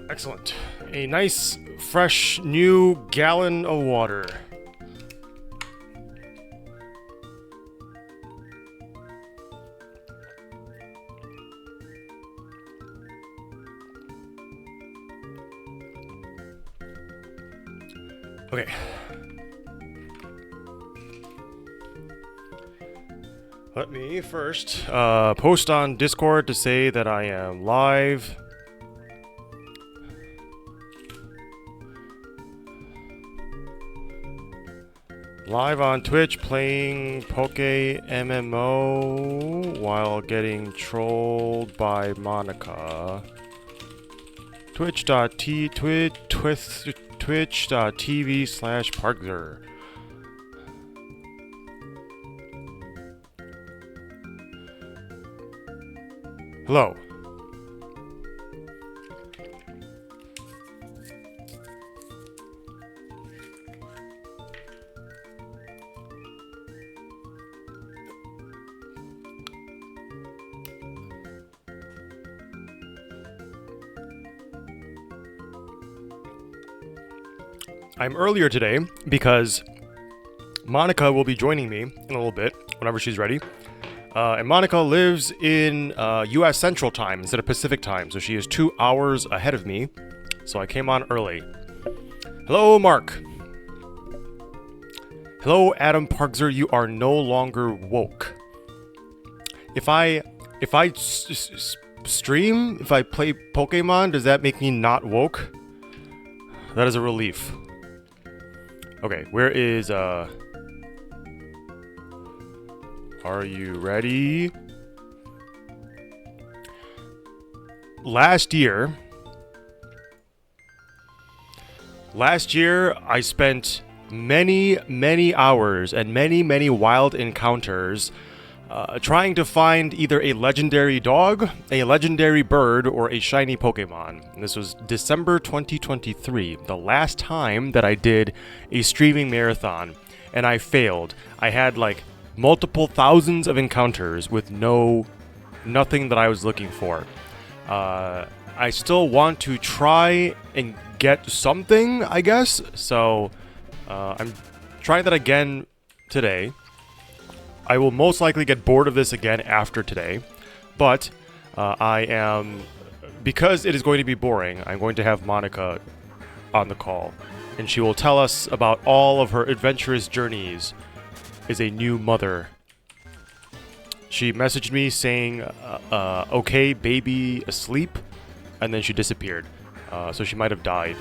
Excellent. A nice, fresh, new gallon of water. Okay. Let me first post on Discord to say that I am live. Live on Twitch playing PokéMMO while getting trolled by Monica. Twitch.tv/Parkzer. Hello. I'm earlier today because Monica will be joining me in a little bit, whenever she's ready. And Monica lives in US Central Time instead of Pacific Time, so she is 2 hours ahead of me. So I came on early. Hello, Mark. Hello, Adam Parkzer. You are no longer woke. If I stream, if I play Pokemon, does that make me not woke? That is a relief. Okay, where is, Are you ready? Last year, I spent many hours and many wild encounters trying to find either a legendary dog, a legendary bird, or a shiny Pokemon. And this was December 2023, the last time that I did a streaming marathon, and I failed. I had like multiple thousands of encounters with nothing that I was looking for. I still want to try and get something, I guess, so I'm trying that again today. I will most likely get bored of this again after today, but because it is going to be boring, I'm going to have Monica on the call, and she will tell us about all of her adventurous journeys as a new mother. She messaged me saying, okay, baby asleep, and then she disappeared. So she might have died.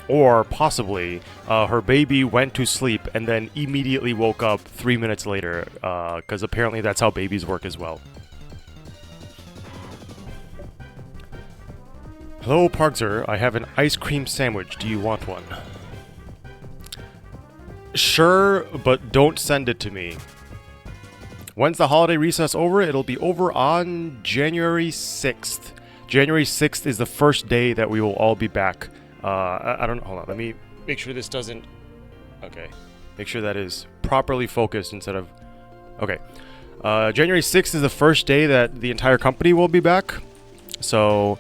Or possibly her baby went to sleep and then immediately woke up 3 minutes later, because apparently that's how babies work as well. Hello, Parkzer. I have an ice cream sandwich. Do you want one? Sure, but don't send it to me. When's the holiday recess over? It'll be over on January 6th. January 6th is the first day that we will all be back. I don't know. Hold on. Let me make sure this doesn't... Okay. Make sure that is properly focused instead of... Okay. January 6th is the first day that the entire company will be back. So...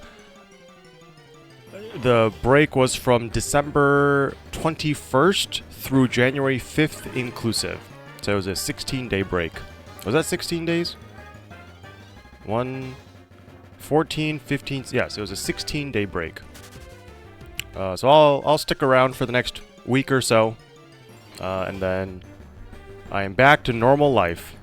The break was from December 21st through January 5th inclusive. So it was a 16-day break. Was that 16 days? 14, 15... Yes, it was a 16-day break. So I'll stick around for the next week or so, and then I am back to normal life.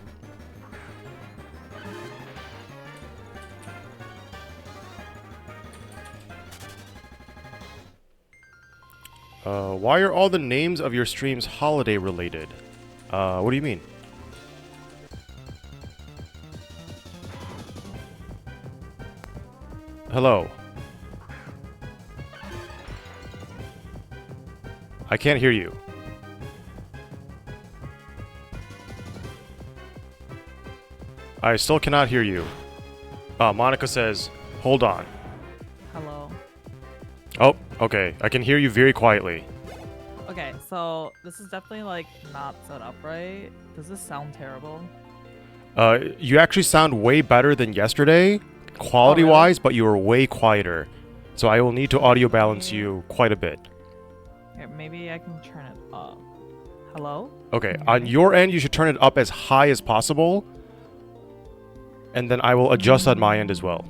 Why are all the names of your streams holiday related? What do you mean? Hello. I can't hear you. I still cannot hear you. Monica says, hold on. Hello. Oh, okay. I can hear you very quietly. Okay, so this is definitely like not set up right. Does this sound terrible? You actually sound way better than yesterday, quality-wise, but you were way quieter. So I will need to audio balance you quite a bit. Here, maybe I can turn it up. Hello? Okay, on your end, you should turn it up as high as possible. And then I will adjust on my end as well.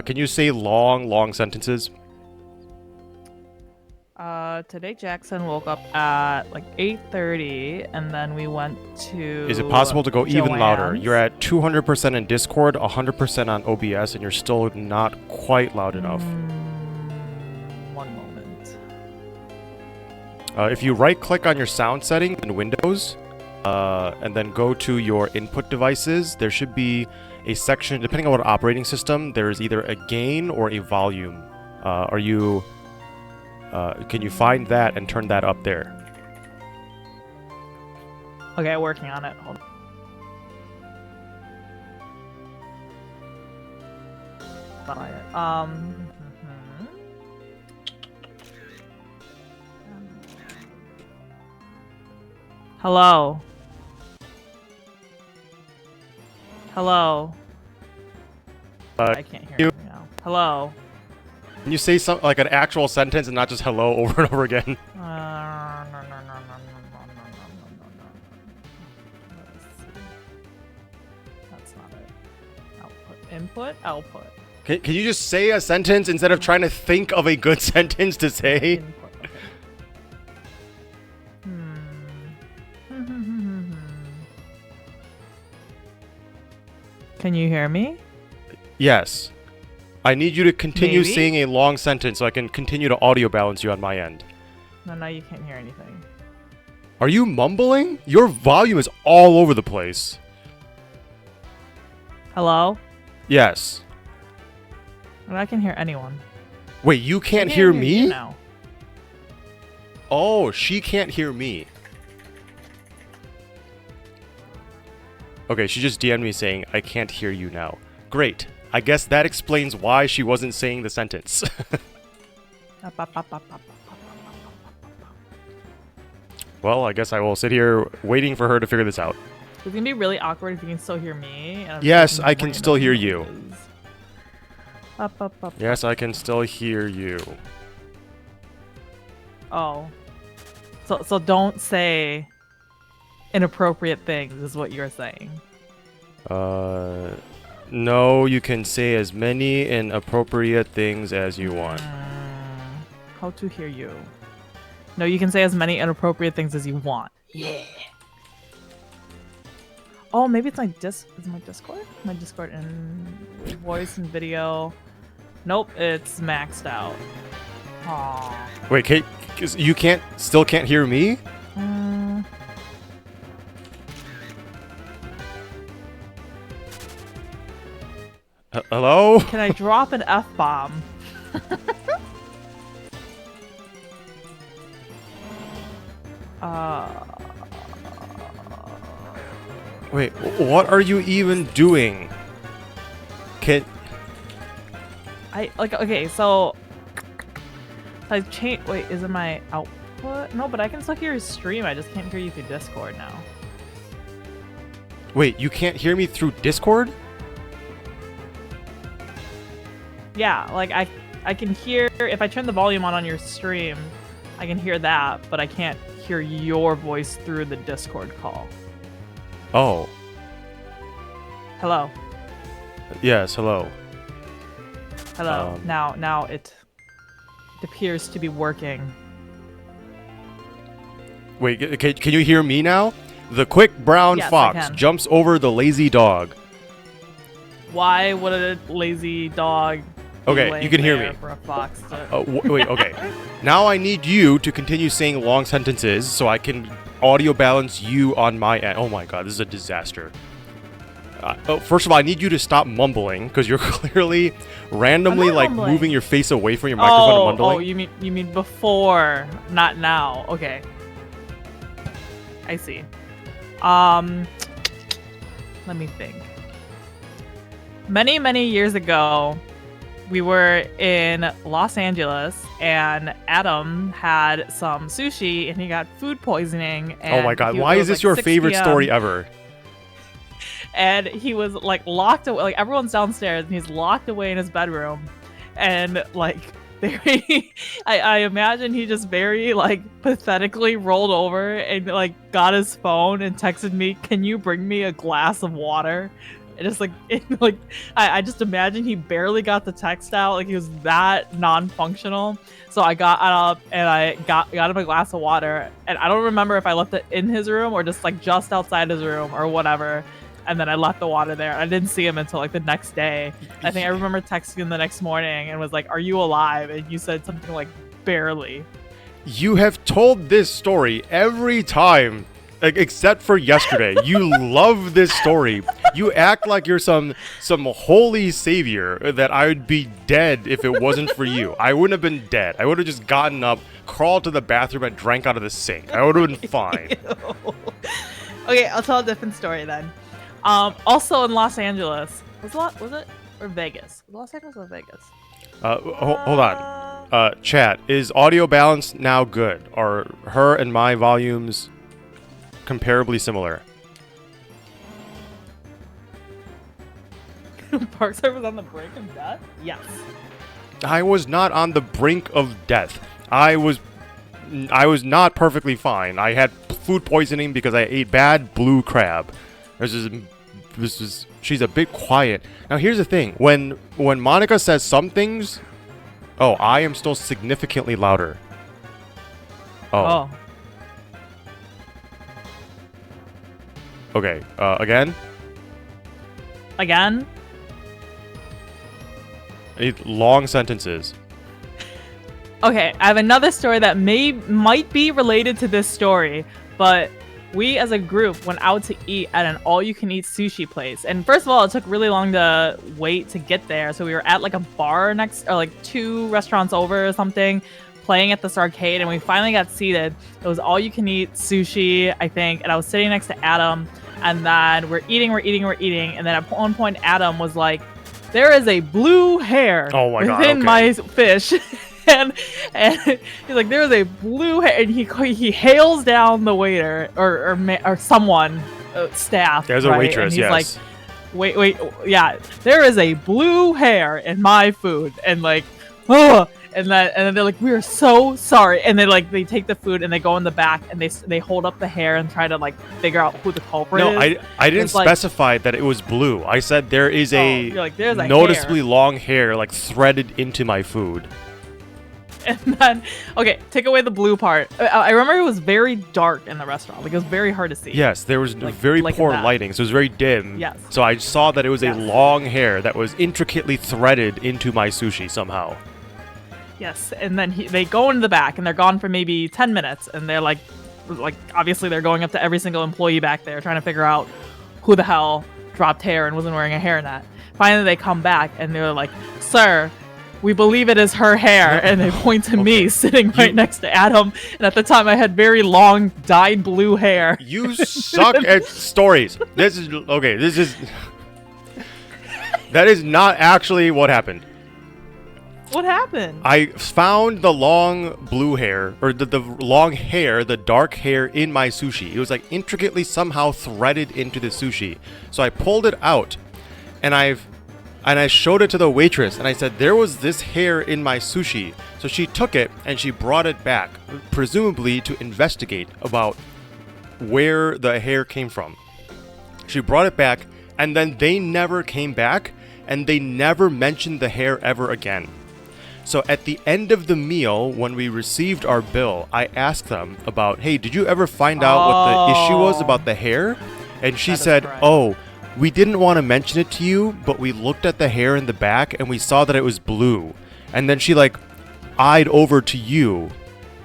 Can you say long sentences? Today Jackson woke up at like 8:30, and then we went to. Is it possible to go even louder? Joanne's. You're at 200% in Discord, 100% on OBS, and you're still not quite loud enough. One moment. If you right-click on your sound setting in Windows, and then go to your input devices, there should be a section, depending on what operating system, there is either a gain or a volume. Can you find that and turn that up there? Okay, working on it. Hold on. Hello. Hello. I can't hear you now. Hello. Can you say something like an actual sentence and not just hello over and over again? That's not it. Output. Input. Output. Can you just say a sentence instead of trying to think of a good sentence to say? Input. Okay. Can you hear me? Yes. I need you to continue Maybe? saying a long sentence so I can continue to audio balance you on my end. No, now you can't hear anything. Are you mumbling? Your volume is all over the place. Hello? Yes. And I can hear anyone. Wait, you can't I hear you me? now. Oh, she can't hear me. Okay, she just DM'd me saying, I can't hear you now. Great. I guess that explains why she wasn't saying the sentence. Well, I guess I will sit here waiting for her to figure this out. It's gonna be really awkward if you can still hear me. And I'm Yes, speaking I can random still hear you. noises. Yes, I can still hear you. Oh. So don't say inappropriate things is what you're saying. No, you can say as many inappropriate things as you want. How to hear you. No, you can say as many inappropriate things as you want. Yeah. Oh, maybe it's is my Discord? My Discord in voice and video. Nope, it's maxed out. Aww. Wait, you still can't hear me? Hello? Can I drop an F-bomb? Wait, what are you even doing? Okay, so I change. Wait, is it my output? No, but I can still hear your stream. I just can't hear you through Discord now. Wait, you can't hear me through Discord? Yeah, like I can hear if I turn the volume on your stream, I can hear that, but I can't hear your voice through the Discord call. Oh. Hello. Yes, hello. Hello. Now it appears to be working. Wait, can you hear me now? The quick brown Yes, I fox can. jumps over the lazy dog. Why would a lazy dog be Okay, laying you can hear there me. for a fox to... Wait, okay. Now I need you to continue saying long sentences so I can audio balance you on my end. Oh my god, this is a disaster. First of all, I need you to stop mumbling because you're clearly randomly like mumbling. moving your face away from your microphone and mumbling. Oh, you mean before, not now. Okay. I see. Let me think. Many years ago, we were in Los Angeles and Adam had some sushi and he got food poisoning. And Oh my god, why is this your favorite story ever? And he was like locked away, like everyone's downstairs and he's locked away in his bedroom. and like very, I imagine he just very like pathetically rolled over and like got his phone and texted me, "Can you bring me a glass of water?" And just like, I just imagine he barely got the text out. Like he was that non-functional. So I got up and I got him a glass of water. And I don't remember if I left it in his room or just outside his room or whatever. And then I left the water there. I didn't see him until like the next day. I think I remember texting him the next morning and was like, "Are you alive?" And you said something like, "Barely." You have told this story every time, except for yesterday. You love this story. You act like you're some holy savior, that I would be dead if it wasn't for you. I wouldn't have been dead. I would have just gotten up, crawled to the bathroom, and drank out of the sink. I would have been fine. Okay, I'll tell a different story then. Also in Los Angeles. Was it? Or Vegas? Los Angeles or Vegas? Hold on. Chat, is audio balance now good? Are her and my volumes comparably similar? Parkside was on the brink of death? Yes. I was not on the brink of death. I was not perfectly fine. I had food poisoning because I ate bad blue crab. She's a bit quiet. Now here's the thing. When Monica says some things, I am still significantly louder. Oh. Okay, again? Again? I need long sentences. Okay, I have another story that might be related to this story, but we as a group went out to eat at an all-you-can-eat sushi place. And first of all, it took really long to wait to get there. So we were at like a bar next, or like 2 restaurants over or something, playing at this arcade, and we finally got seated. It was all-you-can-eat sushi, I think, and I was sitting next to Adam, and then we're eating, and then at one point Adam was like, "There is a blue hair within my fish." and he's like, "There's a blue hair," and he hails down the waiter or someone, staff. There's a waitress. And he's yes. like, wait, yeah, "There is a blue hair in my food," and like, oh. And then they're like, "We are so sorry." And they take the food and they go in the back and they hold up the hair and try to like figure out who the culprit is. No, I didn't specify that it was blue. I said there is a noticeably long hair like threaded into my food. And then, okay, take away the blue part. I remember it was very dark in the restaurant. Like it was very hard to see. Yes, there was very poor lighting, so it was very dim. Yes. So I saw that it was a long hair that was intricately threaded into my sushi somehow. Yes, and then they go into the back, and they're gone for maybe 10 minutes, and they're like, obviously they're going up to every single employee back there, trying to figure out who the hell dropped hair and wasn't wearing a hairnet. Finally, they come back, and they're like, "Sir, we believe it is her hair," and they point to me sitting right next to Adam, and at the time I had very long, dyed blue hair. You suck at stories. That is not actually what happened. What happened? I found the long blue hair, or the long hair, the dark hair in my sushi. It was like intricately somehow threaded into the sushi. So I pulled it out, and I showed it to the waitress, and I said, "There was this hair in my sushi." So she took it, and she brought it back, presumably to investigate about where the hair came from. She brought it back, and then they never came back, and they never mentioned the hair ever again. So at the end of the meal, when we received our bill, I asked them about, "Hey, did you ever find out what the issue was about the hair?" And she said, "Oh, we didn't want to mention it to you, but we looked at the hair in the back and we saw that it was blue." And then she like eyed over to you,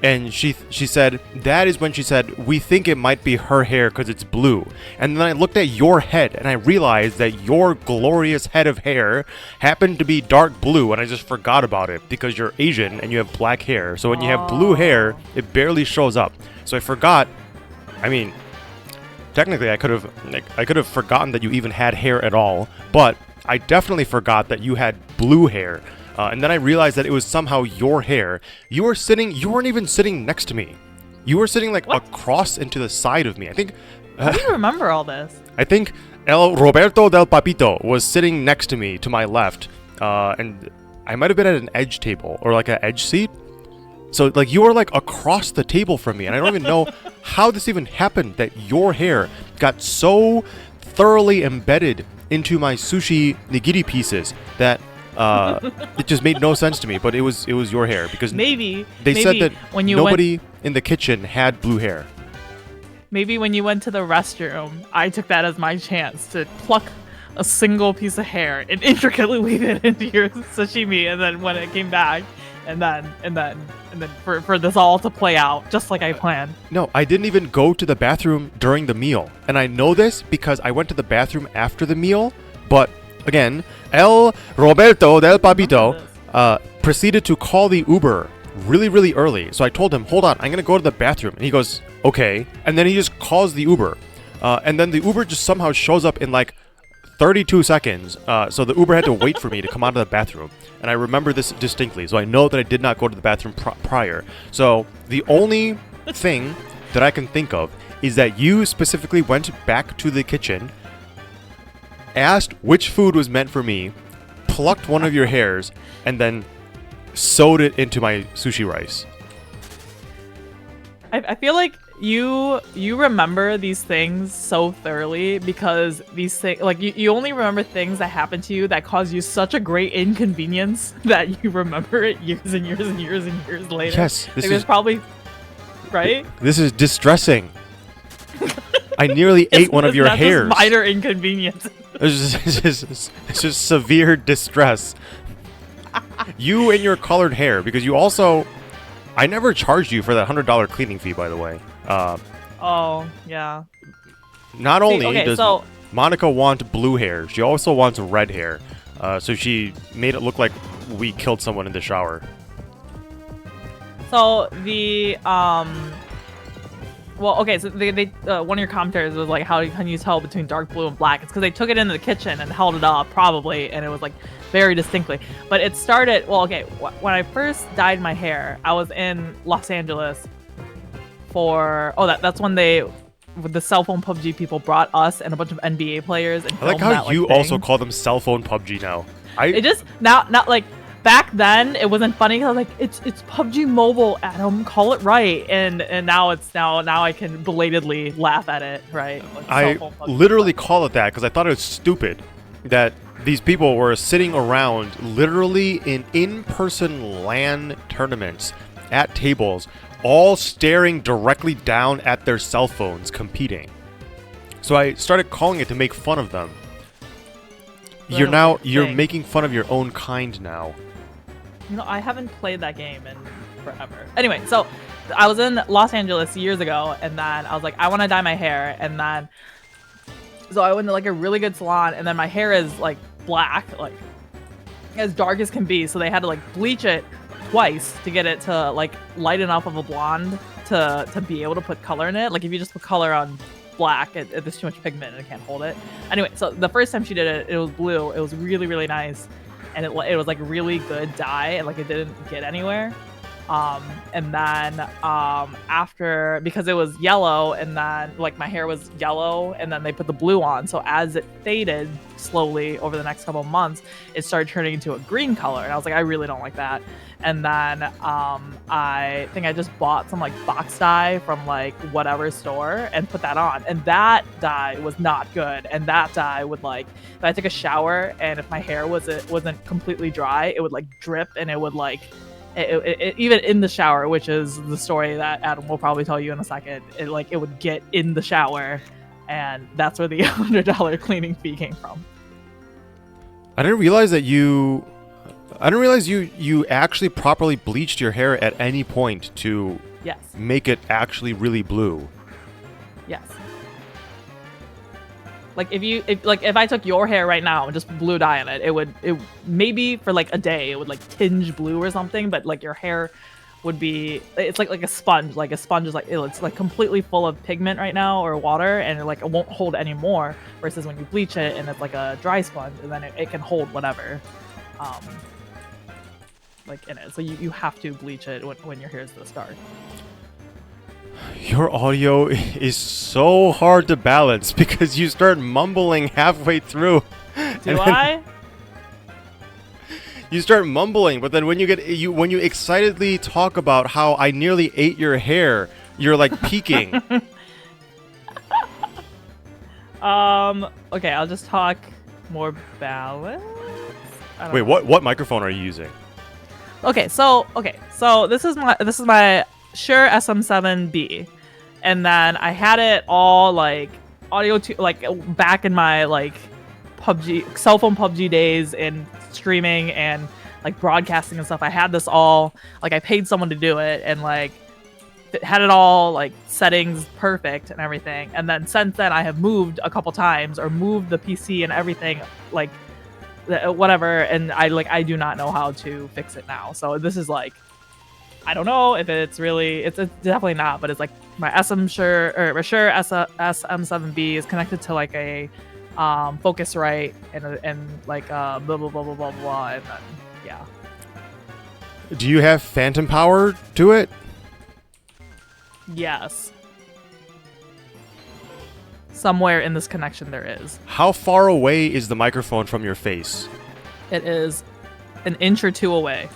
and she said, that is when she said, "We think it might be her hair because it's blue." And then I looked at your head and I realized that your glorious head of hair happened to be dark blue, and I just forgot about it because you're Asian and you have black hair. So when you have blue hair, it barely shows up. So I forgot. I mean, technically I could have forgotten that you even had hair at all, but I definitely forgot that you had blue hair. And then I realized that it was somehow your hair. You weren't even sitting next to me. You were sitting like across into the side of me. I think. How do you remember all this? I think El Roberto del Papito was sitting next to me, to my left, and I might have been at an edge table or like an edge seat. So like you were like across the table from me, and I don't even know how this even happened that your hair got so thoroughly embedded into my sushi nigiri pieces that it just made no sense to me. But it was your hair because maybe said that when you nobody in the kitchen had blue hair. Maybe when you went to the restroom, I took that as my chance to pluck a single piece of hair and intricately weave it into your sashimi, and then when it came back, and then for this all to play out just like I planned. No, I didn't even go to the bathroom during the meal, and I know this because I went to the bathroom after the meal. But again, El Roberto del Papito proceeded to call the Uber really early. So I told him, hold on, I'm gonna go to the bathroom, and he goes, okay, and then he just calls the Uber, and then the Uber just somehow shows up in like 32 seconds, so the Uber had to wait for me to come out of the bathroom, and I remember this distinctly, so I know that I did not go to the bathroom prior. So the only thing that I can think of is that you specifically went back to the kitchen, asked which food was meant for me, plucked one of your hairs, and then sewed it into my sushi rice. I feel like you remember these things so thoroughly because these things, like you only remember things that happen to you that cause you such a great inconvenience that you remember it years and years and years and years later. Yes, this is probably right. This is distressing. I nearly ate one of your hairs. Just minor inconvenience. It's just severe distress. You and your colored hair, because you also, I never charged you for that $100 cleaning fee, by the way. Oh yeah. Not only does Monica want blue hair, she also wants red hair. So she made it look like we killed someone in the shower. So the well, okay, so they one of your commentators was like, how can you tell between dark blue and black? It's because they took it into the kitchen and held it up, probably, and it was like very distinctly. But it started, well, okay, when I first dyed my hair, I was in Los Angeles for, that's when the cell phone PUBG people brought us and a bunch of NBA players. And I like how you also call them cell phone PUBG now. It just, not like, back then it wasn't funny because I was like, it's PUBG Mobile, Adam, call it right, and now now I can belatedly laugh at it, right? Like, I literally call it that because I thought it was stupid that these people were sitting around literally in in-person LAN tournaments at tables, all staring directly down at their cell phones competing. So I started calling it to make fun of them. You're making fun of your own kind now. You know, I haven't played that game in forever. Anyway, so I was in Los Angeles years ago, and then I was like, I want to dye my hair, and then so I went to like a really good salon, and then my hair is like black, like as dark as can be, so they had to like bleach it twice to get it to like light enough of a blonde to be able to put color in it. Like if you just put color on black, there's too much pigment and it can't hold it. Anyway, so the first time she did it, it was blue. It was really nice, and it was like really good dye, and like it didn't get anywhere. And then after, because it was yellow, and then like my hair was yellow, and then they put the blue on, so as it faded slowly over the next couple of months, it started turning into a green color, and I was like, I really don't like that. And then I think I just bought some like box dye from like whatever store and put that on, and that dye was not good. And that dye would like, if I took a shower and if my hair wasn't completely dry, it would like drip, and it would like it, even in the shower, which is the story that Adam will probably tell you in a second, it would get in the shower, and that's where the $100 cleaning fee came from. I didn't realize you actually properly bleached your hair at any point to make it actually really blue. Yes. Like if I took your hair right now and just blue dye on it, it maybe for like a day it would like tinge blue or something, but like your hair would be, it's like a sponge. Like a sponge is like, it's like completely full of pigment right now or water, and it won't hold any more, versus when you bleach it and it's like a dry sponge, and then it can hold whatever like in it. So you have to bleach it when your hair is this dark. Your audio is so hard to balance because you start mumbling halfway through. Do I? You start mumbling, but then when you excitedly talk about how I nearly ate your hair, you're like peeking. Okay, I'll just talk more balanced. Wait, what microphone are you using? Okay, so this is my Shure SM7B, and then I had it all like like back in my like cell phone PUBG days and streaming and like broadcasting and stuff. I had this all like I paid someone to do it and like had it all like settings perfect and everything. And then since then I have moved a couple times or moved the PC and everything like whatever, and I do not know how to fix it now. So this is like I don't know if it's definitely not, but it's like my Shure SM7B is connected to like a Focusrite and like blah blah blah blah blah blah, and then yeah. Do you have phantom power to it? Yes. Somewhere in this connection there is. How far away is the microphone from your face? It is an inch or two away.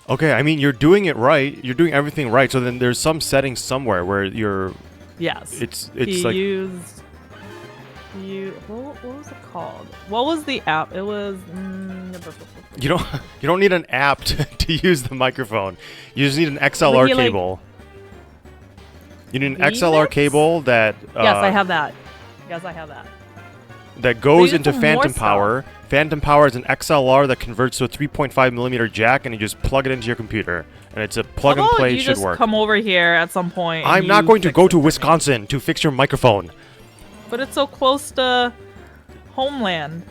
Okay, I mean, you're doing it right. You're doing everything right. So then there's some setting somewhere where you're... Yes. It's he like... What was it called? What was the app? It was... You don't need an app to use the microphone. You just need an XLR cable. You need an XLR cable that... yes, I have that. Yes, I have that. That goes into phantom power. Phantom power is an XLR that converts to a 3.5mm jack, and you just plug it into your computer. And it's a plug and play, should work. Come over here at some point. I'm not going to go to Wisconsin to fix your microphone. But it's so close to homeland.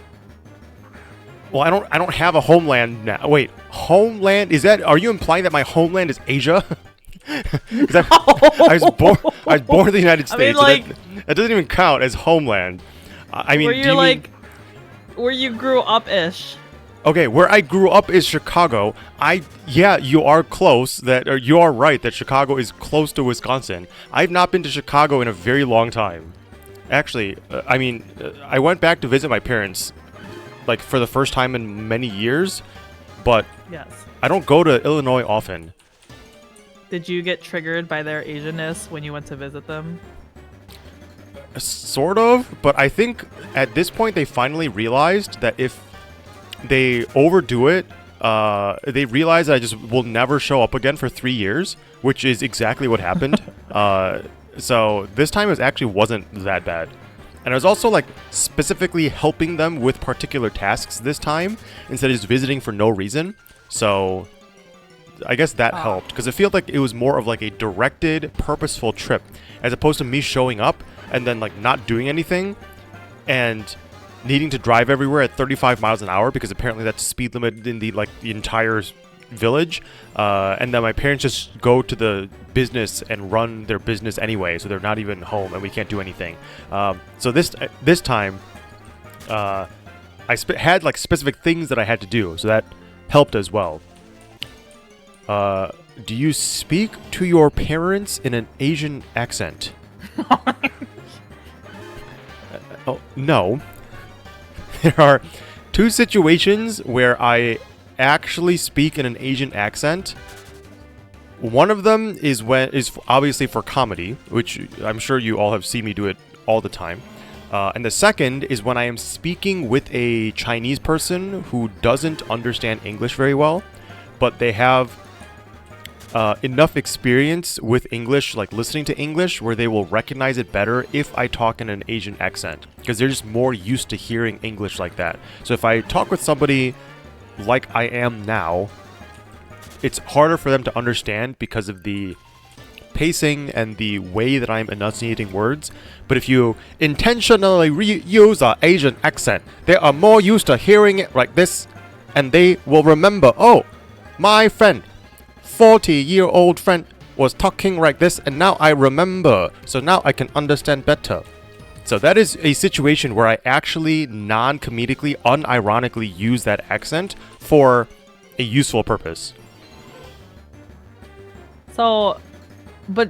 Well, I don't have a homeland now. Wait, homeland? Are you implying that my homeland is Asia? I was born in the United States. I mean, like, so that doesn't even count as homeland. I mean, where you grew up-ish. Okay, where I grew up is Chicago. Yeah, you are close. You are right that Chicago is close to Wisconsin. I've not been to Chicago in a very long time. Actually, I mean, I went back to visit my parents, like for the first time in many years, but yes, I don't go to Illinois often. Did you get triggered by their Asianness when you went to visit them? Sort of, but I think at this point they finally realized that if they overdo it, they realize that I just will never show up again for 3 years, which is exactly what happened. So this time it actually wasn't that bad. And I was also like specifically helping them with particular tasks this time instead of just visiting for no reason. So I guess that helped, because it feels like it was more of like a directed, purposeful trip as opposed to me showing up and then like not doing anything and needing to drive everywhere at 35 miles an hour because apparently that's speed limit in the entire village, and then my parents just go to the business and run their business anyway, so they're not even home and we can't do anything. So this time I had like specific things that I had to do, so that helped as well. Do you speak to your parents in an Asian accent? Oh, no. There are two situations where I actually speak in an Asian accent. One of them is obviously for comedy, which I'm sure you all have seen me do it all the time. And the second is when I am speaking with a Chinese person who doesn't understand English very well, but they have enough experience with English, like listening to English, where they will recognize it better if I talk in an Asian accent, because they're just more used to hearing English like that. So if I talk with somebody like I am now, it's harder for them to understand because of the pacing and the way that I'm enunciating words. But if you intentionally use an Asian accent, they are more used to hearing it like this, and they will remember, oh, my friend, 40-year-old friend was talking like this, and now I remember, so now I can understand better. So that is a situation where I actually non-comedically, unironically use that accent for a useful purpose. So, but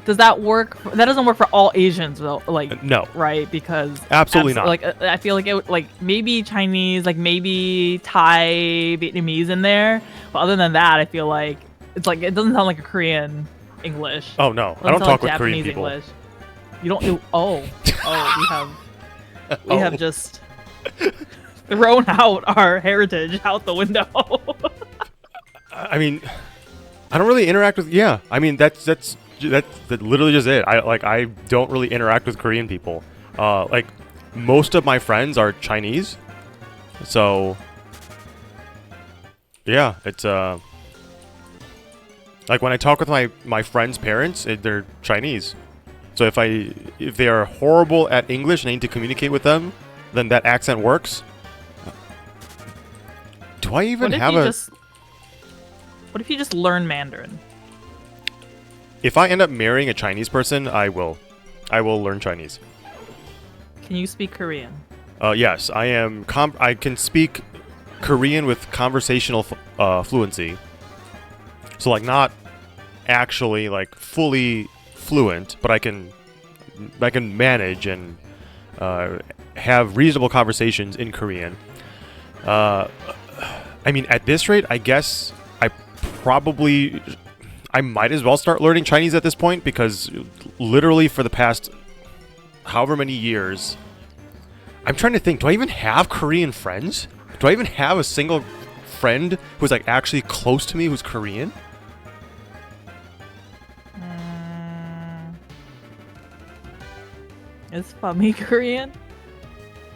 does that work? That doesn't work for all Asians, though. Like, no, right? Because absolutely not. Like, I feel like it would, like maybe Chinese, like maybe Thai, Vietnamese in there. But other than that, I feel like it's like it doesn't sound like a Korean English. Oh no, It I don't doesn't sound talk like with Korean Japanese people. English. You don't. We have just thrown out our heritage out the window. I mean, I don't really interact with. Yeah, I mean that's literally just it. I don't really interact with Korean people. Like most of my friends are Chinese, so yeah, it's like when I talk with my friends' parents, they're Chinese. So if they are horrible at English and I need to communicate with them, then that accent works. Do I even have a? What if you just learn Mandarin? If I end up marrying a Chinese person, I will learn Chinese. Can you speak Korean? Yes, I am. I can speak Korean with conversational fluency. So like not actually like fully fluent, but I can manage and have reasonable conversations in Korean. I mean, at this rate, I guess I might as well start learning Chinese at this point, because literally for the past however many years, I'm trying to think, do I even have Korean friends? Do I even have a single friend who's like actually close to me who's Korean? Is Fummy Korean?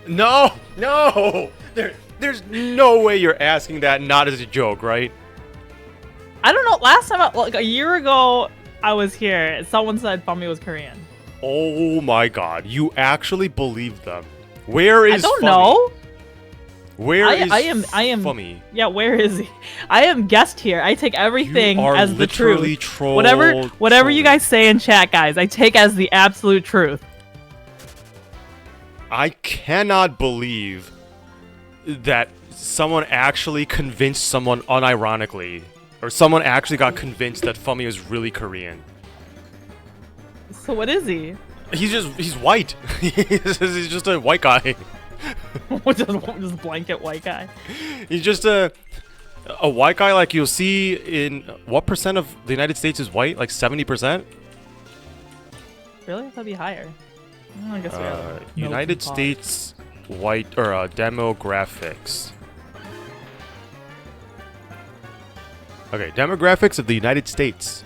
No! There's no way you're asking that not as a joke, right? I don't know. Last time, like a year ago, I was here. Someone said Fummy was Korean. Oh my god, you actually believe them. Where is I don't Fummy? know. Where is I am Fummy? Yeah, where is he? I am guest here. I take everything You are as the literally truth. Whatever you guys say in chat, guys, I take as the absolute truth. I cannot believe that someone actually convinced someone unironically, or someone actually got convinced that Fummy is really Korean. So what is he? He's white. He's just a white guy. just blanket white guy. He's just a white guy like you'll see in what percent of the United States is white? Like 70%? Really? That'd be higher. I guess we have United States white or demographics. Okay, demographics of the United States.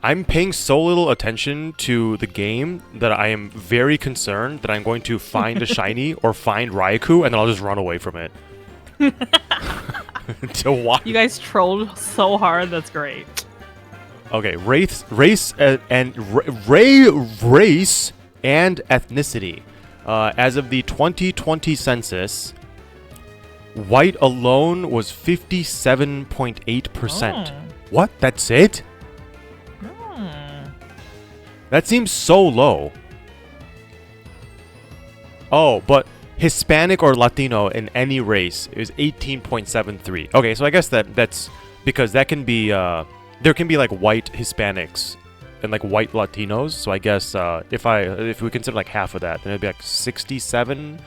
I'm paying so little attention to the game that I am very concerned that I'm going to find a shiny or find Raikou and then I'll just run away from it. To watch. You guys trolled so hard. That's great. Okay, race and ethnicity. As of the 2020 census, white alone was 57.8%. Oh. What? That's it? That seems so low. Oh, but Hispanic or Latino in any race is 18.73. Okay, so I guess that's because that can be there can be like white Hispanics and like white Latinos. So I guess if we consider like half of that, then it'd be like 68%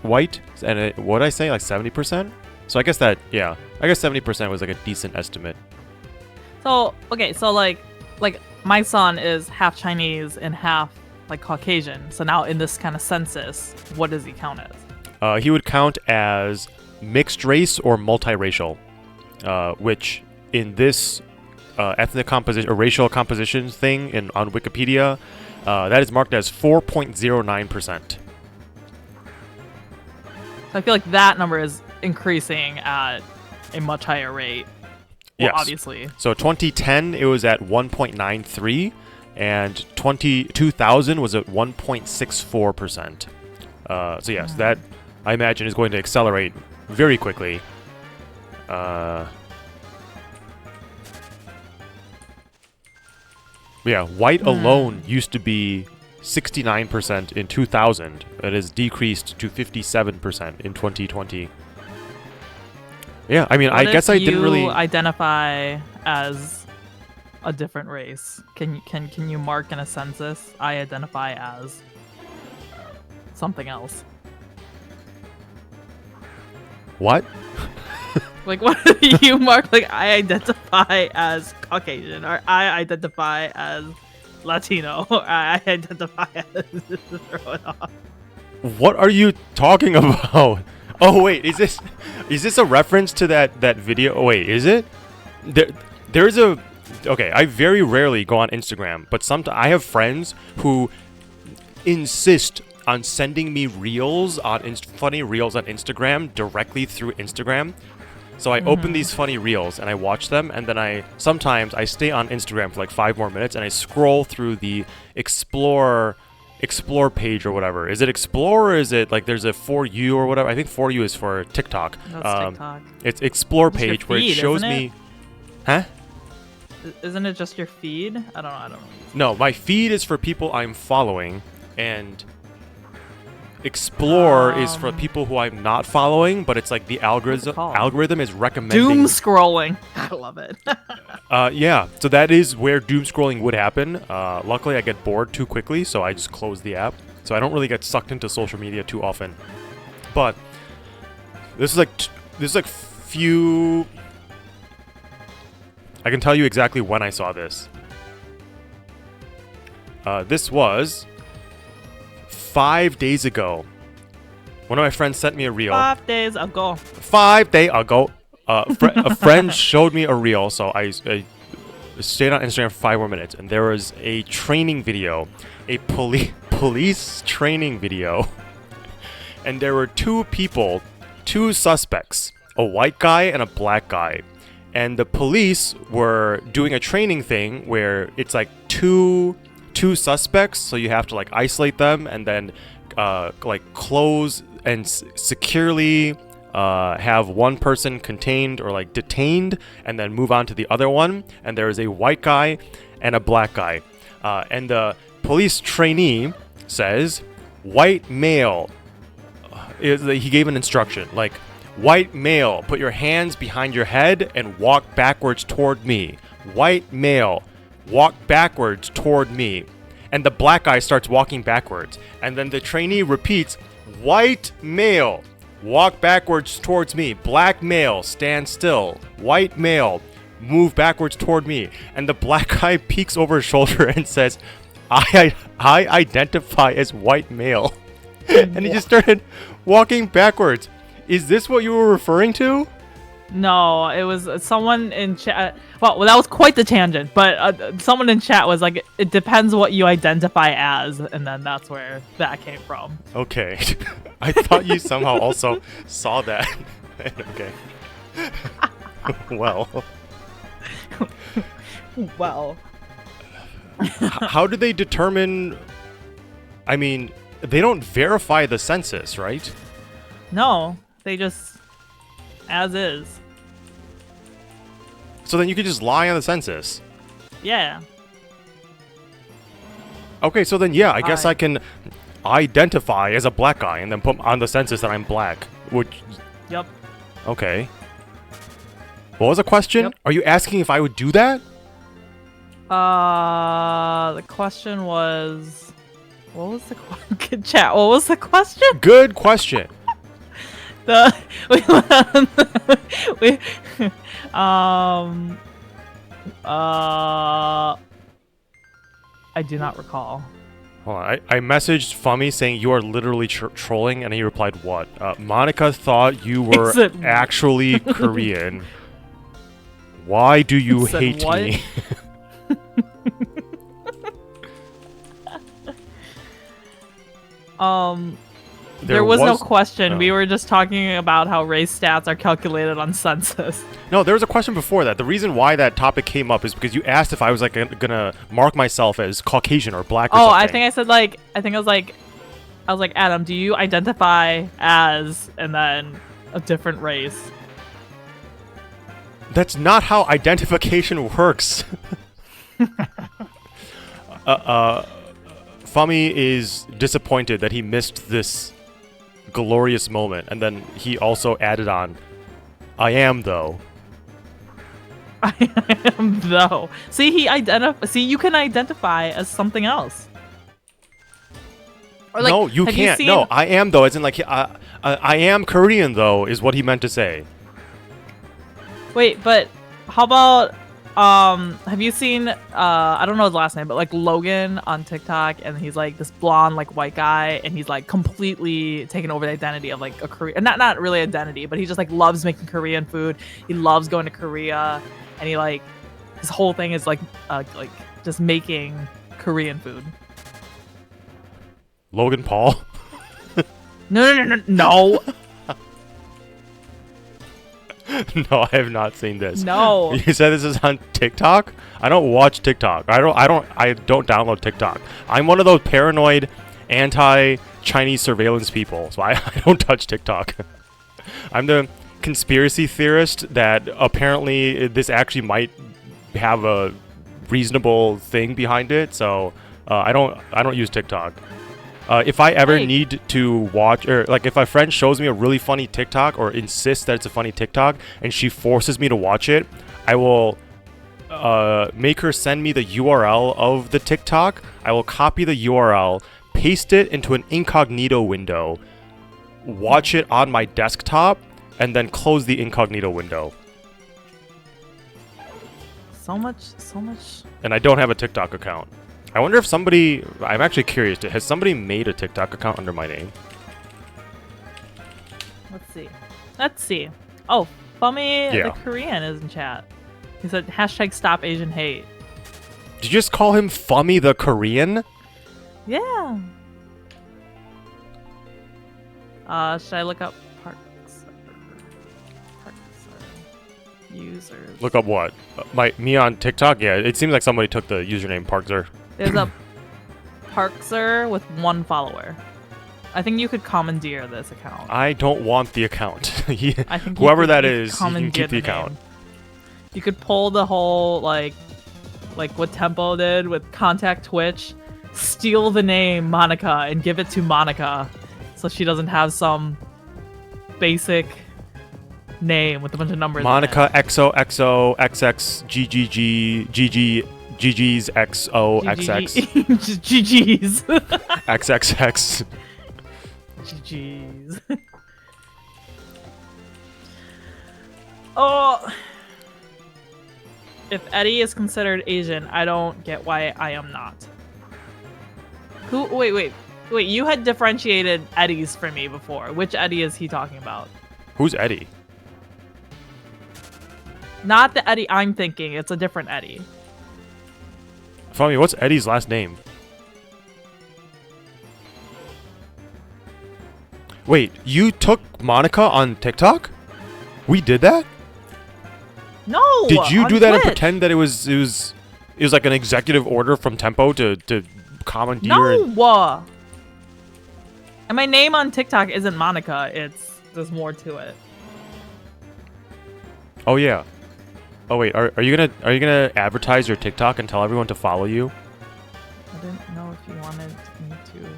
white, and what did I say, like 70%? So I guess I guess 70% was like a decent estimate. So okay, so like my son is half Chinese and half like Caucasian. So now in this kind of census, what does he count as? He would count as mixed race or multiracial, which in this ethnic composition or racial composition thing on Wikipedia, that is marked as 4.09%. So I feel like that number is increasing at a much higher rate. Well, yes. Obviously. So 2010, it was at 1.93, and 2000 was at 1.64%. So yes, that I imagine is going to accelerate very quickly. Yeah, white alone used to be 69% in 2000. It has decreased to 57% in 2020. Yeah, I mean, I guess I didn't really identify as a different race? Can you mark in a census? I identify as something else. What? Like, what do you mark? Like, I identify as Caucasian, or I identify as Latino, or I identify as throw it off. What are you talking about? Oh wait, is this a reference to that video? Oh wait, is it? There's a okay. I very rarely go on Instagram, but sometimes I have friends who insist on sending me reels on funny reels on Instagram directly through Instagram. So I open these funny reels and I watch them, and then sometimes I stay on Instagram for like 5 more minutes and I scroll through the explore page or whatever. Is it explore or is it like there's a for you or whatever? I think for you is for TikTok. That's TikTok. It's explore It's page your where it feed, shows isn't me. it? Huh? Isn't it just your feed? I don't know. No, my feed is for people I'm following, and explore is for people who I'm not following, but it's like the algorithm is recommending doom scrolling. I love it. yeah, so that is where doom scrolling would happen. Luckily I get bored too quickly, so I just close the app, so I don't really get sucked into social media too often. But this is like few. I can tell you exactly when I saw this. This was 5 days ago. One of my friends sent me a reel. 5 days ago. 5 days ago. A friend showed me a reel, so I stayed on Instagram for 5 more minutes, and there was a training video, a police training video, and there were two suspects, a white guy and a black guy. And the police were doing a training thing where it's like two suspects, so you have to like isolate them and then like close and securely have one person contained or like detained, and then move on to the other one. And there is a white guy and a black guy, and the police trainee says, "White male." He gave an instruction like, "White male, put your hands behind your head and walk backwards toward me. White male, walk backwards toward me." And the black guy starts walking backwards. And then the trainee repeats, "White male, walk backwards towards me. Black male, stand still. White male, move backwards toward me." And the black guy peeks over his shoulder and says, I identify as white male." And he just started walking backwards. Is this what you were referring to? No, it was someone in chat. Well, that was quite the tangent, but someone in chat was like, it depends what you identify as, and then that's where that came from. Okay. I thought you somehow also saw that. Okay. Well. Well. How do they determine... I mean, they don't verify the census, right? No, they just... as is. So then you could just lie on the census. Yeah. Okay, so then yeah, I guess I can identify as a black guy and then put on the census that I'm black. Which... Yep. Okay. What was the question? Yep. Are you asking if I would do that? The question was... What was the question? Chat, what was the question? Good question. I do not recall. Hold on, I messaged Fummy saying you are literally trolling, and he replied, "What? Monica thought you were actually Korean. Why do you hate what? me?" There was no question. Oh. We were just talking about how race stats are calculated on census. No, there was a question before that. The reason why that topic came up is because you asked if I was like gonna mark myself as Caucasian or black or something. I think I said like, I was like, Adam, do you identify as, and then a different race? That's not how identification works. Fummy is disappointed that he missed this glorious moment, and then he also added on, "I am though." I am though. See, See, you can identify as something else. Or, like, no, you can't. No, I am though. As in, like, I am Korean though, is what he meant to say. Wait, but how about have you seen I don't know his last name, but like Logan on TikTok, and he's like this blonde like white guy, and he's like completely taken over the identity of like a Korean, not really identity, but he just like loves making Korean food. He loves going to Korea, and he like his whole thing is like just making Korean food. Logan Paul? No. No, I have not seen this. No. You said this is on TikTok? I don't watch TikTok. I don't download TikTok. I'm one of those paranoid anti-Chinese surveillance people, so I don't touch TikTok. I'm the conspiracy theorist that apparently this actually might have a reasonable thing behind it, so I don't use TikTok. If I ever need to watch, or like if a friend shows me a really funny TikTok or insists that it's a funny TikTok and she forces me to watch it, I will make her send me the URL of the TikTok. I will copy the URL, paste it into an incognito window, watch it on my desktop, and then close the incognito window. So much. And I don't have a TikTok account. I wonder if I'm actually curious, has somebody made a TikTok account under my name? Let's see. Oh, Fummy the Korean is in chat. He said hashtag stop Asian hate. Did you just call him Fummy the Korean? Yeah. Should I look up Parks users? Look up what? Me on TikTok? Yeah, it seems like somebody took the username Parkser. There's a Parkser with 1 follower. I think you could commandeer this account. I don't want the account. I think whoever that is, you can keep the account. You could pull the whole like what Tempo did with Contact Twitch, steal the name Monica and give it to Monica, so she doesn't have some basic name with a bunch of numbers. Monica XOXO XX GGG GG GG's XOXX GG's XXX GG's. Oh, if Eddie is considered Asian, I don't get why I am not. Who? Wait. You had differentiated Eddies for me before. Which Eddie is he talking about? Who's Eddie? Not the Eddie I'm thinking. It's a different Eddie. Fummy, what's Eddie's last name? Wait, you took Monica on TikTok? We did that? No. Did you do Twitch. that and pretend that it was like an executive order from Tempo to commandeer? No. And my name on TikTok isn't Monica. There's more to it. Oh yeah. Oh wait, are you gonna advertise your TikTok and tell everyone to follow you? I didn't know if you wanted me to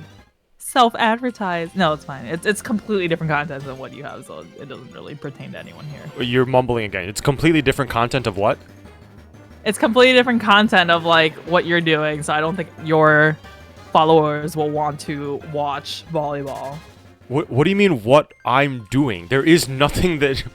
self-advertise. No, it's fine. It's completely different content than what you have, so it doesn't really pertain to anyone here. You're mumbling again. It's completely different content of what? It's completely different content of like what you're doing, so I don't think your followers will want to watch volleyball. What do you mean what I'm doing? There is nothing that...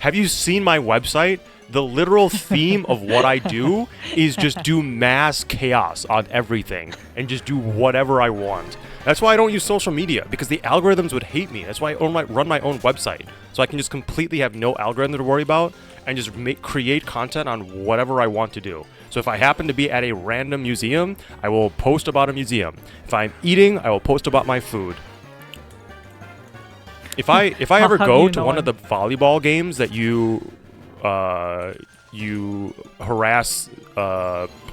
Have you seen my website? The literal theme of what I do is just do mass chaos on everything and just do whatever I want. That's why I don't use social media, because the algorithms would hate me. That's why I run my own website, so I can just completely have no algorithm to worry about and just create content on whatever I want to do. So if I happen to be at a random museum, I will post about a museum. If I'm eating, I will post about my food. If I ever go to one of the volleyball games that you harass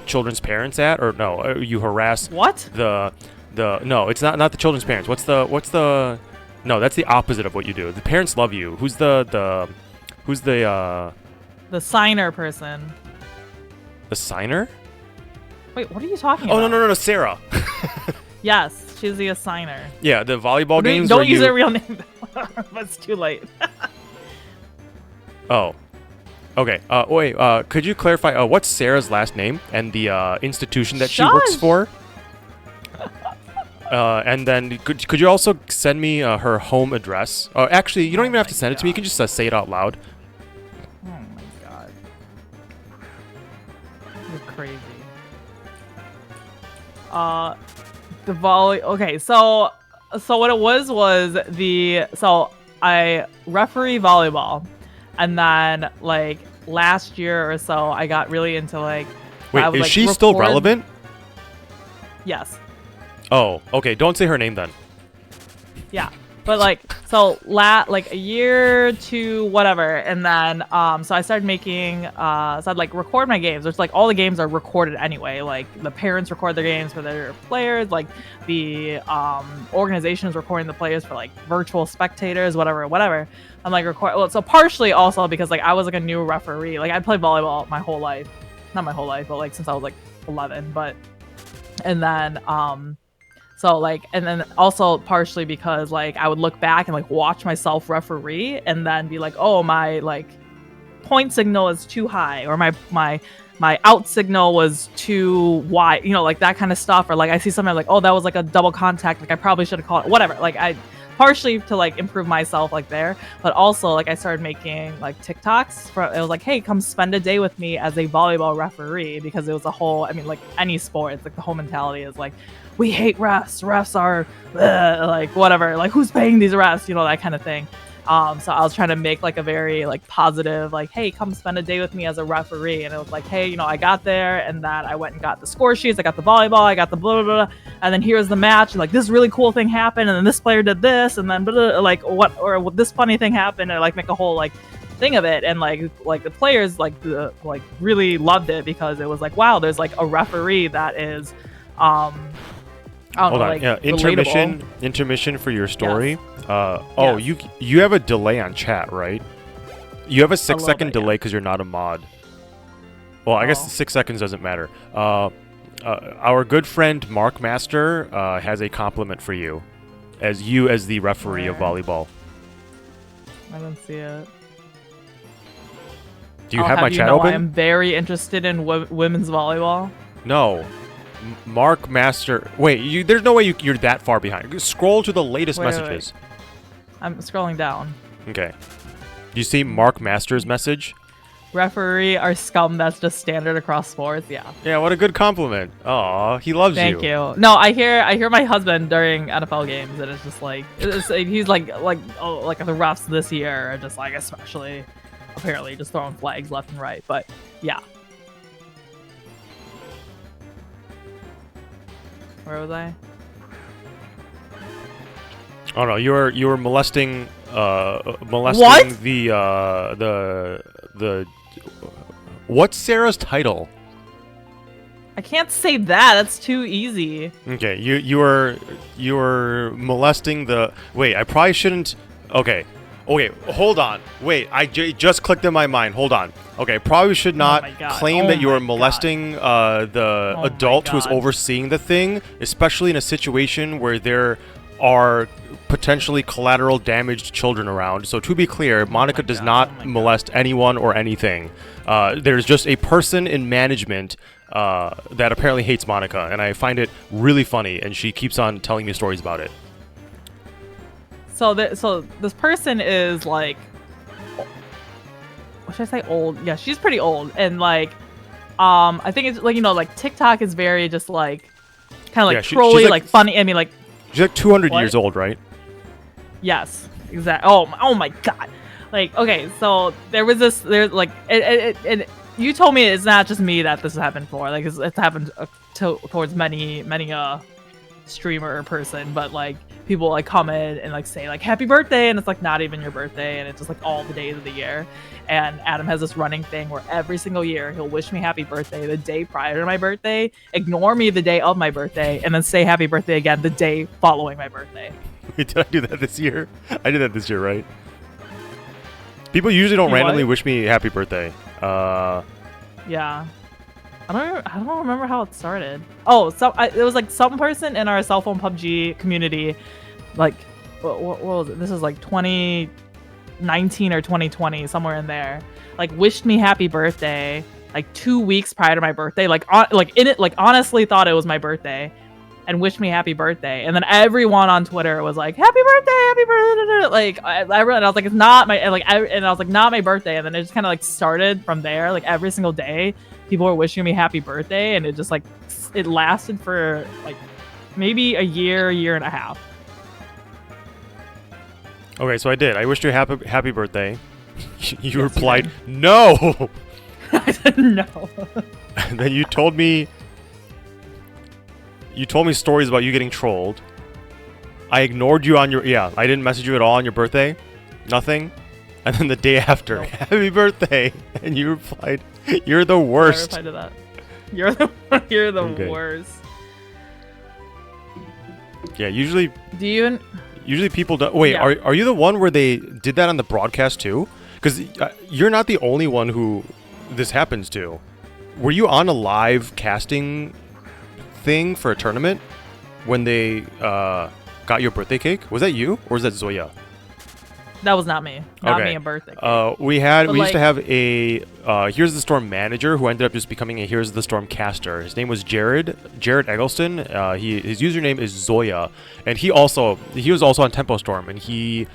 children's parents at, or no, you harass what the no, it's not the children's parents. What's the no, that's the opposite of what you do. The parents love you. Who's the signer person? The signer? Wait, what are you talking about? Oh no, Sarah. Yes, she's the assigner. Yeah, the volleyball games. Don't use her real name. That's too late. Oh. Okay. Wait. Could you clarify what's Sarah's last name and the institution that she works Shush! for? And then could you also send me her home address? Actually, you don't even have to send it to me. You can just say it out loud. Oh my god. You're crazy. The volley. Okay, so what it was so I referee volleyball, and then like last year or so I got really into like. Wait, I would, is like, she still record- relevant? Yes. Oh, okay. Don't say her name then. Yeah. But like like a year to whatever, and then so I started making so I'd like record my games, which like all the games are recorded anyway. Like the parents record their games for their players, like the organization is recording the players for like virtual spectators, whatever. I'm like so partially also because like I was like a new referee. Like I played volleyball my whole life. Not my whole life, but like since I was like 11, and then so like, and then also partially because like I would look back and like watch myself referee and then be like, oh, my like point signal is too high, or my out signal was too wide, you know, like that kind of stuff. Or like I see something like, oh, that was like a double contact, like I probably should have called it, whatever. Like I partially to like improve myself like there, but also like I started making like TikToks for it was like, hey, come spend a day with me as a volleyball referee, because it was a whole, I mean, like any sport, it's like the whole mentality is like, we hate refs are like whatever, like who's paying these refs, you know, that kind of thing. So I was trying to make like a very like positive, like, hey, come spend a day with me as a referee. And it was like, hey, you know, I got there and that I went and got the score sheets, I got the volleyball, I got the blah, blah, blah. And then here's the match. And like this really cool thing happened. And then this player did this. And then blah, blah, like what, or this funny thing happened. And like make a whole like thing of it. And like the players like really loved it, because it was like, wow, there's like a referee that is, Hold on. like, yeah, intermission for your story. Yes. Oh, Yes. you have a delay on chat, right? You have a 6-second bit, delay yeah. because you're not a mod. Well, I guess the 6 seconds doesn't matter. Our good friend Mark Master has a compliment for you, as the referee of Where? volleyball. I don't see it. Do you have my chat open? I'm very interested in women's volleyball. No. Mark Master. Wait, there's no way you're that far behind. Scroll to the latest messages. Wait. I'm scrolling down. Okay. Do you see Mark Master's message? Referee are scum. That's just standard across sports. Yeah. Yeah, what a good compliment. Aw, he loves you. Thank you. No, I hear my husband during NFL games, and it's just like he's like the refs this year are just like especially apparently just throwing flags left and right. But yeah. Where was I? Oh no, you were molesting What? the what's Sarah's title? I can't say that. That's too easy. Okay, you were molesting the. Wait, I probably shouldn't. Okay, hold on. Wait, I just clicked in my mind. Hold on. Okay, probably should not my God. claim Oh that you my are molesting the Oh my adult who's God. overseeing the thing, especially in a situation where there are potentially collateral damaged children around. So to be clear, Monica does not molest anyone or anything. There's just a person in management that apparently hates Monica, and I find it really funny, and she keeps on telling me stories about it. So this person is like, what should I say, old? Yeah, she's pretty old, and like, I think it's like, you know, like TikTok is very just like, kind of like trolly, she's like funny. I mean, like, she's like 200 What? years old, right? yes, exactly. Oh my God. Like, okay, so there's like, it you told me it's not just me that this has happened for. Like, it's happened towards many streamer person, but like people like come in and like say like happy birthday, and it's like not even your birthday, and it's just like all the days of the year. And Adam has this running thing where every single year he'll wish me happy birthday the day prior to my birthday, ignore me the day of my birthday, and then say happy birthday again the day following my birthday. Wait, did I do that this year? I did that this year, right? People usually don't You randomly what? wish me happy birthday. Yeah. I don't remember how it started. Oh, it was like some person in our cell phone PUBG community, like, what was it? This is like 20, 2019 or 2020, somewhere in there. Like wished me happy birthday like 2 weeks prior to my birthday. Like honestly thought it was my birthday and wished me happy birthday. And then everyone on Twitter was like, happy birthday, happy birthday. Like everyone, and I was like, it's not my, and I was like, not my birthday. And then it just kind of like started from there. Like every single day people were wishing me happy birthday, and it just like, it lasted for like maybe a year and a half. Okay, so I did. I wished you a happy birthday. You replied, no! I said no. And then you told me stories about you getting trolled. I ignored you on your... Yeah, I didn't message you at all on your birthday. Nothing. And then the day after, nope. Happy birthday! And you replied, you're the worst. I replied to that. You're the okay. worst. Yeah, usually... Do you... Usually people don't... Wait, yeah. Are you the one where they did that on the broadcast too? Because you're not the only one who this happens to. Were you on a live casting thing for a tournament when they got your birthday cake? Was that you or was that Zoya? That was not me. Not me a birthday cake. We used to have a Here's the Storm manager who ended up just becoming a Here's the Storm caster. His name was Jared Eggleston. His username is Zoya, and he was also on Tempo Storm, and he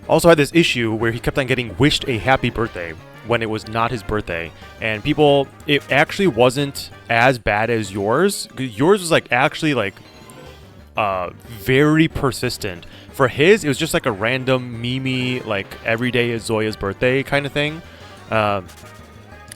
also had this issue where he kept on getting wished a happy birthday when it was not his birthday. And people, it actually wasn't as bad as yours. Yours was like actually like very persistent. For his, it was just like a random meme, like every day is Zoya's birthday kind of thing.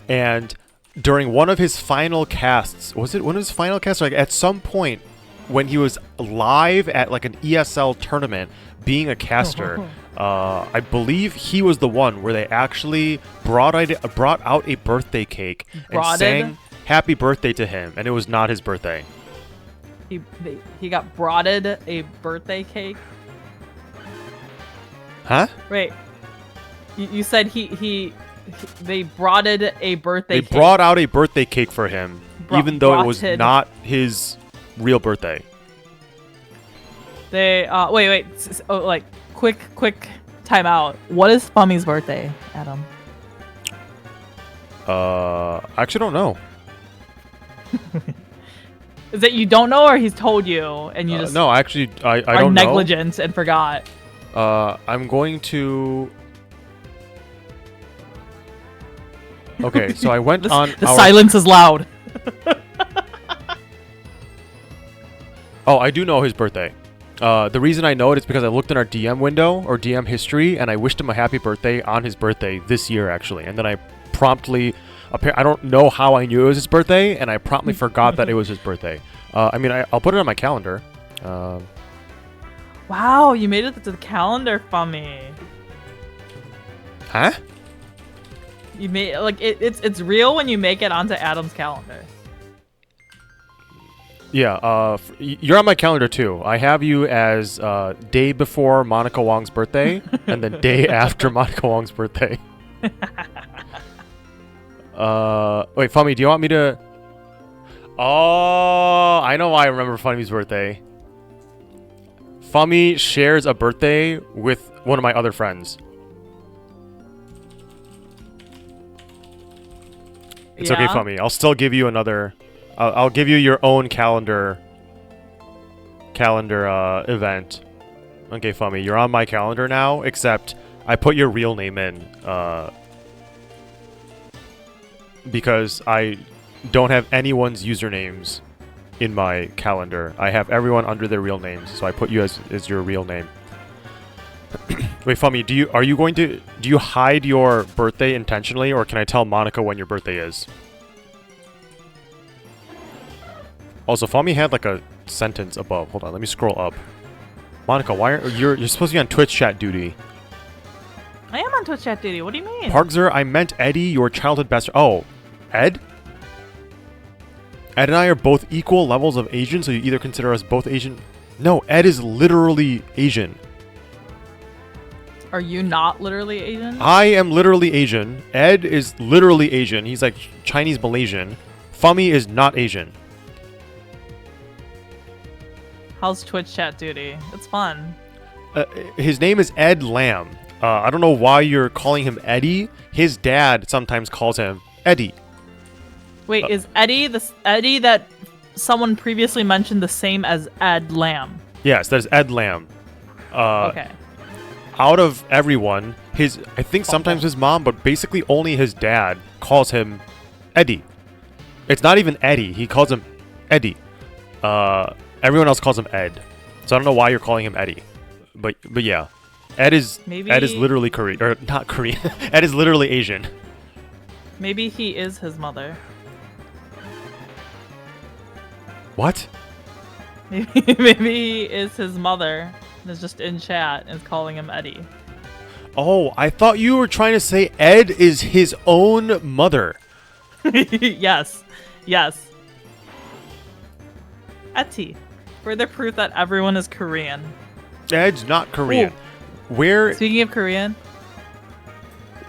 And during one of his final casts, was it one of his final casts? Like at some point when he was live at like an ESL tournament being a caster, I believe he was the one where they actually brought out a birthday cake and sang happy birthday to him, and it was not his birthday. He got broaded a birthday cake. Huh? Wait. You said they broaded a birthday cake. They brought out a birthday cake for him, even though it was not his real birthday. They wait. Oh, like quick time out. What is Fummy's birthday, Adam? I actually don't know. Is it you don't know, or he's told you and you just no, actually I are don't know. negligent and forgot. I'm going to... Okay, so I went on... The silence is loud. Oh, I do know his birthday. The reason I know it is because I looked in our DM window, or DM history, and I wished him a happy birthday on his birthday this year, actually. And then I promptly... I don't know how I knew it was his birthday, and I promptly forgot that it was his birthday. I mean, I'll put it on my calendar. Wow, you made it to the calendar for me. Huh? You made like it's real when you make it onto Adam's calendar. Yeah, you're on my calendar too. I have you as day before Monica Wong's birthday, and then day after Monica Wong's birthday. Wait, Fummy, do you want me to... Oh, I know why I remember Fummy's birthday. Fummy shares a birthday with one of my other friends. It's okay, Fummy. I'll still give you another... I'll give you your own calendar event. Okay, Fummy, you're on my calendar now, except I put your real name in, because I don't have anyone's usernames in my calendar. I have everyone under their real names, so I put you as your real name. Wait, Fummy, do you hide your birthday intentionally, or can I tell Monica when your birthday is? Also, Fummy had like a sentence above. Hold on, let me scroll up. Monica, why are you're supposed to be on Twitch chat duty? I am on Twitch chat duty. What do you mean? Parkzer, I meant Eddie, your childhood best. Oh, Ed? Ed and I are both equal levels of Asian, so you either consider us both Asian. No, Ed is literally Asian. Are you not literally Asian? I am literally Asian. Ed is literally Asian. He's like Chinese Malaysian. Fummy is not Asian. How's Twitch chat duty? It's fun. His name is Ed Lamb. I don't know why you're calling him Eddie. His dad sometimes calls him Eddie. Wait, is Eddie Eddie that someone previously mentioned the same as Ed Lamb? Yes, that's Ed Lamb. Okay. Out of everyone, I think sometimes his mom, but basically only his dad calls him Eddie. It's not even Eddie. He calls him Eddie. Everyone else calls him Ed. So I don't know why you're calling him Eddie. But yeah. Ed is literally Korean, or not Korean. Ed is literally Asian. Maybe he is his mother. What? Maybe he is his mother. And is just in chat and is calling him Eddie. Oh, I thought you were trying to say Ed is his own mother. Yes. Yes. Eti. Further proof that everyone is Korean. Ed's not Korean. Ooh. Where? Speaking of Korean.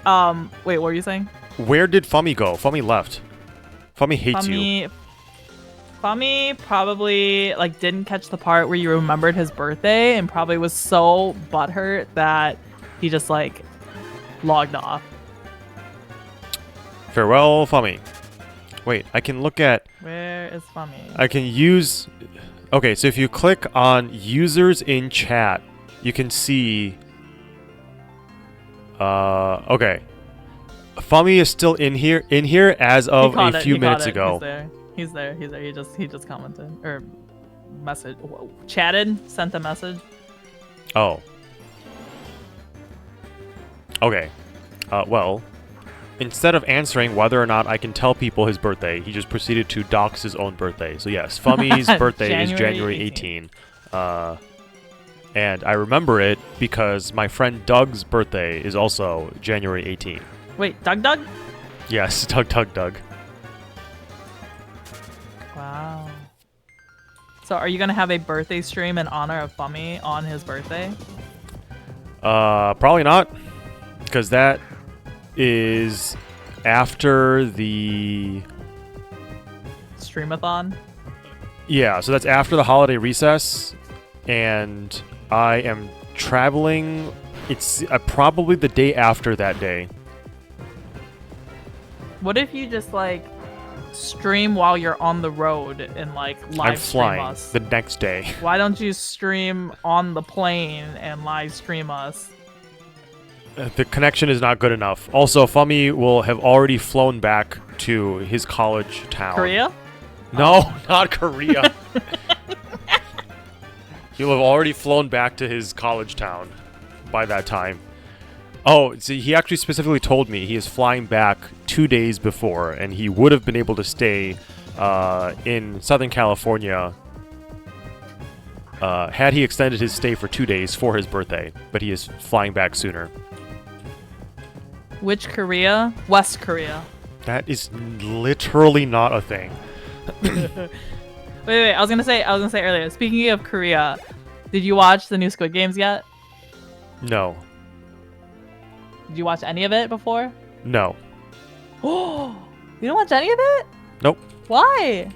Wait, what were you saying? Where did Fummy go? Fummy left. Fummy hates you. Fummy probably didn't catch the part where you remembered his birthday and probably was so butthurt that he just logged off. Farewell, Fummy. Wait, I can look at... Where is Fummy? I can use... Okay, so if you click on users in chat, you can see... Okay. Fummy is still in here as of a few minutes ago. He's there. He just commented or chatted, sent a message. Oh. Okay. Well, instead of answering whether or not I can tell people his birthday, he just proceeded to dox his own birthday. So yes, Fummy's birthday is January 18. And I remember it because my friend Doug's birthday is also January 18. Wait, Doug? Yes, Doug. Wow. So are you going to have a birthday stream in honor of Fummy on his birthday? Probably not. Because that is after the... Streamathon? Yeah, so that's after the holiday recess. And I am traveling... It's probably the day after that day. What if you just stream while you're on the road and live stream us? The next day. Why don't you stream on the plane and live stream us? The connection is not good enough. Also, Fummy will have already flown back to his college town. Korea? No, not Korea. He'll have already flown back to his college town by that time. Oh, see, he actually specifically told me he is flying back 2 days before, and he would have been able to stay in Southern California had he extended his stay for 2 days for his birthday, but he is flying back sooner. Which Korea? West Korea. That is literally not a thing. Wait, I was gonna say earlier, speaking of Korea, did you watch the new Squid Games yet? No. Did you watch any of it before? No. Oh, you don't watch any of it? Nope. Why?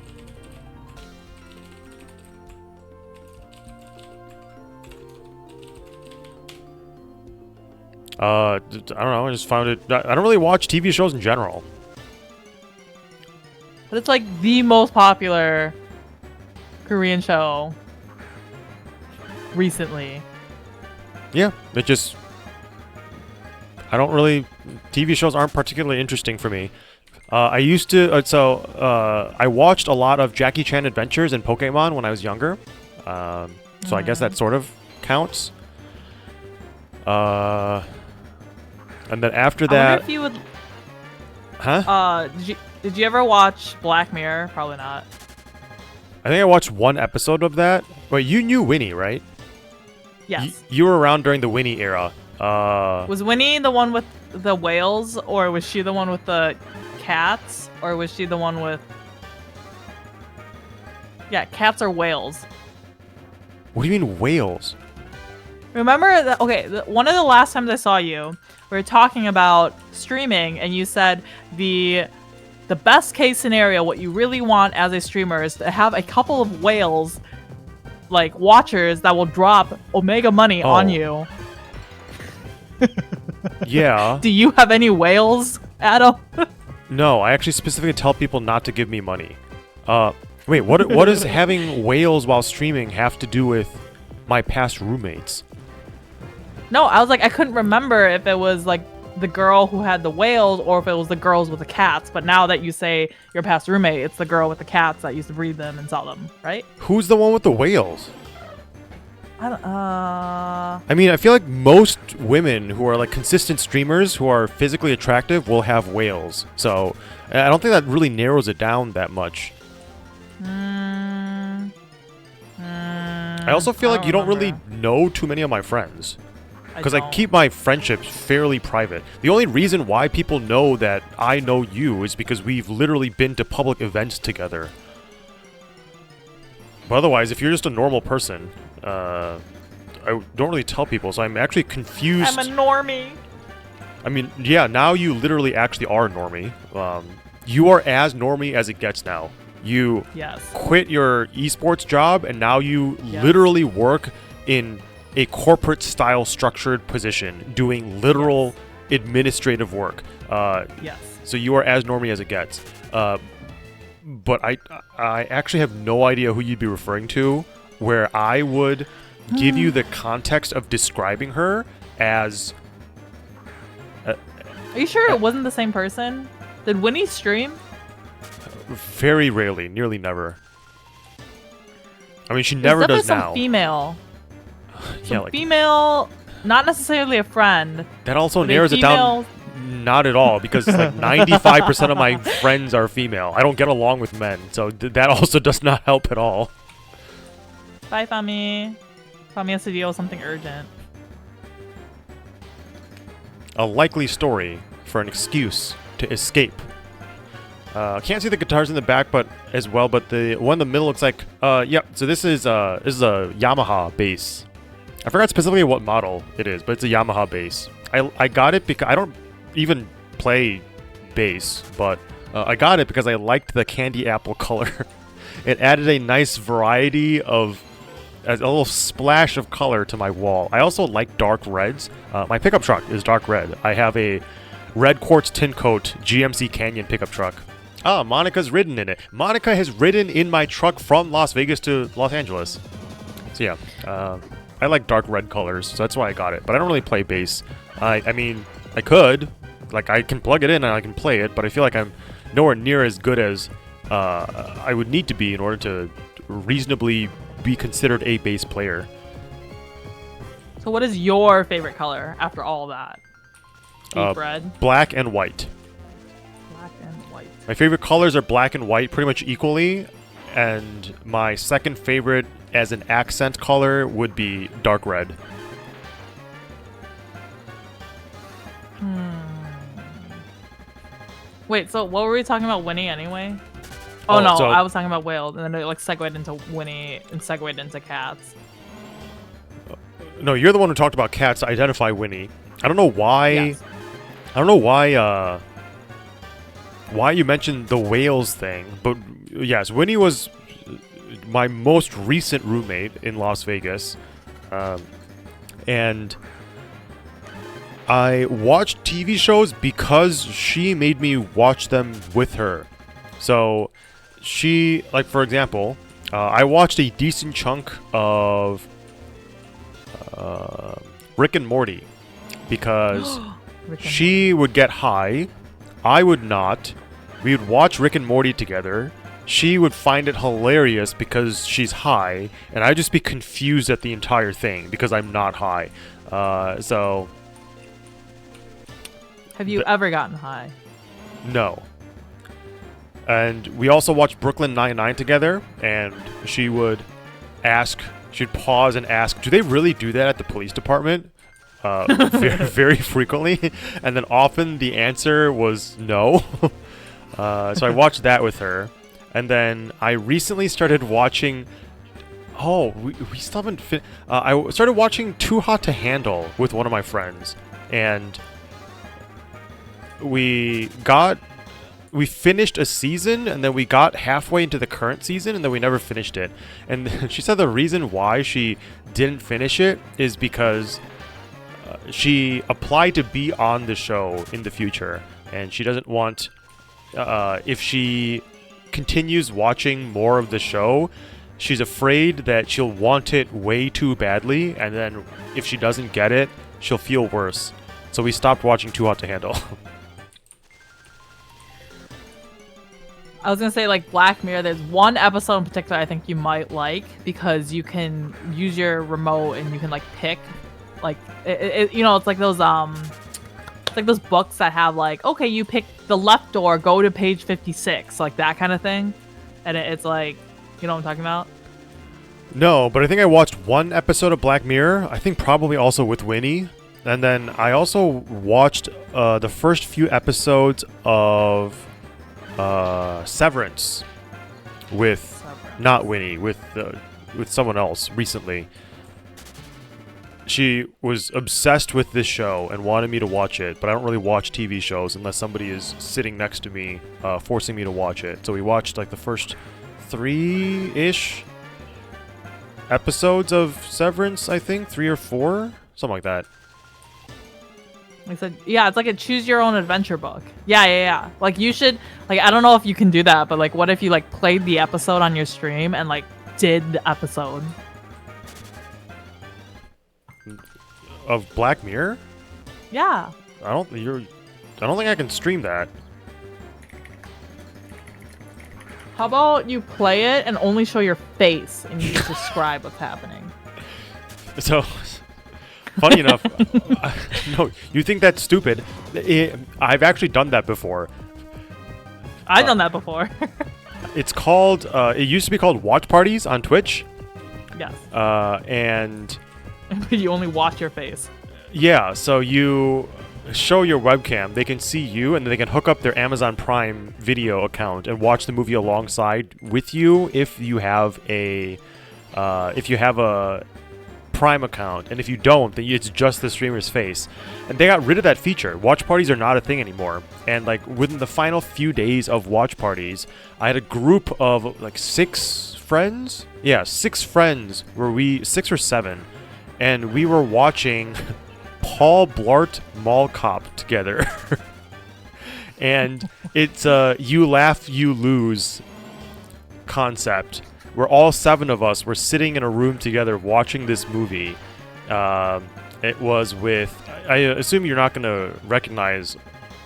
I don't know. I just found it. I don't really watch TV shows in general. But it's the most popular Korean show recently. Yeah, it just... I don't really... TV shows aren't particularly interesting for me. I used to... I watched a lot of Jackie Chan Adventures and Pokémon when I was younger. So I guess that sort of counts. And then after that... I wonder if you would... Huh? Did you ever watch Black Mirror? Probably not. I think I watched one episode of that. Wait, you knew Winnie, right? Yes. You were around during the Winnie era. Was Winnie the one with the whales, or was she the one with the cats, or was she the one with... Yeah, cats or whales. What do you mean whales? Remember that? Okay, one of the last times I saw you, we were talking about streaming, and you said the best case scenario, what you really want as a streamer, is to have a couple of whales, watchers that will drop Omega money on you. Yeah. Do you have any whales, Adam? No, I actually specifically tell people not to give me money. Wait, what does having whales while streaming have to do with my past roommates? No, I was like, I couldn't remember if it was like the girl who had the whales or if it was the girls with the cats. But now that you say your past roommate, it's the girl with the cats that used to breed them and sell them, right? Who's the one with the whales? I mean, I feel like most women who are like consistent streamers who are physically attractive will have whales. So I don't think that really narrows it down that much. I also feel like you don't really know too many of my friends. Because I keep my friendships fairly private. The only reason why people know that I know you is because we've literally been to public events together. But otherwise, if you're just a normal person, I don't really tell people, so I'm actually confused. I'm a normie. I mean, yeah, now you literally actually are a normie. You are as normie as it gets now. You quit your esports job, and now you literally work in a corporate-style structured position, doing literal administrative work. So you are as normie as it gets. But I actually have no idea who you'd be referring to, where I would give you the context of describing her as... Are you sure it wasn't the same person? Did Winnie stream? Very rarely, nearly never. I mean, she never does now. Some female. Female, not necessarily a friend. That also narrows it down. Not at all, because like 95% of my friends are female. I don't get along with men, so that also does not help at all. Bye, Fami. Fami has to deal with something urgent. A likely story for an excuse to escape. Can't see the guitars in the back, but the one in the middle looks like so this is a Yamaha bass. I forgot specifically what model it is, but it's a Yamaha bass. I got it because I don't even play bass, but I got it because I liked the candy apple color. It added a nice variety of a little splash of color to my wall. I also like dark reds. My pickup truck is dark red. I have a red quartz tin coat GMC Canyon pickup truck. Ah, Monica's ridden in it. Monica has ridden in my truck from Las Vegas to Los Angeles. So yeah, I like dark red colors, so that's why I got it. But I don't really play bass. I mean, I could. Like, I can plug it in and I can play it, but I feel like I'm nowhere near as good as I would need to be in order to reasonably be considered a bass player. So what is your favorite color after all that? Deep red? Black and white. Black and white. My favorite colors are black and white pretty much equally, and my second favorite as an accent color would be dark red. Wait, so what were we talking about Winnie anyway? Oh no, I was talking about whales, and then it like segued into Winnie and segued into cats. No, you're the one who talked about cats to identify Winnie. I don't know why. Yes. I don't know why you mentioned the whales thing, but yes, Winnie was my most recent roommate in Las Vegas, and I watched TV shows because she made me watch them with her. So she, like for example, I watched a decent chunk of Rick and Morty because she would get high, I would not. We would watch Rick and Morty together. She would find it hilarious because she's high, and I'd just be confused at the entire thing because I'm not high. So... Have you ever gotten high? No. And we also watched Brooklyn Nine-Nine together, and she would she'd pause and ask, do they really do that at the police department? Very, very frequently. And then often the answer was no. So I watched that with her. And then I recently started watching... Oh, we still haven't... I started watching Too Hot to Handle with one of my friends. And we finished a season, and then we got halfway into the current season, and then we never finished it. And she said the reason why she didn't finish it is because she applied to be on the show in the future, and she doesn't want, if she continues watching more of the show, she's afraid that she'll want it way too badly, and then if she doesn't get it, she'll feel worse. So we stopped watching Too Hot to Handle. I was gonna say, like, Black Mirror, there's one episode in particular I think you might like, because you can use your remote and you can, like, pick, like, you know, it's like those books that have, like, okay, you pick the left door, go to page 56, like that kind of thing. And it's like, you know what I'm talking about? No, but I think I watched one episode of Black Mirror, I think probably also with Winnie. And then I also watched the first few episodes of Severance with not Winnie, with someone else recently. She was obsessed with this show and wanted me to watch it, but I don't really watch TV shows unless somebody is sitting next to me, forcing me to watch it. So we watched like the first 3-ish episodes of Severance, I think, 3 or 4, something like that. I said, yeah, it's like a choose your own adventure book. Yeah. Like, you should, like, I don't know if you can do that, but like, what if you like played the episode on your stream and like did the episode Of Black Mirror? Yeah. I don't think I can stream that. How about you play it and only show your face and you just describe what's happening? So, funny enough, no, you think that's stupid. I've actually done that before. I've done that before. It's called, it used to be called watch parties on Twitch. Yes. And... you only watch your face. Yeah, so you show your webcam, they can see you, and then they can hook up their Amazon Prime Video account and watch the movie alongside with you if you have a Prime account, and if you don't, then it's just the streamer's face. And they got rid of that feature. Watch parties are not a thing anymore. And like within the final few days of watch parties, I had a group of like 6 friends. Yeah, 6 friends. 6 or 7, and we were watching Paul Blart Mall Cop together. And it's you laugh, you lose concept, where all 7 of us were sitting in a room together watching this movie. It was with, I assume you're not going to recognize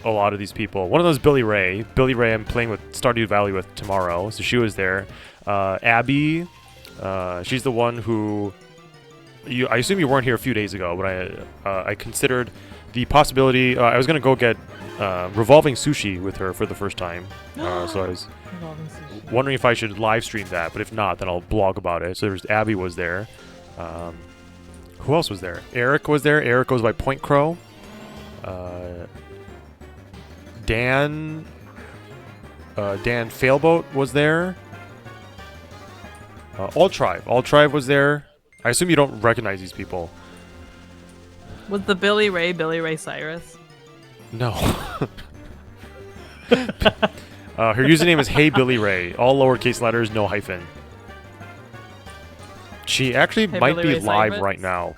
a lot of these people. One of those, Billy Ray. Billy Ray I'm playing with Stardew Valley with tomorrow, so she was there. Abby, she's the one who... I assume you weren't here a few days ago, but I considered the possibility... I was going to go get revolving sushi with her for the first time. So I was wondering if I should live stream that, but if not, then I'll blog about it. So there's Abby was there. Who else was there? Eric was there. Eric goes by Point Crow. Dan Failboat was there. All Tribe was there. I assume you don't recognize these people. Was the Billy Ray Cyrus? No. Her username is Hey Billy Ray. All lowercase letters, no hyphen. She actually might be live right now.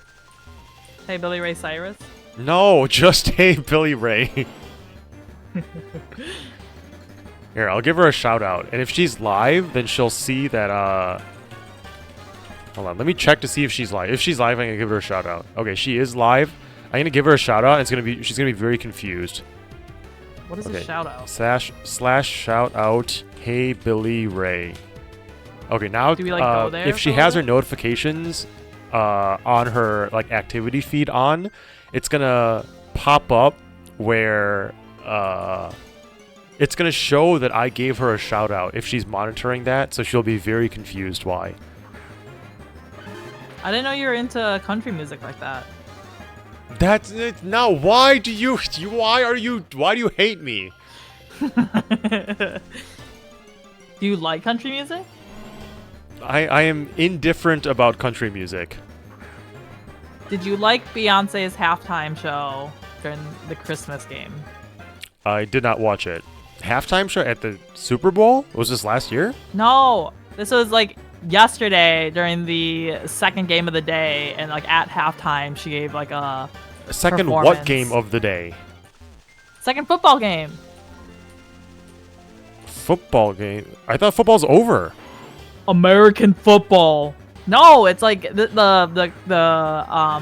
Hey Billy Ray Cyrus? No, just Hey Billy Ray. Here, I'll give her a shout out. And if she's live, then she'll see that, hold on, let me check to see if she's live. If she's live, I'm gonna give her a shout out. Okay, she is live. I'm gonna give her a shout out, and she's gonna be very confused. What is a shout out? / shout out, Hey Billy Ray. Okay, now do we, like, go there if she has her notifications on her like activity feed on, it's gonna pop up where it's gonna show that I gave her a shout out if she's monitoring that, so she'll be very confused why. I didn't know you were into country music like that. That's it. Now, why do you hate me? Do you like country music? I am indifferent about country music. Did you like Beyonce's halftime show during the Christmas game? I did not watch it. Halftime show at the Super Bowl? Was this last year? No, this was like yesterday during the second game of the day, and like at halftime she gave like a Second what performance. game of the day? Second football game. Football game? I thought football's over. American football. No, it's like the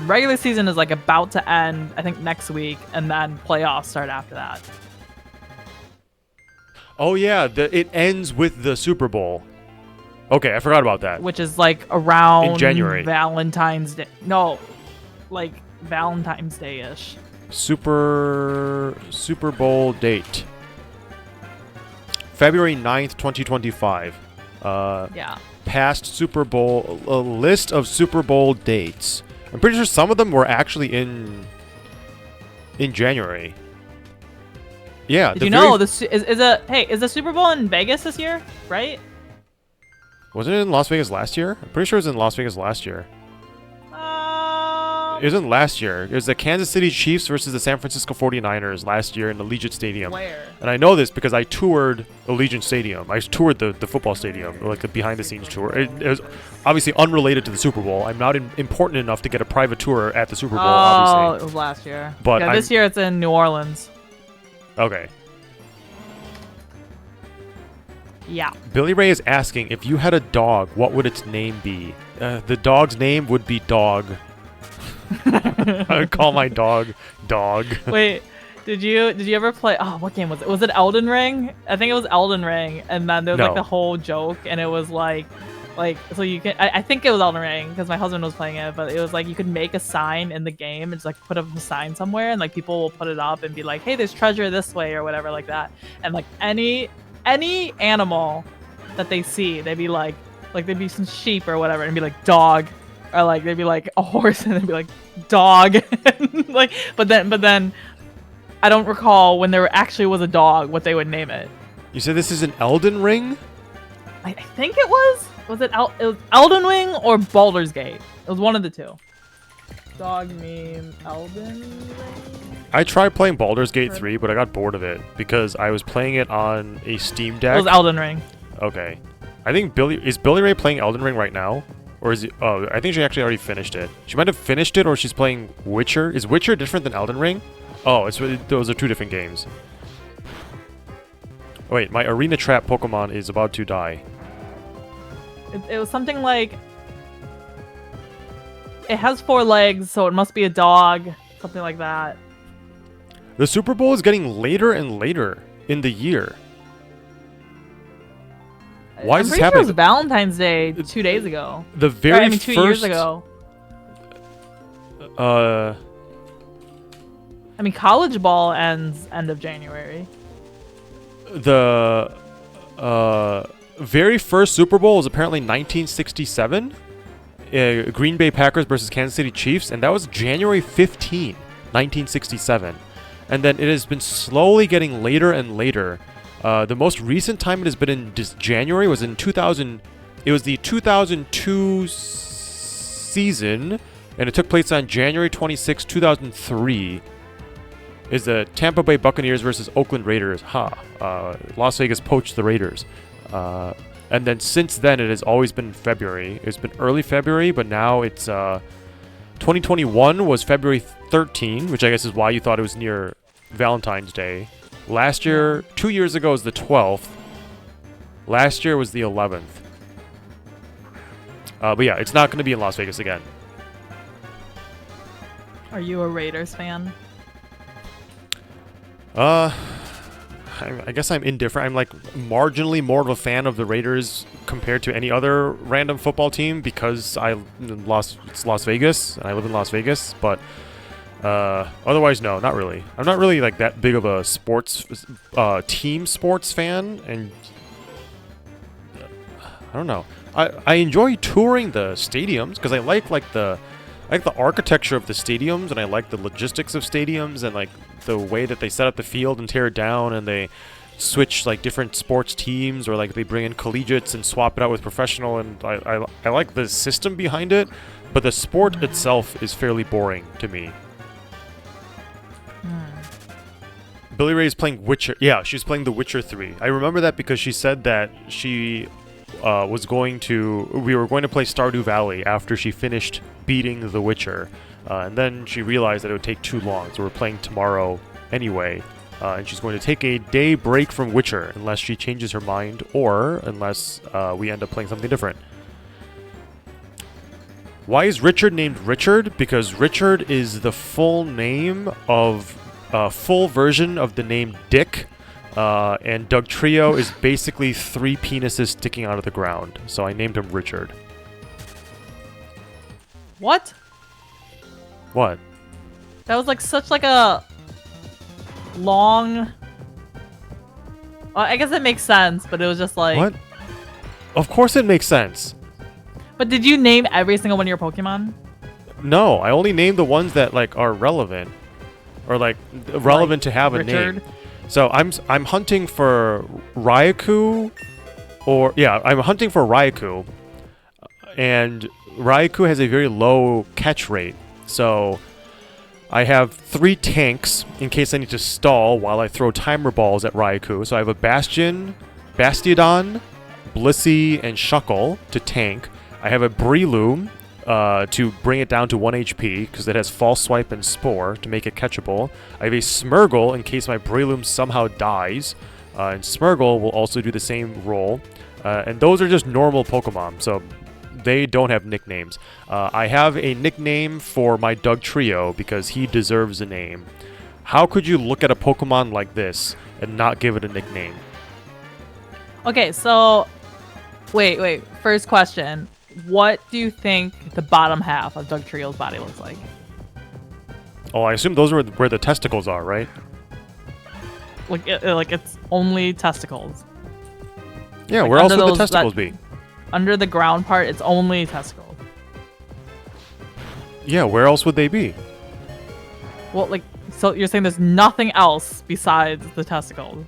regular season is like about to end, I think next week, and then playoffs start after that. Oh yeah, it ends with the Super Bowl. Okay, I forgot about that. Which is like around In January. Valentine's Day. No, like Valentine's Day-ish. Super Bowl date. February 9th, 2025. Yeah. Past Super Bowl, a list of Super Bowl dates. I'm pretty sure some of them were actually in January. Yeah. Did you know is the Super Bowl in Vegas this year? Right? Wasn't it in Las Vegas last year? I'm pretty sure it was in Las Vegas last year. It wasn't last year. It was the Kansas City Chiefs versus the San Francisco 49ers last year in Allegiant Stadium. Where? And I know this because I toured Allegiant Stadium. I toured the football stadium, like the behind-the-scenes tour. It was obviously unrelated to the Super Bowl. I'm not important enough to get a private tour at the Super Bowl, obviously. It was last year. But yeah, this year it's in New Orleans. Okay. Yeah. Billy Ray is asking, if you had a dog, what would its name be? The dog's name would be Dog. I would call my dog Dog. Wait, did you ever play? Oh, what game was it? Was it Elden Ring? I think it was Elden Ring, and then there was like the whole joke, and it was like so you can. I think it was Elden Ring because my husband was playing it, but it was like you could make a sign in the game and just like put up a sign somewhere, and like people will put it up and be like, hey, there's treasure this way or whatever like that, and like any animal that they see, they'd be like there'd be some sheep or whatever, and be like dog. Or like they'd be like a horse and they'd be like dog. Like but then I don't recall when there actually was a dog what they would name it. You said this is an Elden Ring? I think it was. It was Elden Ring or Baldur's Gate. It was one of the two. Dog meme Elden Ring? I tried playing Baldur's Gate 3, but I got bored of it because I was playing it on a Steam Deck. It was Elden Ring. Okay. I think Billy Ray playing Elden Ring right now? Or is he? Oh, I think she actually already finished it. She might have finished it, or she's playing Witcher. Is Witcher different than Elden Ring? Oh, those are two different games. Wait, my arena trap Pokemon is about to die. It was something like... It has 4 legs, so it must be a dog. Something like that. The Super Bowl is getting later and later in the year. Why is this happening? It was Valentine's Day 2 days ago. The very 2 years ago. I mean, college ball ends end of January. The very first Super Bowl was apparently 1967. Green Bay Packers versus Kansas City Chiefs, and that was January 15, 1967. And then it has been slowly getting later and later. The most recent time it has been in January was in 2000. It was the 2002 season, and it took place on January 26, 2003. Is the Tampa Bay Buccaneers versus Oakland Raiders. Las Vegas poached the Raiders. And then since then, it has always been February. It's been early February, but now it's 2021 was February 13, which I guess is why you thought it was near Valentine's Day. Last year, 2 years ago, was the 12th. Last year was the 11th. But yeah, it's not going to be in Las Vegas again. Are you a Raiders fan? I guess I'm indifferent. I'm like marginally more of a fan of the Raiders compared to any other random football team because it's Las Vegas and I live in Las Vegas. But otherwise, no, not really. I'm not really like that big of a team sports fan, and I don't know. I enjoy touring the stadiums because I like the architecture of the stadiums, and I like the logistics of stadiums, and like the way that they set up the field and tear it down, and they switch like different sports teams, or like they bring in collegiates and swap it out with professional, and I like the system behind it, but the sport itself is fairly boring to me. Billy Ray is playing Witcher. Yeah, she's playing The Witcher 3. I remember that because she said that we were going to play Stardew Valley after she finished beating The Witcher. And then she realized that it would take too long, so we're playing tomorrow anyway. And she's going to take a day break from Witcher unless she changes her mind or unless we end up playing something different. Why is Richard named Richard? Because Richard is the full name of full version of the name Dick. And Dugtrio is basically 3 penises sticking out of the ground. So I named him Richard. What? What? That was like such like a long. I guess it makes sense, but it was just like. What? Of course it makes sense. But did you name every single one of your Pokemon? No, I only named the ones that like are relevant, or like relevant to have Richard? a name. So I'm hunting for Raikou, or yeah, I'm hunting for Raikou, and Raikou has a very low catch rate. So I have 3 tanks in case I need to stall while I throw timer balls at Raikou. So I have a Bastion, Bastiodon, Blissey, and Shuckle to tank. I have a Breloom to bring it down to 1 HP because it has False Swipe and Spore to make it catchable. I have a Smeargle in case my Breloom somehow dies. And Smeargle will also do the same role. And those are just normal Pokemon, so they don't have nicknames. I have a nickname for my Dugtrio because he deserves a name. How could you look at a Pokemon like this and not give it a nickname? Okay, so wait. First question. What do you think the bottom half of Dugtrio's body looks like? Oh, I assume those are where the testicles are, right? Like it's only testicles. Yeah, Like where else would the those- testicles be? Under the ground part, it's only testicles. Yeah, where else would they be? Well, like, so you're saying there's nothing else besides the testicles?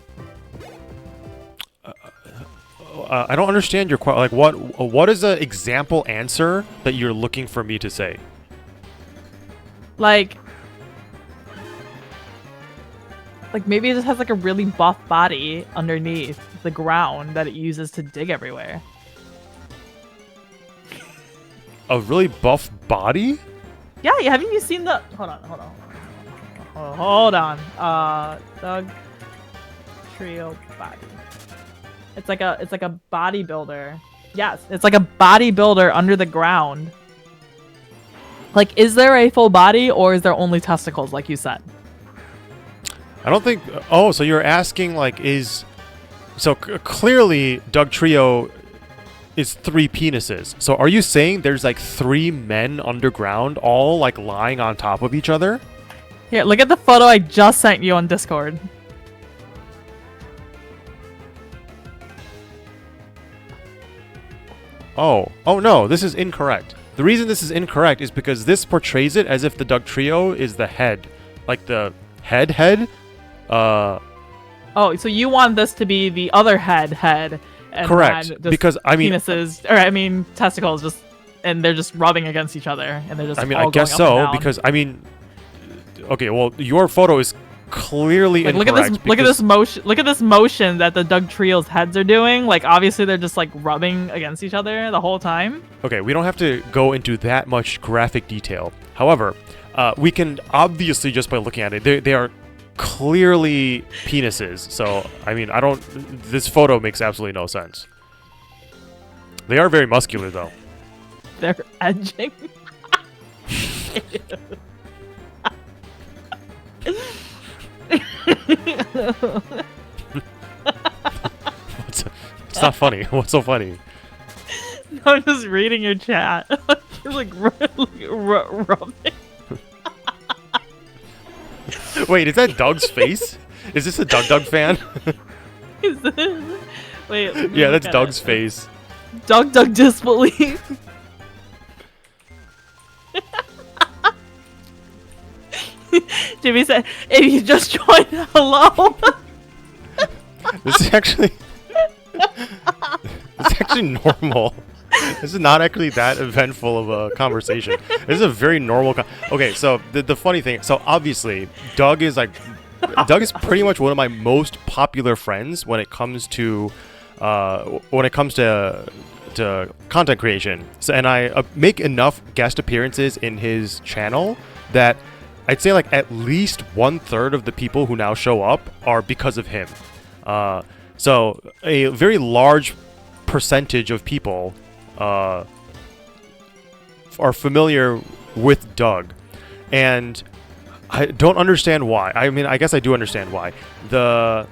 I don't understand your question. Like, what is the example answer that you're looking for me to say? Like maybe it just has like a really buff body underneath the ground that it uses to dig everywhere. A really buff body? Yeah, haven't you seen the? Hold on. Doug Trio body. It's like a bodybuilder. Yes, it's like a bodybuilder under the ground. Like, is there a full body or is there only testicles, like you said? I don't think. Oh, so you're asking like clearly Dugtrio is 3 penises. So are you saying there's like 3 men underground, all like lying on top of each other? Here, look at the photo I just sent you on Discord. Oh no, this is incorrect. The reason this is incorrect is because this portrays it as if the Dugtrio is the head. Like the head? Oh, so you want this to be the other head, and correct. just Because I mean penises, or I mean testicles, just and they're just rubbing against each other, and they're just. I mean, all I guess going up and so down. because I mean, okay, well, your photo is clearly Like, incorrect. look at this motion. Look at this motion that the Dugtrio's heads are doing. Like, obviously, they're just like rubbing against each other the whole time. Okay, we don't have to go into that much graphic detail. However, we can obviously just by looking at it, they are clearly penises. So I mean, this photo makes absolutely no sense. They are very muscular though. They're edging. It's not funny. What's so funny? No, I'm just reading your chat. You're like rubbing. Wait, is that Doug's face? Is this a Doug fan? Is this? Wait. let me Yeah, look that's at Doug's it. face. Doug disbelief. Jimmy said, "If you just joined, hello." This is actually it's actually normal. This is not actually that eventful of a conversation. This is a very normal okay, so the funny thing, so obviously Doug is pretty much one of my most popular friends when it comes to to content creation. So, and I make enough guest appearances in his channel that I'd say like at least 1/3 of the people who now show up are because of him. So a very large percentage of people are familiar with Doug, and I don't understand why. I mean, I guess I do understand why. So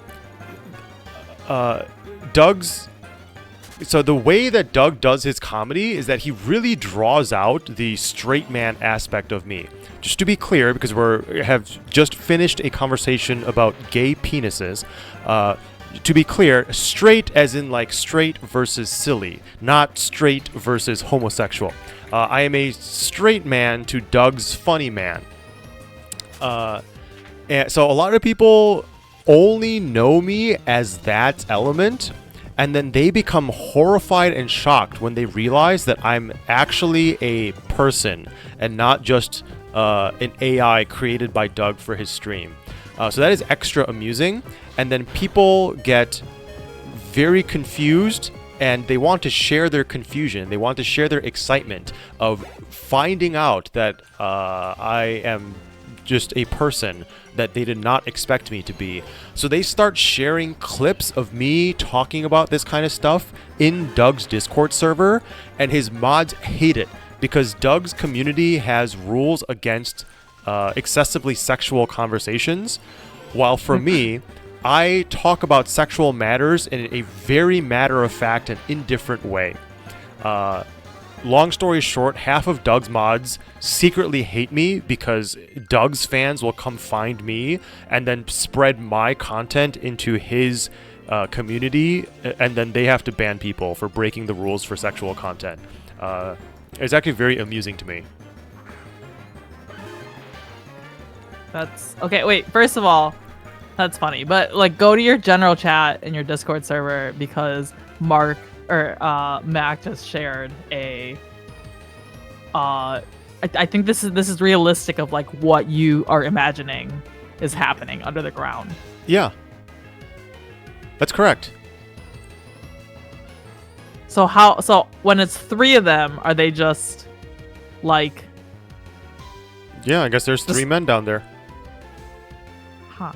the way that Doug does his comedy is that he really draws out the straight man aspect of me. Just to be clear, because we have just finished a conversation about gay penises, to be clear, straight as in like straight versus silly, not straight versus homosexual. I am a straight man to Doug's funny man. And so a lot of people only know me as that element, and then they become horrified and shocked when they realize that I'm actually a person and not just an AI created by Doug for his stream. So that is extra amusing, and then people get very confused, and they want to share their confusion. They want to share their excitement of finding out that I am just a person that they did not expect me to be. So they start sharing clips of me talking about this kind of stuff in Doug's Discord server, and his mods hate it because Doug's community has rules against excessively sexual conversations, while for me, I talk about sexual matters in a very matter-of-fact and indifferent way. Long story short, half of Doug's mods secretly hate me because Doug's fans will come find me and then spread my content into his community, and then they have to ban people for breaking the rules for sexual content. It's actually very amusing to me. That's okay. Wait, first of all, that's funny, but like go to your general chat in your Discord server because Mac just shared a I think this is realistic of like what you are imagining is happening under the ground. Yeah. That's correct. So when it's 3 of them, are they just like Yeah, I guess there's 3 men down there. Huh.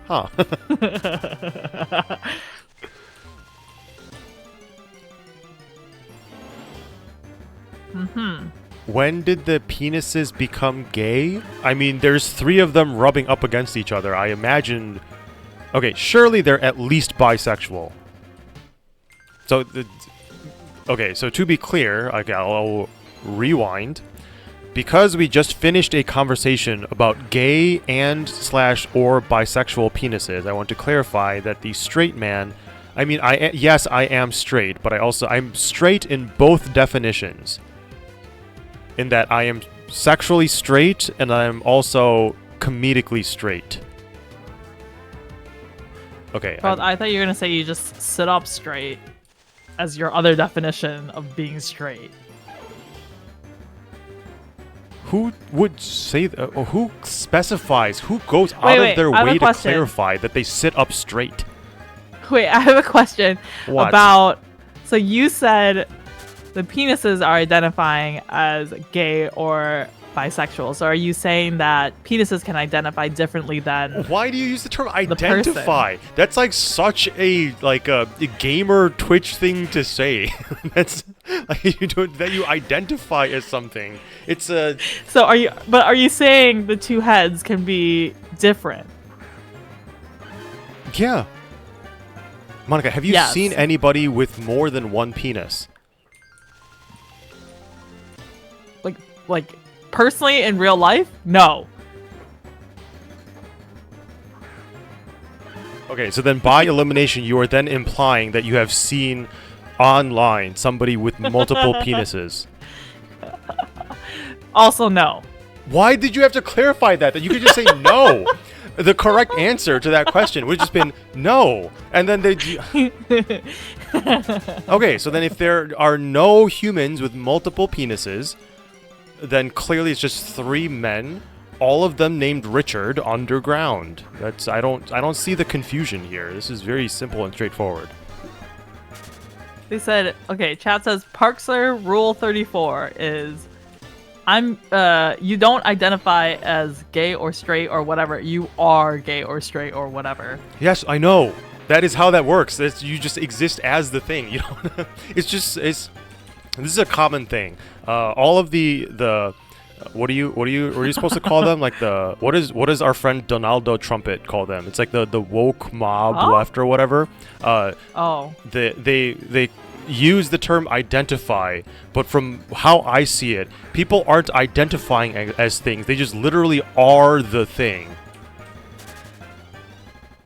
Huh. When did the penises become gay? I mean, there's 3 of them rubbing up against each other. I imagined... Okay, surely they're at least bisexual. So, okay, so to be clear, I'll rewind. Because we just finished a conversation about gay and/or bisexual penises, I want to clarify that the straight man... I mean, yes, I am straight, but I'm straight in both definitions. In that I am sexually straight, and I'm also comedically straight. Okay. Well, I thought you were gonna say you just sit up straight as your other definition of being straight. Who would say that? Or who specifies? Who goes out of their way to clarify that they sit up straight? Wait, I have a question about... So you said the penises are identifying as gay or bisexual. So are you saying that penises can identify differently than... Why do you use the term identify? That's like such a gamer Twitch thing to say. That's like that you identify as something. It's a... So are you saying the 2 heads can be different? Yeah. Monica, have you seen anybody with more than 1 penis? Like personally in real life? No. Okay, so then by elimination, you are then implying that you have seen online somebody with multiple penises. Also, no. Why did you have to clarify that? That you could just say no. The correct answer to that question would have just been no. And then they... Okay, so then if there are no humans with multiple penises, then clearly it's just 3 men, all of them named Richard, underground. I don't see the confusion here. This is very simple and straightforward. They said, okay, chat says Parksler rule 34 is you don't identify as gay or straight or whatever. You are gay or straight or whatever. Yes, I know. That is how that works. You just exist as the thing. You know, this is a common thing. All of the what are you supposed to call them? Like what is our friend Donaldo Trumpet call them? It's like the woke mob left or whatever. They use the term identify, but from how I see it, people aren't identifying as things. They just literally are the thing.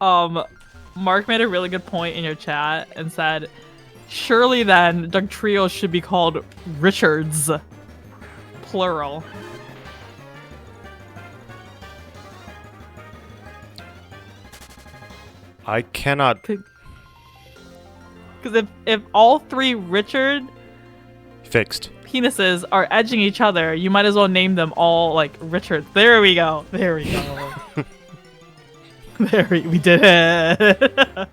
Mark made a really good point in your chat and said, surely then Doug Trio should be called Richards, plural. I cannot. Because if all three Richard fixed penises are edging each other, you might as well name them all like Richard. There we go. There we go. We did it.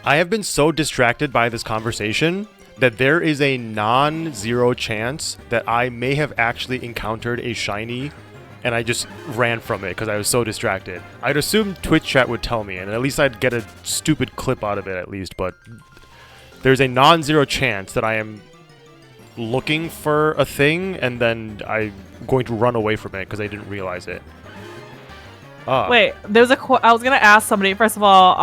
I have been so distracted by this conversation that there is a non-zero chance that I may have actually encountered a shiny and I just ran from it because I was so distracted. I'd assume Twitch chat would tell me, and at least I'd get a stupid clip out of it at least, but there's a non-zero chance that I am looking for a thing and then I'm going to run away from it because I didn't realize it. Wait, there's I was gonna ask somebody, first of all,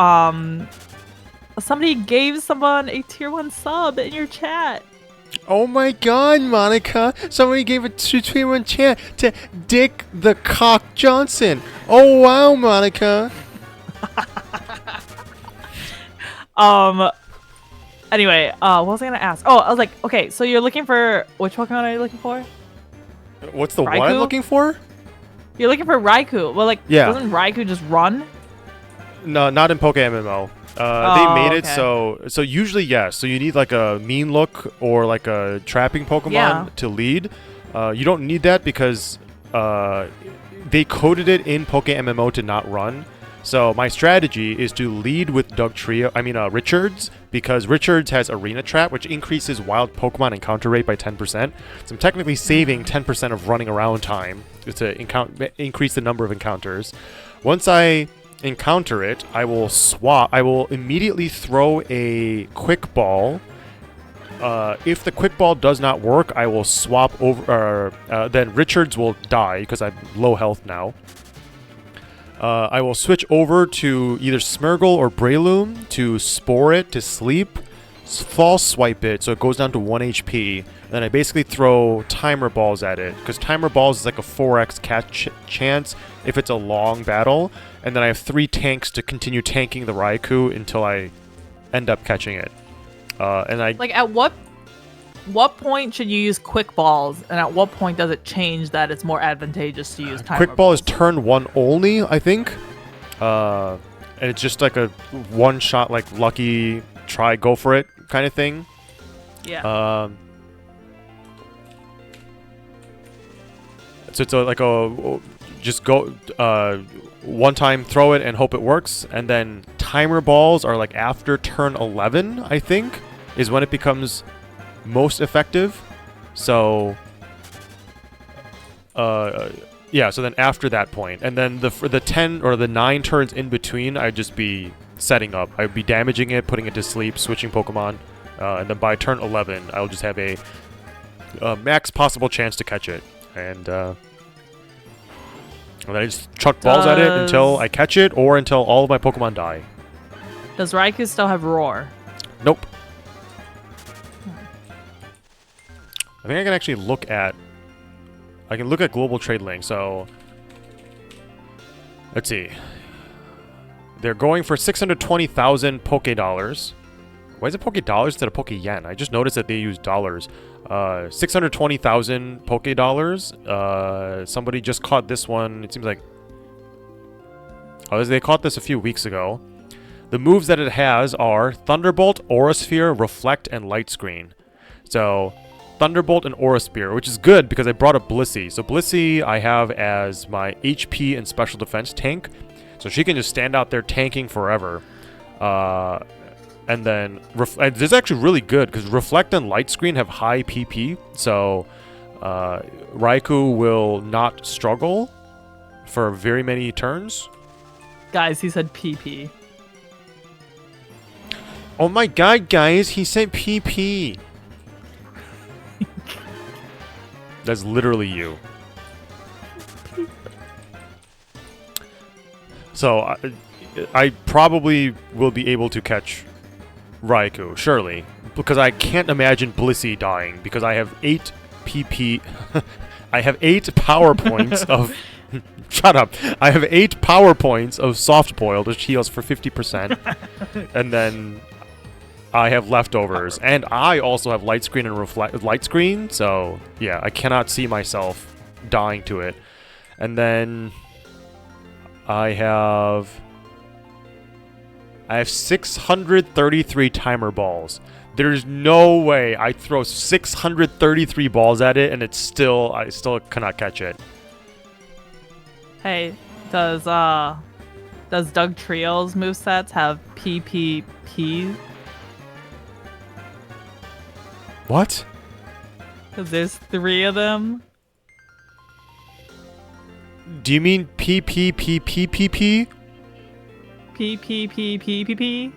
somebody gave someone a tier 1 sub in your chat. Oh my god, Monica! Somebody gave a tier 1 chat to Dick the Cock Johnson. Oh wow, Monica! Anyway, what was I gonna ask? Oh, I was like, okay, so you're looking for, which Pokemon are you looking for? What's the Raikou? what I'm looking for? You're looking for Raikou. Well, like, yeah. Doesn't Raikou just run? No, not in PokéMMO. They made it so usually yes. So you need like a mean look or like a trapping Pokemon to lead. You don't need that because they coded it in PokéMMO to not run. So my strategy is to lead with Richards, because Richards has Arena Trap, which increases wild Pokemon encounter rate by 10%. So I'm technically saving 10% of running around time to increase the number of encounters. Once I encounter it, I will immediately throw a Quick Ball. If the Quick Ball does not work, I will swap over, then Richards will die because I'm low health now. I will switch over to either Smeargle or Breloom to Spore it to sleep, False Swipe it so it goes down to 1 HP, and then I basically throw Timer Balls at it, because Timer Balls is like a 4x catch chance if it's a long battle, and then I have 3 tanks to continue tanking the Raikou until I end up catching it. Like, at what point should you use Quick Balls, and at what point does it change that it's more advantageous to use Timer Quick Ball Balls? is turn 1 only, I think. And it's just like a one-shot, like, lucky try, go for it kind of thing. Yeah. So it's like just go one time, throw it, and hope it works. And then Timer Balls are like after turn 11, I think, is when it becomes most effective. So yeah, so then after that point, and then for the 10 or the 9 turns in between, I'd just be setting up. I'd be damaging it, putting it to sleep, switching Pokemon, and then by turn 11, I'll just have a max possible chance to catch it. And then I just chuck balls at it until I catch it, or until all of my Pokemon die. Does Raikou still have Roar? Nope. I think I can actually look at... I can look at Global Trade Link, so... Let's see. They're going for 620,000 Poke Dollars. Why is it Poke Dollars instead of Poke Yen? I just noticed that they use dollars. 620,000 Poke Dollars. Somebody just caught this one. It seems like... Oh, they caught this a few weeks ago. The moves that it has are Thunderbolt, Aura Sphere, Reflect, and Light Screen. So... Thunderbolt, and Aura Spear, which is good because I brought up Blissey. So Blissey I have as my HP and special defense tank. So she can just stand out there tanking forever. And then this is actually really good because Reflect and Light Screen have high PP. So Raikou will not struggle for very many turns. Guys, he said PP. Oh my god, guys, he said PP. That's literally you. So I probably will be able to catch Raikou, surely. Because I can't imagine Blissey dying, because I have 8 PP... I have 8 power points of... Shut up. I have 8 power points of Soft Boiled, which heals for 50%. And then I have leftovers. And I also have Light Screen and Light Screen, so yeah, I cannot see myself dying to it. And then I have 633 timer balls. There's no way I throw 633 balls at it and I still cannot catch it. Hey, does Doug Trio's movesets have PPP? What? Because there's 3 of them. Do you mean PPPPPP? PPPPPP?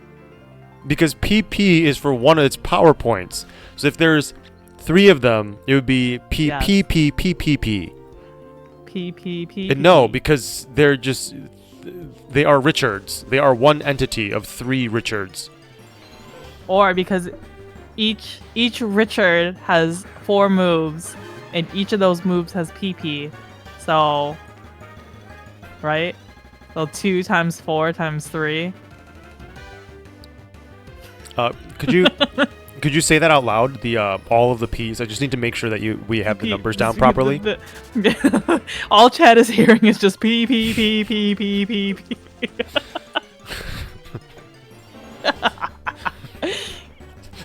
Because PP is for one of its power points. So if there's 3 of them, it would be PPPPPP. PPP. No, because they are Richards. They are one entity of 3 Richards. Or because each Richard has 4 moves, and each of those moves has PP. So, right? So 2 times 4 times 3. Could you say that out loud? The all of the P's. I just need to make sure that we have the numbers down properly. All chat is hearing is just P P P P P P P.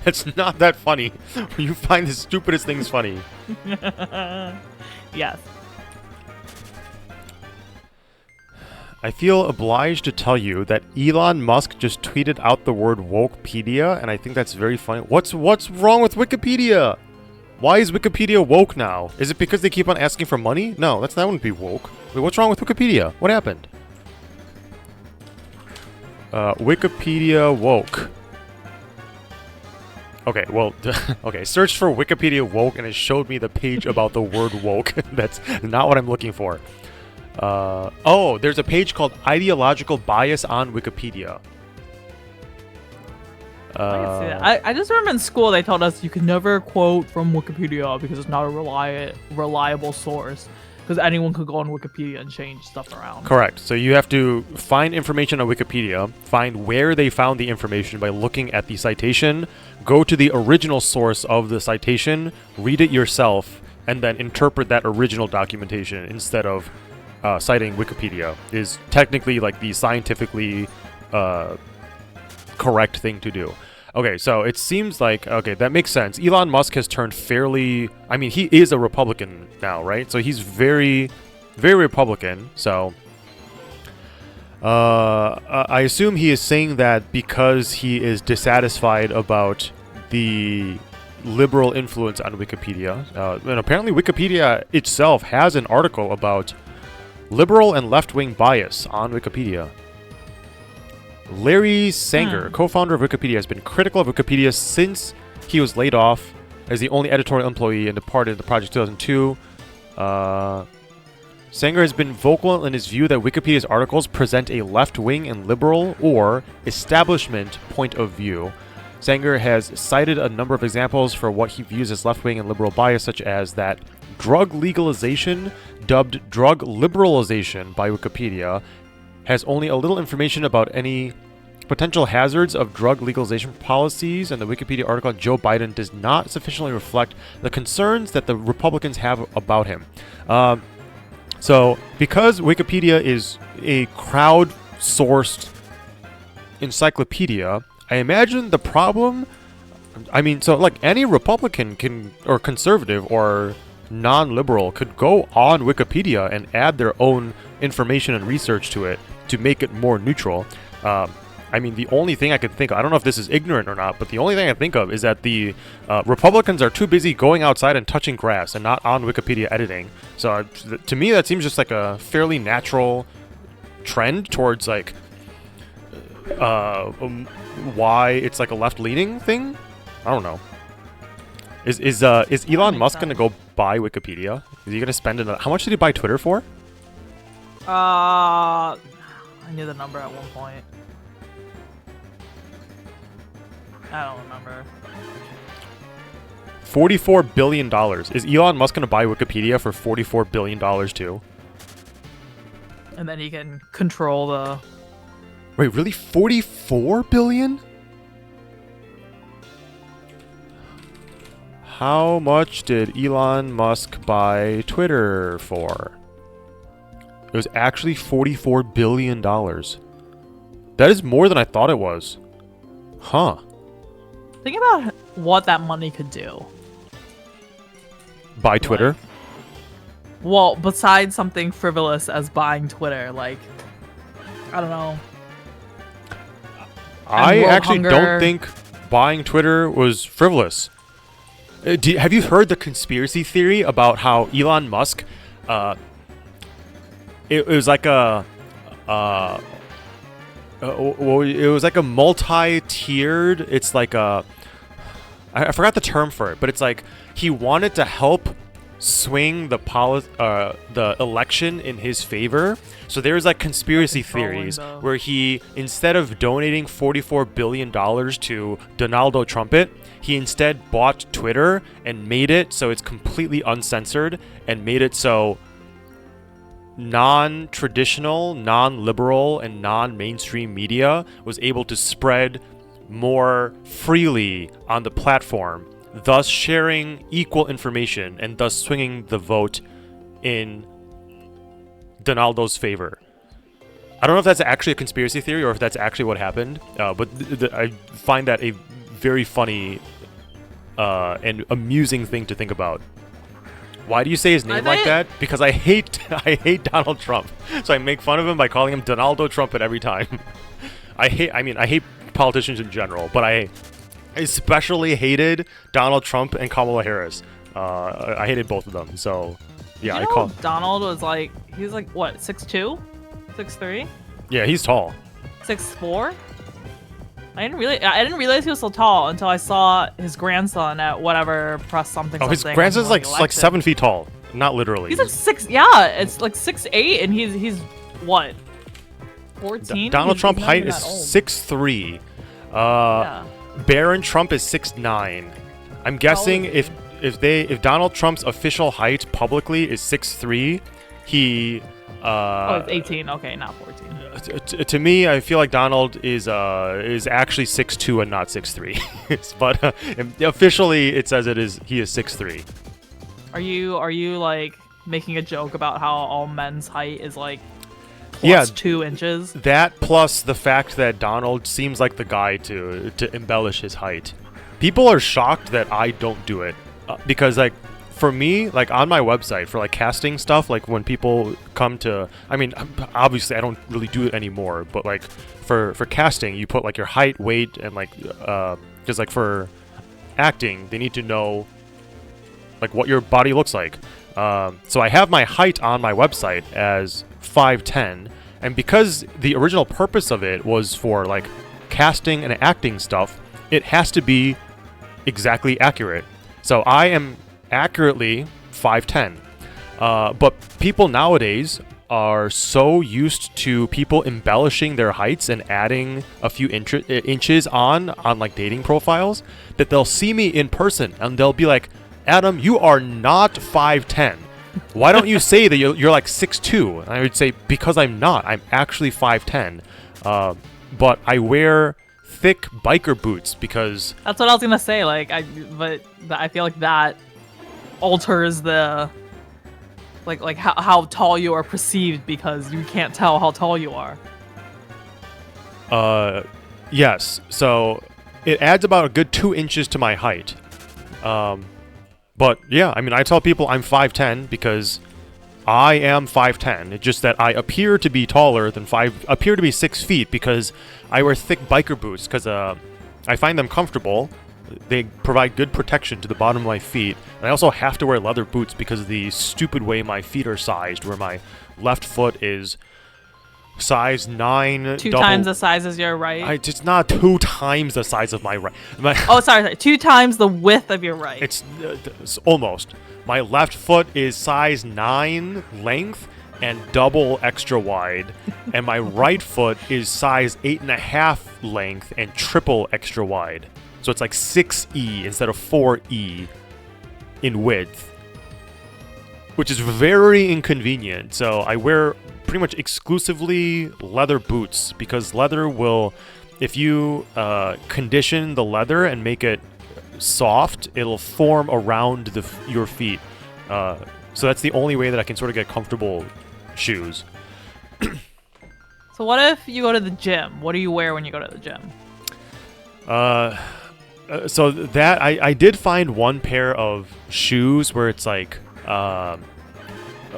That's not that funny. You find the stupidest things funny. Yes. I feel obliged to tell you that Elon Musk just tweeted out the word Wokepedia, and I think that's very funny. What's wrong with Wikipedia? Why is Wikipedia woke now? Is it because they keep on asking for money? No, that wouldn't be woke. Wait, what's wrong with Wikipedia? What happened? Wikipedia woke. Okay, well, okay, searched for Wikipedia woke, and it showed me the page about the word woke. That's not what I'm looking for. Oh, there's a page called Ideological Bias on Wikipedia. I can see that. I just remember in school they told us you can never quote from Wikipedia because it's not a reliable source. Because anyone could go on Wikipedia and change stuff around. Correct. So you have to find information on Wikipedia, find where they found the information by looking at the citation, go to the original source of the citation, read it yourself, and then interpret that original documentation instead of citing Wikipedia is technically like the scientifically correct thing to do. Okay, so it seems like, okay, that makes sense. Elon Musk has turned fairly, I mean, he is a Republican now, right? So he's very, very Republican. So I assume he is saying that because he is dissatisfied about the liberal influence on Wikipedia. And apparently Wikipedia itself has an article about liberal and left-wing bias on Wikipedia. Larry Sanger, co-founder of Wikipedia, has been critical of Wikipedia since he was laid off as the only editorial employee and departed the project in 2002. Sanger has been vocal in his view that Wikipedia's articles present a left-wing and liberal or establishment point of view. Sanger has cited a number of examples for what he views as left-wing and liberal bias, such as that drug legalization, dubbed drug liberalization by Wikipedia, has only a little information about any potential hazards of drug legalization policies, and the Wikipedia article on Joe Biden does not sufficiently reflect the concerns that the Republicans have about him. So, because Wikipedia is a crowd-sourced encyclopedia, I imagine the problem I mean, so like any Republican can, or conservative or non-liberal could go on Wikipedia and add their own information and research to it to make it more neutral. I mean, the only thing I could think of, I don't know if this is ignorant or not, but the only thing I think of is that the Republicans are too busy going outside and touching grass and not on Wikipedia editing. So to me, that seems just like a fairly natural trend towards like why it's like a left-leaning thing. I don't know. Is Elon Musk gonna go buy Wikipedia? Is he gonna spend it? How much did he buy Twitter for? I knew the number at one point. I don't remember. $44 billion. Is Elon Musk gonna buy Wikipedia for $44 billion too? And then he can control the... Wait, really? 44 billion? How much did Elon Musk buy Twitter for? It was actually $44 billion. That is more than I thought it was. Huh. Think about what that money could do. Buy Twitter? Like, well, besides something frivolous as buying Twitter, like, I don't know. I actually don't think buying Twitter was frivolous. Have you heard the conspiracy theory about how Elon Musk, it was like a, it was like a multi-tiered, it's like a, I forgot the term for it, but it's like he wanted to help swing the election in his favor. So there's like conspiracy theories where he, instead of donating $44 billion to Donaldo Trump, he instead bought Twitter and made it so it's completely uncensored and made it so non-traditional, non-liberal, and non-mainstream media was able to spread more freely on the platform, thus sharing equal information and thus swinging the vote in Donaldo's favor. I don't know if that's actually a conspiracy theory or if that's actually what happened, but I find that a very funny and amusing thing to think about. Why do you say his name like that? Because I hate Donald Trump, so I make fun of him by calling him Donaldo Trumpet every time. I hate politicians in general, but I especially hated Donald Trump and Kamala Harris. I hated both of them, so yeah. Did you know Donald was like, he was like what, 6'2", 6'3"? Yeah, he's tall. 6'4"? I didn't realize he was so tall until I saw his grandson at whatever press something. Oh, his grandson's like 7 feet tall, not literally. He's like 6. Yeah, it's like 6'8", and he's what, 14? Donald Trump height is 6'3". Yeah. Barron Trump is 6'9". I'm guessing if Donald Trump's official height publicly is 6'3", he it's 18. Okay, not 14. To me, I feel like Donald is actually 6'2" and not 6'3". But officially, it says he is 6'3". Are you like making a joke about how all men's height is like plus 2 inches? That plus the fact that Donald seems like the guy to embellish his height. People are shocked that I don't do it because like. For me, like on my website for like casting stuff, like when people come to, I mean, obviously I don't really do it anymore, but like for casting, you put like your height, weight, and like, because like for acting, they need to know like what your body looks like. So I have my height on my website as 5'10", and because the original purpose of it was for like casting and acting stuff, it has to be exactly accurate. So I am accurately 5'10", but people nowadays are so used to people embellishing their heights and adding a few inches on like dating profiles that they'll see me in person and they'll be like, Adam, you are not 5'10". Why don't you say that you're like 6'2"? And I would say, because I'm not. I'm actually 5'10". But I wear thick biker boots because... That's what I was gonna say. Like, but I feel like that alters the like how tall you are perceived because you can't tell how tall you are. Yes. So it adds about a good 2 inches to my height. But yeah, I mean, I tell people I'm 5'10" because I am 5'10". It's just that I appear to be taller than appear to be 6 feet because I wear thick biker boots because I find them comfortable. They provide good protection to the bottom of my feet. And I also have to wear leather boots because of the stupid way my feet are sized, where my left foot is size 9. Two times the size as your right. It's not 2 times the size of my right. Oh, sorry. 2 times the width of your right. It's almost. My left foot is size 9 length and double extra wide, and my right foot is size 8.5 length and triple extra wide. So it's like 6E instead of 4E in width, which is very inconvenient. So I wear pretty much exclusively leather boots because leather will, if you condition the leather and make it soft, it'll form around your feet. So that's the only way that I can sort of get comfortable shoes. So what if you go to the gym? What do you wear when you go to the gym? So that I did find one pair of shoes where it's like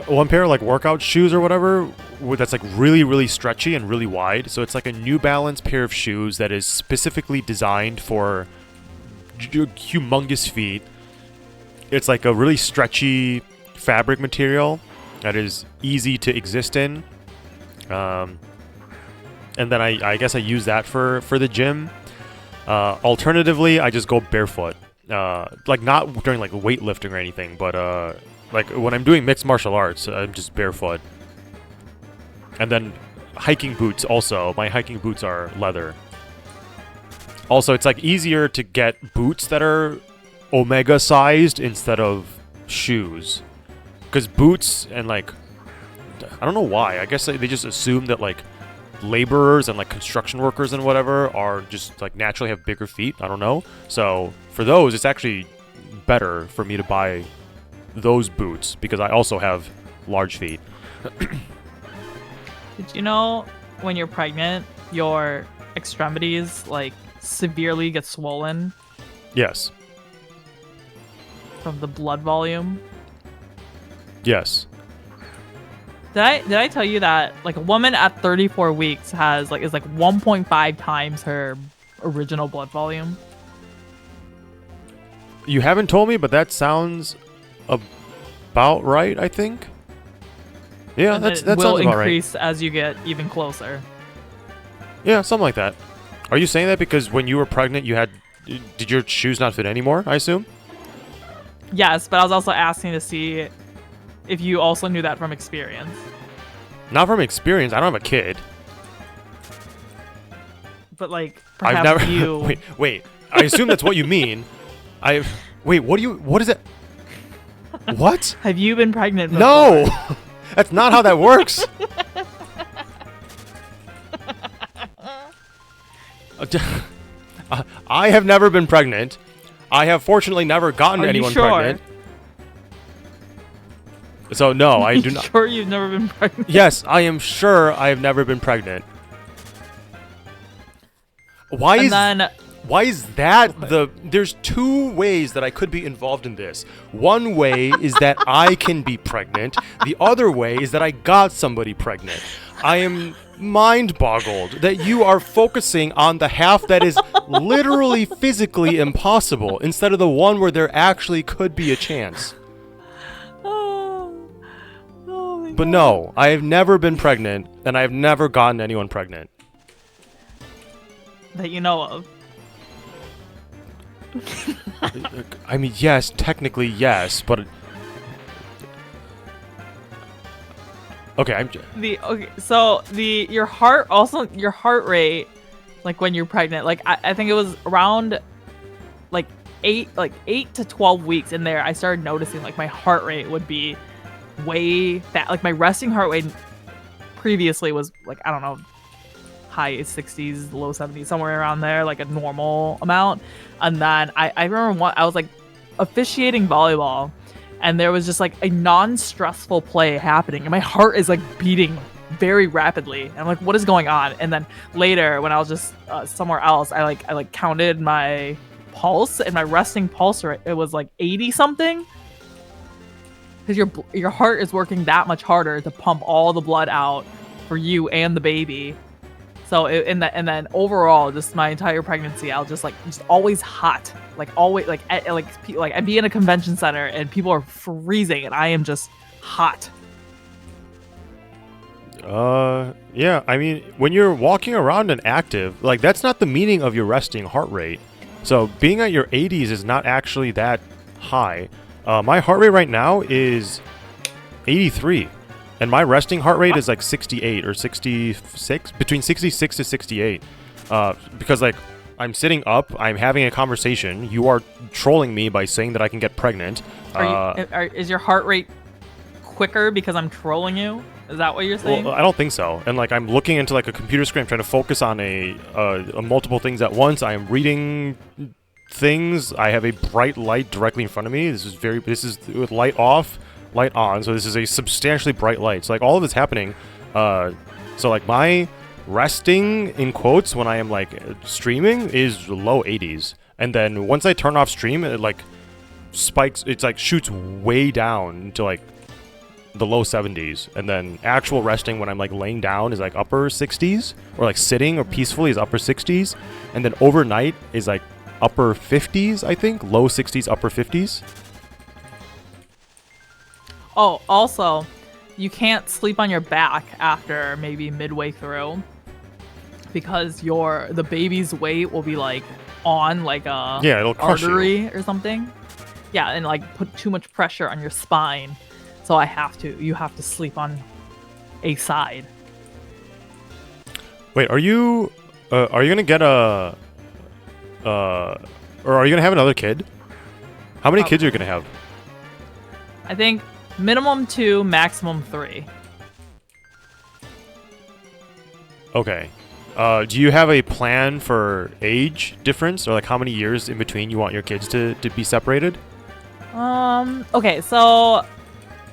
one pair of like workout shoes or whatever that's like really, really stretchy and really wide. So it's like a New Balance pair of shoes that is specifically designed for humongous feet. It's like a really stretchy fabric material that is easy to exist in. And then I guess I use that for the gym. Alternatively, I just go barefoot. Like not during like weightlifting or anything, but like when I'm doing mixed martial arts, I'm just barefoot. And then hiking boots also. My hiking boots are leather. Also, it's like easier to get boots that are Omega sized instead of shoes. Because boots and like, I don't know why. I guess they just assume that like laborers and like construction workers and whatever are just like naturally have bigger feet. I don't know. So for those, it's actually better for me to buy those boots because I also have large feet. Did you know when you're pregnant, your extremities like severely get swollen? Yes. From the blood volume? Yes. Did I tell you that like a woman at 34 weeks is like 1.5 times her original blood volume? You haven't told me, but that sounds about right, I think. Yeah, And that it sounds will about right. increase as you get even closer. Yeah, something like that. Are you saying that because when you were pregnant, did your shoes not fit anymore, I assume? Yes, but I was also asking to see if you also knew that from experience. Not from experience. I don't have a kid. But like I've perhaps never. you. Wait. I assume that's what you mean. Wait. What is it? What? Have you been pregnant before? No, that's not how that works. I have never been pregnant. I have fortunately never gotten anyone pregnant. So no, I do not. Sure, you've never been pregnant. Yes, I am sure I have never been pregnant. Why is that there's 2 ways that I could be involved in this. One way is that I can be pregnant. The other way is that I got somebody pregnant. I am mind-boggled that you are focusing on the half that is literally physically impossible instead of the one where there actually could be a chance. But no, I have never been pregnant, and I have never gotten anyone pregnant. That you know of. I mean, yes, technically yes, but okay, your heart rate, like when you're pregnant, like I think it was around like 8 to 12 weeks in there, I started noticing like my heart rate would be way fast. Like my resting heart rate previously was like, I don't know, high 60s, low 70s, somewhere around there, like a normal amount. And then I remember I was like officiating volleyball, and there was just like a non-stressful play happening, and my heart is like beating very rapidly. And I'm like, what is going on? And then later, when I was just somewhere else, I counted my pulse, and my resting pulse rate, it was like 80 something. Because your heart is working that much harder to pump all the blood out for you and the baby. So and then overall, just my entire pregnancy, I was just always hot, always I'd be in a convention center and people are freezing and I am just hot. Yeah, I mean, when you're walking around and active, like, that's not the meaning of your resting heart rate. So being at your 80s is not actually that high. My heart rate right now is 83, and my resting heart rate is like 68 or 66, between 66 to 68. Because, like, I'm sitting up, I'm having a conversation, you are trolling me by saying that I can get pregnant. Is your heart rate quicker because I'm trolling you? Is that what you're saying? Well, I don't think so. And, like, I'm looking into, like, a computer screen, I'm trying to focus on multiple things at once. I am reading things. I have a bright light directly in front of me. This is with light off, light on. So this is a substantially bright light. So, like, all of it's happening. So, like, my resting, in quotes, when I am, like, streaming is low 80s. And then once I turn off stream, it, like, spikes. It's, like, shoots way down to, like, the low 70s, and then actual resting when I'm, like, laying down is, like, upper 60s, or, like, sitting or peacefully is upper 60s, and then overnight is, like, upper 50s, I think, low 60s, upper 50s. Oh, also, you can't sleep on your back after maybe midway through, because the baby's weight will be, like, on, like, a it'll crush artery you. Or something. Yeah, and, like, put too much pressure on your spine. So you have to sleep on a side. Wait, are you gonna get or are you gonna have another kid? How many kids are you gonna have? I think minimum 2, maximum 3. Okay. Do you have a plan for age difference, or, like, how many years in between you want your kids to be separated? Okay, so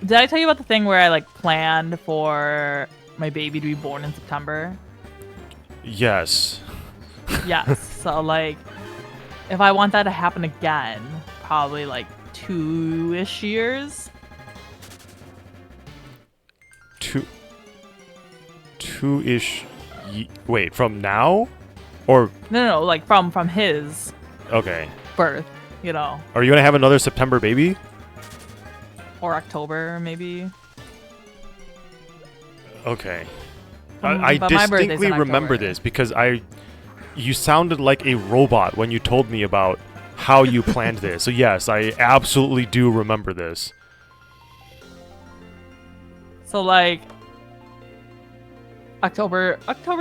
did I tell you about the thing where I, like, planned for my baby to be born in September? Yes. Yes. So, like, if I want that to happen again, probably, like, 2-ish years. Two-ish. Wait, from now, or No, like from his okay birth, you know. Are you gonna have another September baby? Or October, maybe. Okay. I distinctly remember this because you sounded like a robot when you told me about how you planned this. So yes, I absolutely do remember this. So, like, October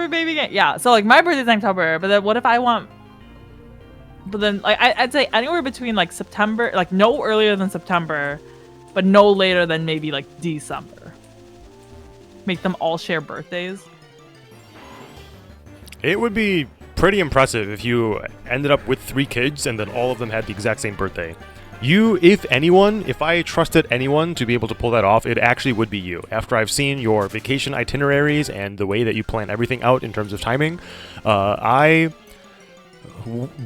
baby, yeah. So, like, my birthday's in October, but then what if I want? But then, like, I'd say anywhere between, like, September, like, no earlier than September, but no later than maybe, like, December. Make them all share birthdays. It would be pretty impressive if you ended up with 3 kids and then all of them had the exact same birthday. If I trusted anyone to be able to pull that off, it actually would be you. After I've seen your vacation itineraries and the way that you plan everything out in terms of timing, I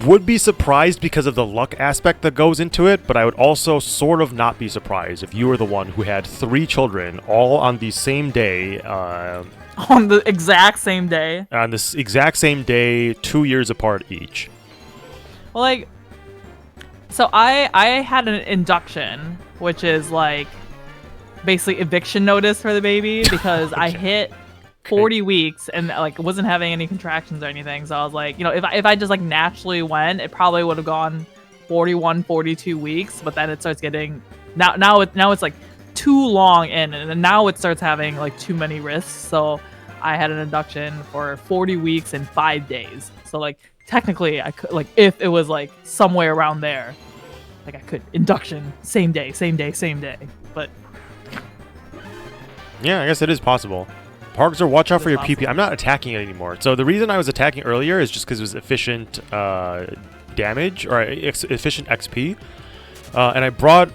would be surprised because of the luck aspect that goes into it, but I would also sort of not be surprised if you were the one who had 3 children all on the same day. On the exact same day? On this exact same day, 2 years apart each. Well, like, so I had an induction, which is, like, basically eviction notice for the baby, because okay. I hit 40 weeks and, like, wasn't having any contractions or anything. So I was like, you know, if I just, like, naturally went, it probably would have gone 41, 42 weeks. But then it starts getting now it's like too long in, and then now it starts having, like, too many risks. So I had an induction for 40 weeks and 5 days. So, like, technically I could, like, if it was, like, somewhere around there, like, I could induction same day. But yeah, I guess it is possible. Parks, or watch out for your PP. I'm not attacking it anymore. So the reason I was attacking earlier is just because it was efficient damage, or efficient XP. And I brought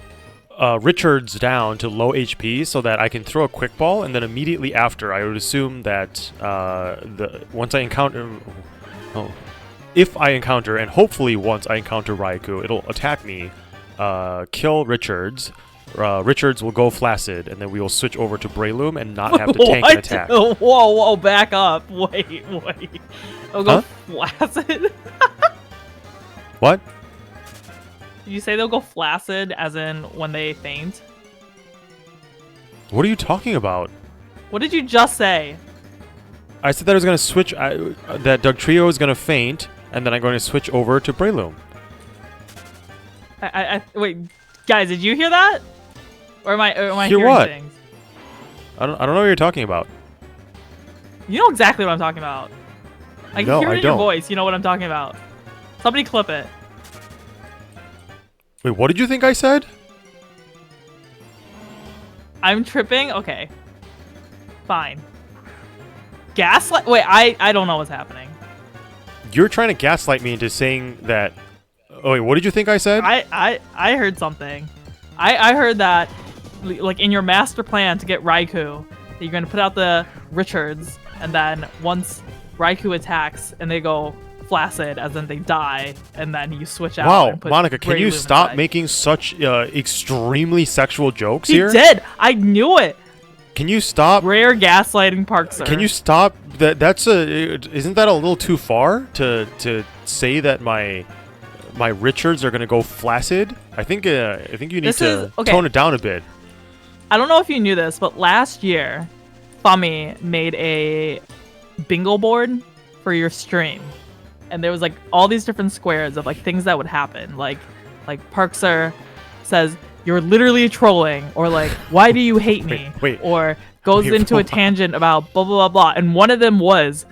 Richards down to low HP so that I can throw a quick ball, and then immediately after, I would assume that once I encounter, if I encounter, and hopefully once I encounter Raikou, it'll attack me, kill Richards. Richards will go flaccid, and then we will switch over to Breloom and not have to tank an attack. Whoa, back up. Wait. It'll go flaccid? What? Did you say they'll go flaccid as in when they faint? What are you talking about? What did you just say? I said that I was going to switch, that Dugtrio is going to faint, and then I'm going to switch over to Breloom. Wait, guys, did you hear that? Or am I Hear hearing what? things? I don't know what you're talking about. You know exactly what I'm talking about. I can No, hear it I in your don't. voice. You know what I'm talking about. Somebody clip it. Wait, what did you think I said? I'm tripping? Okay. Fine. Gaslight? Wait, I don't know what's happening. You're trying to gaslight me into saying that... Oh, wait, what did you think I said? I heard something. I heard that, like, in your master plan to get Raikou, that you're going to put out the Richards, and then once Raikou attacks and they go flaccid, as in they die, and then you switch out. Wow, and put Monica, can you Breloom stop inside. making such extremely sexual jokes He here? did! I knew it! Can you stop? Rare gaslighting Parkser. Can you stop? Isn't that a little too far to say that my Richards are gonna go flaccid? I think you need to tone it down a bit. I don't know if you knew this, but last year, Fummy made a bingo board for your stream, and there was like all these different squares of like things that would happen, like Parkser says you're literally trolling, or like why do you hate me, or goes into a tangent about blah blah blah blah, and one of them was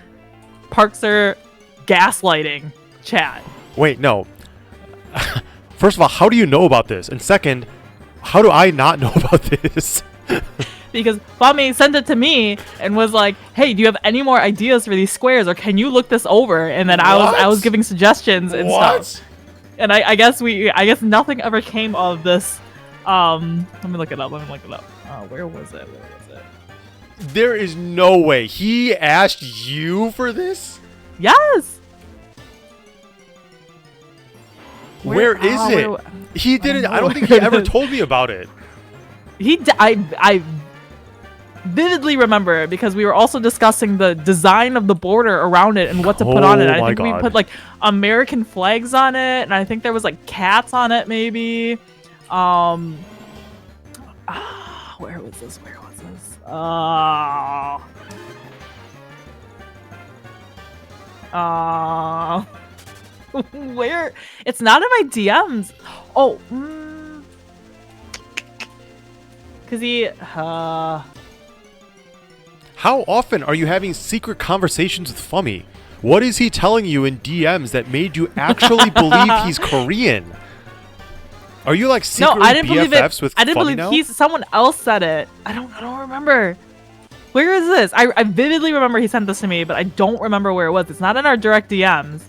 Parkser gaslighting chat. Wait, no. First of all, how do you know about this? And second, how do I not know about this? Because Fami sent it to me and was like, "Hey, do you have any more ideas for these squares, or can you look this over?" And then I was giving suggestions and stuff. And I guess nothing ever came of this. Let me look it up. Where was it? There is no way he asked you for this. Yes. Where is it? He didn't. I don't think he ever told me about it. I vividly remember, because we were also discussing the design of the border around it and what to put on it. I think we put like American flags on it, and I think there was like cats on it, maybe. Where was this? Where? It's not in my DMs. Oh, cause he. How often are you having secret conversations with Fummy? What is he telling you in DMs that made you actually believe he's Korean? Are you like secretly no, I didn't believe BFFs it. with I didn't Fummy believe now? someone else said it. I don't remember. Where is this? I vividly remember he sent this to me, but I don't remember where it was. It's not in our direct DMs.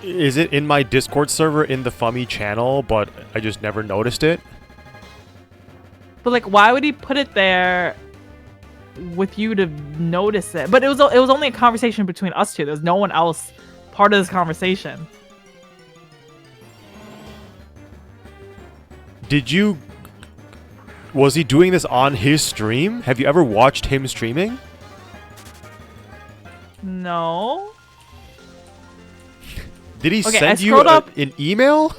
Is it in my Discord server in the Fummy channel, but I just never noticed it? But like, why would he put it there with you to notice it? But it was only a conversation between us two. There's no one else part of this conversation. Was he doing this on his stream? Have you ever watched him streaming? No. Did he send you an email?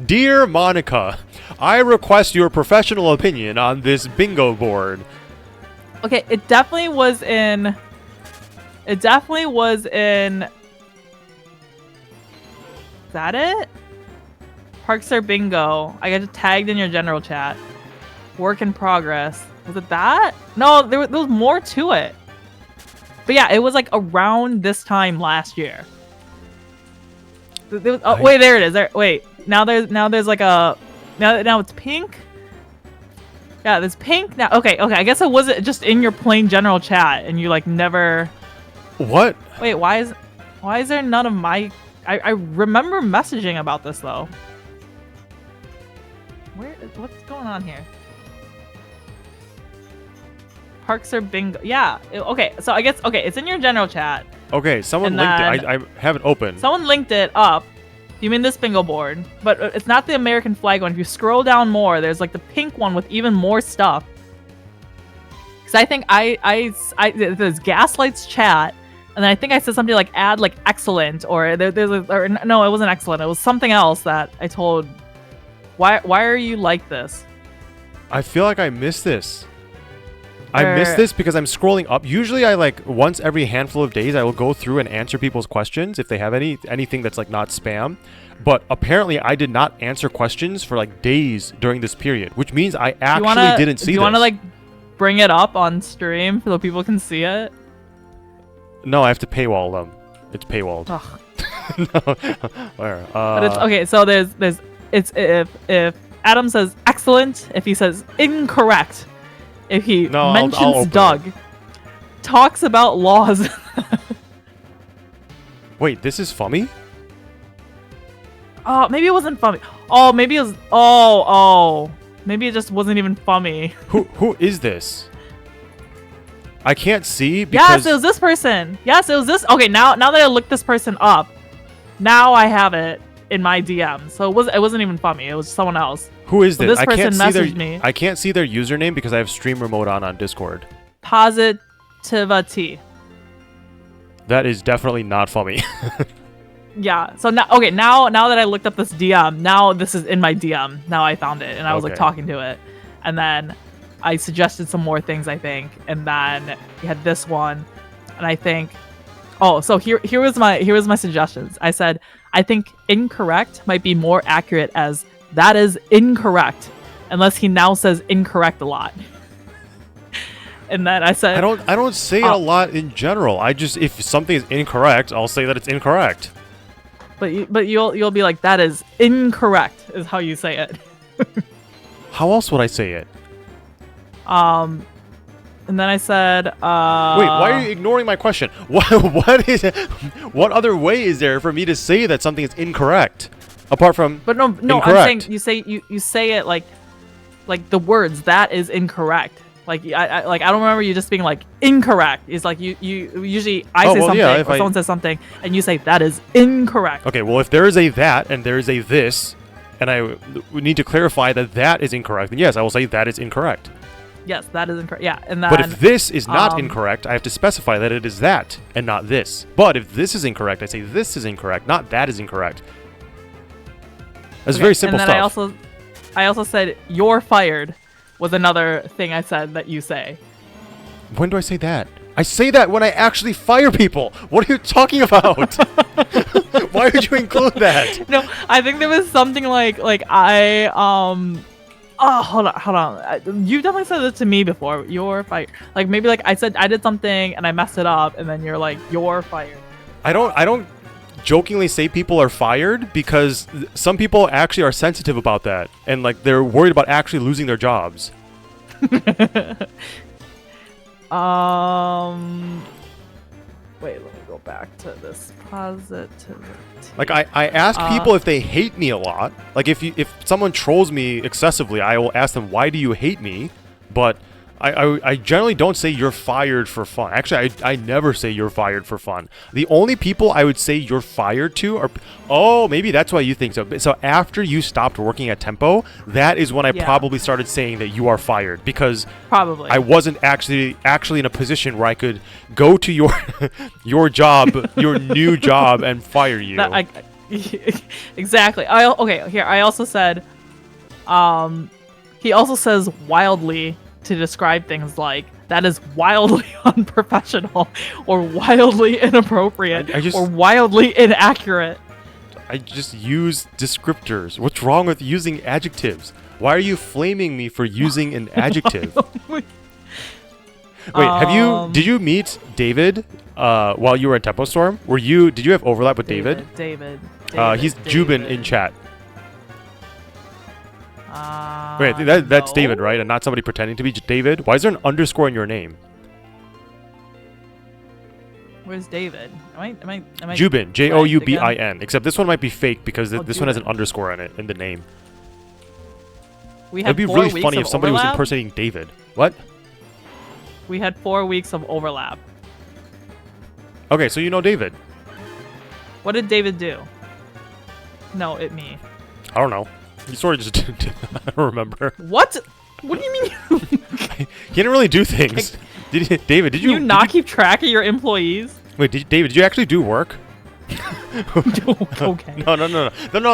Dear Monica, I request your professional opinion on this bingo board. Okay, it definitely was in... Is that it? Parkstar Bingo. I got tagged in your general chat. Work in progress. Was it that? No, there was more to it. But yeah, it was like around this time last year. Wait, there it is. Wait, now there's like a now it's pink. Yeah, there's pink now. Okay. I guess it wasn't just in your plain general chat, and you like never. What? Wait, why is there none of my? I remember messaging about this though. What's going on here? Parks are bingo. Yeah. Okay. So I guess it's in your general chat. Okay, someone And linked it. then- I have it open. Someone linked it up. You mean this bingo board? But it's not the American flag one. If you scroll down more, there's like the pink one with even more stuff. Because I think there's Gaslight's chat, and then I think I said something like add like excellent, or no, it wasn't excellent. It was something else that I told. Why are you like this? I feel like I missed this. I missed this because I'm scrolling up. Usually I like once every handful of days I will go through and answer people's questions if they have anything that's like not spam. But apparently I did not answer questions for like days during this period, which means I actually didn't see this. Do you want to like bring it up on stream so people can see it? No, I have to paywall them. It's paywalled. Ugh. No. Where? But it's okay. So it's if Adam says excellent, if he says incorrect, if he mentions I'll Doug, talks about laws. Wait, this is Fummy? Oh, maybe it wasn't Fummy. Oh, maybe it was. Oh. Maybe it just wasn't even Fummy. Who is this? I can't see because... Yes, it was this person. Yes, it was this. Okay, now that I looked this person up, now I have it in my DM. So it wasn't even Fummy. It was someone else. Who is this? This person messaged me. I can't see their username because I have streamer mode on Discord. Positivity. That is definitely not Fummy. Yeah. So now that I looked up this DM, now this is in my DM. Now I found it and I was like talking to it, and then I suggested some more things, I think, and then you had this one, and I think, so here was my suggestions. I said I think incorrect might be more accurate as that is incorrect, unless he now says incorrect a lot. And then I said I don't say it a lot in general. I just, if something is incorrect, I'll say that it's incorrect. But you'll be like, that is incorrect, is how you say it. How else would I say it? And then I said, Wait, why are you ignoring my question? What other way is there for me to say that something is incorrect? Apart from no, incorrect. I'm saying you say it like the words that is incorrect. Like I don't remember you just being like incorrect. It's like you usually say something or someone says something and you say that is incorrect. Okay, well if there is a that and there is a this, and we need to clarify that is incorrect, then yes, I will say that is incorrect. Yes, that is incorrect. Yeah, and then. But if this is not incorrect, I have to specify that it is that and not this. But if this is incorrect, I say this is incorrect, not that is incorrect. That's very simple and then stuff. I also said you're fired was another thing I said that you say. When do I say that? I say that when I actually fire people. What are you talking about? Why would you include that? No, I think there was something like I Oh, hold on. You definitely said this to me before. You're fired. Like maybe like I said I did something and I messed it up, and then you're like you're fired. I don't jokingly say people are fired because some people actually are sensitive about that and like they're worried about actually losing their jobs. Wait, let me go back to this positivity. Like I ask people if they hate me a lot. Like if someone trolls me excessively, I will ask them, why do you hate me? But I generally don't say you're fired for fun. Actually, I never say you're fired for fun. The only people I would say you're fired to are... Oh, maybe that's why you think so. So after you stopped working at Tempo, that is when I probably started saying that you are fired. Because probably I wasn't actually in a position where I could go to your job, your new job, and fire you. Exactly. I also said... he also says wildly... to describe things like that is wildly unprofessional or wildly inappropriate or wildly inaccurate. I just use descriptors. What's wrong with using adjectives? Why are you flaming me for using an adjective? Wait, did you meet David while you were in Tempo Storm? Did you have overlap with David? David. He's Jubin in chat. Wait, that's David, right? And not somebody pretending to be David? Why is there an underscore in your name? Where's David? Am I Jubin, Joubin. Except this one might be fake because this one has an underscore in it in the name. We had It'd be 4 really weeks funny of if somebody was overlap. impersonating David. What? We had 4 weeks of overlap. Okay, so you know David. What did David do? No, me. I don't know. He sort of just I don't remember. What? What do you mean? He didn't really do things. David, did you not keep track of your employees? Wait, David, did you actually do work? Okay. No,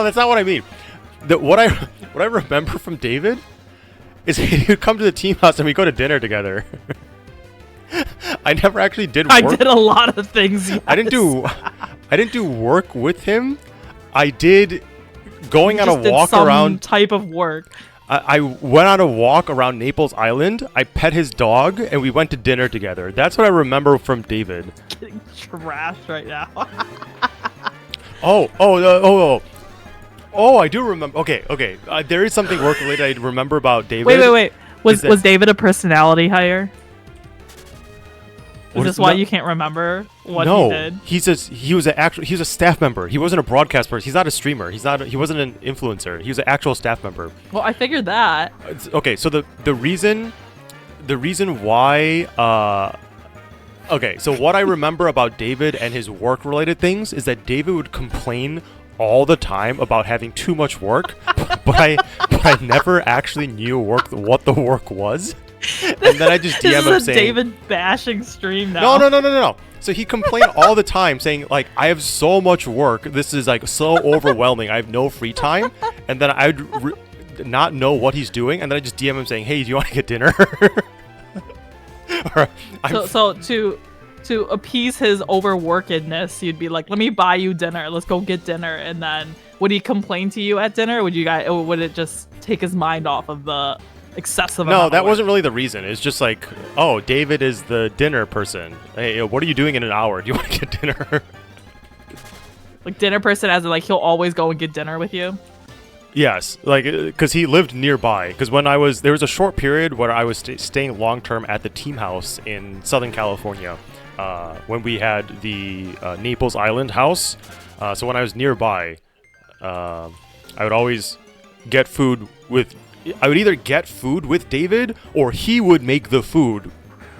that's not what I mean. What I remember from David is he would come to the team house and we go to dinner together. I never actually did work. I did a lot of things. Yes. I didn't do work with him. I did going on a walk around type of work. I went on a walk around Naples Island. I pet his dog and we went to dinner together. That's what I remember from David. Getting trashed right now. Oh, I do remember. Okay. There is something work related I remember about David. Wait. Was David a personality hire? Is this why you can't remember what he did? He was a staff member. He wasn't a broadcast person. He's not a streamer. He wasn't an influencer. He was an actual staff member. Well, I figured that. Okay, so the reason why okay, so what I remember about David and his work related things is that David would complain all the time about having too much work, but I never actually knew what the work was. And then I just DM him saying... This is a David bashing stream now. No. So he complained all the time saying, like, I have so much work. This is, like, so overwhelming. I have no free time. And then I'd not know what he's doing. And then I just DM him saying, hey, do you want to get dinner? So to appease his overworkedness, you'd be like, let me buy you dinner. Let's go get dinner. And then would he complain to you at dinner? Or would it just take his mind off of the... excessive No, that work? wasn't really the reason. It's just like, oh, David is the dinner person. Hey, what are you doing in an hour? Do you want to get dinner? Like dinner person as in like he'll always go and get dinner with you? Yes, like because he lived nearby. Because there was a short period where I was staying long term at the team house in Southern California when we had the Naples Island house. So when I was nearby, I would always get food with... I would either get food with David or he would make the food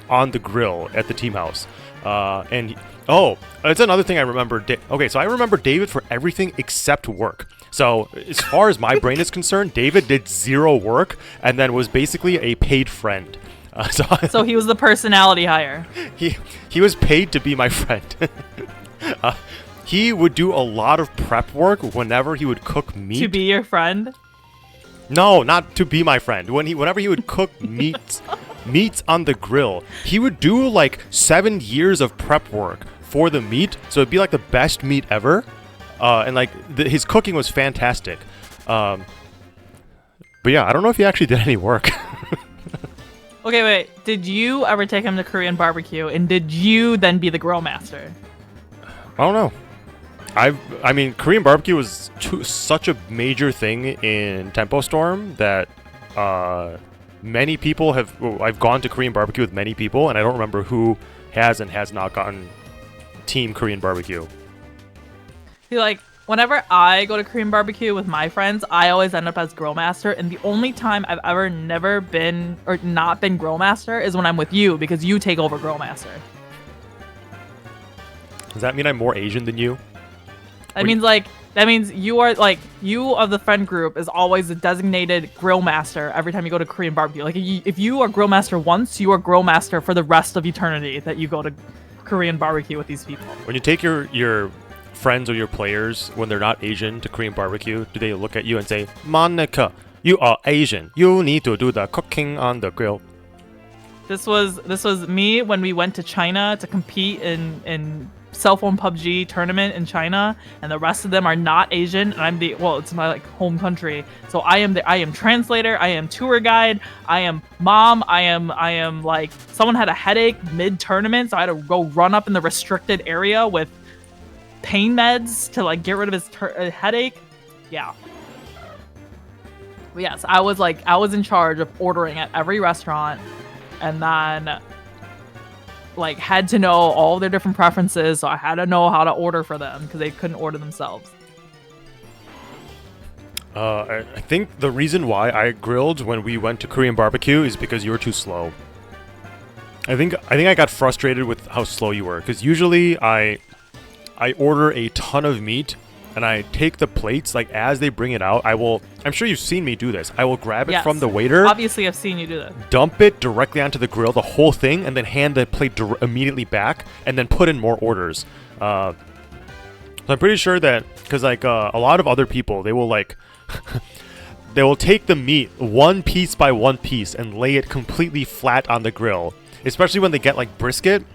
on the grill at the team house. It's another thing I remember. Okay, so I remember David for everything except work. So as far as my brain is concerned, David did zero work and then was basically a paid friend. So he was the personality hire. He was paid to be my friend. He would do a lot of prep work whenever he would cook meat. To be your friend? No, not to be my friend. Whenever he would cook meats on the grill, he would do like 7 years of prep work for the meat, so it'd be like the best meat ever. And like his cooking was fantastic. But yeah, I don't know if he actually did any work. Okay, wait. Did you ever take him to Korean barbecue, and did you then be the grill master? I don't know. I mean, Korean barbecue was such a major thing in Tempo Storm that many people have... I've gone to Korean barbecue with many people, and I don't remember who has and has not gotten Team Korean barbecue. See, like, whenever I go to Korean barbecue with my friends, I always end up as grill master, and the only time I've ever never been or not been grill master is when I'm with you, because you take over grill master. Does that mean I'm more Asian than you? That means you are like, you of the friend group is always the designated grill master every time you go to Korean barbecue. Like if you are grill master once, you are grill master for the rest of eternity that you go to Korean barbecue with these people. When you take your friends or your players when they're not Asian to Korean barbecue, do they look at you and say, Monica, you are Asian. You need to do the cooking on the grill? This was me when we went to China to compete in cell phone PUBG tournament in China, and the rest of them are not Asian, and it's my like home country, so I am translator, I am tour guide, I am mom, I am like, someone had a headache mid tournament, so I had to go run up in the restricted area with pain meds to like get rid of his headache. Yeah. But yes, I was in charge of ordering at every restaurant, and then like had to know all their different preferences, so I had to know how to order for them because they couldn't order themselves. I think the reason why I grilled when we went to Korean barbecue is because you were too slow. I think I got frustrated with how slow you were, because usually I order a ton of meat and I take the plates like as they bring it out. I'm sure you've seen me do this. I will grab it Yes. from the waiter. Obviously, I've seen you do that. Dump it directly onto the grill, the whole thing, and then hand the plate immediately back, and then put in more orders. So I'm pretty sure that, because like a lot of other people, they will like, they will take the meat one piece by one piece and lay it completely flat on the grill. Especially when they get like brisket.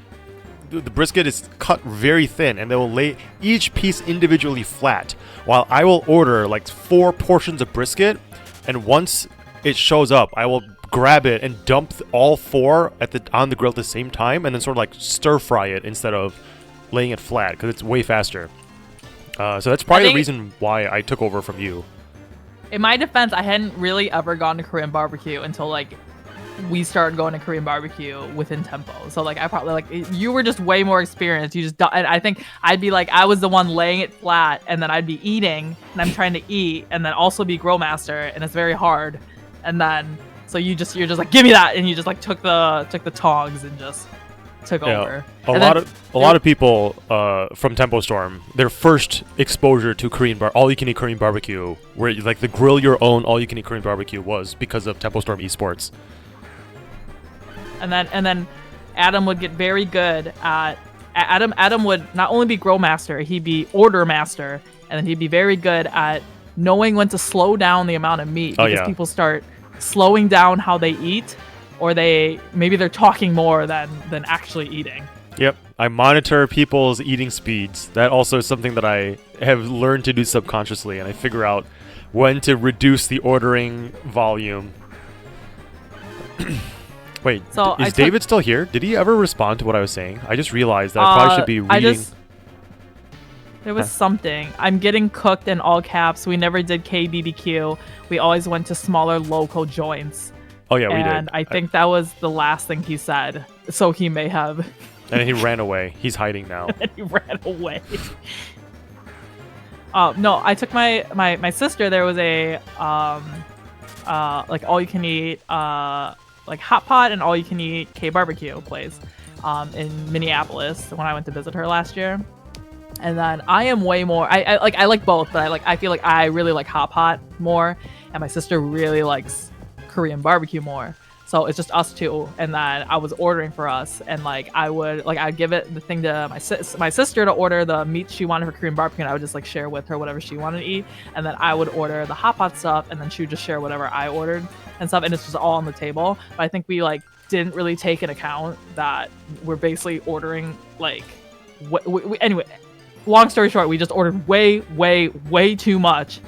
The brisket is cut very thin, and they will lay each piece individually flat, while I will order like 4 portions of brisket, and once it shows up, I will grab it and dump all 4 on the grill at the same time, and then sort of like stir fry it instead of laying it flat, because it's way faster. So that's probably the reason why I took over from you. In my defense, I hadn't really ever gone to Korean barbecue until like we started going to Korean barbecue within Tempo. So like I probably like you were just way more experienced. You just and I think I'd be like I was the one laying it flat, and then I'd be eating, and I'm trying to eat, and then also be grill master, and it's very hard. And then so you're just like give me that, and you just like took the tongs and just took over. A lot of people from Tempo Storm, their first exposure to all you can eat Korean barbecue, where like the grill your own all you can eat Korean barbecue, was because of Tempo Storm Esports. And then Adam would get very good at Adam would not only be grill master, he'd be order master, and then he'd be very good at knowing when to slow down the amount of meat, because people start slowing down how they eat, or maybe they're talking more than actually eating. Yep, I monitor people's eating speeds. That also is something that I have learned to do subconsciously, and I figure out when to reduce the ordering volume. Wait, so is David still here? Did he ever respond to what I was saying? I just realized that I probably should be reading. There was something. I'm getting cooked in all caps. We never did KBBQ. We always went to smaller local joints. Oh yeah, we did. And I think that was the last thing he said. So he may have. And he ran away. He's hiding now. And he ran away. No, I took my sister. There was a like all you can eat like hot pot and all you can eat K barbecue place in Minneapolis when I went to visit her last year. And then I am way more I like both, but I feel like I really like hot pot more, and my sister really likes Korean barbecue more. So it's just us two, and then I was ordering for us, and like I'd give it the thing to my sister to order the meat she wanted for Korean barbecue, and I would just like share with her whatever she wanted to eat, and then I would order the hot pot stuff, and then she would just share whatever I ordered and stuff, and it's just all on the table. But I think we like didn't really take into account that we're basically ordering like anyway. Long story short, we just ordered way too much,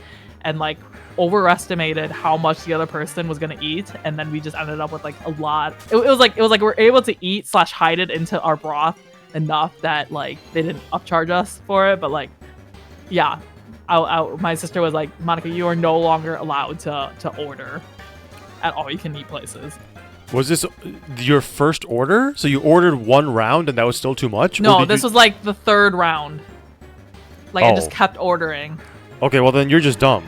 and like overestimated how much the other person was gonna eat, and then we just ended up with like a lot. It was like we're able to eat / hide it into our broth enough that like they didn't upcharge us for it. But like, yeah, my sister was like, Monica, you are no longer allowed to order at all you can eat places. Was this your first order? So you ordered one round and that was still too much? No, this was like the third round. Like I just kept ordering. Okay, well then you're just dumb.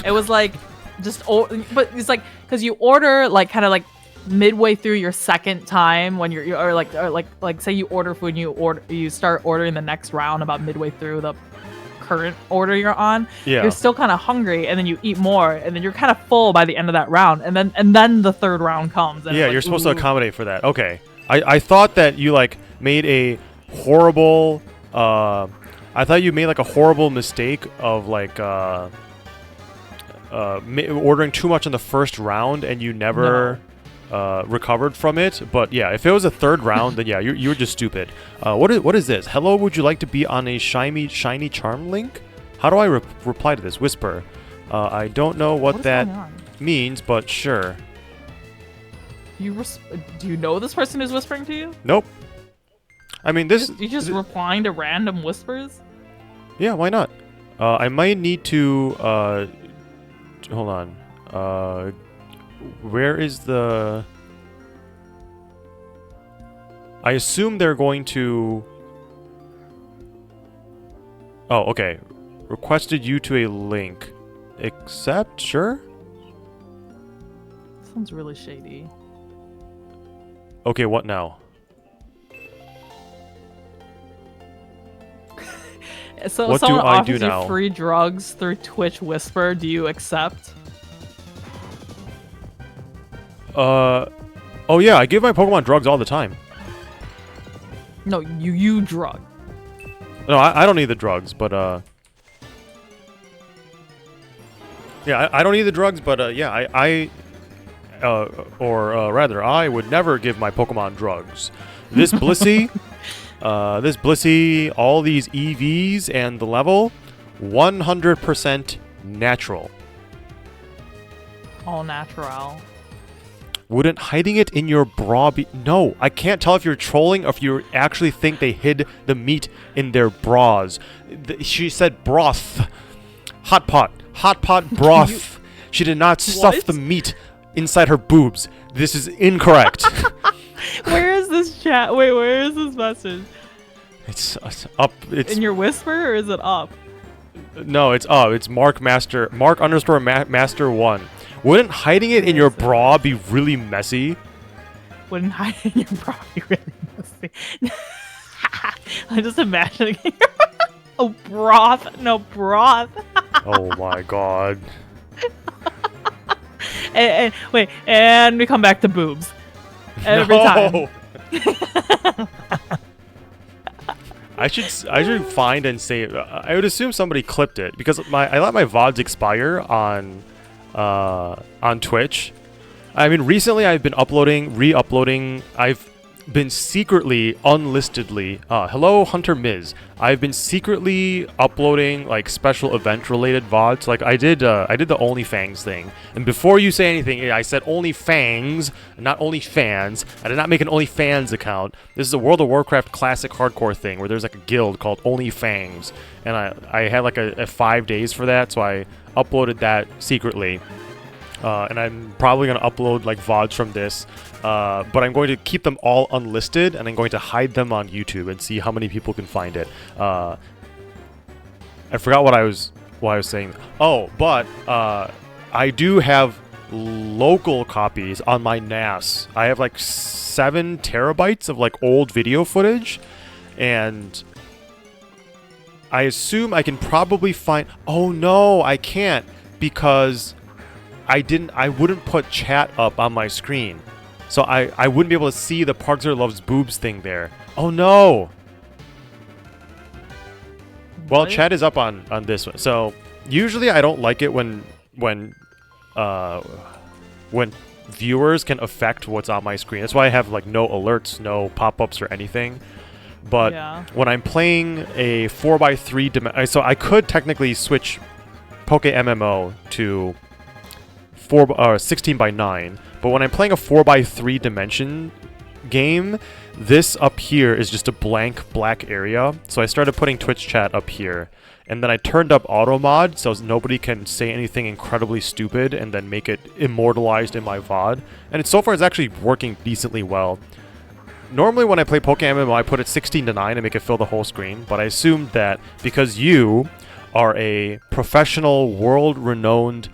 It was like but it's like because you order like kind of like midway through your second time when or like say you order food and you start ordering the next round about midway through the current order you're on. Yeah. You're still kind of hungry, and then you eat more, and then you're kind of full by the end of that round, and then the third round comes. And yeah, like, you're supposed to accommodate for that. Okay, I thought that you like made a horrible. I thought you made like a horrible mistake of like ordering too much in the first round and you never recovered from it. But yeah, if it was a third round, then yeah, you were just stupid. What is this? Hello, would you like to be on a shiny charm link? How do I reply to this? Whisper. I don't know what that means, but sure. Do you know this person who's whispering to you? Nope. I mean, You just replying to random whispers? Yeah, why not? I might need to hold on. Where is the... I assume they're going to... Oh, okay. requested you to a link. Accept? Sure? Sounds really shady. Okay, what now? So What do someone I offers do you now? free drugs through Twitch Whisper. Do you accept? Oh yeah, I give my Pokemon drugs all the time. No, you drug. No, I don't need the drugs, but yeah, I don't need the drugs, but yeah, rather, I would never give my Pokemon drugs. This Blissey, all these EVs and the level, 100% natural. All natural. Wouldn't hiding it in your bra be... No, I can't tell if you're trolling or if you actually think they hid the meat in their bras. She said broth. Hot pot broth. She did not stuff the meat inside her boobs. This is incorrect. Where is this chat? Wait, where is this message? It's up. It's in your Whisper, or is it up? No, it's up. It's Mark_Master 1. Wouldn't hiding it in your bra be really messy? Wouldn't hiding your bra be really messy? I'm just imagining. Oh, broth. No, broth. Oh my god. And wait, and we come back to boobs. Every time. I should find and save. I would assume somebody clipped it because I let my VODs expire on Twitch. I mean, recently I've been re-uploading. I've been secretly, unlistedly. Hello, Hunter Miz. I've been secretly uploading like special event-related VODs. Like I did the OnlyFans thing. And before you say anything, I said OnlyFans, not OnlyFans. I did not make an OnlyFans account. This is a World of Warcraft classic hardcore thing where there's like a guild called OnlyFans, and I had like a 5 days for that, so I uploaded that secretly. And I'm probably going to upload like VODs from this, but I'm going to keep them all unlisted, and I'm going to hide them on YouTube and see how many people can find it. I forgot what I was saying. Oh, but I do have local copies on my NAS. I have like 7 terabytes of like old video footage, and I assume I can probably find... Oh no, I can't, because I wouldn't put chat up on my screen. So I wouldn't be able to see the Parkzer Loves Boobs thing there. Oh no! Well, chat is up on this one. So usually I don't like it when viewers can affect what's on my screen. That's why I have like no alerts, no pop-ups or anything. But when I'm playing a 4x3 so I could technically switch PokéMMO to 16x9, but when I'm playing a 4x3 dimension game, this up here is just a blank black area. So I started putting Twitch chat up here, and then I turned up auto mod so nobody can say anything incredibly stupid and then make it immortalized in my VOD. And so far it's actually working decently well. Normally when I play PokéMMO, I put it 16:9 and make it fill the whole screen, but I assumed that because you are a professional, world-renowned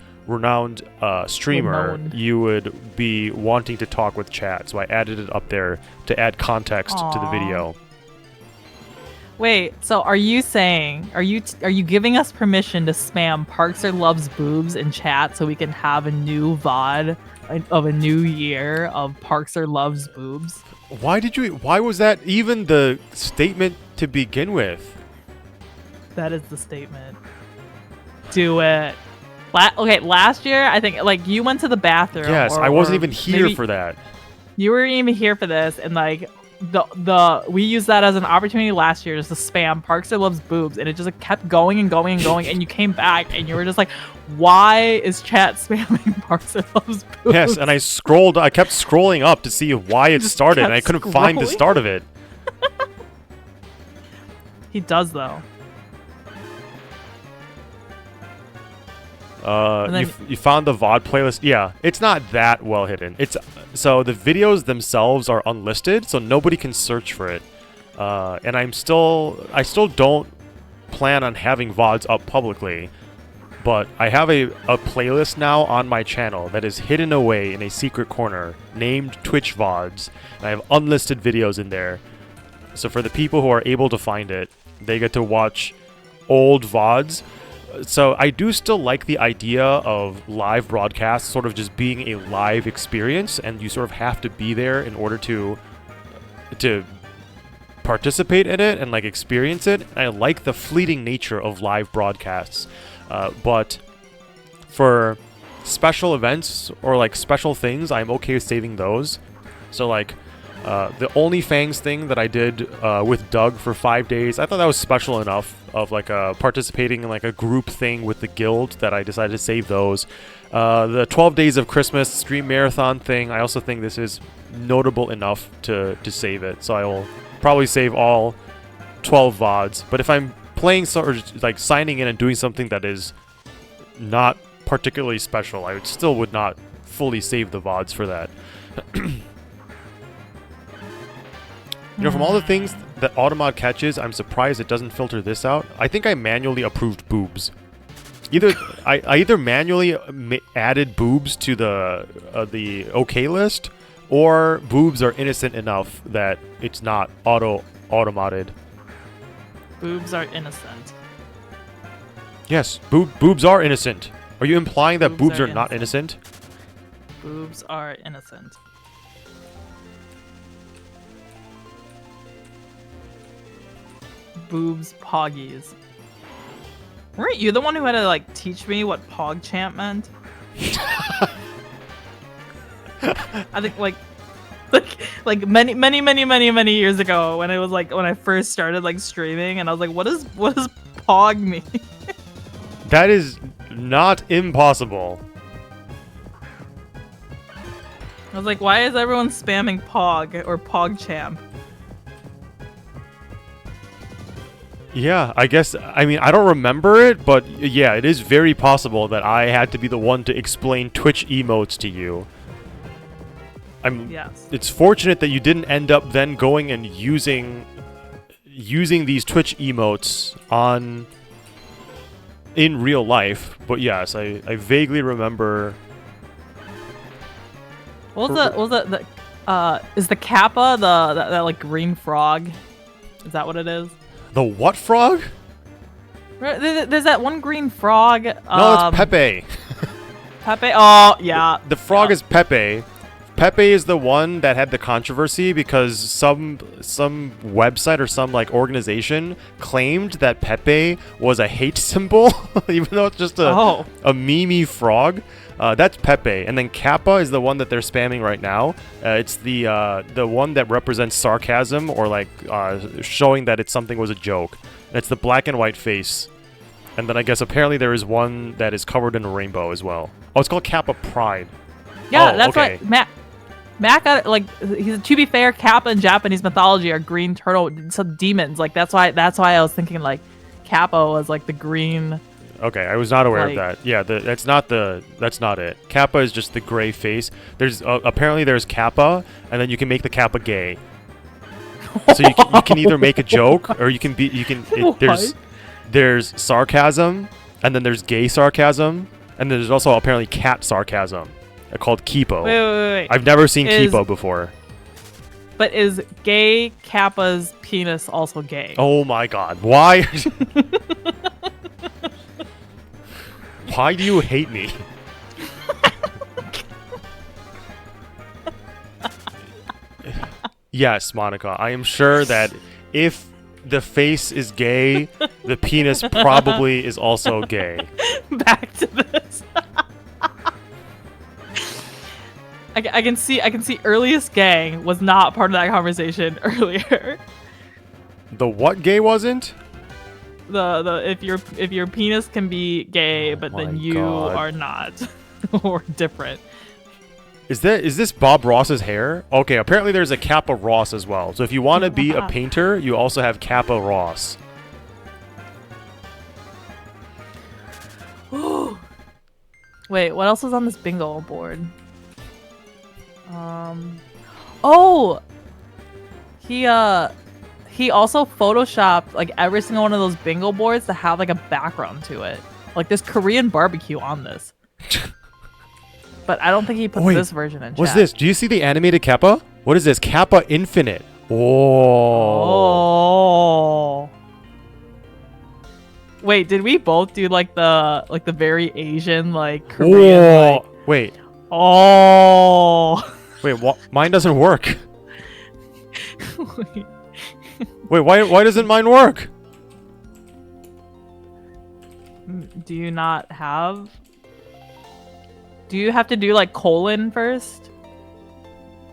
streamer, you would be wanting to talk with chat, so I added it up there to add context to the video. Wait, so are you saying, are you giving us permission to spam Parkzer Loves Boobs in chat so we can have a new VOD of a new year of Parkzer Loves Boobs? Why was that even the statement to begin with? That is the statement. Do it. Okay, last year, I think, like, you went to the bathroom. Yes, I wasn't even here for that. You weren't even here for this, and, like, we used that as an opportunity last year just to spam Parkzer Loves Boobs, and it just kept going and going and going, and you came back, and you were just like, why is chat spamming Parkzer Loves Boobs? Yes, and I kept scrolling up to see why it started, and I couldn't find the start of it. He does, though. You found the VOD playlist. Yeah, it's not that well hidden. So the videos themselves are unlisted, so nobody can search for it. And I still don't plan on having VODs up publicly, but I have a playlist now on my channel that is hidden away in a secret corner named Twitch VODs, and I have unlisted videos in there. So for the people who are able to find it, they get to watch old VODs. So I do still like the idea of live broadcasts sort of just being a live experience, and you sort of have to be there in order to participate in it and like experience it. And I like the fleeting nature of live broadcasts, but for special events or like special things, I'm okay with saving those. So like the OnlyFans thing that I did with Doug for 5 days, I thought that was special enough of like participating in like a group thing with the guild that I decided to save those. The 12 Days of Christmas stream marathon thing, I also think this is notable enough to save it. So I will probably save all 12 VODs. But if I'm playing or like signing in and doing something that is not particularly special, I would not fully save the VODs for that. You know, from all the things that Automod catches, I'm surprised it doesn't filter this out. I think I manually approved boobs. I either manually added boobs to the OK list, or boobs are innocent enough that it's not auto-modded. Boobs are innocent. Yes, boobs are innocent. Are you implying that boobs are not innocent? Boobs are innocent. Boobs poggies. Weren't you the one who had to like teach me what PogChamp meant? I think like many years ago when I first started like streaming, and I was like, what does Pog mean? That is not impossible. I was like, why is everyone spamming Pog or PogChamp? Yeah, I guess, I mean, I don't remember it, but yeah, it is very possible that I had to be the one to explain Twitch emotes to you. Yes. It's fortunate that you didn't end up then going and using these Twitch emotes in real life, but yes, I vaguely remember. What was the is the Kappa that like green frog? Is that what it is? The what frog? There's that one green frog. No, it's Pepe. Pepe? Oh, yeah. The frog is Pepe. Pepe is the one that had the controversy because some website or some like organization claimed that Pepe was a hate symbol, even though it's just a meme frog. That's Pepe, and then Kappa is the one that they're spamming right now. It's the one that represents sarcasm or like showing that something was a joke. And it's the black and white face. And then I guess apparently there is one that is covered in a rainbow as well. Oh, it's called Kappa Pride. Yeah, that's okay. What Matt got like. To be fair, Kappa in Japanese mythology are green turtle, some demons. Like that's why I was thinking like Kappa was like the green. Okay, I was not aware of that. Yeah, that's not it. Kappa is just the gray face. There's apparently there's Kappa, and then you can make the Kappa gay. So you can either make a joke or there's sarcasm, and then there's gay sarcasm, and then there's also apparently cat sarcasm, called Kipo. Wait. I've never seen Kipo before. But is gay Kappa's penis also gay? Oh my god! Why? Why do you hate me? Yes, Monica, I am sure that if the face is gay, the penis probably is also gay. Back to this. I can see earliest gang was not part of that conversation earlier. The what gay wasn't? The if your penis can be gay, but then you are not, or different. Is this Bob Ross's hair? Okay, apparently there's a Kappa Ross as well. So if you want to be a painter, you also have Kappa Ross. Wait, what else is on this bingo board? Oh, he also photoshopped like every single one of those bingo boards to have like a background to it. Like there's Korean barbecue on this. But I don't think he put this version in chat. What's this? Do you see the animated Kappa? What is this? Kappa Infinite. Oh. Wait, did we both do like the very Asian like Korean like Wait. Oh. Wait, mine doesn't work. Wait, why doesn't mine work? Do you not have? Do you have to do like colon first?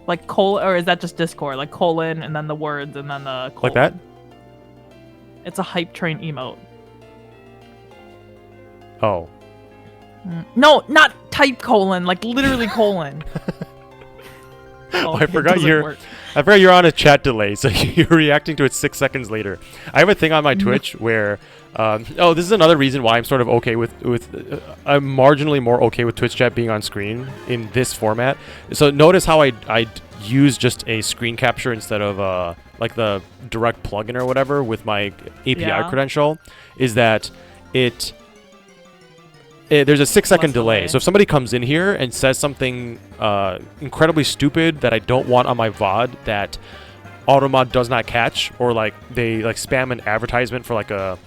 Like colon, or is that just Discord? Like colon and then the words and then the colon. Like that? It's a hype train emote. Oh. No, not type colon, like literally colon. I forgot you're on a chat delay, so you're reacting to it 6 seconds later. I have a thing on my Twitch where, this is another reason why I'm sort of okay with I'm marginally more okay with Twitch chat being on screen in this format. So notice how I use just a screen capture instead of like the direct plugin or whatever with my API credential. Is that there's a 6 second delay. So if somebody comes in here and says something incredibly stupid that I don't want on my VOD that Automod does not catch, or like they like spam an advertisement for like a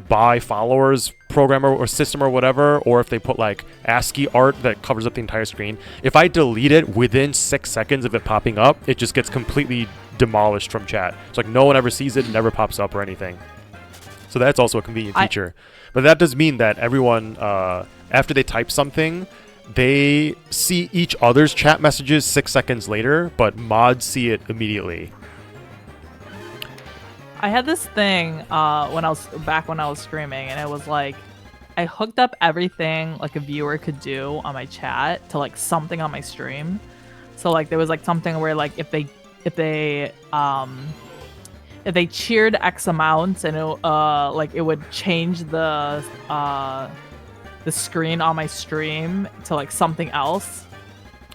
buy followers program or system or whatever, or if they put like ASCII art that covers up the entire screen, if I delete it within 6 seconds of it popping up, it just gets completely demolished from chat. It's like no one ever sees it, never pops up or anything. So that's also a convenient feature. But that does mean that everyone, after they type something, they see each other's chat messages 6 seconds later, but mods see it immediately. I had this thing when I was streaming, and it was like I hooked up everything like a viewer could do on my chat to like something on my stream. So like there was like something where like if they cheered X amount, and it would change the screen on my stream to like something else.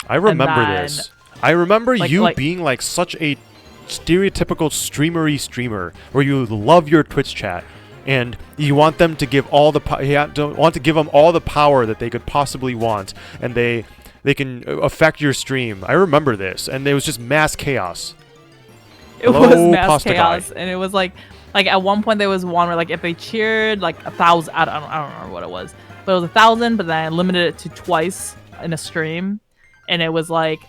I remember this. I remember you being like such a stereotypical streamer where you love your Twitch chat and you want them to give all the want to give them all the power that they could possibly want, and they can affect your stream. I remember this, and it was just mass chaos. It was mass chaos, and it was like at one point there was one where like if they cheered like 1,000, I don't remember what it was, but it was 1,000, but then I limited it to twice in a stream, and it was like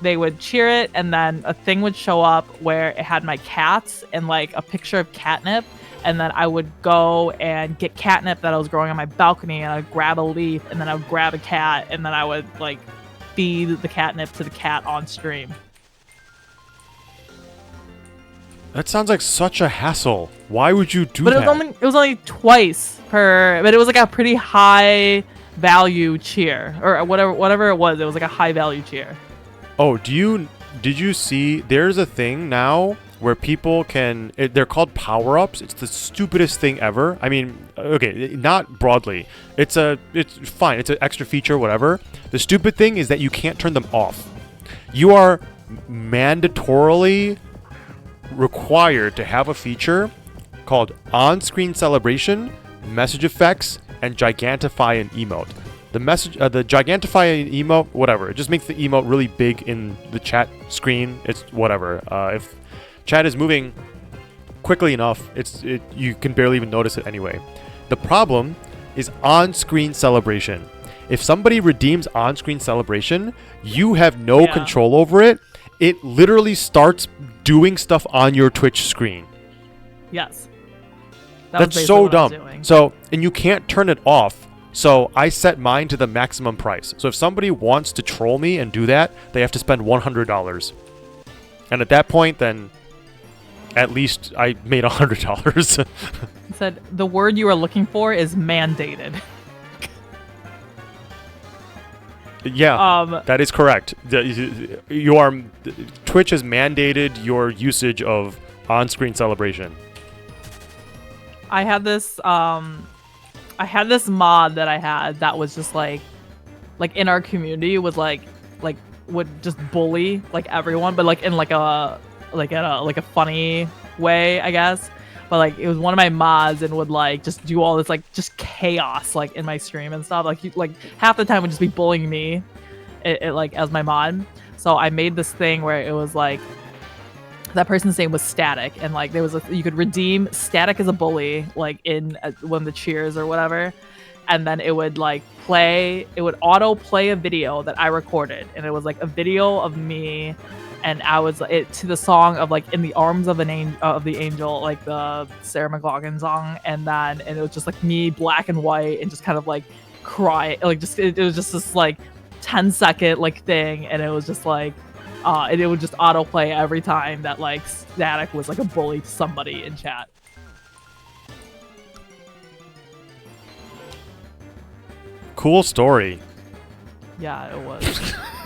they would cheer it, and then a thing would show up where it had my cats and like a picture of catnip, and then I would go and get catnip that I was growing on my balcony, and I'd grab a leaf, and then I would grab a cat, and then I would like feed the catnip to the cat on stream. That sounds like such a hassle. Why would you do that? But it was only twice per, but it was like a pretty high value cheer, or whatever it was. It was like a high value cheer. Oh, did you see there's a thing now where people can, they're called power-ups. It's the stupidest thing ever. I mean, okay, not broadly. It's fine. It's an extra feature, whatever. The stupid thing is that you can't turn them off. You are mandatorily required to have a feature called on-screen celebration, message effects, and gigantify an emote. The gigantify an emote, whatever. It just makes the emote really big in the chat screen. It's whatever. If chat is moving quickly enough, you can barely even notice it anyway. The problem is on-screen celebration. If somebody redeems on-screen celebration, you have no control over it. It literally starts doing stuff on your Twitch screen. Yes. That's so dumb. So, and you can't turn it off. So I set mine to the maximum price. So if somebody wants to troll me and do that, they have to spend $100. And at that point, then at least I made $100. He said the word you are looking for is mandated. Yeah, that is correct. Twitch has mandated your usage of on-screen celebration. I had this mod that I had that was just like in our community was like would just bully like everyone, but like in like a like in a funny way, I guess. But like it was one of my mods and would like just do all this like just chaos like in my stream and stuff. Like half the time would just be bullying me, it like as my mod. So I made this thing where it was like that person's name was Static, and like there was you could redeem Static as a bully like in one of the cheers or whatever, and then it would like it would auto play a video that I recorded, and it was like a video of me. And I was to the song of like "In the Arms of the Angel," like the Sarah McLachlan song, and it was just like me, black and white, and just kind of like cry, like just it was just this like 10-second like thing, and it was just like and it would just autoplay every time that like Static was like a bully to somebody in chat. Cool story. Yeah, it was.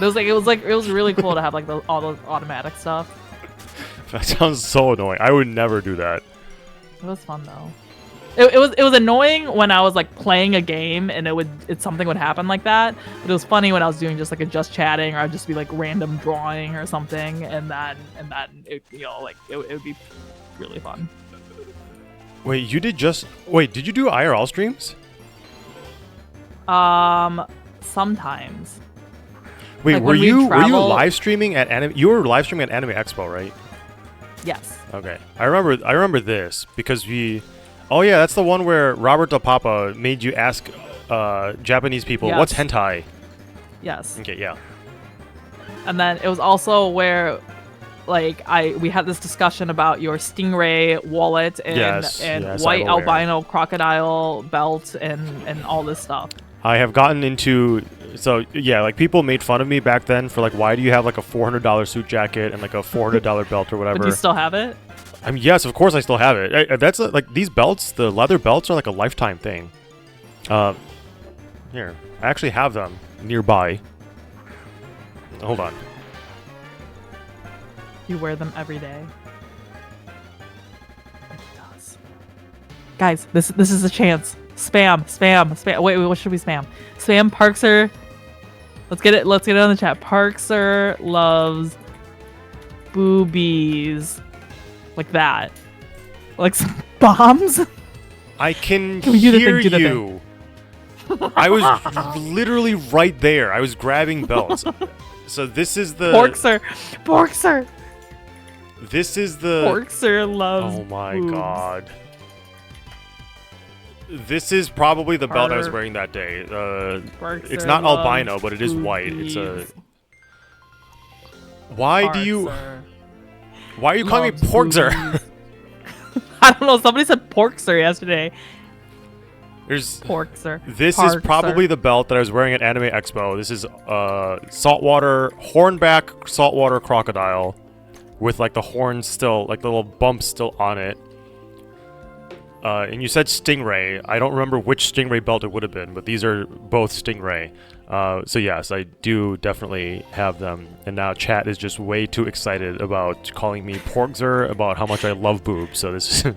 It was really cool to have like all those automatic stuff. That sounds so annoying. I would never do that. It was fun though. It was annoying when I was like playing a game and something would happen like that. But it was funny when I was doing just like a just chatting, or I'd just be like random drawing or something, and then it, like it would be really fun. Wait, did you do IRL streams? Sometimes. Wait, like were you live streaming at Anime? You were live streaming at Anime Expo, right? Yes. Okay, I remember this because oh yeah, that's the one where Robert Del Papa made you ask Japanese people, yes. What's hentai? Yes. Okay, yeah. And then it was also where like we had this discussion about your Stingray wallet and white albino crocodile belt and all this stuff. I have gotten into, so yeah, like people made fun of me back then for like, why do you have like a $400 suit jacket and like a $400 belt or whatever? But do you still have it? I mean, yes, of course I still have it. That's like these belts, the leather belts are like a lifetime thing. Here, I actually have them nearby. Hold on. You wear them every day. It does. Guys, this is a chance. Spam. Wait, what should we spam? Spam Parkser. Let's get it on the chat. Parkser loves boobies. Like that. Like some bombs? I can hear you. I was literally right there. I was grabbing belts. So this is the... Porkser! This is the... Porkser loves Oh my boobs. god. This is probably the belt I was wearing that day. It's not albino, but it is white. It's a... Why are you calling me Porkser? I don't know. Somebody said Porkser yesterday. There's Porkser. This is probably the belt that I was wearing at Anime Expo. This is hornback saltwater crocodile with like the horns still, like the little bumps still on it. And you said Stingray. I don't remember which Stingray belt it would have been, but these are both Stingray. So yes, I do definitely have them. And now chat is just way too excited about calling me Porkser about how much I love boobs. So this is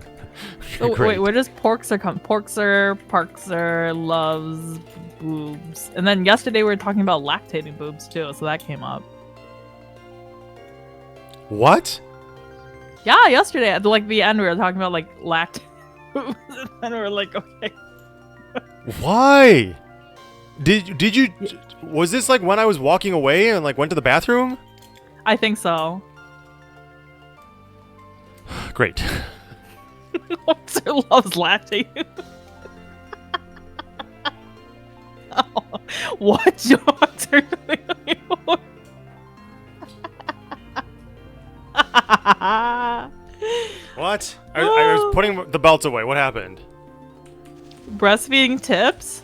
wait, where does Porkser come? Parkser loves boobs. And then yesterday we were talking about lactating boobs too, so that came up. What? Yeah, yesterday at the end we were talking about like lactating. And we're like, okay. Why? Did you? Was this like when I was walking away and like went to the bathroom? I think so. Great. Porkser loves lactating. Oh, what jokes are going on? What? I was putting the belts away. What happened? Breastfeeding tips?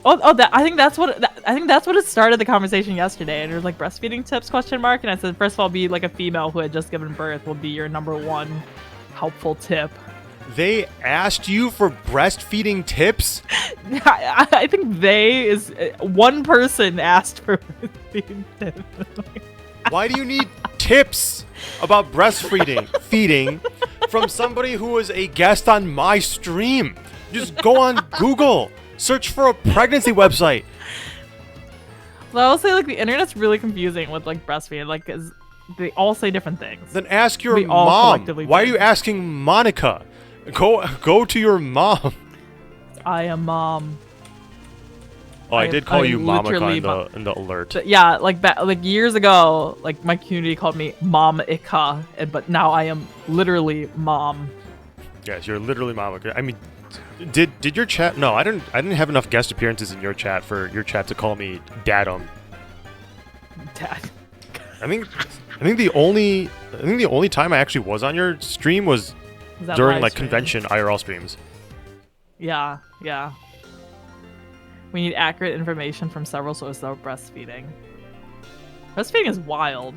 I think that's what it started the conversation yesterday. And it was like breastfeeding tips ? And I said, first of all, be like a female who had just given birth will be your #1 helpful tip. They asked you for breastfeeding tips? I think one person asked for breastfeeding tips. Why do you need tips about feeding from somebody who was a guest on my stream? Just go on Google, search for a pregnancy website. Well, I will say like the internet's really confusing with like breastfeeding. Like, 'cause They all say different things. Then ask your We all mom. collectively Why are do. you asking Monica? Go to your mom. I am mom. Oh, I did call you Monica literally in the alert. But yeah, like years ago, like my community called me Mom-ika, but now I am literally mom. Yes, you're literally Monica. I mean, did your chat? No, I didn't have enough guest appearances in your chat for your chat to call me Dadum. Dad. I think the only time I actually was on your stream was Is that during live like stream? convention IRL streams. Yeah, yeah. We need accurate information from several sources of breastfeeding. Breastfeeding is wild.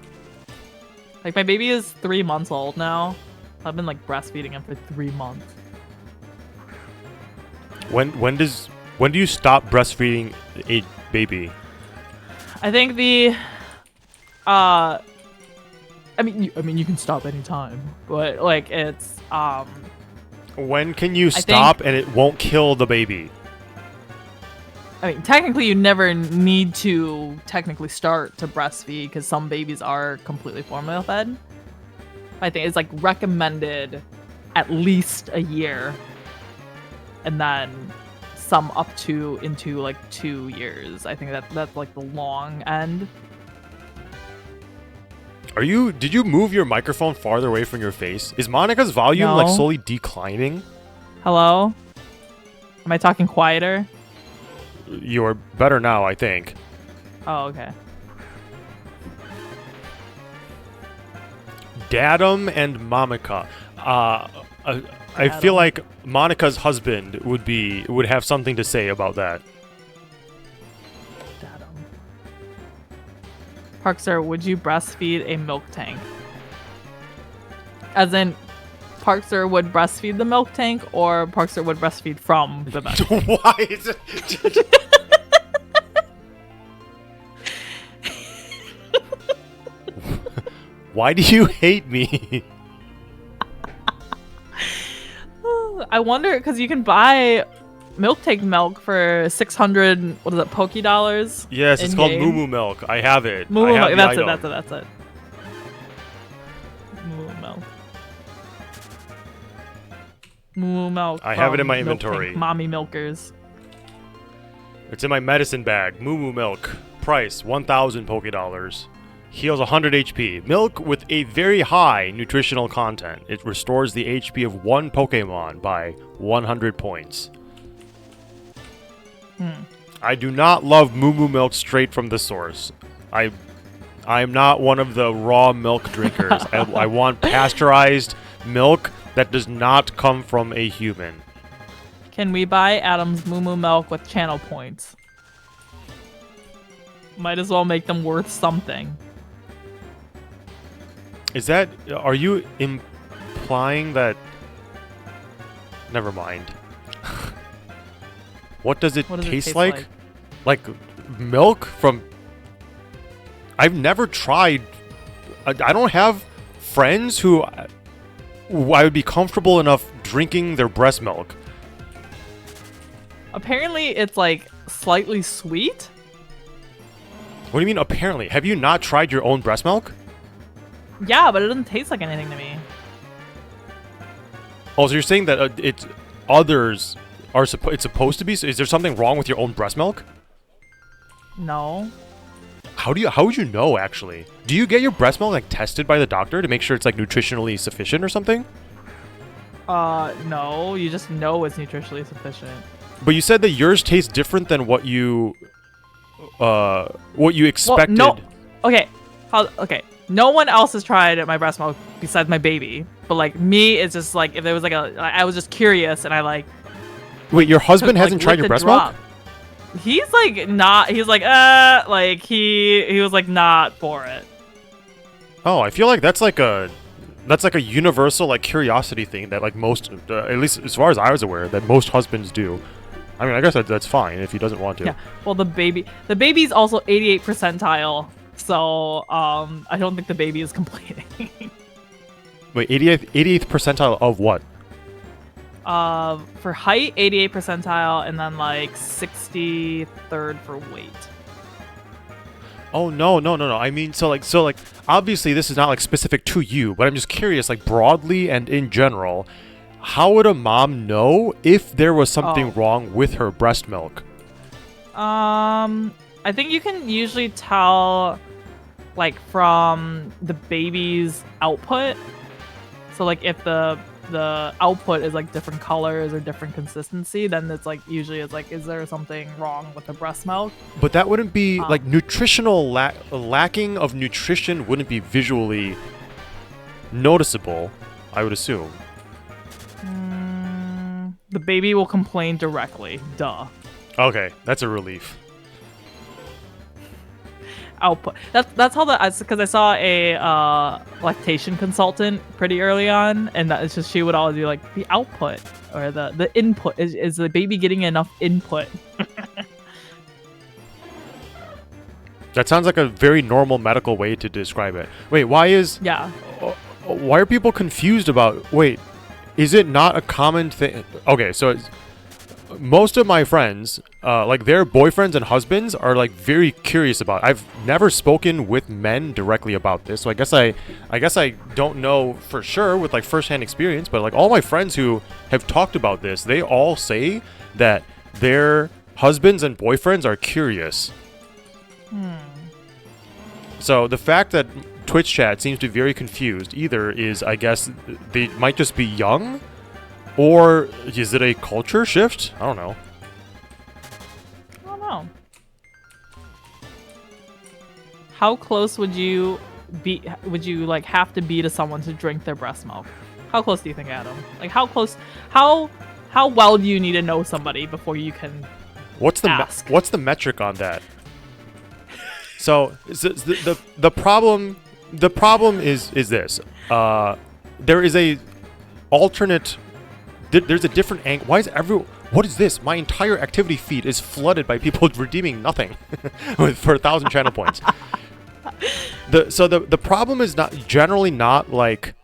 Like, my baby is 3 months old now. I've been, like, breastfeeding him for 3 months. When do you stop breastfeeding a baby? I think the... I mean, you can stop anytime. But, like, it's, When can you think- stop and it won't kill the baby? I mean, technically, you never need to technically start to breastfeed because some babies are completely formula fed. I think it's like recommended at least a year, and then some up to into like 2 years. I think that's like the long end. Did you move your microphone farther away from your face? Is Monica's volume like No. slowly declining? Hello? Am I talking quieter? You're better now, I think. Oh, okay. Dadum and Monica. I feel like Monica's husband would have something to say about that. Datum. Parkster, would you breastfeed a milk tank? As in, Parkster would breastfeed the milk tank, or Parkster would breastfeed from the milk tank? Why is it? Why do you hate me? I wonder, because you can buy milk tank milk for 600, what is it, Poké dollars? Yes, it's called in-game? Moo Moo Milk. I have it. Moo I Moo have milk. the That's item. it. Moo Moo milk. Moo Moo milk. I have it in from my Milk inventory. Tank Mommy milkers. It's in my medicine bag. Moo Moo Milk. Price 1,000 Poké Dollars. Heals 100 HP. Milk with a very high nutritional content. It restores the HP of one Pokemon by 100 points. I do not love Moo Moo Milk straight from the source. I am not one of the raw milk drinkers. I want pasteurized milk that does not come from a human. Can we buy Adam's Moo Moo milk with channel points? Might as well make them worth something. Are you implying that? Never mind. What does it taste like? Like milk from... I've never tried... I don't have friends who I would be comfortable enough drinking their breast milk. Apparently, it's like slightly sweet. What do you mean, apparently? Have you not tried your own breast milk? Yeah, but it doesn't taste like anything to me. Oh, so you're saying that it's others are it's supposed to be? So is there something wrong with your own breast milk? No. How would you know, actually? Do you get your breast milk like tested by the doctor to make sure it's like nutritionally sufficient or something? No. You just know it's nutritionally sufficient. But you said that yours tastes different than what you expected. Well, no. Okay. Okay. No one else has tried my breast milk besides my baby. But like me, it's just like if there was like I was just curious and I like. Wait, your husband hasn't tried licked your a breast drop. milk? He's like not. He's like like he was like not for it. Oh, I feel like that's like a universal like curiosity thing that like most, at least as far as I was aware, that most husbands do. I mean, I guess that's fine if he doesn't want to. Yeah. Well, the baby's also 88 percentile, so I don't think the baby is complaining. Wait, 88th percentile of what? For height, 88 percentile, and then like 63rd for weight. Oh no. I mean, so obviously this is not like specific to you, but I'm just curious, like broadly and in general, how would a mom know if there was something wrong with her breast milk? I think you can usually tell, like, from the baby's output. So, like, if the output is like different colors or different consistency, then it's like usually it's like, is there something wrong with the breast milk? But that wouldn't be like nutritional lacking of nutrition wouldn't be visually noticeable, I would assume. The baby will complain directly. Duh. Okay, that's a relief. Output. That's how because I saw a lactation consultant pretty early on, and it's just she would always be like, the output or the input is the baby getting enough input. That sounds like a very normal medical way to describe it. Wait, why are people confused about? Wait, is it not a common thing? Okay, so most of my friends, like their boyfriends and husbands, are like very curious about it. I've never spoken with men directly about this, so I guess I don't know for sure with like firsthand experience. But like all my friends who have talked about this, they all say that their husbands and boyfriends are curious. So the fact that Twitch chat seems to be very confused either is, I guess, they might just be young. Or is it a culture shift? I don't know. I don't know. How close would you be? Would you like have to be to someone to drink their breast milk? How close do you think, Adam? Like how close? How well do you need to know somebody before you can? What's the metric on that? So the problem is this. There is a alternate. There's a different angle. Why is what is this? My entire activity feed is flooded by people redeeming nothing for 1,000 channel points. The problem is generally not like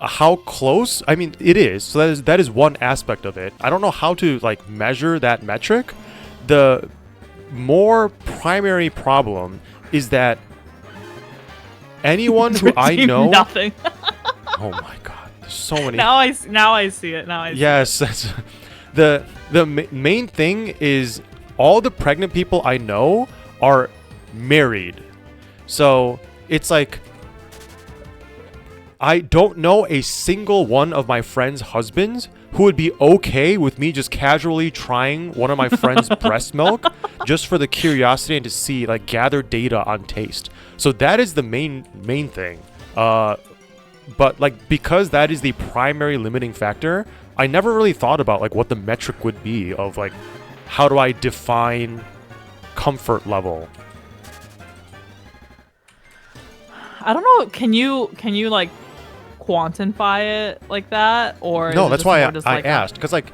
how close. I mean, it is. So that is one aspect of it. I don't know how to like measure that metric. The more primary problem is that anyone who I know nothing. Oh my god. So many. Now I see it. Yes, that's the main thing is all the pregnant people I know are married. So it's like I don't know a single one of my friends' husbands who would be okay with me just casually trying one of my friends' breast milk just for the curiosity and to see, like, gather data on taste. So that is the main thing. But like because that is the primary limiting factor, I never really thought about like what the metric would be of like how do I define comfort level. I don't know. Can you like quantify it like that, or no? That's why I asked, because like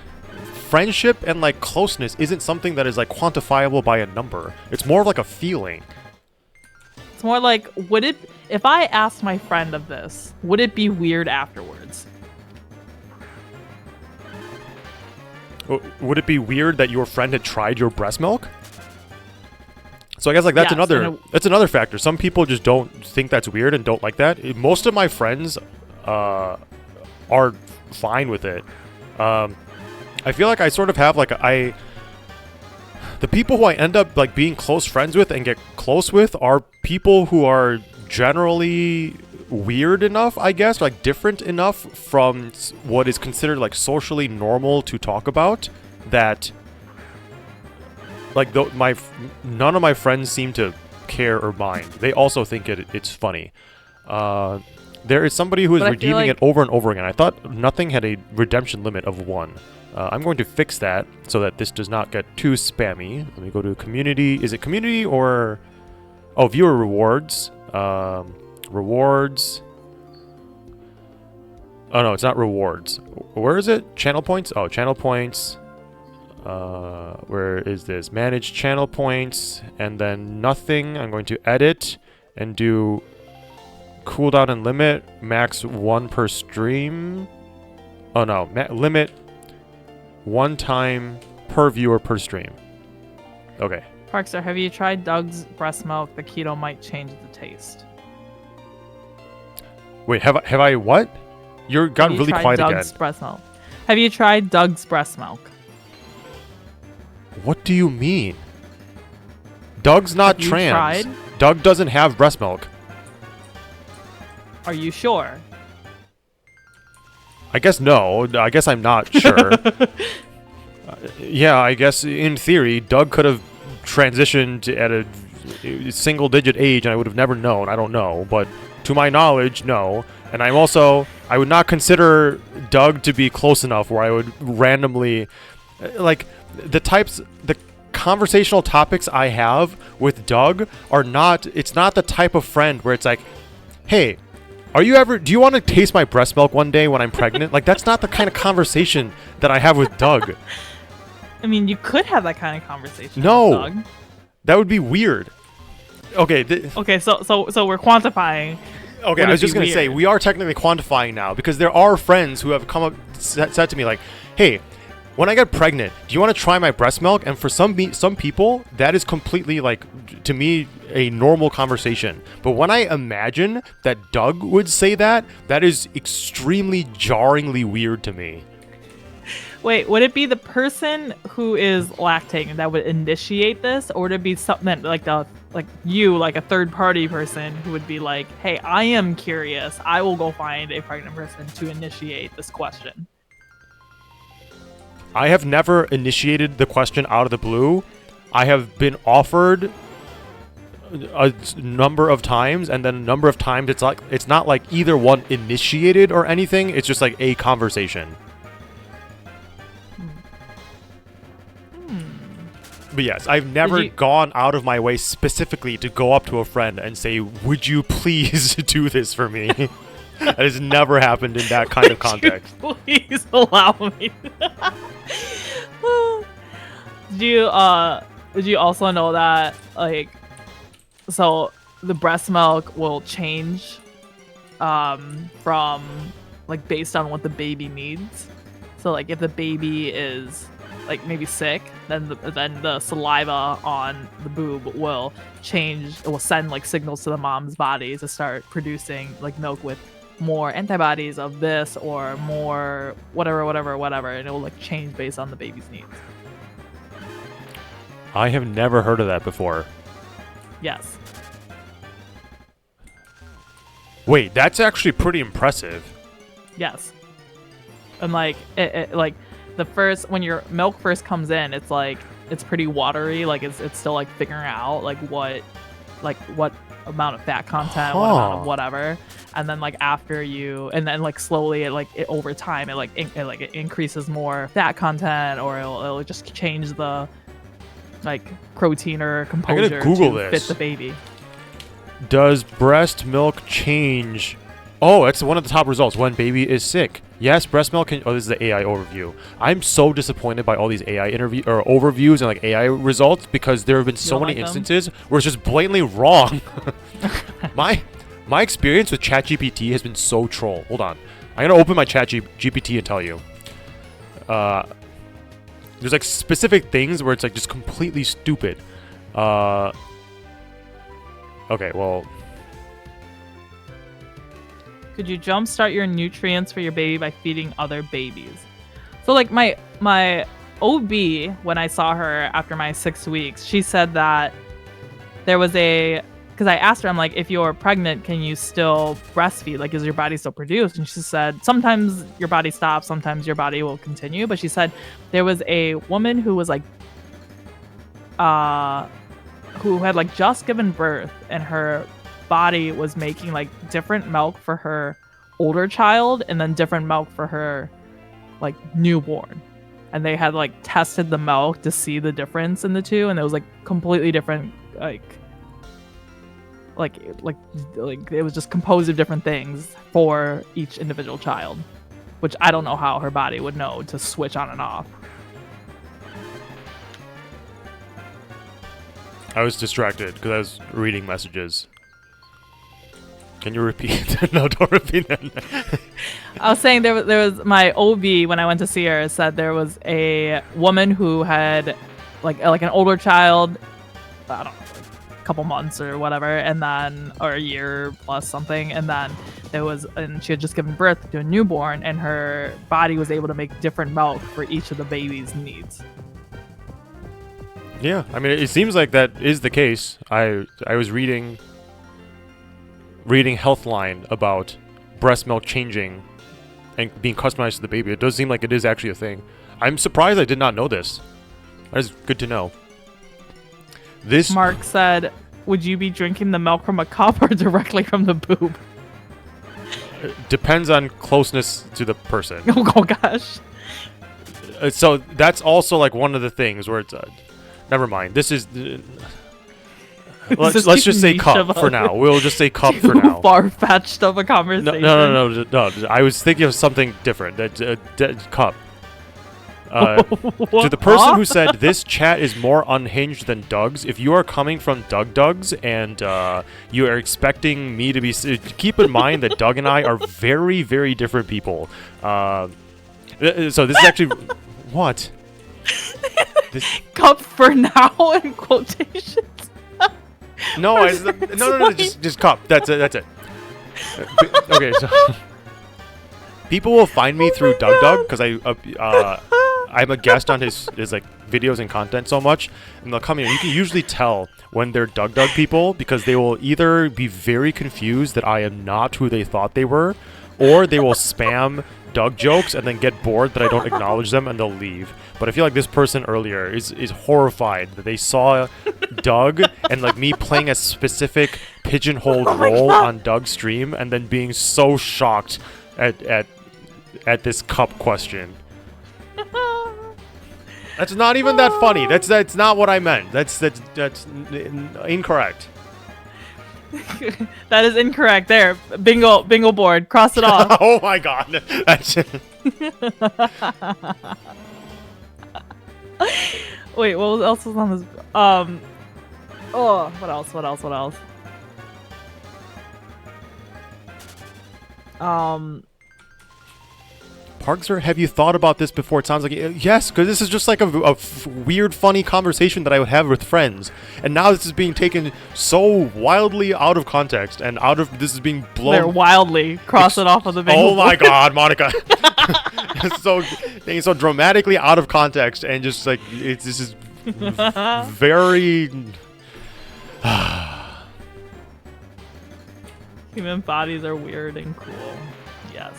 friendship and like closeness isn't something that is like quantifiable by a number. It's more of like a feeling. It's more like, if I asked my friend of this, would it be weird afterwards? Would it be weird that your friend had tried your breast milk? So I guess like that's another factor. Some people just don't think that's weird and don't like that. Most of my friends are fine with it. I feel like I sort of have like the people who I end up like being close friends with and get close with are people who are generally weird enough, I guess, like different enough from what is considered like socially normal to talk about, that like none of my friends seem to care or mind. They also think it's funny. There is somebody who is redeeming it over and over again. I thought nothing had a redemption limit of 1. I'm going to fix that so that this does not get too spammy. Let me go to community. Is it community or... Oh, viewer rewards. Rewards. Oh, no, it's not rewards. Where is it? Channel points? Oh, channel points. Where is this? Manage channel points. And then nothing. I'm going to edit and do cooldown and limit. Max 1 per stream. Oh, no. Limit 1 time per viewer per stream. Okay. Parkster, have you tried Doug's breast milk? The keto might change the taste. Wait, have I what? You're gotten really quiet Doug's again. Breast milk? Have you tried Doug's breast milk? What do you mean? Doug's not trans. Tried? Doug doesn't have breast milk. Are you sure? I guess no. I guess I'm not sure. Yeah, I guess in theory, Doug could have transitioned at a single-digit age, and I would have never known. I don't know, but to my knowledge, no. And I would not consider Doug to be close enough where I would randomly, like, the conversational topics I have with Doug are not, it's not the type of friend where it's like, hey, do you want to taste my breast milk one day when I'm pregnant? Like, that's not the kind of conversation that I have with Doug. I mean, you could have that kind of conversation No. with Doug. That would be weird. Okay. Okay, so we're quantifying. Okay, I was just going to say, we are technically quantifying now because there are friends who have come up said to me like, hey, when I get pregnant, do you want to try my breast milk? And for some people, that is completely, like, to me, a normal conversation. But when I imagine that Doug would say that, that is extremely jarringly weird to me. Wait, would it be the person who is lactating that would initiate this, or would it be something like a third party person who would be like, hey, I am curious, I will go find a pregnant person to initiate this question? I have never initiated the question out of the blue. I have been offered a number of times, and then a number of times it's not like either one initiated or anything. It's just like a conversation. But yes, I've never gone out of my way specifically to go up to a friend and say, would you please do this for me? That has never happened in that kind of context. Please allow me. Did you also know that, like, so the breast milk will change from, like, based on what the baby needs. So, like, if the baby is, like, maybe sick, then the saliva on the boob will change. It will send, like, signals to the mom's body to start producing, like, milk with more antibodies of this or more whatever, and it will, like, change based on the baby's needs. I have never heard of that before. Yes. Wait, that's actually pretty impressive. Yes. And, like, it like, when your milk first comes in, it's like, it's pretty watery, like it's still, like, figuring out what amount of fat content, what amount of whatever, and then, like, and then, like, slowly over time it increases more fat content, or it'll just change the, like, protein or composure to fit the baby. Does breast milk change? Oh, that's one of the top results when baby is sick. Yes, breast milk can. Oh, this is the AI overview. I'm so disappointed by all these AI overviews and, like, AI results, because there have been so many instances where it's just blatantly wrong. My experience with ChatGPT has been so troll. Hold on, I'm gonna open my ChatGPT and tell you. There's, like, specific things where it's, like, just completely stupid. Okay, well. Could you jumpstart your nutrients for your baby by feeding other babies? So, like, my OB, when I saw her after my 6 weeks, she said that there was because I asked her, I'm like, if you're pregnant, can you still breastfeed? Like, is your body still produced? And she said, sometimes your body stops, sometimes your body will continue. But she said there was a woman who was, like, who had, like, just given birth, and her body was making, like, different milk for her older child and then different milk for her, like, newborn, and they had, like, tested the milk to see the difference in the two, and it was, like, completely different, like it was just composed of different things for each individual child, which I don't know how her body would know to switch on and off. I was distracted because I was reading messages. Can you repeat? No, don't repeat that. I was saying there was my OB, when I went to see her, said there was a woman who had like an older child I don't know, like a couple months or whatever, and then or a year plus something, and then she had just given birth to a newborn, and her body was able to make different milk for each of the baby's needs. Yeah, I mean, it seems like that is the case. I was reading Healthline about breast milk changing and being customized to the baby. It does seem like it is actually a thing. I'm surprised I did not know this. That's good to know. This Mark said, "Would you be drinking the milk from a cup or directly from the boob?" Depends on closeness to the person. Oh gosh. So that's also like one of the things where it's. Never mind. This is. Let's just say cup for now. We'll just say cup for now. Far-fetched of a conversation. No. I was thinking of something different. Cup. To the person who said this chat is more unhinged than Doug's, if you are coming from Doug's and you are expecting me to be, keep in mind that Doug and I are very, very different people. So this is actually what. Cup for now in quotations. No, just cup. That's it. Okay, so people will find me through Doug because I'm a guest on his like videos and content so much, and they'll come here. You can usually tell when they're Doug people because they will either be very confused that I am not who they thought they were, or they will spam Doug jokes and then get bored that I don't acknowledge them and they'll leave. But I feel like this person earlier is horrified that they saw Doug and like me playing a specific pigeonholed role on Doug's stream and then being so shocked at this cup question. That's not even that funny. That's not what I meant. That's incorrect. That is incorrect. There, bingo board. Cross it off. Oh my god. Wait, what else was on this? Oh, what else? Parkser, have you thought about this before? It sounds like yes, because this is just like a weird, funny conversation that I would have with friends, and now this is being taken so wildly out of context, and this is being blown. They're wildly cross it off of the bingo Oh my board. god, Monica! so dramatically out of context, and just like this is very. Human bodies are weird and cool. Yes.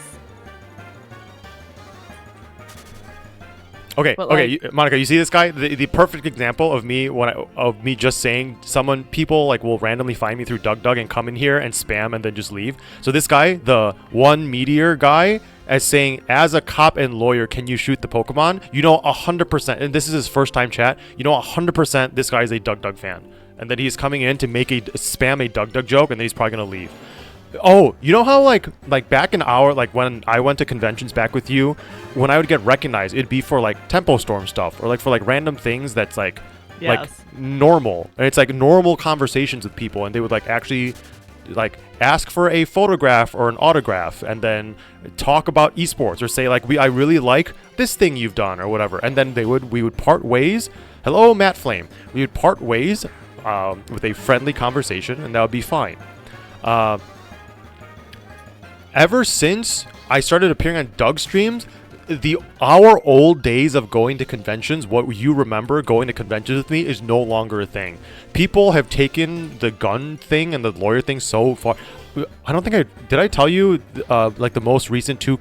Okay, But Monica, you see this guy? The perfect example of me of me just saying people like will randomly find me through Doug and come in here and spam and then just leave. So this guy, the one meteor guy, as saying, as a cop and lawyer, can you shoot the Pokemon? You know 100%, and this is his first time chat. You know 100% this guy is a Doug fan, and that he's coming in to make spam a Doug joke, and then he's probably gonna leave. Oh, you know how like back in when I went to conventions back with you, when I would get recognized, it'd be for like Tempo Storm stuff or like for like random things that's like normal, and it's like normal conversations with people, and they would like actually like ask for a photograph or an autograph, and then talk about esports or say like I really like this thing you've done or whatever, and then we would part ways. Hello, Matt Flame. We would part ways with a friendly conversation, and that would be fine. Ever since I started appearing on Doug streams, our old days of going to conventions, what you remember going to conventions with me, is no longer a thing. People have taken the gun thing and the lawyer thing so far. I don't think did I tell you like the most recent two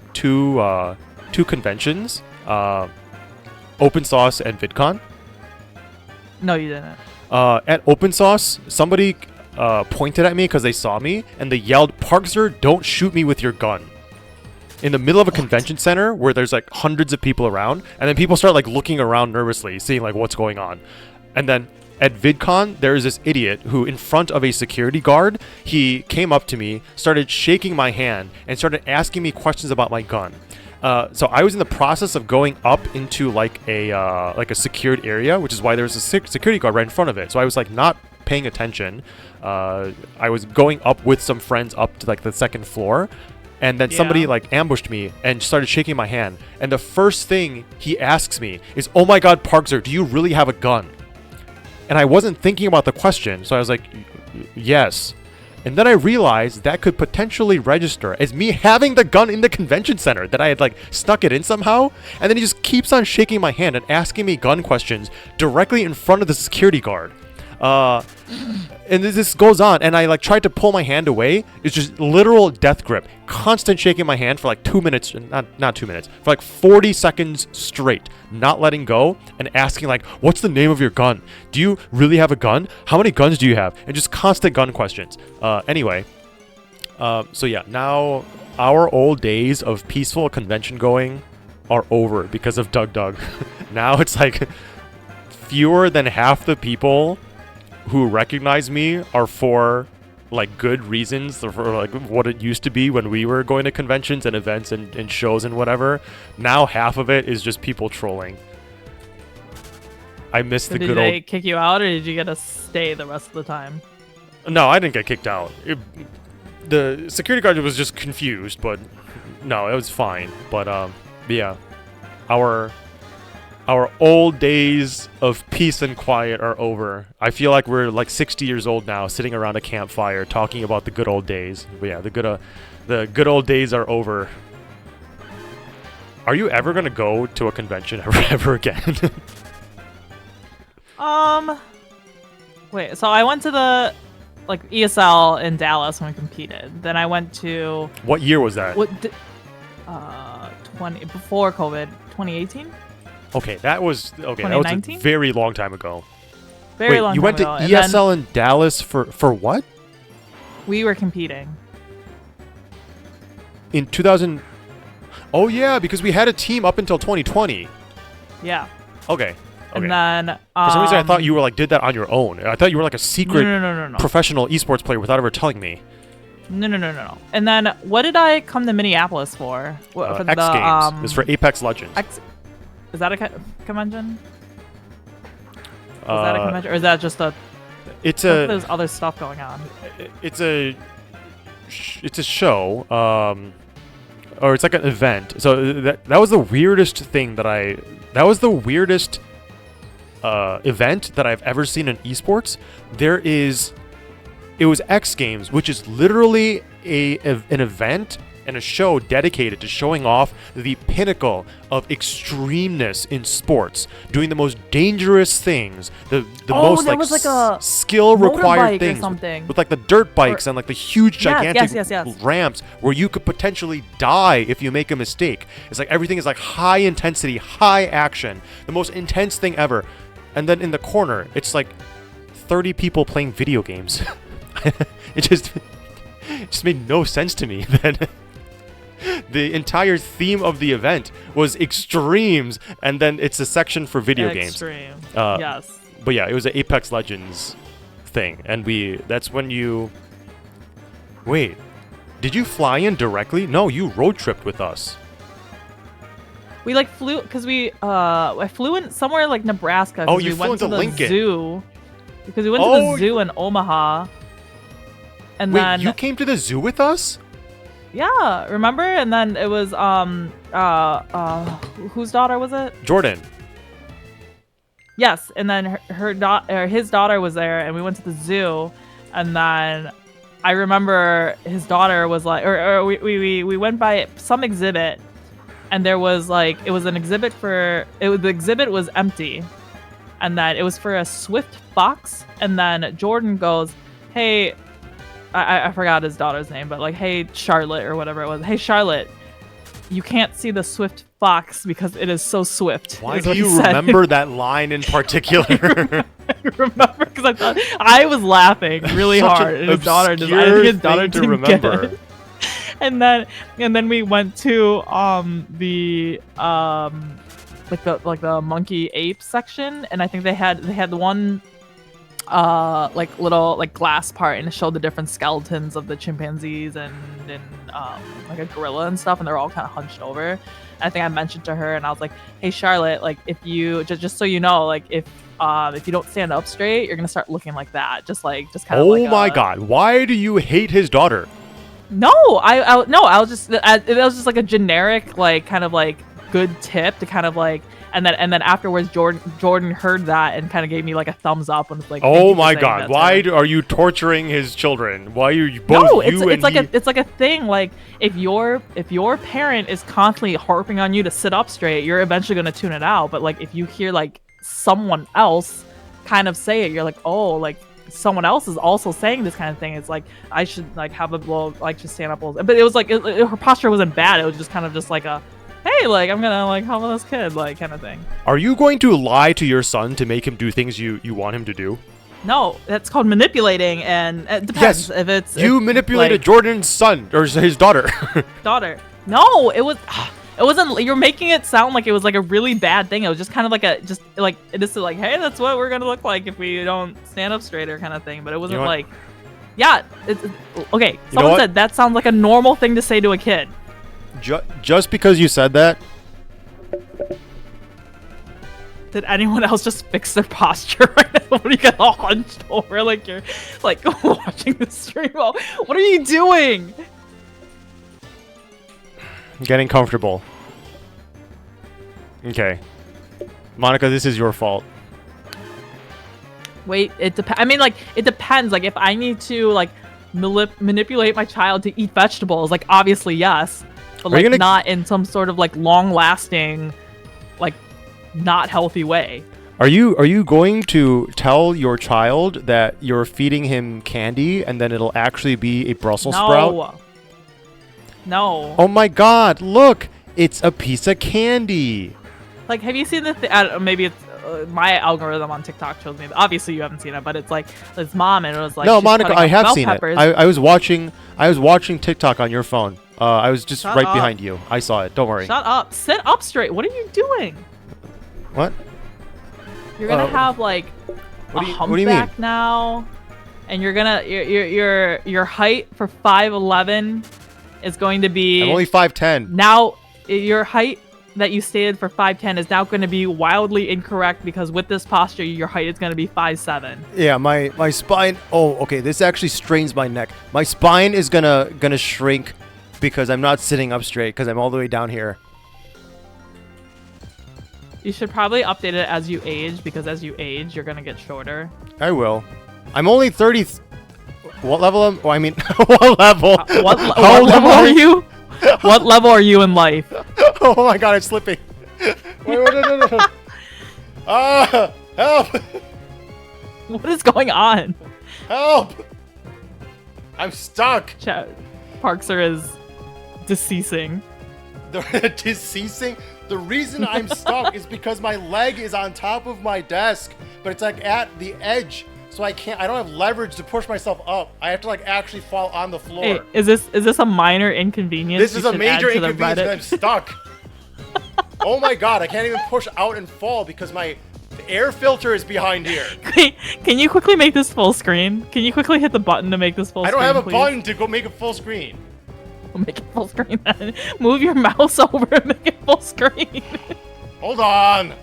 conventions, Open Sauce and VidCon? No, you didn't. At Open Sauce, somebody pointed at me because they saw me, and they yelled, "Parkser, don't shoot me with your gun," in the middle of a convention center where there's like hundreds of people around, and then people start like looking around nervously, seeing like what's going on. And then at VidCon, there is this idiot who, in front of a security guard, he came up to me, started shaking my hand, and started asking me questions about my gun. So I was in the process of going up into like a secured area, which is why there's a security guard right in front of it. So I was like not paying attention. I was going up with some friends up to like the second floor, and then somebody like ambushed me and started shaking my hand. And the first thing he asks me is, "Oh my god, Parkser, do you really have a gun?" And I wasn't thinking about the question, so I was like, yes. And then I realized that could potentially register as me having the gun in the convention center, that I had like stuck it in somehow. And then he just keeps on shaking my hand and asking me gun questions directly in front of the security guard. And this goes on, and I like tried to pull my hand away. It's just literal death grip, constant shaking my hand for like 2 minutes, not 2 minutes, for like 40 seconds straight, not letting go, and asking like, what's the name of your gun? Do you really have a gun? How many guns do you have? And just constant gun questions. Anyway, so yeah, now our old days of peaceful convention going are over because of Doug. Now it's like fewer than half the people who recognize me are for like good reasons, for like what it used to be when we were going to conventions and events and shows and whatever. Now half of it is just people trolling. I miss the good old... Did they kick you out, or did you get to stay the rest of the time? No, I didn't get kicked out. The security guard was just confused, but no, it was fine. But yeah, our old days of peace and quiet are over. I feel like we're like 60 years old now, sitting around a campfire talking about the good old days. But yeah, the good old days are over. Are you ever gonna go to a convention ever again? Wait. So I went to the like ESL in Dallas when we competed. Then I went to... What year was that? 20 before COVID, 2018. Okay, that was a very long time ago. Very long time ago. You went to ESL in Dallas for what? We were competing. In 2000... Oh yeah, because we had a team up until 2020. Yeah. Okay. And then... for some reason I thought you were like, did that on your own. I thought you were like a secret No. professional esports player without ever telling me. No. And then what did I come to Minneapolis for? For X Games. It's for Apex Legends. Is that a convention? Is that a convention, or is that just a? There's other stuff going on. It's a show, or it's like an event. So that was the weirdest thing that was the weirdest event that I've ever seen in esports. It was X Games, which is literally an event and a show dedicated to showing off the pinnacle of extremeness in sports, doing the most dangerous things, the most like skill required things, with like the dirt bikes and like the huge gigantic ramps where you could potentially die if you make a mistake. It's like everything is like high intensity, high action, the most intense thing ever. And then in the corner, it's like 30 people playing video games. It just made no sense to me that the entire theme of the event was extremes, and then it's a section for video games. Yes. But yeah, it was an Apex Legends thing, and that's when you... Wait, did you fly in directly? No, you road tripped with us. We like flew, because I flew in somewhere like Nebraska. Oh, you flew into Lincoln. Zoo. Because we went to the zoo in Omaha. And wait, then you came to the zoo with us? Yeah, remember? And then it was whose daughter was it? Jordan. Yes, and then his daughter was there, and we went to the zoo, and then I remember his daughter was like, or we went by some exhibit, and there was like, it was an exhibit the exhibit was empty, and then it was for a swift fox, and then Jordan goes, hey, I forgot his daughter's name, but like, hey, Charlotte, or whatever it was. Hey, Charlotte, you can't see the swift fox because it is so swift. Why do you remember that line in particular? I remember because I thought I was laughing really hard, and his daughter just, I think his daughter didn't remember. Get it. And then we went to the monkey ape section, and I think they had one like little like glass part, and it showed the different skeletons of the chimpanzees and like a gorilla and stuff, and they're all kind of hunched over. And I think I mentioned to her, and I was like, hey Charlotte, like if you just so you know, like if you don't stand up straight, you're gonna start looking like that, just kind of like. Oh my god, why do you hate his daughter? No, I was just it was just like a generic like kind of like good tip to kind of like, And then afterwards, Jordan heard that and kind of gave me like a thumbs up and was like, oh my god, why are you torturing his children? Why are you both no, you it's and like it's like a thing. Like if your parent is constantly harping on you to sit up straight, you're eventually gonna tune it out. But like if you hear like someone else kind of say it, you're like, oh, like someone else is also saying this kind of thing. It's like I should like have a little like just stand up a little. But it was like her posture wasn't bad. It was just kind of just like a hey, like I'm gonna like help this kid, like kind of thing. Are you going to lie to your son to make him do things you want him to do? No, that's called manipulating, and it depends if it's you manipulated like, Jordan's son or his daughter. daughter. No, it wasn't. You're making it sound like it was like a really bad thing. It was just kind of like this is like, hey, that's what we're gonna look like if we don't stand up straighter kind of thing. But it wasn't like, yeah, okay. Someone said that sounds like a normal thing to say to a kid. Just because you said that. Did anyone else just fix their posture right now? What are you got all hunched over like you're like watching the stream? What are you doing? Getting comfortable. Okay. Monica, this is your fault. Wait, it depends. I mean, like, it depends. Like, if I need to, like, manipulate my child to eat vegetables, like, obviously, yes. But, like, not in some sort of, like, long-lasting, like, not healthy way. Are you going to tell your child that you're feeding him candy and then it'll actually be a Brussels sprout? No. Oh my god, look! It's a piece of candy! Like, have you seen the maybe it's my algorithm on TikTok shows me. Obviously, you haven't seen it, but it's like his mom, and it was like no, Monica, I have seen it. I was watching TikTok on your phone. I was just right behind you. I saw it. Don't worry. Shut up. Sit up straight. What are you doing? What? You're gonna have like a humpback now, and you're gonna your height for 5'11" is going to be. I'm only 5'10". Now your height that you stated for 5'10" is now going to be wildly incorrect because with this posture, your height is going to be 5'7". Yeah, my spine. Oh, okay. This actually strains my neck. My spine is gonna shrink because I'm not sitting up straight because I'm all the way down here. You should probably update it as you age because as you age, you're gonna get shorter. I will. I'm only 30. What level am? Oh, I mean, what level? What level are you? What level are you in life? Oh my god, I'm slipping. Wait, no. Help! What is going on? Help! I'm stuck. Parkser is deceasing. Deceasing? The reason I'm stuck is because my leg is on top of my desk, but it's like at the edge. So I don't have leverage to push myself up. I have to like actually fall on the floor. Hey, is this a minor inconvenience? This is a major inconvenience because I'm stuck. Oh my god, I can't even push out and fall because my air filter is behind here. Can you quickly make this full screen? Can you quickly hit the button to make this full screen? I don't have a please? button to go make it full screen. We'll make it full screen then. Move your mouse over and make it full screen. Hold on.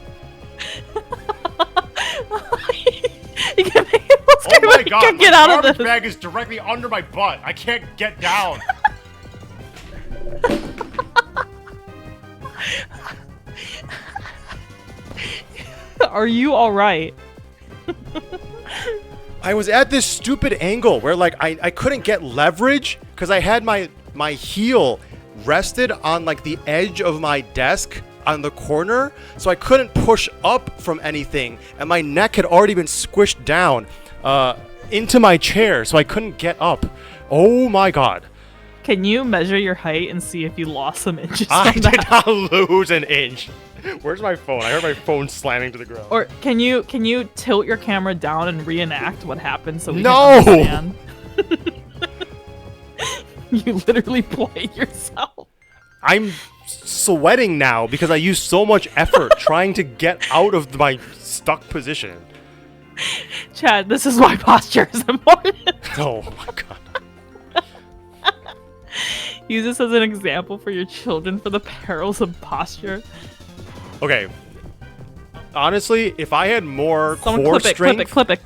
You can make it full screen. Oh my god, can't get out of this. The bag is directly under my butt. I can't get down. Are you alright? I was at this stupid angle where like I couldn't get leverage because I had my heel rested on like the edge of my desk on the corner, so I couldn't push up from anything, and my neck had already been squished down into my chair, so I couldn't get up. Oh my god. Can you measure your height and see if you lost some inches? I did not lose an inch. Where's my phone? I heard my phone slamming to the ground. Or can you tilt your camera down and reenact what happened so we can understand? You literally played yourself. I'm sweating now because I used so much effort trying to get out of my stuck position. Chad, this is why posture is important. Oh my god. Use this as an example for your children for the perils of posture. Okay. Honestly, if I had more core strength... Clip it.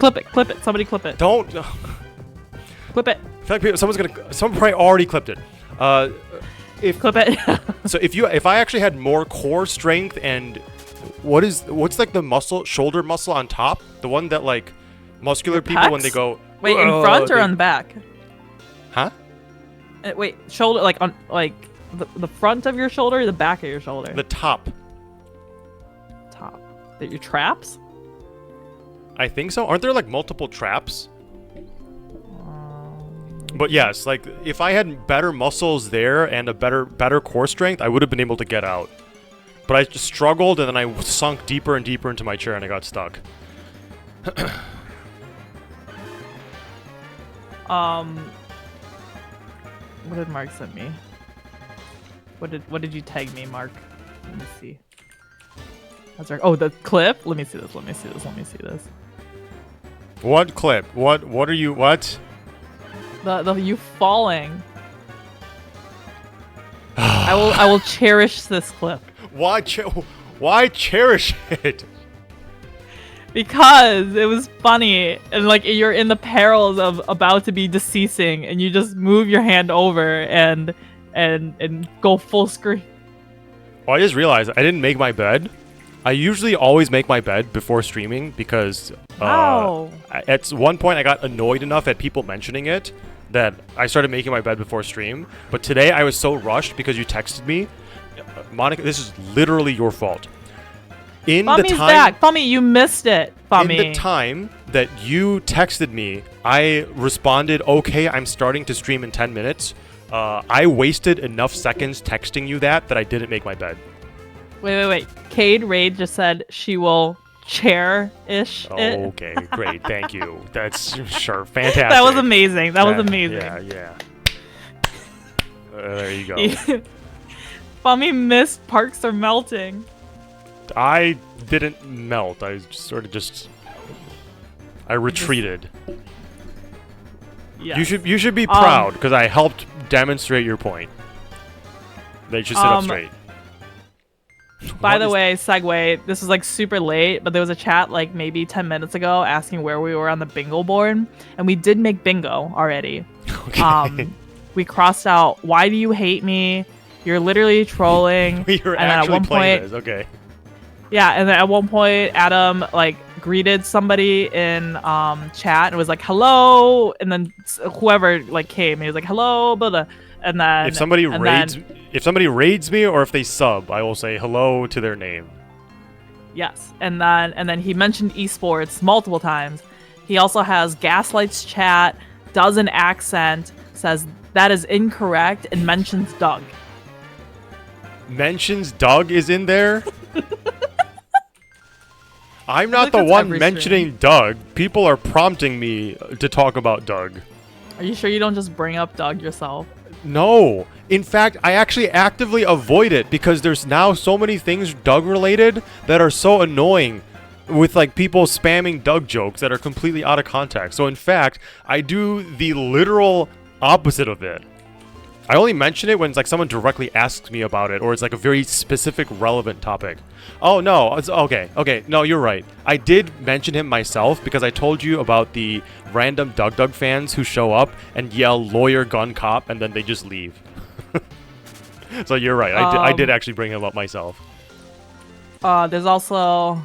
Somebody clip it. Don't... Clip it. I feel like someone probably already clipped it. Clip it. So if I actually had more core strength and what's like the muscle, shoulder muscle on top? The one that like muscular people pecs? when they go. Wait, in front or on the back? Huh? Wait, shoulder, like on like the front of your shoulder or the back of your shoulder? The top. Top. Your traps? I think so. Aren't there like multiple traps? But yes, like if I had better muscles there and a better core strength, I would have been able to get out. But I just struggled, and then I sunk deeper and deeper into my chair, and I got stuck. What did Mark send me? What did you tag me, Mark? Let me see. Oh, the clip. Let me see this. Let me see this. What clip? What are you? What? The you falling. I will cherish this clip. Why cherish it? Because it was funny, and like you're in the perils of about to be deceasing, and you just move your hand over and go full screen. Well, I just realized I didn't make my bed. I usually always make my bed before streaming because at one point I got annoyed enough at people mentioning it that I started making my bed before stream. But today I was so rushed because you texted me. Monica, this is literally your fault. Fummy's back. Fummy, you missed it. Fummy. In the time that you texted me, I responded, okay, I'm starting to stream in 10 minutes. I wasted enough seconds texting you that I didn't make my bed. Wait. Cade Raid just said she will chair-ish it. Okay, great. Thank you. That's sure. Fantastic. That was amazing. That was amazing. Yeah. There you go. Fummy missed Parks Are Melting. I didn't melt. I I retreated. Yes. You should be proud because I helped demonstrate your point. They should sit up straight. By the way, segue, this was like super late, but there was a chat like maybe 10 minutes ago asking where we were on the bingo board, and we did make bingo already. Okay. We crossed out, why do you hate me? You're literally trolling. You're and actually at one playing point, this, okay. Yeah, and then at one point, Adam like greeted somebody in chat and was like, hello, and then whoever like came, he was like, hello, blah, and then if somebody raids me or if they sub, I will say hello to their name. Yes, and then he mentioned esports multiple times. He also has Gaslight's chat, does an accent, says that is incorrect, and mentions Doug. Mentions Doug is in there? I'm not the one mentioning Doug. People are prompting me to talk about Doug. Are you sure you don't just bring up Doug yourself? No. In fact, I actually actively avoid it because there's now so many things Doug related that are so annoying with like people spamming Doug jokes that are completely out of context. So in fact, I do the literal opposite of it. I only mention it when it's like someone directly asks me about it or it's like a very specific relevant topic. Oh no, it's okay. No, you're right. I did mention him myself because I told you about the random Doug fans who show up and yell lawyer gun cop and then they just leave. So you're right. I did actually bring him up myself. There's also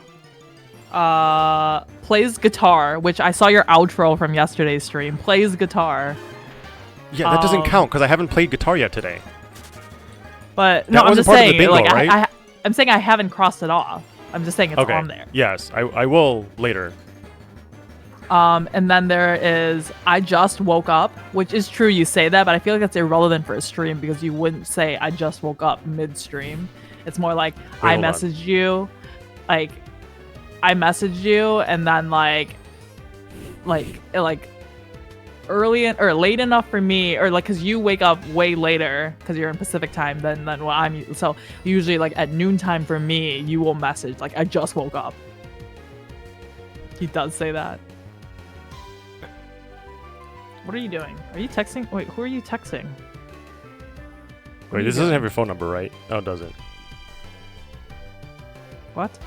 plays guitar, which I saw your outro from yesterday's stream. Plays guitar. Yeah, that doesn't count because I haven't played guitar yet today. But no, I'm just saying, bingo, like, right? I'm saying I haven't crossed it off. I'm just saying it's okay. on there. Yes, I will later. And then there is I just woke up, which is true. You say that, but I feel like that's irrelevant for a stream because you wouldn't say I just woke up mid-stream. It's more like I messaged you, and then like early or late enough for me, or like because you wake up way later because you're in Pacific time than what I'm. So usually like at noontime for me, you will message like I just woke up. He does say that. What are you doing? Are you texting? Wait, who are you texting? Wait, this doesn't have your phone number, right? Oh, it doesn't. What?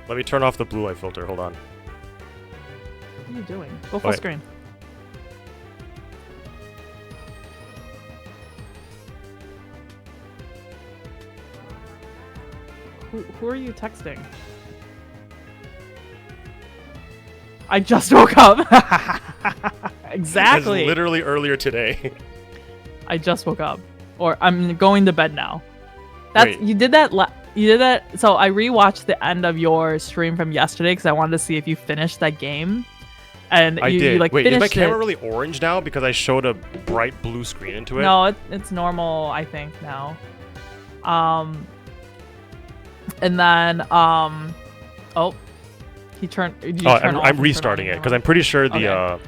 Let me turn off the blue light filter. Hold on. What are you doing? Go full screen. Who are you texting? I just woke up. Exactly. That's literally earlier today. I just woke up, or I'm going to bed now. That's Wait. you did that. You did that. So I rewatched the end of your stream from yesterday because I wanted to see if you finished that game. And I you, did. You, like, Wait, is my finished camera it. really orange now because I showed a bright blue screen into it? No, it's normal, I think now. And then oh, he turned. Did you turn off I'm and turn restarting on it because I'm pretty sure the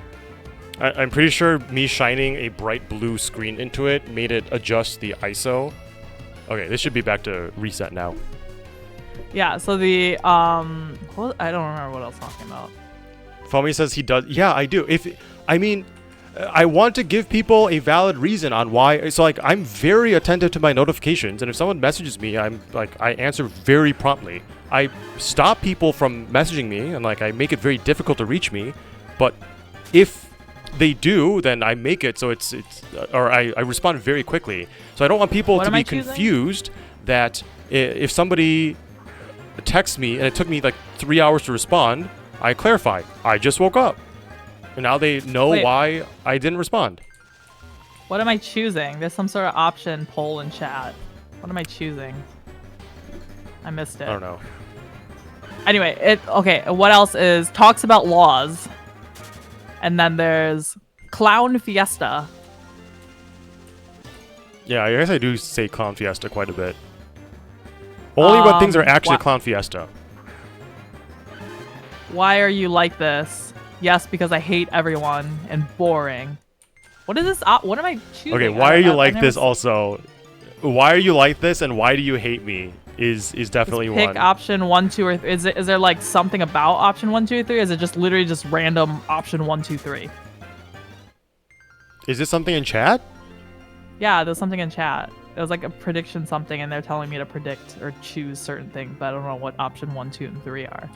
Okay. I'm pretty sure me shining a bright blue screen into it made it adjust the ISO. Okay, this should be back to reset now. Yeah. So the I don't remember what I was talking about. Fami says he does. Yeah, I do. I want to give people a valid reason on why. So like, I'm very attentive to my notifications, and if someone messages me, I answer very promptly. I stop people from messaging me, and like I make it very difficult to reach me. But if they do, then I make it so I respond very quickly. So I don't want people What to am be I choosing? confused that if somebody texts me and it took me like 3 hours to respond, I clarify. I just woke up. And now they know Wait. why I didn't respond. What am I choosing? There's some sort of option poll in chat. What am I choosing? I missed it. I don't know. Anyway, okay. What else is talks about laws? And then there's Clown Fiesta. Yeah, I guess I do say Clown Fiesta quite a bit. Only when things are actually Clown Fiesta. Why are you like this? Yes, because I hate everyone and boring. What is this? What am I choosing? Okay, why are you like this also? Why are you like this and why do you hate me is definitely pick one. option 1, 2, or 3. Is there like something about option 1, 2, or 3? Or is it just literally just random option 1, 2, 3? Is this something in chat? Yeah, there's something in chat. It was like a prediction something, and they're telling me to predict or choose certain things, but I don't know what option 1, 2, and 3 are.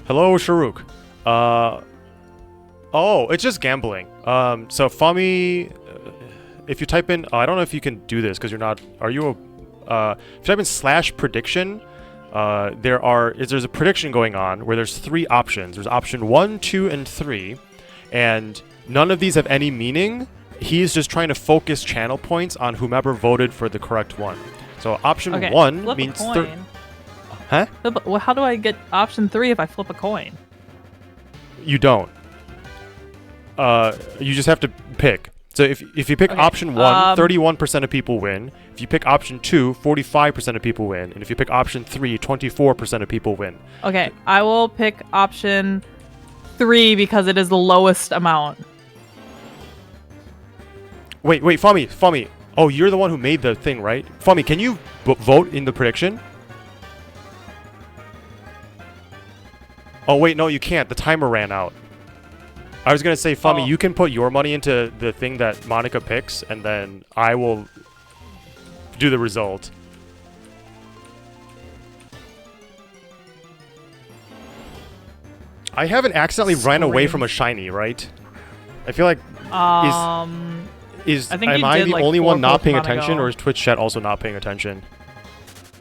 Hello, Sharuk. Oh, it's just gambling. So Fami, if you type in, I don't know if you can do this because you're not. Are you a? If you type in /prediction, there's a prediction going on where there's 3 options. There's option 1, 2, and 3, and none of these have any meaning. He's just trying to focus channel points on whomever voted for the correct one. So option 1 flip means a coin. Huh? Well, how do I get option 3 if I flip a coin? You don't. You just have to pick. So if you pick option 1, 31% of people win. If you pick option 2, 45% of people win. And if you pick option 3, 24% of people win. Okay, I will pick option 3 because it is the lowest amount. Wait, Fami. Oh, you're the one who made the thing, right? Fami, can you vote in the prediction? Oh, wait, no, you can't. The timer ran out. I was going to say, Fami, you can put your money into the thing that Monica picks, and then I will do the result. I haven't accidentally ran away from a shiny, right? I feel like... I think am I the only one not paying attention, or is Twitch chat also not paying attention?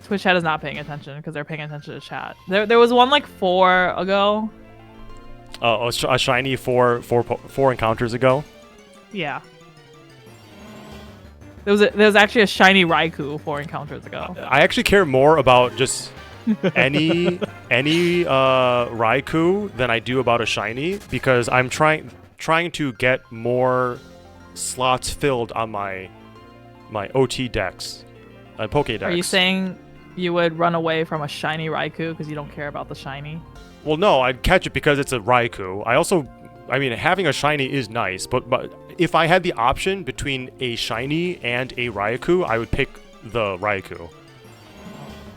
Twitch chat is not paying attention because they're paying attention to chat. There was one like 4 ago. Oh, a shiny four encounters ago? Yeah. There was actually a shiny Raikou 4 encounters ago. I actually care more about just any Raikou than I do about a shiny because I'm trying to get more slots filled on my OT decks, Pokédex. Are you saying you would run away from a shiny Raikou because you don't care about the shiny? Well, no, I'd catch it because it's a Raikou. I mean, having a shiny is nice, but if I had the option between a shiny and a Raikou, I would pick the Raikou.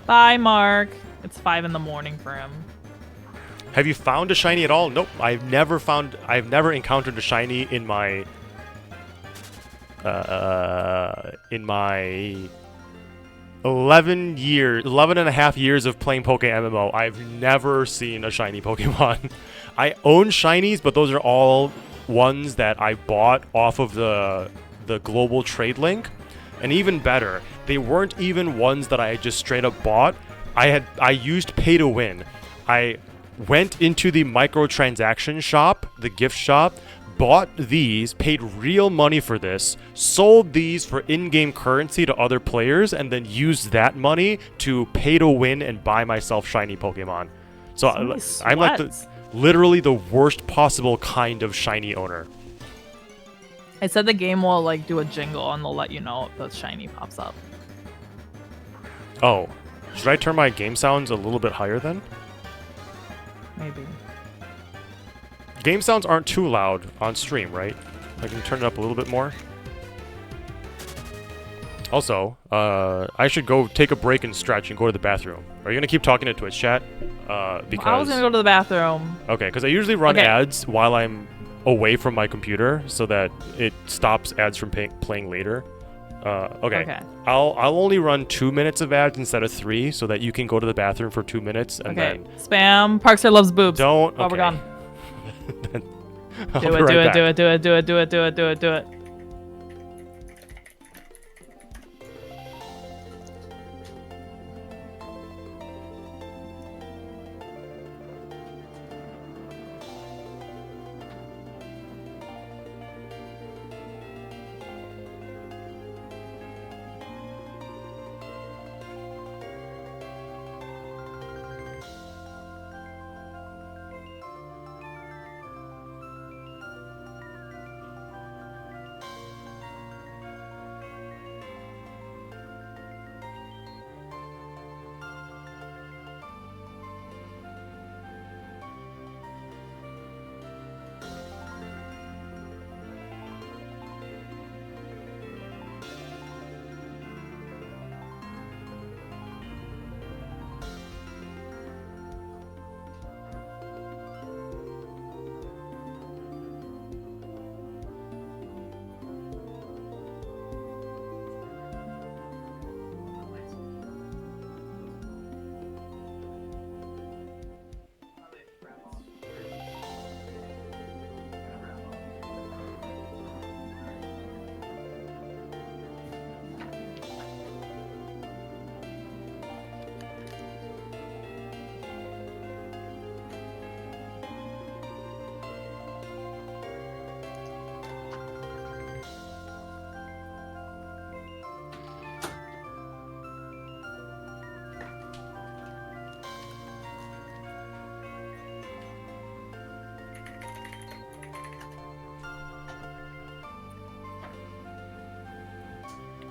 Bye, Mark. It's 5 in the morning for him. Have you found a shiny at all? Nope. I've never encountered a shiny in my 11 and a half years of playing PokéMMO, I've never seen a shiny Pokemon. I own shinies, but those are all ones that I bought off of the global trade link. And even better, they weren't even ones that I just straight up bought. I used pay to win. I went into the microtransaction shop, the gift shop, bought these, paid real money for this, sold these for in-game currency to other players, and then used that money to pay to win and buy myself shiny Pokemon. So I'm like literally the worst possible kind of shiny owner. I said the game will like do a jingle and they'll let you know if the shiny pops up. Oh, should I turn my game sounds a little bit higher then? Maybe. Game sounds aren't too loud on stream, right? I can turn it up a little bit more. Also, I should go take a break and stretch and go to the bathroom. Are you gonna keep talking to Twitch chat? Because I was gonna go to the bathroom. Okay, because I usually run ads while I'm away from my computer so that it stops ads from playing later. Okay. I'll only run 2 minutes of ads instead of 3 so that you can go to the bathroom for 2 minutes and then spam. Parkster loves boobs. Don't. Oh, we're gone. Do it. Do it.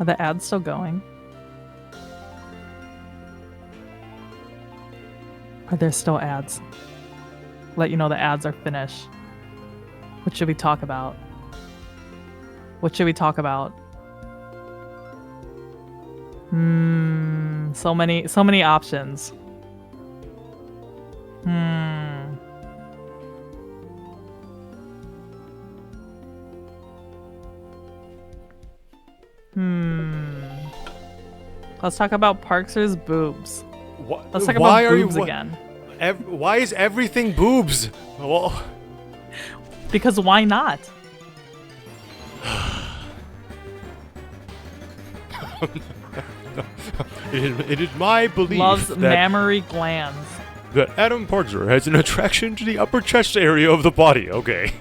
Are the ads still going? Are there still ads? Let you know the ads are finished. What should we talk about? What should we talk about? So many options. Let's talk about Parkster's boobs. Let's talk about boobs again. Why is everything boobs? Well, because why not? It is my belief Loves that mammary glands. That Adam Parkster has an attraction to the upper chest area of the body. Okay.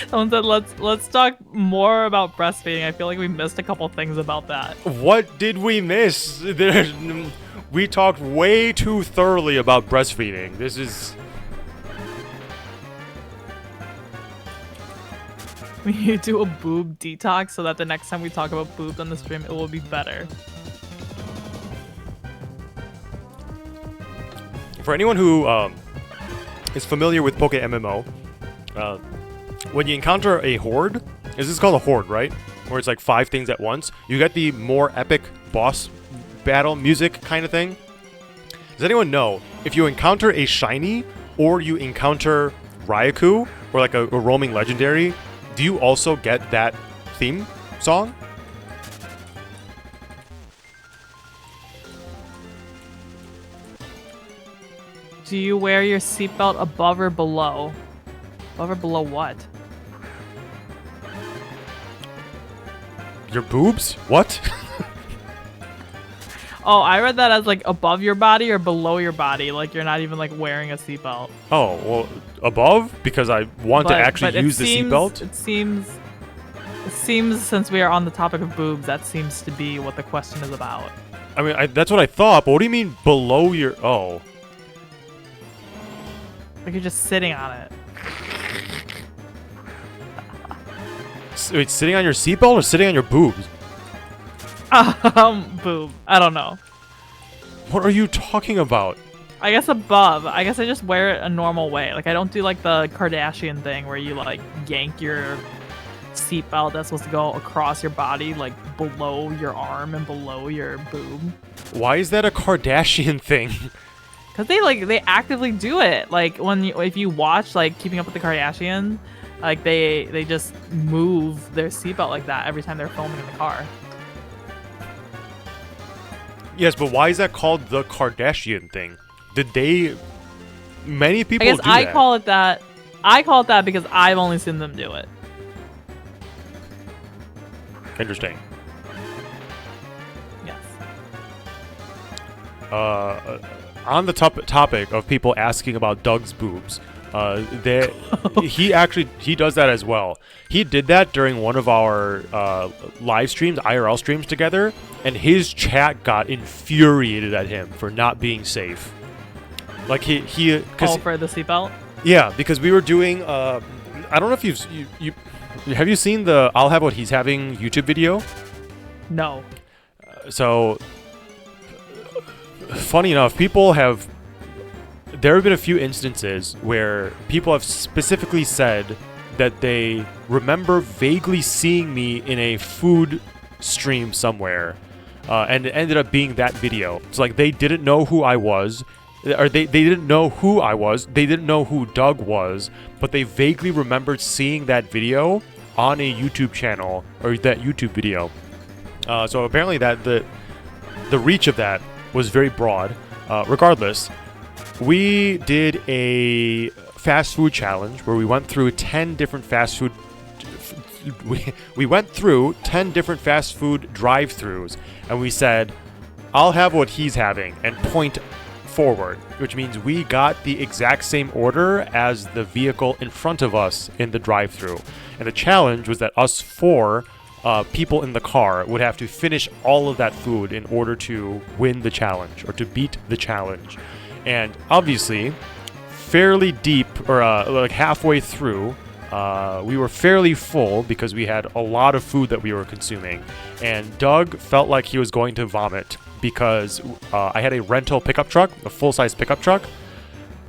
Someone said let's talk more about breastfeeding. I feel like we missed a couple things about that. What did we miss? We talked way too thoroughly about breastfeeding. This is... We need to do a boob detox so that the next time we talk about boobs on the stream, it will be better. For anyone who is familiar with PokéMMO, when you encounter a horde, this is called a horde, right? Where it's like 5 things at once. You get the more epic boss battle music kind of thing. Does anyone know, if you encounter a shiny or you encounter Raikou or like a roaming legendary, do you also get that theme song? Do you wear your seatbelt above or below? Above or below what? Your boobs? What? Oh, I read that as like above your body or below your body, like you're not even like wearing a seatbelt. Oh, well, above? Because I want to actually use the seatbelt? It seems since we are on the topic of boobs, that seems to be what the question is about. I mean, that's what I thought, but what do you mean below your... Oh. Like you're just sitting on it. Wait, sitting on your seatbelt or sitting on your boobs? Boob. I don't know. What are you talking about? I guess above. I guess I just wear it a normal way. Like I don't do like the Kardashian thing where you like yank your seatbelt that's supposed to go across your body, like below your arm and below your boob. Why is that a Kardashian thing? Because they actively do it. Like if you watch like Keeping Up with the Kardashians, like they just move their seatbelt like that every time they're filming in the car. Yes, but why is that called the Kardashian thing? Many people do that. I call it that. I call it that because I've only seen them do it. Interesting. Yes. On the topic of people asking about Doug's boobs, he does that as well. He did that during one of our live streams, IRL streams together, and his chat got infuriated at him for not being safe. Like for the seatbelt? Yeah, because we were doing I don't know if have you seen the I'll Have What He's Having YouTube video? No. So funny enough, there have been a few instances where people have specifically said that they remember vaguely seeing me in a food stream somewhere, and it ended up being that video. It's like they didn't know who I was, or they didn't know who I was, they didn't know who Doug was, but they vaguely remembered seeing that video on a YouTube channel, or that YouTube video. So apparently that the reach of that was very broad. Regardless, we did a fast food challenge where we went through 10 different fast food drive-thrus, and we said, I'll have what he's having, and point forward, which means we got the exact same order as the vehicle in front of us in the drive-thru. And the challenge was that us four people in the car would have to finish all of that food in order to win the challenge, or to beat the challenge. And obviously, fairly deep, or like halfway through, we were fairly full because we had a lot of food that we were consuming. And Doug felt like he was going to vomit because I had a rental pickup truck, a full-size pickup truck.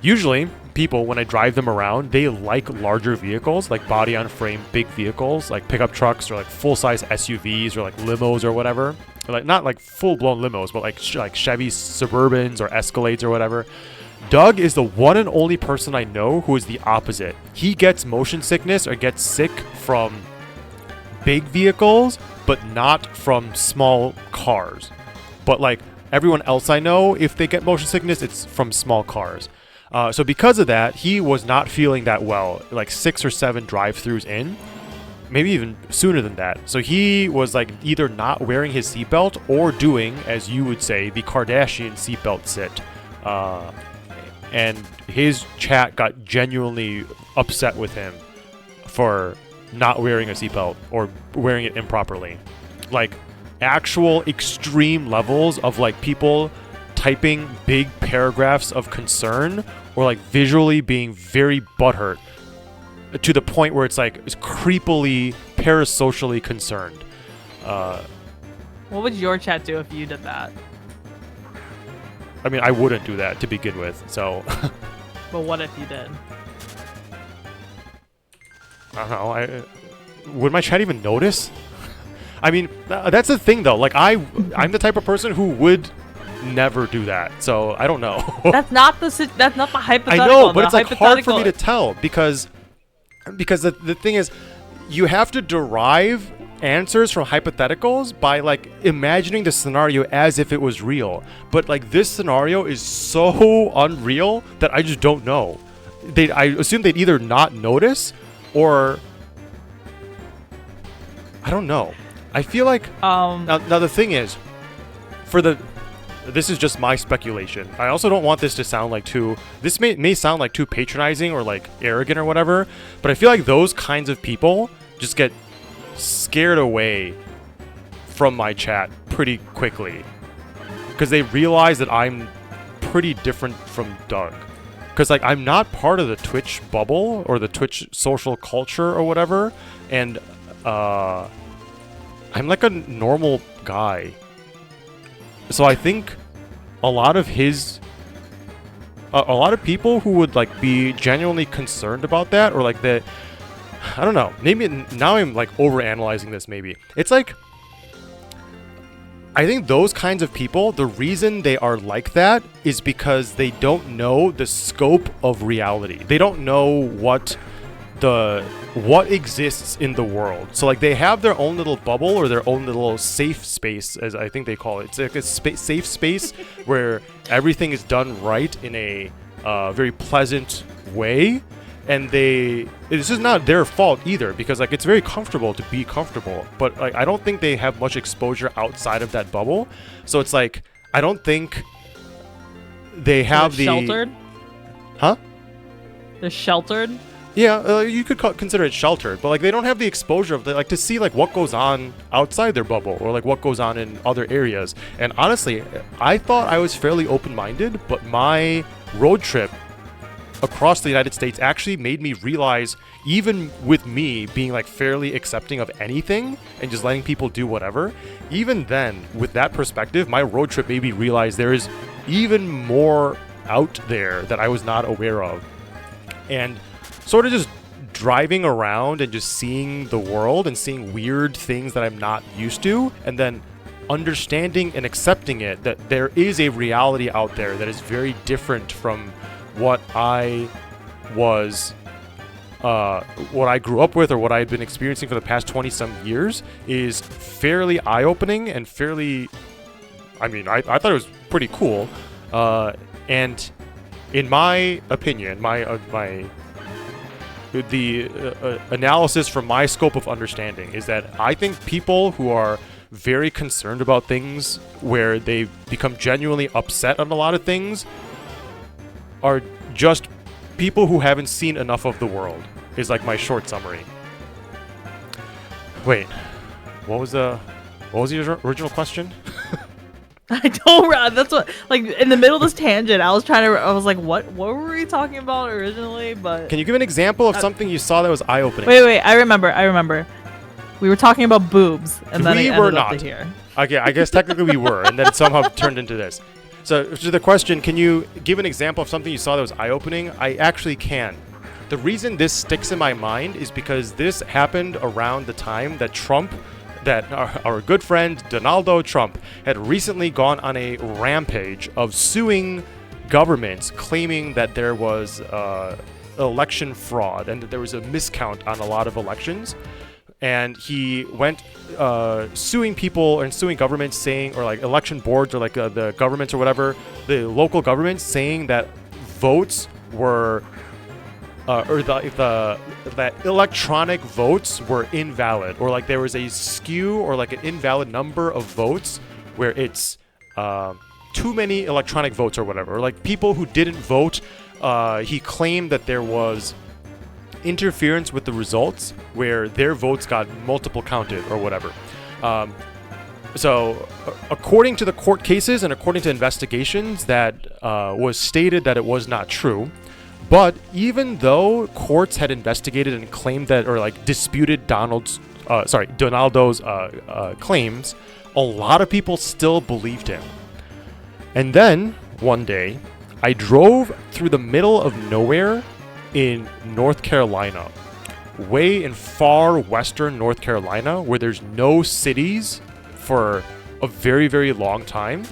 Usually, people, when I drive them around, they like larger vehicles, like body-on-frame big vehicles, like pickup trucks or like full-size SUVs or like limos or whatever. Or like not like full-blown limos, but like Chevy Suburbans or Escalades or whatever. Doug is the one and only person I know who is the opposite. He gets motion sickness or gets sick from big vehicles, but not from small cars. But like everyone else I know, if they get motion sickness, it's from small cars. So because of that, he was not feeling that well, like 6 or 7 drive-thrus in, maybe even sooner than that. So he was like either not wearing his seatbelt or doing, as you would say, the Kardashian seatbelt sit. And his chat got genuinely upset with him for not wearing a seatbelt or wearing it improperly. Like actual extreme levels of like people typing big paragraphs of concern or like visually being very butthurt to the point where it's like it's creepily parasocially concerned. What would your chat do if you did that? I mean, I wouldn't do that to begin with, so... But what if you did? I don't know, would my chat even notice? I mean, that's the thing, though. Like, I'm the type of person who would never do that, so I don't know. That's not the hypothetical. I know, but it's like hard for me to tell, because the thing is, you have to derive answers from hypotheticals by like imagining the scenario as if it was real, but like this scenario is so unreal that I just don't know. I assume they'd either not notice or I don't know. I feel like now the thing is, for the this is just my speculation. I also don't want this to sound like this may sound like too patronizing or like arrogant or whatever, but I feel like those kinds of people just get scared away from my chat pretty quickly because they realize that I'm pretty different from Doug. Because like I'm not part of the Twitch bubble or the Twitch social culture or whatever, and I'm like a normal guy. So I think a lot of people who would like be genuinely concerned about that, or like that, I don't know, maybe now I'm like overanalyzing this. Maybe it's like, I think those kinds of people, the reason they are like that is because they don't know the scope of reality. They don't know what exists in the world. So like they have their own little bubble or their own little safe space, as I think they call it. It's like a safe space where everything is done right in a very pleasant way. And this is not their fault either, because like it's very comfortable to be comfortable, but like I don't think they have much exposure outside of that bubble. So it's like I don't think they have sheltered. Huh? They're sheltered. Yeah, you could consider it sheltered, but like they don't have the exposure of like to see like what goes on outside their bubble or like what goes on in other areas. And honestly, I thought I was fairly open-minded, but my road trip across the United States actually made me realize, even with me being like fairly accepting of anything and just letting people do whatever, even then with that perspective, my road trip made me realize there is even more out there that I was not aware of. And sort of just driving around and just seeing the world and seeing weird things that I'm not used to, and then understanding and accepting it, that there is a reality out there that is very different from what I was, what I grew up with or what I had been experiencing for the past 20-some years, is fairly eye-opening and fairly, I mean, I thought it was pretty cool. And in my opinion, the analysis from my scope of understanding is that I think people who are very concerned about things where they become genuinely upset on a lot of things are just people who haven't seen enough of the world, is like my short summary. Wait, what was the original question? I don't. That's what. Like in the middle of this tangent, I was like, what were we talking about originally? But can you give an example of something you saw that was eye-opening? Wait. I remember. We were talking about boobs, and then we were not up to here. Okay, I guess technically we were, and then it somehow turned into this. So to the question, can you give an example of something you saw that was eye-opening? I actually can. The reason this sticks in my mind is because this happened around the time that our good friend Donaldo Trump had recently gone on a rampage of suing governments, claiming that there was election fraud and that there was a miscount on a lot of elections. And he went suing people and suing governments, saying, or like election boards or like the governments or whatever, the local governments, saying that votes were that electronic votes were invalid, or like there was a skew or like an invalid number of votes where it's too many electronic votes or whatever, or like people who didn't vote. He claimed that there was interference with the results where their votes got multiple counted or whatever. So according to the court cases and according to investigations, that was stated that it was not true. But even though courts had investigated and claimed that, or like disputed Donaldo's claims, a lot of people still believed him. And then one day, I drove through the middle of nowhere in North Carolina, way in far western North Carolina, where there's no cities for a very, very long time,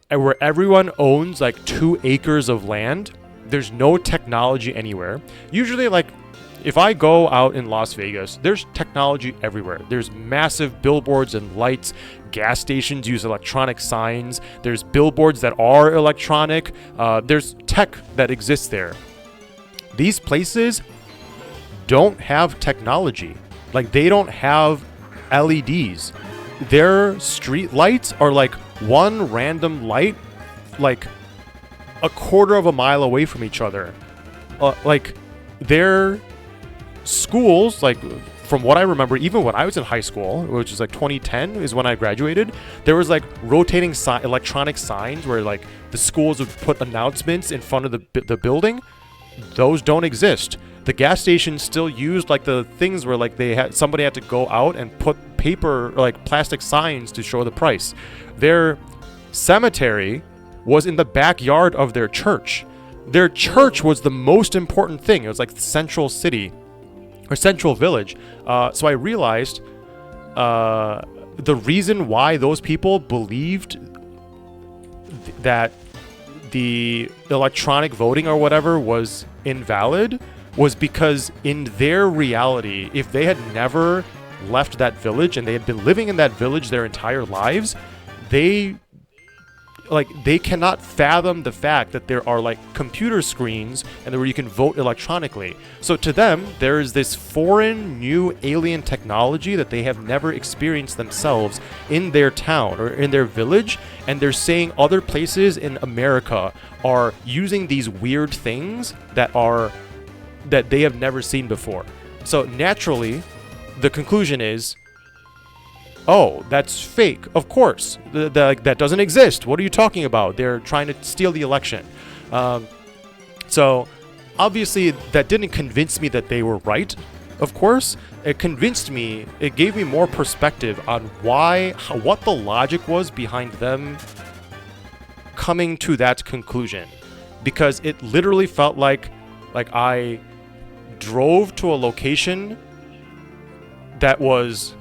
and where everyone owns like 2 acres of land. There's no technology anywhere. Usually, like, if I go out in Las Vegas, there's technology everywhere. There's massive billboards and lights. Gas stations use electronic signs. There's billboards that are electronic. There's tech that exists there. These places don't have technology. Like, they don't have LEDs. Their street lights are like one random light, like a quarter of a mile away from each other. Like their schools, like from what I remember, even when I was in high school, which is like 2010 is when I graduated, there was like rotating electronic signs where like the schools would put announcements in front of the building. Those don't exist. The gas stations still used like the things where like somebody had to go out and put paper, like plastic signs to show the price. Their cemetery was in the backyard of their church. Their church was the most important thing. It was like the central city or central village. So I realized the reason why those people believed that the electronic voting or whatever was invalid was because in their reality, if they had never left that village and they had been living in that village their entire lives, they cannot fathom the fact that there are like computer screens and where you can vote electronically. So to them, there is this foreign new alien technology that they have never experienced themselves in their town or in their village, and they're saying other places in America are using these weird things that they have never seen before. So naturally, the conclusion is, oh, that's fake. Of course, that doesn't exist. What are you talking about? They're trying to steal the election. So obviously, that didn't convince me that they were right. Of course, it convinced me. It gave me more perspective on what the logic was behind them coming to that conclusion, because it literally felt like I drove to a location that was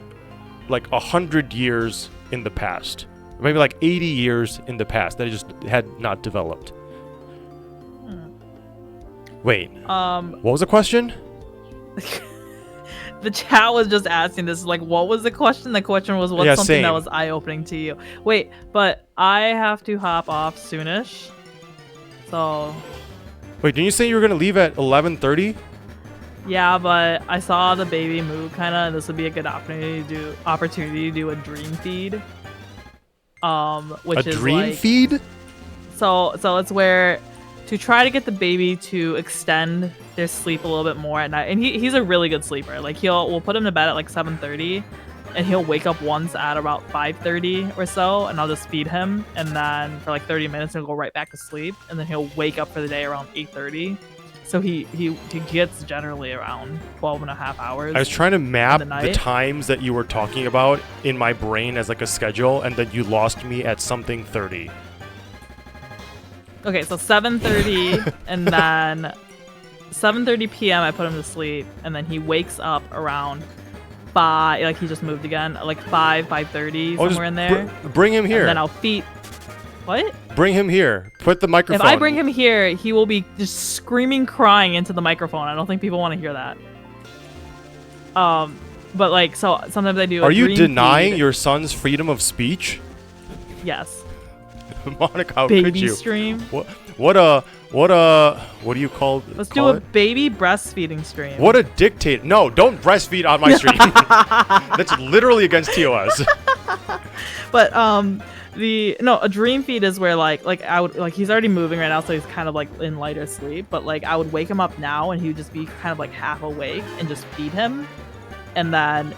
like 100 years in the past, maybe like 80 years in the past, that it just had not developed. Wait, what was the question? The chat was just asking this, like, what was the question? The question was, what's something that was eye-opening to you? Wait, but I have to hop off soonish. So... Wait, didn't you say you were going to leave at 11:30? Yeah, but I saw the baby move, kind of, and this would be a good opportunity to do a dream feed. Which is dream feed? So it's where to try to get the baby to extend their sleep a little bit more at night. And he's a really good sleeper. Like we'll put him to bed at like 7:30, and he'll wake up once at about 5:30 or so, and I'll just feed him, and then for like 30 minutes he'll go right back to sleep, and then he'll wake up for the day around 8:30. So he gets generally around 12 and a half hours. I was trying to map the times that you were talking about in my brain as like a schedule, and then you lost me at something 30. Okay, so 7:30, and then 7:30 p.m. I put him to sleep, and then he wakes up around 5, like he just moved again, like 5:30, somewhere in there. Bring him here. And then I'll feed... What? Bring him here. Put the microphone. If I bring him here, he will be just screaming, crying into the microphone. I don't think people want to hear that. But like, so sometimes I do. Are you denying your son's freedom of speech? Yes. Monica, how baby could you? Stream. What do you call? Let's do a baby breastfeeding stream. What a dictator! No, don't breastfeed on my stream. That's literally against TOS. But a dream feed is where like I would, like, he's already moving right now, so he's kind of like in lighter sleep, but like I would wake him up now and he would just be kind of like half awake and just feed him, and then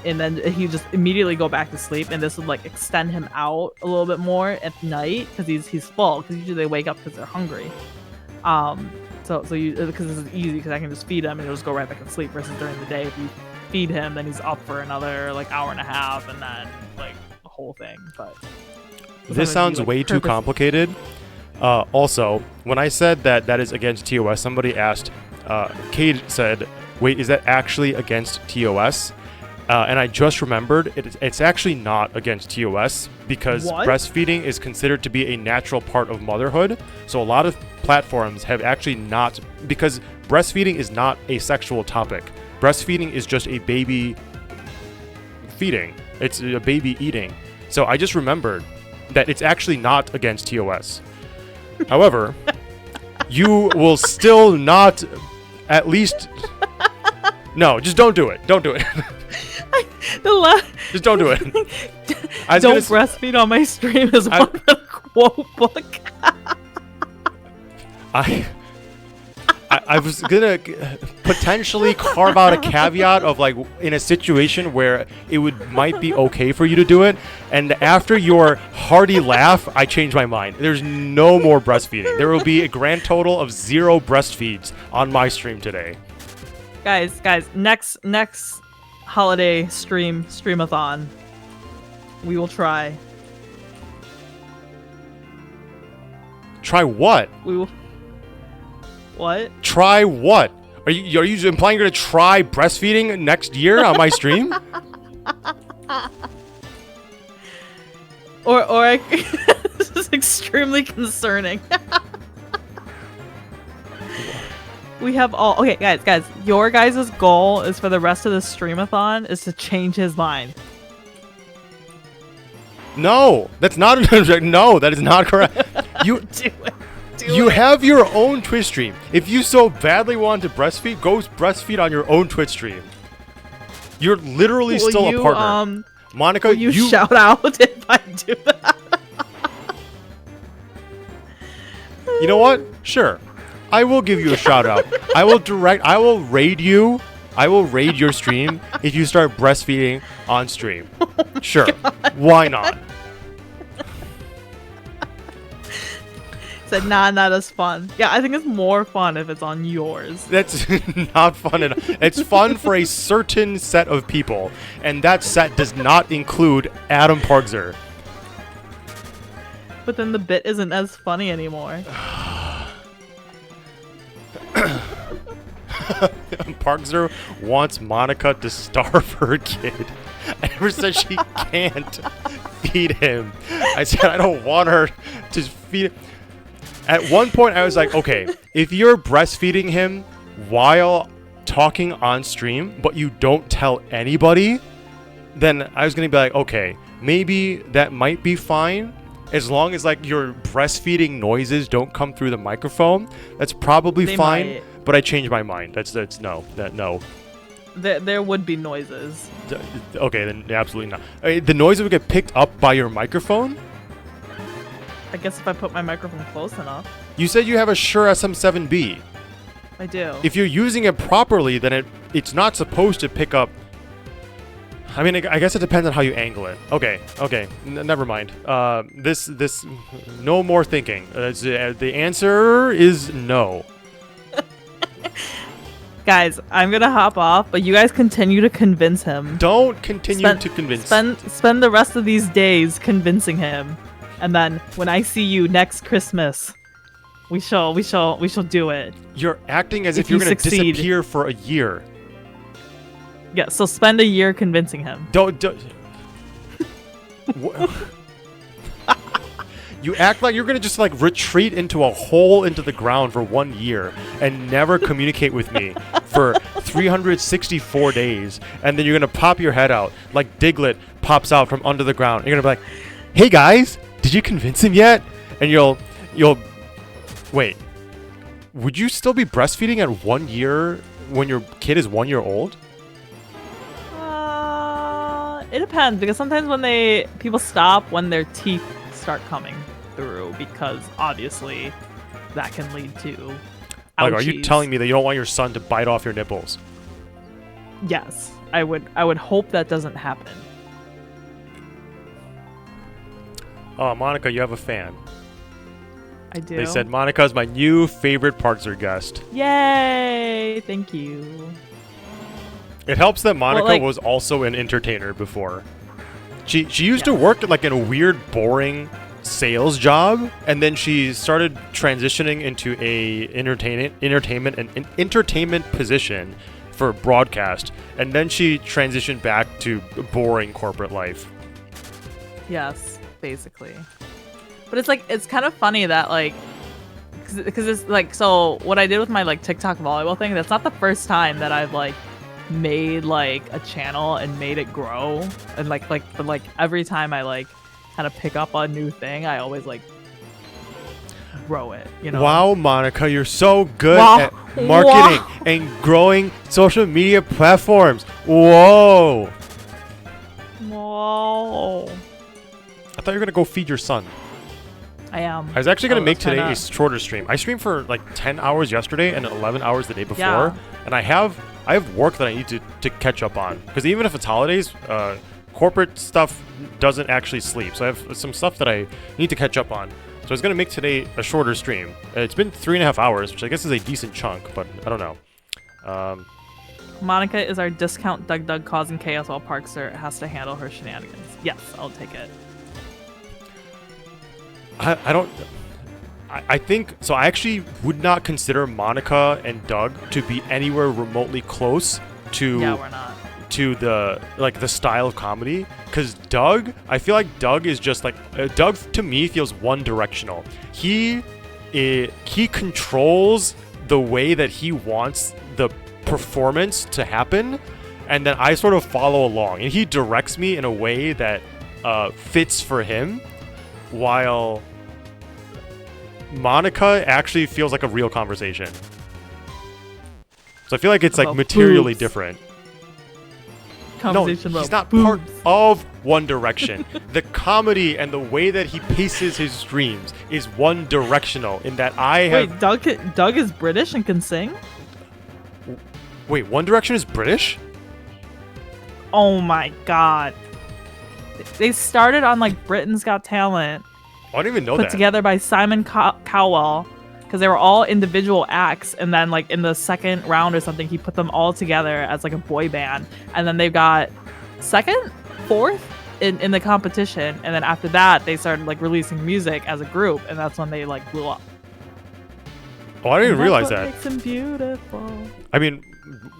he would just immediately go back to sleep, and this would like extend him out a little bit more at night because he's full, because usually they wake up because they're hungry. So because this is easy because I can just feed him and he'll just go right back to sleep, versus during the day if you feed him then he's up for another like hour and a half and then like the whole thing. But this sounds way too complicated. Also, when I said that is against TOS, somebody asked, Cade said, wait, is that actually against TOS? And I just remembered, it's actually not against TOS, because breastfeeding is considered to be a natural part of motherhood. So a lot of platforms have actually not, because breastfeeding is not a sexual topic. Breastfeeding is just a baby feeding. It's a baby eating. So I just remembered that it's actually not against TOS. However, you will still not, at least... No, just don't do it. Don't do it. Just don't do it. Don't breastfeed on my stream is one of the quote book. I was gonna potentially carve out a caveat of like in a situation where it might be okay for you to do it, and after your hearty laugh, I changed my mind. There's no more breastfeeding. There will be a grand total of 0 breastfeeds on my stream today. Guys, next holiday streamathon, we will try. Try what? We will. What? Try what? Are you implying you're gonna try breastfeeding next year on my stream? or this is extremely concerning. We have all okay, guys. Your guys' goal is for the rest of the streamathon is to change his mind. No, that's not an object. No, that is not correct. You Do it. You have your own Twitch stream. If you so badly want to breastfeed, go breastfeed on your own Twitch stream. You're literally still a partner. Monica, you shout out if I do that. You know what? Sure. I will give you a shout out. I will raid you. I will raid your stream if you start breastfeeding on stream. Sure. Why not? Said, nah, not as fun. Yeah, I think it's more fun if it's on yours. That's not fun enough. It's fun for a certain set of people, and that set does not include Adam Parkser. But then the bit isn't as funny anymore. Parkser wants Monica to starve her kid. I never said she can't feed him. I said I don't want her to feed him. At one point, I was like, okay, if you're breastfeeding him while talking on stream, but you don't tell anybody, then I was going to be like, okay, maybe that might be fine. As long as like your breastfeeding noises don't come through the microphone, that's probably fine. Might. But I changed my mind. That's no. There would be noises. Okay, then absolutely not. The noise would get picked up by your microphone? I guess if I put my microphone close enough. You said you have a Shure SM7B. I do. If you're using it properly, then it's not supposed to pick up. I mean, I guess it depends on how you angle it. Okay. Never mind. This no more thinking. The answer is no. Guys, I'm gonna hop off, but you guys continue to convince him. Don't continue to convince. Spend the rest of these days convincing him. And then when I see you next Christmas, we shall do it. You're acting as if you're going to disappear for a year. Yeah, so spend a year convincing him. Don't. You act like you're going to just like retreat into a hole into the ground for 1 year and never communicate with me for 364 days. And then you're going to pop your head out like Diglett pops out from under the ground. You're going to be like, hey guys, did you convince him yet? And you'll wait. Would you still be breastfeeding at 1 year when your kid is 1 year old? It depends, because sometimes when people stop when their teeth start coming through, because obviously that can lead to ouchies. Like, are you telling me that you don't want your son to bite off your nipples? Yes, I would hope that doesn't happen. Oh, Monica, you have a fan. I do. They said Monica's my new favorite Parkser guest. Yay! Thank you. It helps that Monica was also an entertainer before. She used to work like in a weird, boring sales job, and then she started transitioning into a entertainment position for broadcast, and then she transitioned back to boring corporate life. Yes, basically. But it's kind of funny that because it's like, so what I did with my like TikTok volleyball thing, that's not the first time that I've like made like a channel and made it grow, and but every time I like kind of pick up a new thing, I always like grow it, you know. Wow, Monica, you're so good at marketing and growing social media platforms. Whoa. I thought you were gonna go feed your son. I am. I was actually gonna make let's try today a that. shorter stream. I streamed for like 10 hours yesterday and 11 hours the day before, Yeah. and I have work that I need to catch up on. Because even if it's holidays, corporate stuff doesn't actually sleep. So I have some stuff that I need to catch up on. So I was gonna make today a shorter stream. It's been 3.5 hours, which I guess is a decent chunk, but I don't know. Monica is our discount Doug causing chaos while Parkster has to handle her shenanigans. Yes, I'll take it. I think so. I actually would not consider Monica and Doug to be anywhere remotely close to Yeah, we're not. to the style of comedy, because Doug, I feel like Doug is just like Doug to me feels one directional. He controls the way that he wants the performance to happen, and then I sort of follow along, and he directs me in a way that fits for him, while Monica actually feels like a real conversation. So I feel like it's like About materially boobs. different. Conversation No, he's about not part boobs. of One Direction. The comedy and the way that he paces his streams is one directional in that I have... Wait, Doug is British and can sing? Wait, One Direction is British? Oh my god. They started on like Britain's Got Talent, I don't even know put that. together by Simon Cowell, because they were all individual acts, and then like in the second round or something, he put them all together as like a boy band, and then they got second, fourth in the competition, and then after that they started like releasing music as a group, and that's when they like blew up. Oh, I didn't even realize That's what that. makes them beautiful. I mean,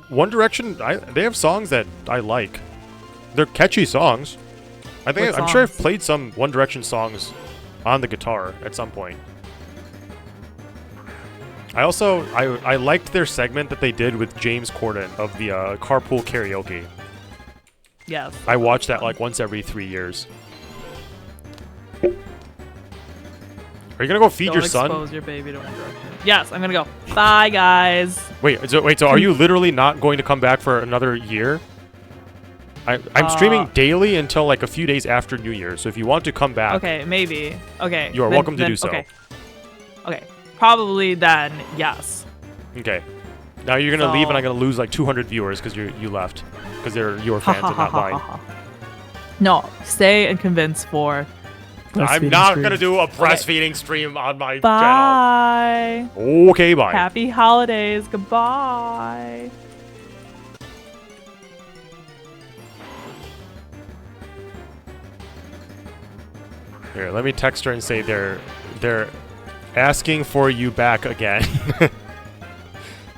One Direction, they have songs that I like. They're catchy songs. I'm sure I've songs? played some One Direction songs on the guitar at some point. I also I liked their segment that they did with James Corden of the carpool karaoke. Yes. I watch that like once every 3 years. Are you gonna go feed Don't your son? expose your baby to One Direction. Yes, I'm gonna go. Bye, guys. Wait, so are you literally not going to come back for another year? I'm streaming daily until like a few days after New Year. So if you want to come back, Okay, maybe. Okay. you are welcome to do so. Okay. Okay. Probably then, yes. Okay. Now you're gonna leave, and So- I'm gonna lose like 200 viewers because you left because they're your fans and not mine. No, stay and convince for. I'm breastfeeding not stream. gonna do a breastfeeding stream on my channel. Bye. Okay, bye. Happy holidays. Goodbye. Here, let me text her and say they're asking for you back again.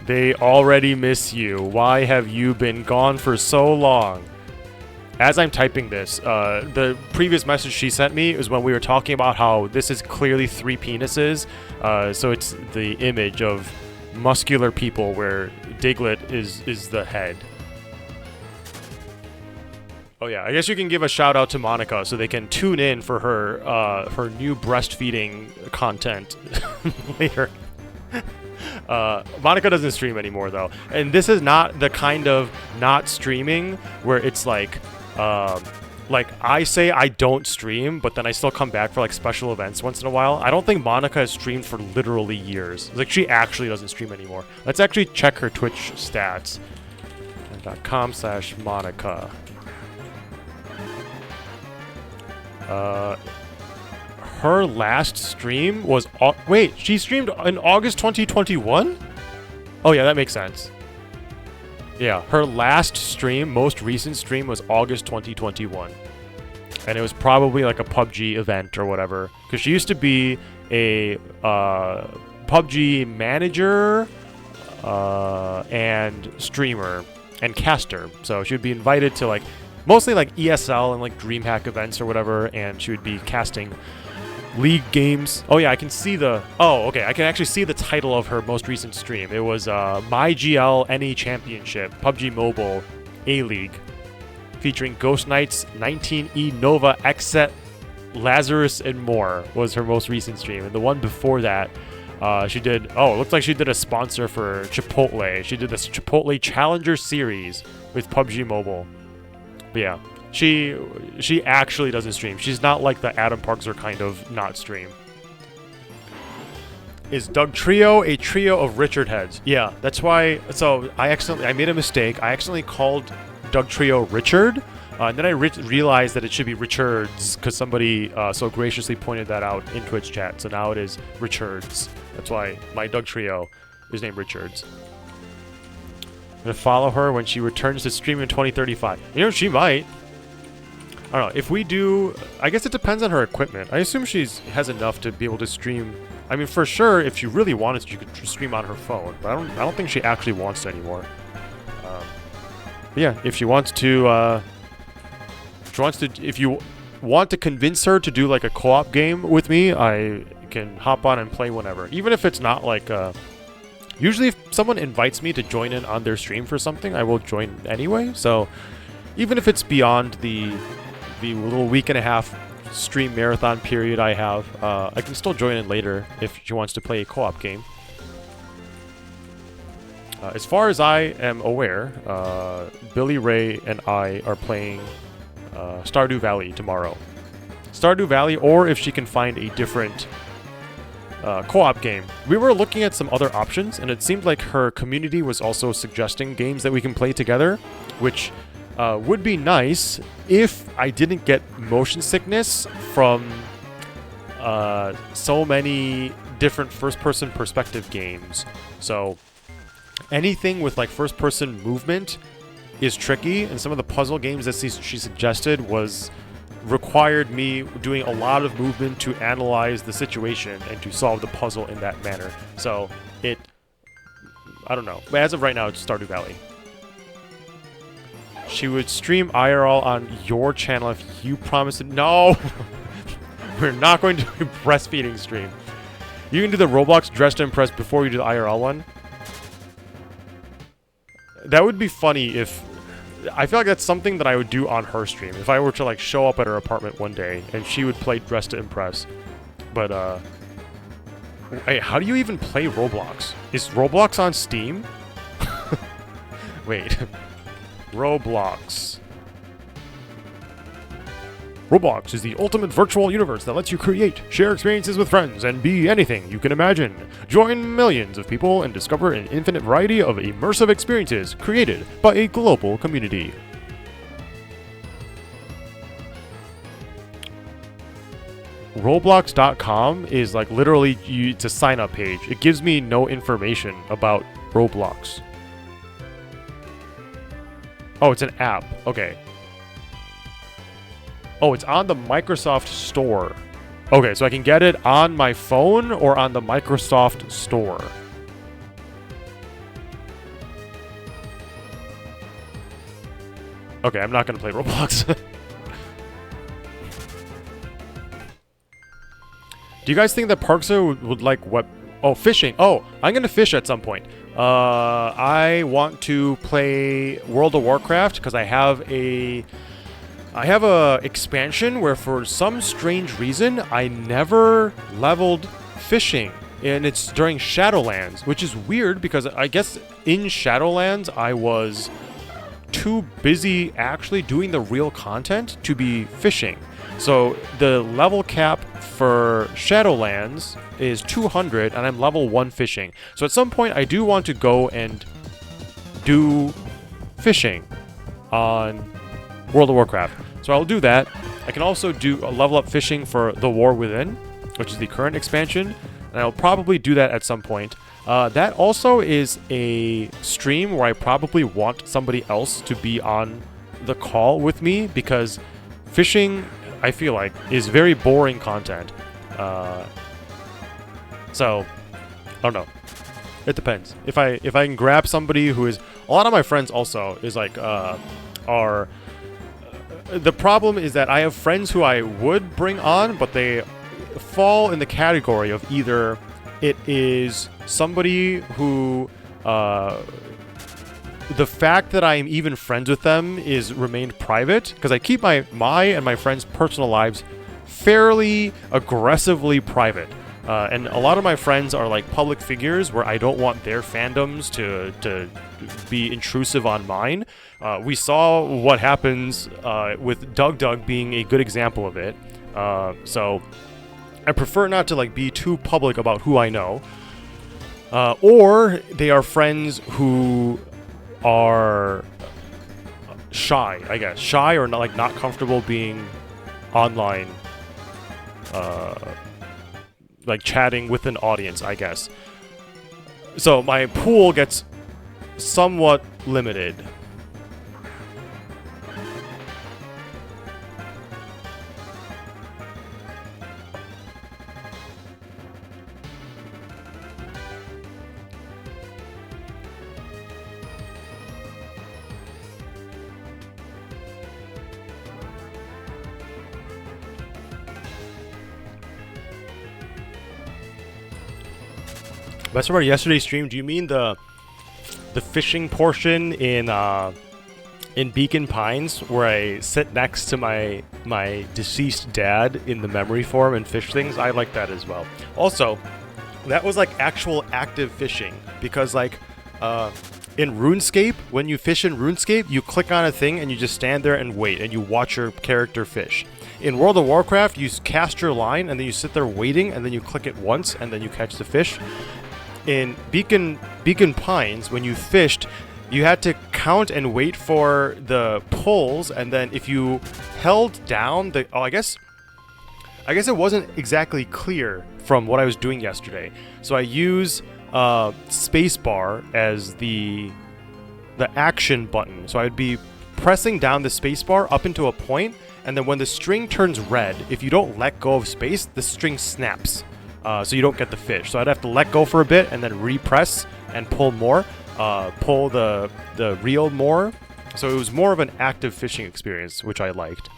They already miss you. Why have you been gone for so long? As I'm typing this, the previous message she sent me is when we were talking about how this is clearly 3 penises. So it's the image of muscular people where Diglett is the head. Oh yeah, I guess you can give a shout out to Monica so they can tune in for her new breastfeeding content later. Monica doesn't stream anymore though, and this is not the kind of not streaming where it's like I say I don't stream, but then I still come back for like special events once in a while. I don't think Monica has streamed for literally years. Like she actually doesn't stream anymore. Let's actually check her Twitch stats. .com/Monica. Her last stream was wait, she streamed in August 2021? Oh yeah, that makes sense. Yeah, her last stream, most recent stream was August 2021. And it was probably like a PUBG event or whatever. Because she used to be a PUBG manager and streamer and caster. So she would be invited to like mostly like ESL and like DreamHack events or whatever, and she would be casting League games. Oh yeah, I can see the... Oh, okay, I can actually see the title of her most recent stream. It was My GL NE Championship, PUBG Mobile A-League, featuring Ghost Knights, 19E Nova, Exet, Lazarus, and more was her most recent stream. And the one before that, she did... Oh, it looks like she did a sponsor for Chipotle. She did this Chipotle Challenger Series with PUBG Mobile. But yeah, She actually doesn't stream. She's not like the Adam Parkser kind of not stream. Is Doug Trio a trio of Richard heads? Yeah, that's why. So I made a mistake. I accidentally called Doug Trio Richard, and then I realized that it should be Richards because somebody so graciously pointed that out in Twitch chat. So now it is Richards. That's why my Doug Trio is named Richards. I'm gonna follow her when she returns to stream in 2035. You know, she might. I don't know. If we do, I guess it depends on her equipment. I assume she has enough to be able to stream. I mean, for sure, if she really wanted to, you could stream on her phone. But I don't think she actually wants to anymore. But yeah, if she wants to, if you want to convince her to do like a co-op game with me, I can hop on and play whenever. Even if it's not like, usually if someone invites me to join in on their stream for something, I will join anyway. So even if it's beyond the little week and a half stream marathon period I have, I can still join in later if she wants to play a co-op game. As far as I am aware, Billy Ray and I are playing Stardew Valley tomorrow. Stardew Valley, or if she can find a different co-op game. We were looking at some other options, and it seemed like her community was also suggesting games that we can play together, which would be nice if I didn't get motion sickness from so many different first-person perspective games. So anything with like first-person movement is tricky, and some of the puzzle games that she suggested required me doing a lot of movement to analyze the situation and to solve the puzzle in that manner. So I don't know. But as of right now, it's Stardew Valley. She would stream IRL on your channel if you promised it. No! We're not going to do a breastfeeding stream. You can do the Roblox Dress to Impress before you do the IRL one. That would be funny if... I feel like that's something that I would do on her stream. If I were to like show up at her apartment one day and she would play Dress to Impress. But, hey, how do you even play Roblox? Is Roblox on Steam? Wait... Roblox. Roblox is the ultimate virtual universe that lets you create, share experiences with friends, and be anything you can imagine. Join millions of people and discover an infinite variety of immersive experiences created by a global community. Roblox.com is like literally it's a sign-up page. It gives me no information about Roblox. Oh, it's an app. Okay. Oh, it's on the Microsoft Store. Okay, so I can get it on my phone or on the Microsoft Store. Okay, I'm not going to play Roblox. Do you guys think that Parkso would like what? Oh, fishing. Oh, I'm going to fish at some point. I want to play World of Warcraft because I have a expansion where for some strange reason I never leveled fishing, and it's during Shadowlands, which is weird because I guess in Shadowlands I was too busy actually doing the real content to be fishing. So the level cap for Shadowlands is 200, and I'm level 1 fishing. So at some point, I do want to go and do fishing on World of Warcraft. So I'll do that. I can also do a level up fishing for The War Within, which is the current expansion, and I'll probably do that at some point. That also is a stream where I probably want somebody else to be on the call with me, because fishing, I feel like, is very boring content. So, I don't know. It depends. If I can grab somebody who is... A lot of my friends also is like, are... the problem is that I have friends who I would bring on, but they fall in the category of either it is somebody who... the fact that I am even friends with them is remained private, because I keep my and my friends' personal lives fairly aggressively private. And a lot of my friends are like public figures where I don't want their fandoms to be intrusive on mine. We saw what happens with Doug being a good example of it. So I prefer not to like be too public about who I know. Or they are friends who are shy, I guess. Shy or not, like not comfortable being online, like chatting with an audience, I guess. So my pool gets somewhat limited. Best part of yesterday's stream, do you mean the fishing portion in Beacon Pines where I sit next to my deceased dad in the memory form and fish things? I like that as well. Also, that was like actual active fishing because like in RuneScape, when you fish in RuneScape, you click on a thing and you just stand there and wait and you watch your character fish. In World of Warcraft, you cast your line and then you sit there waiting and then you click it once and then you catch the fish. In Beacon Pines, when you fished, you had to count and wait for the pulls, and then if you held down the... Oh, I guess it wasn't exactly clear from what I was doing yesterday. So I use spacebar as the action button. So I would be pressing down the spacebar up into a point, and then when the string turns red, if you don't let go of space, the string snaps. So you don't get the fish. So I'd have to let go for a bit and then repress and pull more, pull the reel more. So it was more of an active fishing experience, which I liked.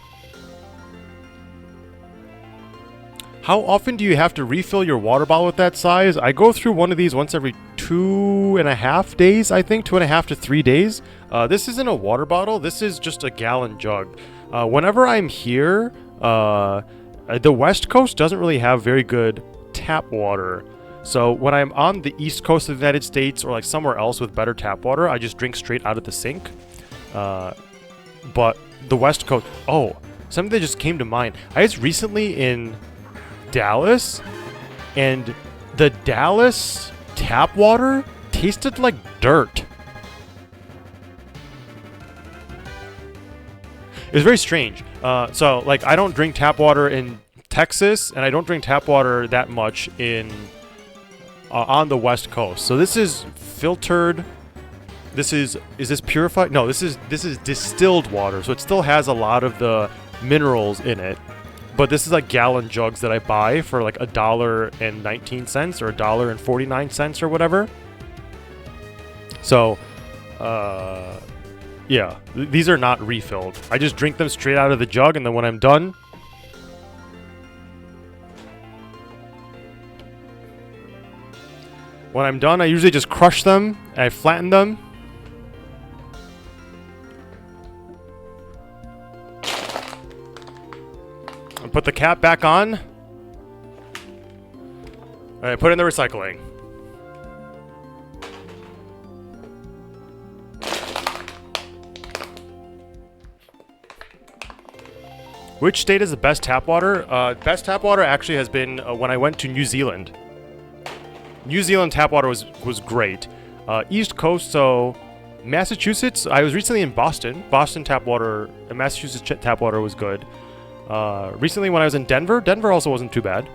How often do you have to refill your water bottle with that size? I go through one of these once every 2.5 days, I think, 2.5 to 3 days. This isn't a water bottle. This is just a gallon jug. Whenever I'm here, the West Coast doesn't really have very good tap water. So when I'm on the East Coast of the United States or like somewhere else with better tap water, I just drink straight out of the sink. But the West Coast... Oh, something that just came to mind. I was recently in Dallas, and the Dallas tap water tasted like dirt. It was very strange. So, like, I don't drink tap water in Texas, and I don't drink tap water that much in on the West Coast. So this is filtered. Is this purified? No, this is distilled water. So it still has a lot of the minerals in it. But this is like gallon jugs that I buy for like $1.19 or $1.49 or whatever. So, yeah, these are not refilled. I just drink them straight out of the jug, and then when I'm done, I usually just crush them, and I flatten them. And put the cap back on. And I put it in the recycling. Which state is the best tap water? Best tap water actually has been when I went to New Zealand. New Zealand tap water was great. East Coast, so Massachusetts. I was recently in Boston. Boston tap water, Massachusetts tap water was good. Recently when I was in Denver, Denver also wasn't too bad.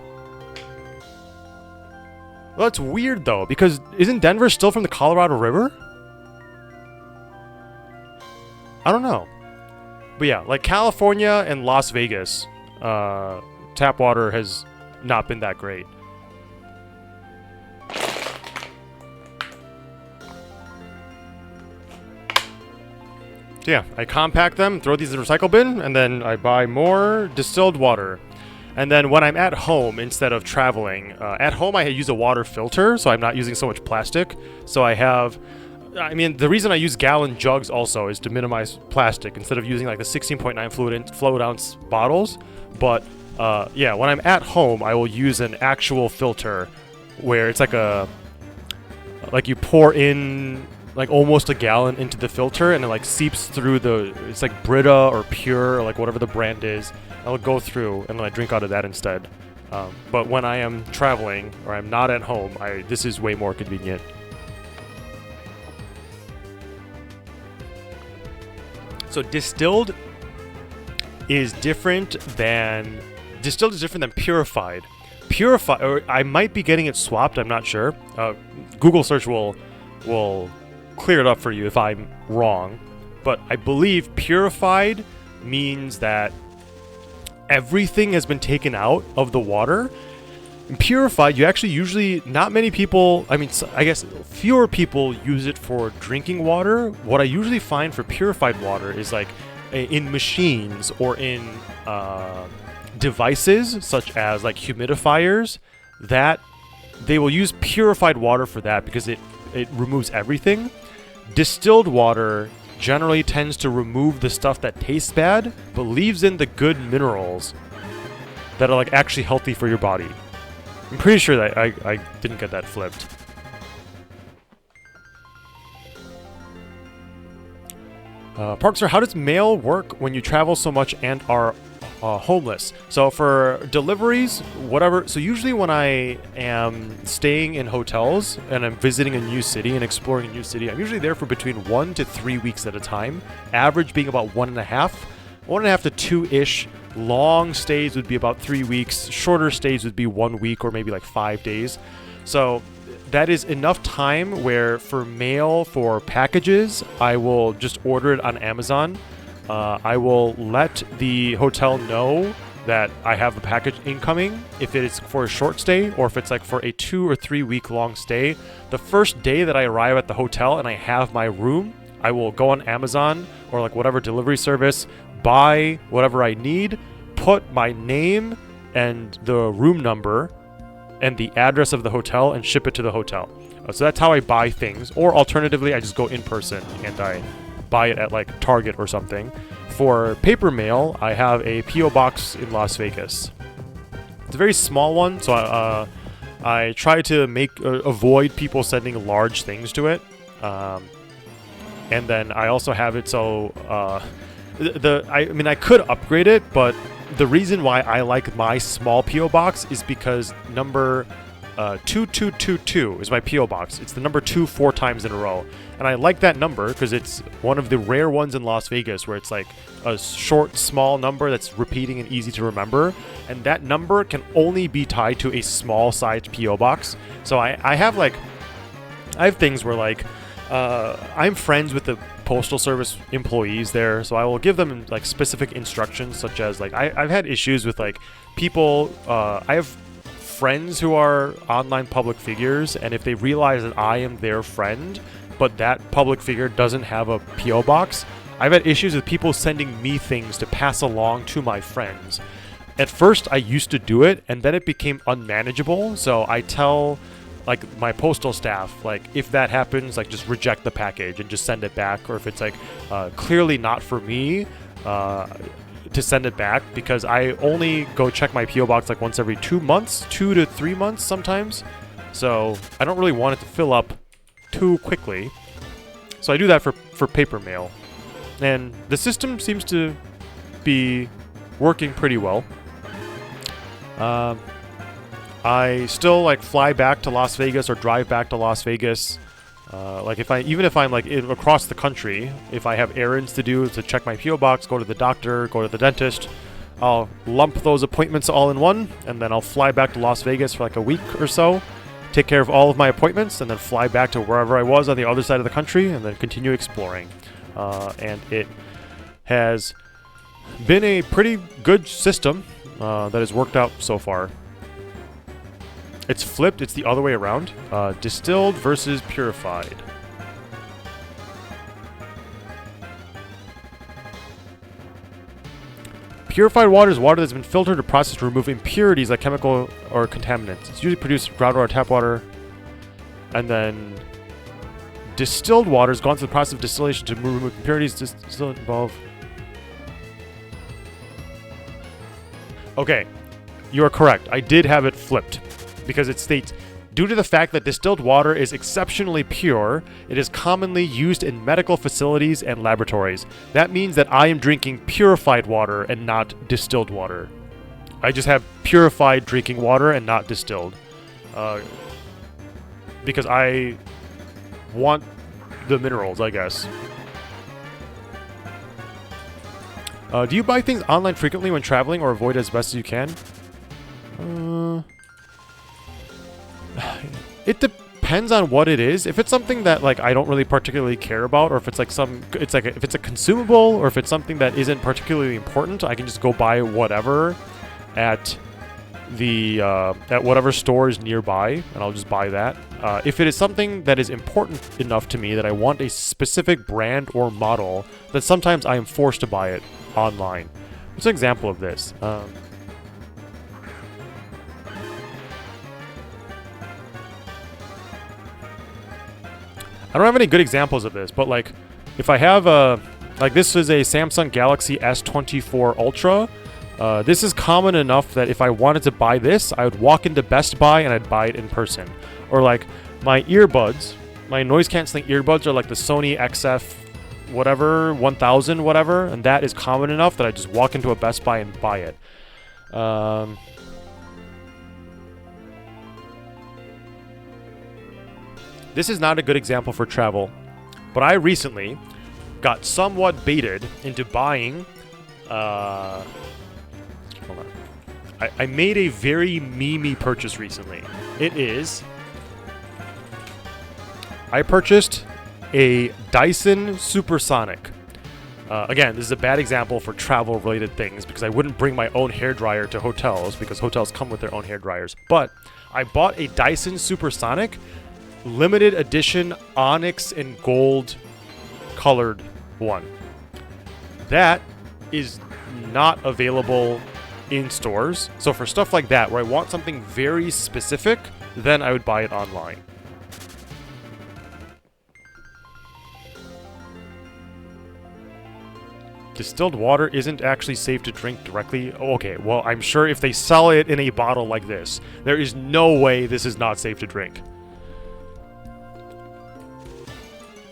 Well, that's weird though, because isn't Denver still from the Colorado River? I don't know. But yeah, like California and Las Vegas, tap water has not been that great. So yeah, I compact them, throw these in the recycle bin, and then I buy more distilled water. And then when I'm at home, instead of traveling, at home I use a water filter, so I'm not using so much plastic. So I have... I mean, the reason I use gallon jugs also is to minimize plastic instead of using like the 16.9 fluid ounce bottles. But Yeah, when I'm at home, I will use an actual filter where it's like you pour in like almost a gallon into the filter and it like seeps through it's like Brita or Pure or like whatever the brand is. I'll go through and then I drink out of that instead. But when I am traveling or I'm not at home, this is way more convenient. So distilled is different than purified. Purified, or I might be getting it swapped. I'm not sure. Google search will clear it up for you if I'm wrong. But I believe purified means that everything has been taken out of the water. In purified, you actually usually, not many people, I mean, I guess fewer people use it for drinking water. What I usually find for purified water is like in machines or in devices such as like humidifiers, that they will use purified water for that because it removes everything. Distilled water generally tends to remove the stuff that tastes bad, but leaves in the good minerals that are like actually healthy for your body. I'm pretty sure that I didn't get that flipped. Parksir, how does mail work when you travel so much and are homeless? So for deliveries, whatever. So usually when I am staying in hotels and I'm visiting a new city and exploring a new city, I'm usually there for between 1 to 3 weeks at a time. Average being about 1.5 to 2-ish. Long stays would be about 3 weeks. Shorter stays would be 1 week or maybe like 5 days. So that is enough time where for mail, for packages, I will just order it on Amazon. I will let the hotel know that I have a package incoming if it is for a short stay or if it's like for a 2 or 3 week long stay. The first day that I arrive at the hotel and I have my room, I will go on Amazon or like whatever delivery service, buy whatever I need, put my name and the room number and the address of the hotel and ship it to the hotel. So that's how I buy things. Or alternatively, I just go in person and I buy it at like Target or something. For paper mail, I have a P.O. box in Las Vegas. It's a very small one, so I try to avoid people sending large things to it. And then I also have it so I could upgrade it, but the reason why I like my small P.O. box is because number 2222 is my P.O. box. It's the number 2 4 times in a row. And I like that number because it's one of the rare ones in Las Vegas where it's like a short, small number that's repeating and easy to remember. And that number can only be tied to a small sized P.O. box. So I have things where like I'm friends with the postal service employees there, so I will give them like specific instructions, such as like I've had issues with like people. I have friends who are online public figures, and if they realize that I am their friend, but that public figure doesn't have a PO box, I've had issues with people sending me things to pass along to my friends. At first, I used to do it, and then it became unmanageable. So I tell like my postal staff, like if that happens, like just reject the package and just send it back. Or if it's like clearly not for me, to send it back, because I only go check my PO box like once every 2 months, 2 to 3 months sometimes. So I don't really want it to fill up too quickly. So I do that for paper mail, and the system seems to be working pretty well. I still like fly back to Las Vegas or drive back to Las Vegas. Like even if I'm like across the country, if I have errands to do to check my PO box, go to the doctor, go to the dentist, I'll lump those appointments all in one, and then I'll fly back to Las Vegas for like a week or so, take care of all of my appointments, and then fly back to wherever I was on the other side of the country, and then continue exploring. And it has been a pretty good system that has worked out so far. It's flipped, it's the other way around. Distilled versus purified. Purified water is water that's been filtered or processed to remove impurities like chemical or contaminants. It's usually produced groundwater, tap water. And then distilled water has gone through the process of distillation to remove impurities. Still involve. Okay, You are correct. I did have it flipped because it states, due to the fact that distilled water is exceptionally pure, it is commonly used in medical facilities and laboratories. That means that I am drinking purified water and not distilled water. I just have purified drinking water and not distilled. Because I want the minerals, I guess. Do you buy things online frequently when traveling or avoid as best as you can? It depends on what it is. If it's something that like I don't really particularly care about, or if it's like if it's a consumable, or if it's something that isn't particularly important, I can just go buy whatever at the at whatever store is nearby, and I'll just buy that. If it is something that is important enough to me that I want a specific brand or model, then sometimes I am forced to buy it online. What's an example of this? I don't have any good examples of this, but like, if I have a, like this is a Samsung Galaxy S24 Ultra. This is common enough that if I wanted to buy this, I would walk into Best Buy and I'd buy it in person. Or like my earbuds, my noise canceling earbuds are like the Sony XF whatever, 1000 whatever, and that is common enough that I just walk into a Best Buy and buy it. This is not a good example for travel, but I recently got somewhat baited into buying, hold on. I made a very memey purchase recently. It is, I purchased a Dyson Supersonic. Again, this is a bad example for travel-related things because I wouldn't bring my own hairdryer to hotels because hotels come with their own hairdryers. But I bought a Dyson Supersonic limited edition onyx and gold colored one. That is not available in stores. So for stuff like that, where I want something very specific, then I would buy it online. Distilled water isn't actually safe to drink directly. Okay, well, I'm sure if they sell it in a bottle like this, there is no way this is not safe to drink.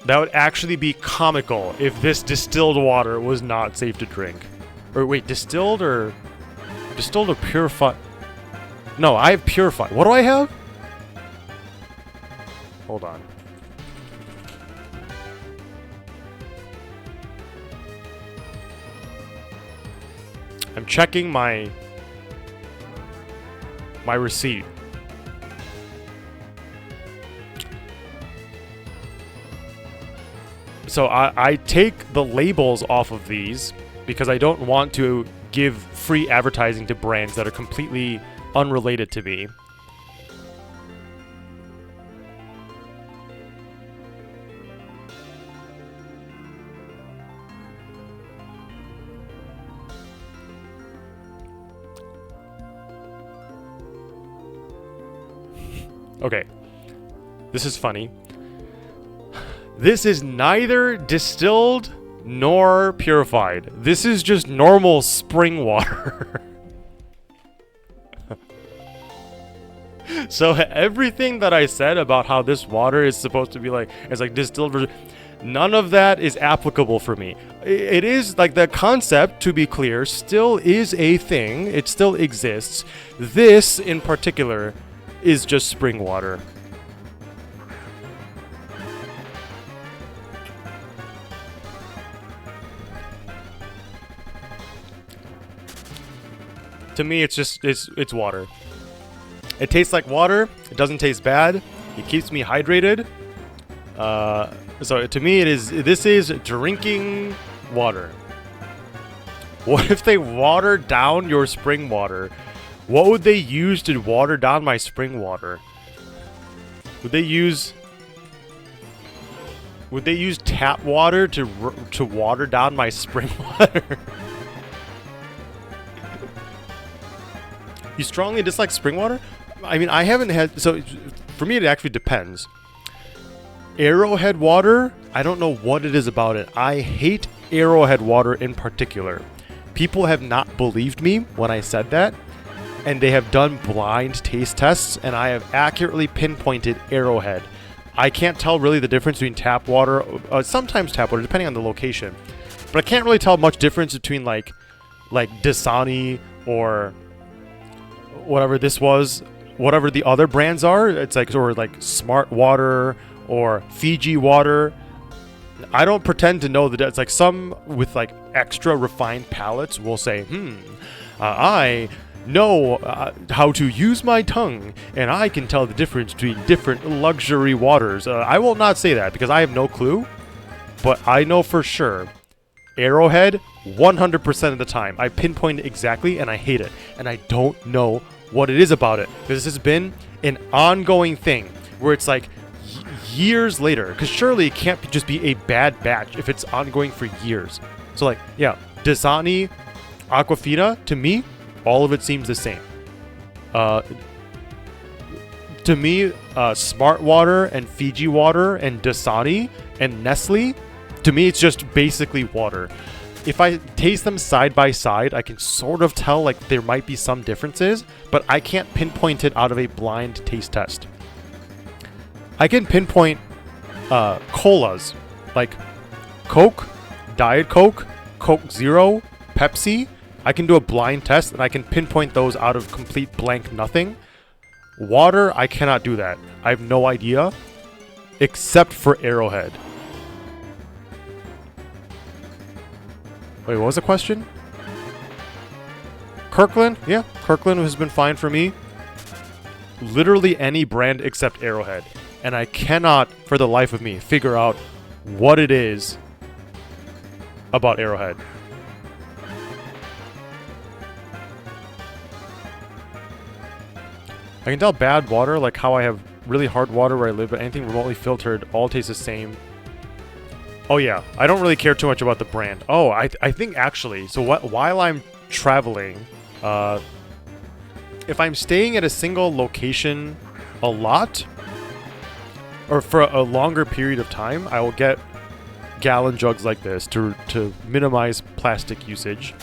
That would actually be comical if this distilled water was not safe to drink. Or wait, distilled or purified? No, I have purified. What do I have? Hold on. I'm checking my receipt. So I take the labels off of these because I don't want to give free advertising to brands that are completely unrelated to me. Okay, this is funny. This is neither distilled nor purified. This is just normal spring water. So everything that I said about how this water is supposed to be like, it's like distilled version, none of that is applicable for me. It is like the concept, to be clear, still is a thing. It still exists. This in particular is just spring water. To me, it's just it's water. It tastes like water. It doesn't taste bad. It keeps me hydrated. So to me, this is drinking water. What if they watered down your spring water? What would they use to water down my spring water? Would they use tap water to water down my spring water? You strongly dislike spring water? I mean, I haven't had... So, for me, it actually depends. Arrowhead water, I don't know what it is about it. I hate Arrowhead water in particular. People have not believed me when I said that. and they have done blind taste tests, and I have accurately pinpointed Arrowhead. I can't tell really the difference between tap water, sometimes tap water, depending on the location. But I can't really tell much difference between like Dasani or whatever this was, whatever the other brands are. It's like, or like Smart Water or Fiji Water. I don't pretend to know that. It's like some with like extra refined palates will say, I know how to use my tongue, and I can tell the difference between different luxury waters. I will not say that because I have no clue, but I know for sure Arrowhead 100% of the time. I pinpoint it exactly, and I hate it, and I don't know what it is about it. This has been an ongoing thing where it's like years later, because surely it can't just be a bad batch if it's ongoing for years. So like, yeah, Dasani, Aquafina, to me, all of it seems the same. To me, Smart Water and Fiji Water and Dasani and Nestle, to me it's just basically water. If I taste them side by side, I can sort of tell like there might be some differences, but I can't pinpoint it out of a blind taste test. I can pinpoint colas, like Coke, Diet Coke, Coke Zero, Pepsi. I can do a blind test and I can pinpoint those out of complete blank nothing. Water, I cannot do that. I have no idea, except for Arrowhead. Wait, what was the question? Kirkland? Yeah, Kirkland has been fine for me. Literally any brand except Arrowhead. And I cannot, for the life of me, figure out what it is about Arrowhead. I can tell bad water, like how I have really hard water where I live, but anything remotely filtered all tastes the same. Oh yeah, I don't really care too much about the brand. Oh, I think actually, so while I'm traveling, if I'm staying at a single location a lot, or for a longer period of time, I will get gallon jugs like this to minimize plastic usage.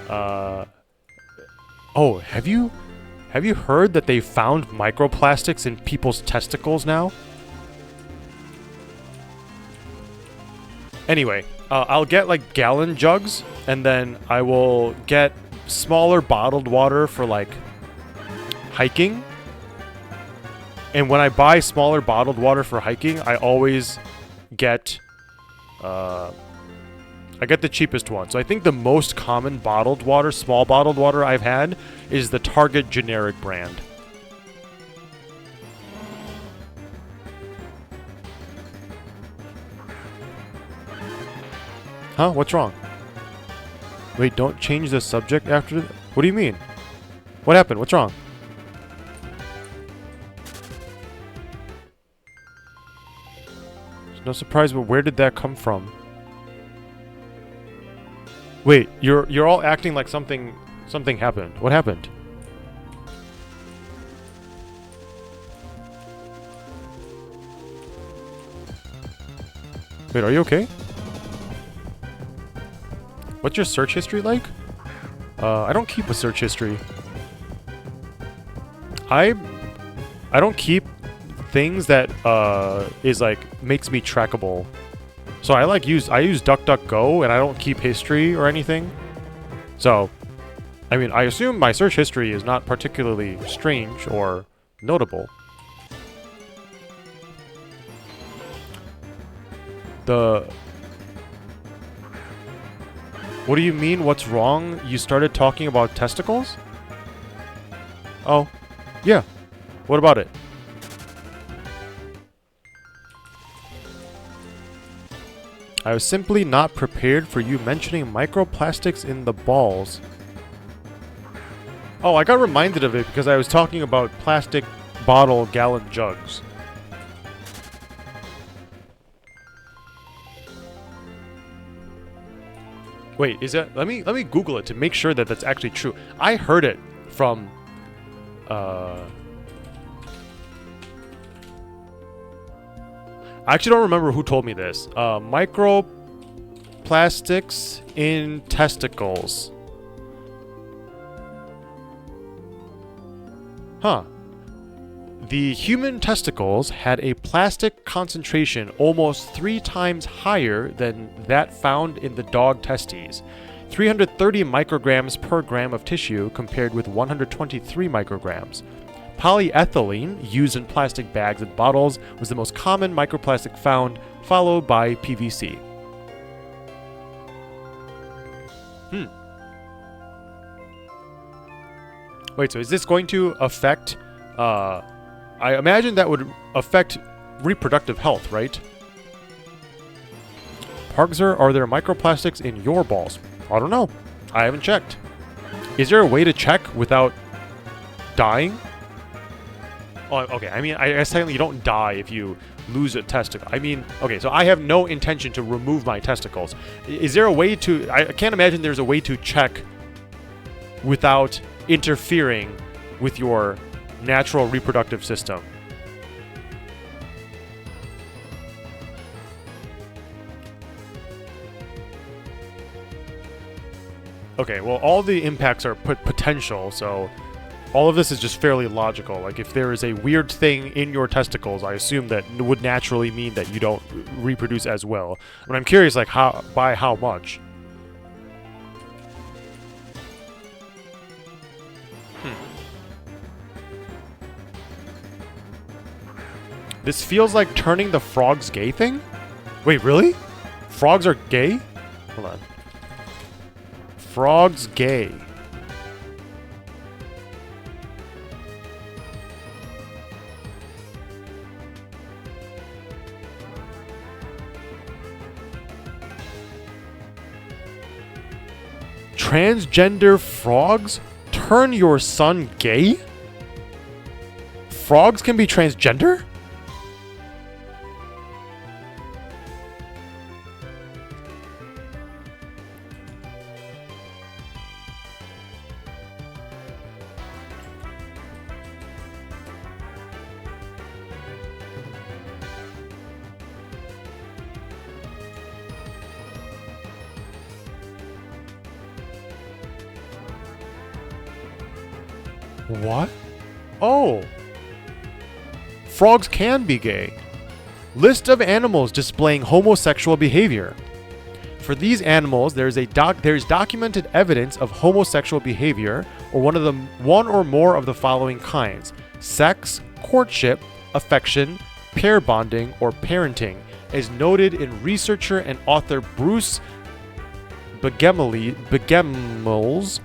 Oh, have you heard that they found microplastics in people's testicles now? Anyway, I'll get like gallon jugs, and then I will get smaller bottled water for like hiking. And when I buy smaller bottled water for hiking, I always get I get the cheapest one. So I think the most common bottled water, small bottled water I've had is the Target generic brand. Huh? What's wrong? Wait, don't change the subject after... What do you mean? What happened? What's wrong? There's no surprise, but where did that come from? Wait, you're all acting like something happened. What happened? Wait, are you okay? What's your search history like? I don't keep a search history. I don't keep things that is like makes me trackable. So I use DuckDuckGo, and I don't keep history or anything. So, I mean, I assume my search history is not particularly strange or notable. What do you mean, what's wrong? You started talking about testicles? Oh, yeah. What about it? I was simply not prepared for you mentioning microplastics in the balls. Oh, I got reminded of it because I was talking about plastic bottle gallon jugs. Wait, is that... Let me Google it to make sure that that's actually true. I heard it from... I actually don't remember who told me this. Microplastics in testicles. Huh. The human testicles had a plastic concentration almost 3 times higher than that found in the dog testes. 330 micrograms per gram of tissue compared with 123 micrograms. Polyethylene, used in plastic bags and bottles, was the most common microplastic found, followed by PVC. Wait, so is this going to affect... I imagine that would affect reproductive health, right? Parkzer, are there microplastics in your balls? I don't know. I haven't checked. Is there a way to check without dying? Oh, okay. I mean, I guess technically you don't die if you lose a testicle. I mean, okay, so I have no intention to remove my testicles. Is there a way to... I can't imagine there's a way to check without interfering with your natural reproductive system. Okay, well, all the impacts are potential, so all of this is just fairly logical. Like, if there is a weird thing in your testicles, I assume that would naturally mean that you don't reproduce as well. But I'm curious, like, by how much? This feels like turning the frogs gay thing? Wait, really? Frogs are gay? Hold on. Frogs gay. Transgender frogs turn your son gay? Frogs can be transgender? What? Oh. Frogs can be gay. List of animals displaying homosexual behavior. For these animals, there is documented evidence of homosexual behavior, or one or more of the following kinds: sex, courtship, affection, pair bonding, or parenting, as noted in researcher and author Bruce Begemel's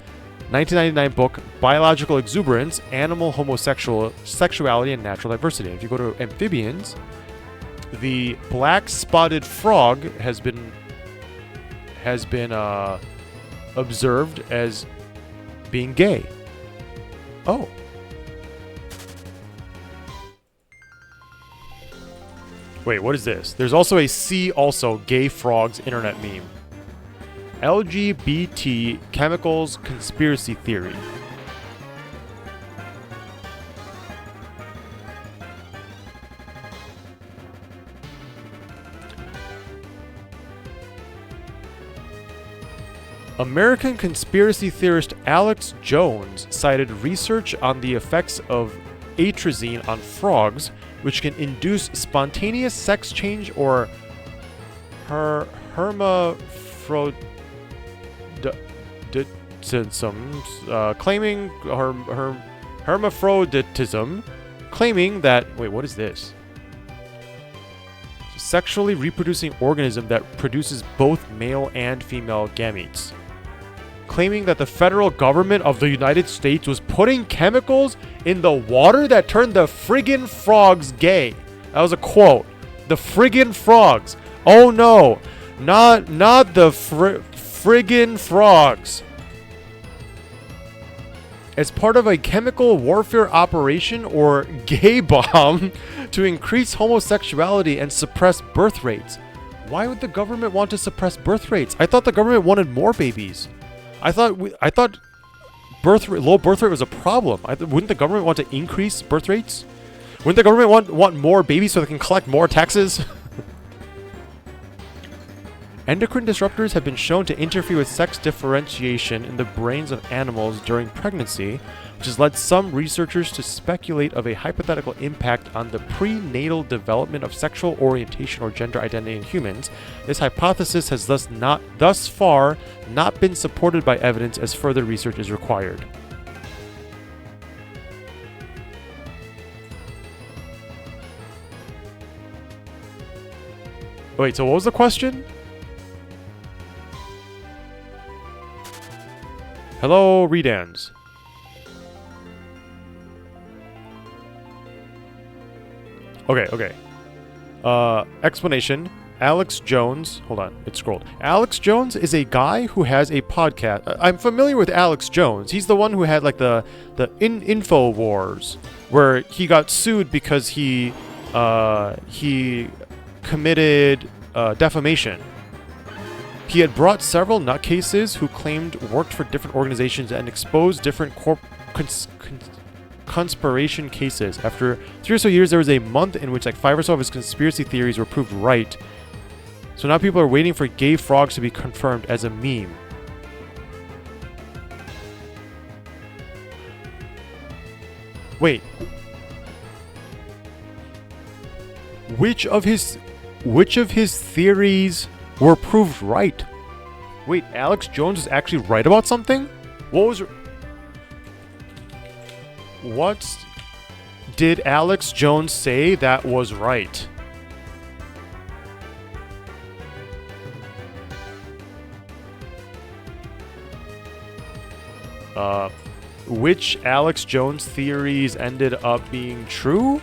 1999 book, Biological Exuberance, Animal Homosexuality and Natural Diversity. If you go to amphibians, the black-spotted frog has been observed as being gay. Oh. Wait, what is this? There's also a see also gay frogs internet meme. LGBT chemicals conspiracy theory. American conspiracy theorist Alex Jones cited research on the effects of atrazine on frogs, which can induce spontaneous sex change or hermaphroditism, claiming hermaphroditism, claiming that, wait, what is this? Sexually reproducing organism that produces both male and female gametes. Claiming that the federal government of the United States was putting chemicals in the water that turned the friggin' frogs gay. That was a quote. The friggin' frogs. Oh no, not the friggin' frogs. As part of a chemical warfare operation or gay bomb to increase homosexuality and suppress birth rates. Why would the government want to suppress birth rates? I thought the government wanted more babies. I thought low birth rate was a problem. Wouldn't the government want to increase birth rates? Wouldn't the government want more babies so they can collect more taxes? Endocrine disruptors have been shown to interfere with sex differentiation in the brains of animals during pregnancy, which has led some researchers to speculate of a hypothetical impact on the prenatal development of sexual orientation or gender identity in humans. This hypothesis has thus far not been supported by evidence, as further research is required. Wait, so what was the question? Hello, Redans. Okay. Explanation. Alex Jones. Hold on, it scrolled. Alex Jones is a guy who has a podcast. I'm familiar with Alex Jones. He's the one who had like the Info Wars, where he got sued because he committed defamation. He had brought several nutcases who claimed worked for different organizations and exposed different conspiration cases. After 3 or so years, there was a month in which like 5 or so of his conspiracy theories were proved right. So now people are waiting for gay frogs to be confirmed as a meme. Wait. Which of his theories were proved right? Wait, Alex Jones is actually right about something? What did Alex Jones say that was right? Which Alex Jones theories ended up being true?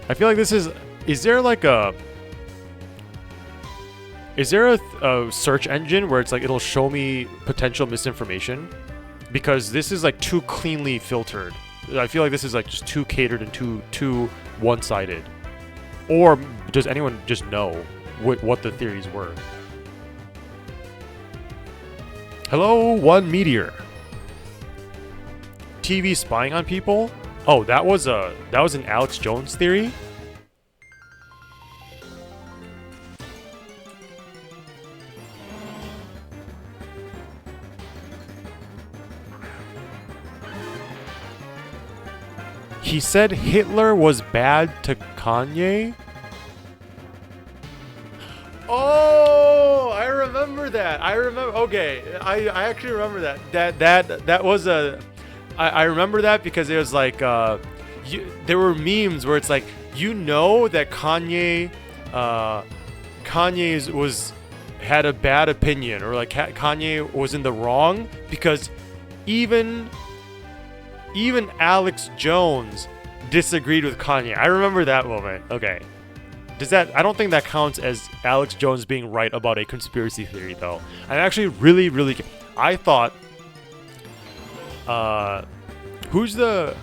I feel like this is there a search engine where it's like it'll show me potential misinformation? Because this is like too cleanly filtered. I feel like this is like just too catered and too one-sided. Or does anyone just know what the theories were? Hello, One Meteor. TV spying on people? Oh, that was an Alex Jones theory? He said Hitler was bad to Kanye? Oh, I remember that. Okay, I actually remember that. That was a... I remember that because it was like, there were memes where it's like, you know that Kanye's had a bad opinion, or like Kanye was in the wrong because even Alex Jones disagreed with Kanye. I remember that moment. Okay. I don't think that counts as Alex Jones being right about a conspiracy theory though. I actually really I thought who's the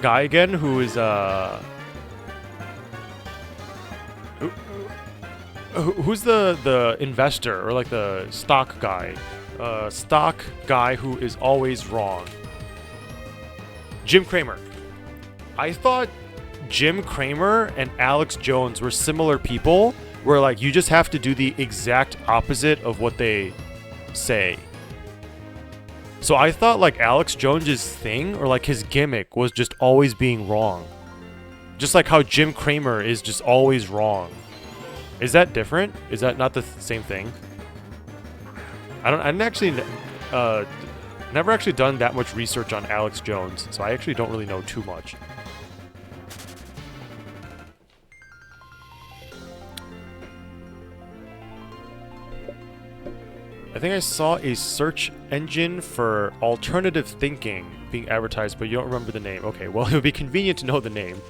guy again who is who's the investor or like the stock guy who is always wrong? Jim Cramer. I thought Jim Cramer and Alex Jones were similar people where like you just have to do the exact opposite of what they say. So I thought like Alex Jones's thing or like his gimmick was just always being wrong. Just like how Jim Cramer is just always wrong. Is that different? Is that not the same thing? I didn't actually never actually done that much research on Alex Jones, so I actually don't really know too much. I think I saw a search engine for alternative thinking being advertised, but you don't remember the name. Okay, well, it would be convenient to know the name.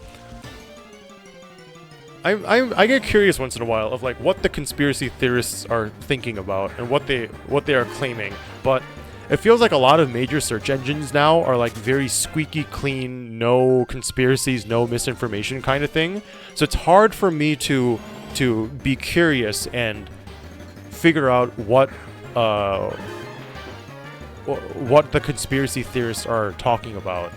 I get curious once in a while of like what the conspiracy theorists are thinking about and what they are claiming, but it feels like a lot of major search engines now are like very squeaky clean, no conspiracies, no misinformation kind of thing. So it's hard for me to be curious and figure out what the conspiracy theorists are talking about.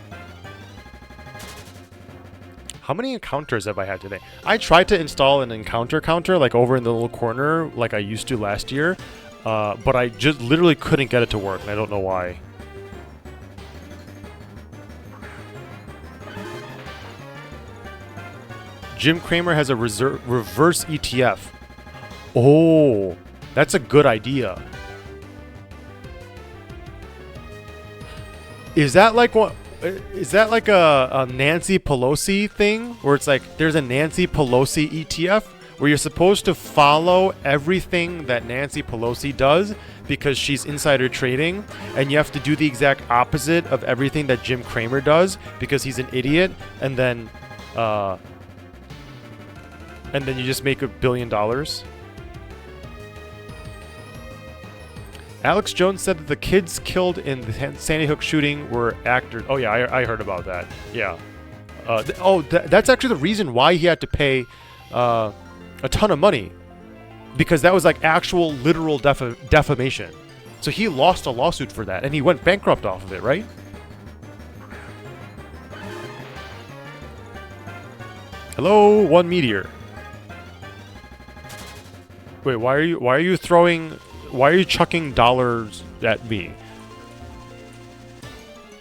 How many encounters have I had today? I tried to install an encounter counter like over in the little corner like I used to last year, but I just literally couldn't get it to work, and I don't know why. Jim Cramer has a reverse ETF. Oh, that's a good idea. Is that like what? Is that like a Nancy Pelosi thing? Where it's like there's a Nancy Pelosi ETF where you're supposed to follow everything that Nancy Pelosi does because she's insider trading, and you have to do the exact opposite of everything that Jim Cramer does because he's an idiot, and then you just make $1 billion. Alex Jones said that the kids killed in the Sandy Hook shooting were actors. Oh yeah, I heard about that. Yeah. That's actually the reason why he had to pay a ton of money, because that was like actual literal defamation. So he lost a lawsuit for that, and he went bankrupt off of it, right? Hello, one meteor. Wait, why are you chucking dollars at me?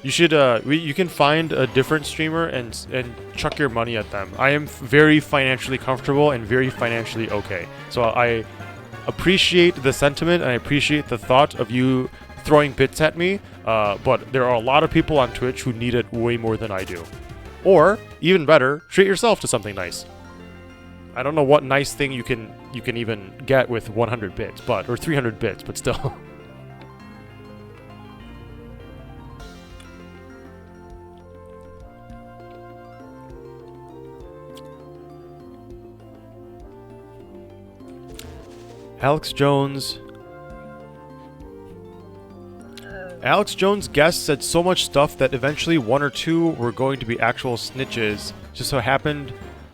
You should you can find a different streamer and chuck your money at them. I am very financially comfortable and very financially okay. So I appreciate the sentiment and I appreciate the thought of you throwing bits at me. But there are a lot of people on Twitch who need it way more than I do. Or even better, treat yourself to something nice. I don't know what nice thing you can even get with 100 bits, or 300 bits, but still. Alex Jones guest said so much stuff that eventually one or two were going to be actual snitches. Just so happened